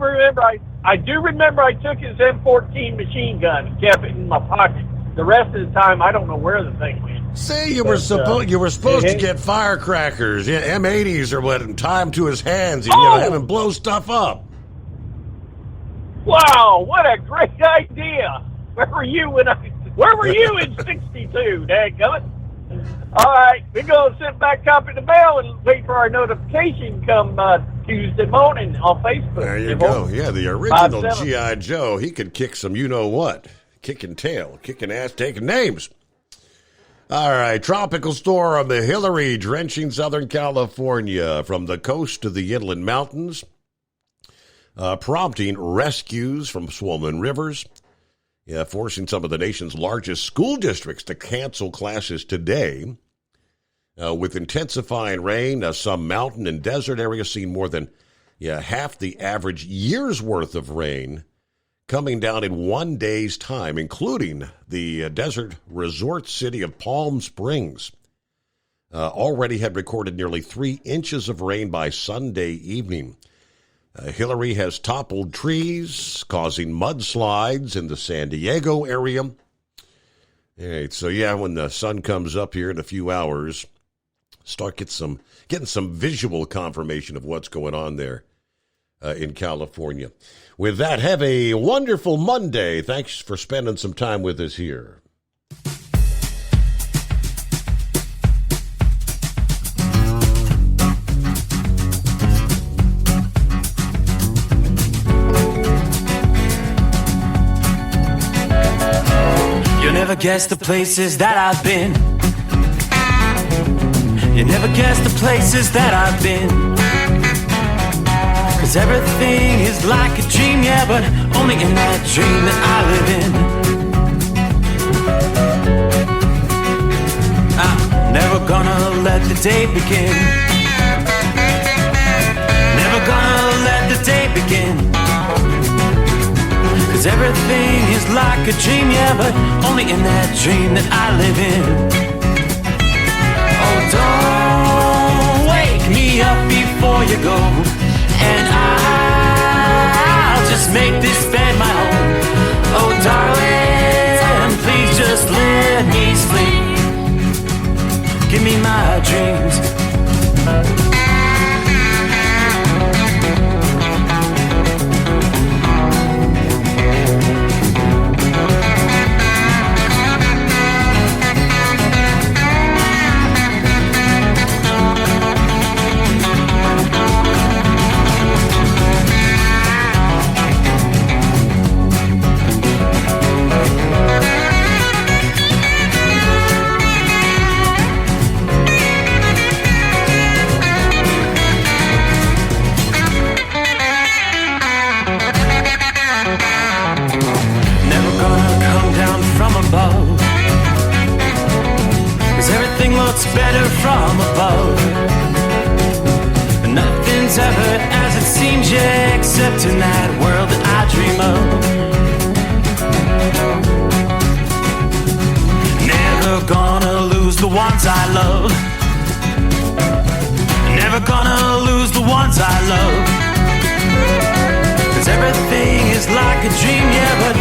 remember I took his M14 machine gun and kept it in my pocket. The rest of the time, I don't know where the thing went. Say you were supposed to get firecrackers, M80s or what, and tie them to his hands and have him blow stuff up. Wow, what a great idea! Where were you in '62? Dadgummit. All right, we're going to sit back up at the bell and wait for our notification come Tuesday morning on Facebook. There you go. Yeah, the original G.I. Joe. He could kick some you-know-what. Kicking tail, kicking ass, taking names. All right, tropical storm Hillary drenching Southern California from the coast to the inland mountains, prompting rescues from swollen rivers. Yeah, forcing some of the nation's largest school districts to cancel classes today. With intensifying rain, some mountain and desert areas seeing more than half the average year's worth of rain coming down in 1 day's time, including the desert resort city of Palm Springs. Already had recorded nearly 3 inches of rain by Sunday evening. Hillary has toppled trees, causing mudslides in the San Diego area. All right, so when the sun comes up here in a few hours, start getting some visual confirmation of what's going on there in California. With that, have a wonderful Monday. Thanks for spending some time with us here. Never guess the places that I've been. You never guess the places that I've been. 'Cause everything is like a dream, yeah, but only in that dream that I live in. I'm never gonna let the day begin. Never gonna let the day begin. 'Cause everything is like a dream, yeah, but only in that dream that I live in. Oh, don't wake me up before before you go. And I'll just make this bed my home. Oh, darling, please just let me sleep. Give me my dreams. Better from above. Nothing's ever as it seems, yeah, except in that world that I dream of. Never gonna lose the ones I love. Never gonna lose the ones I love. 'Cause everything is like a dream, yeah, but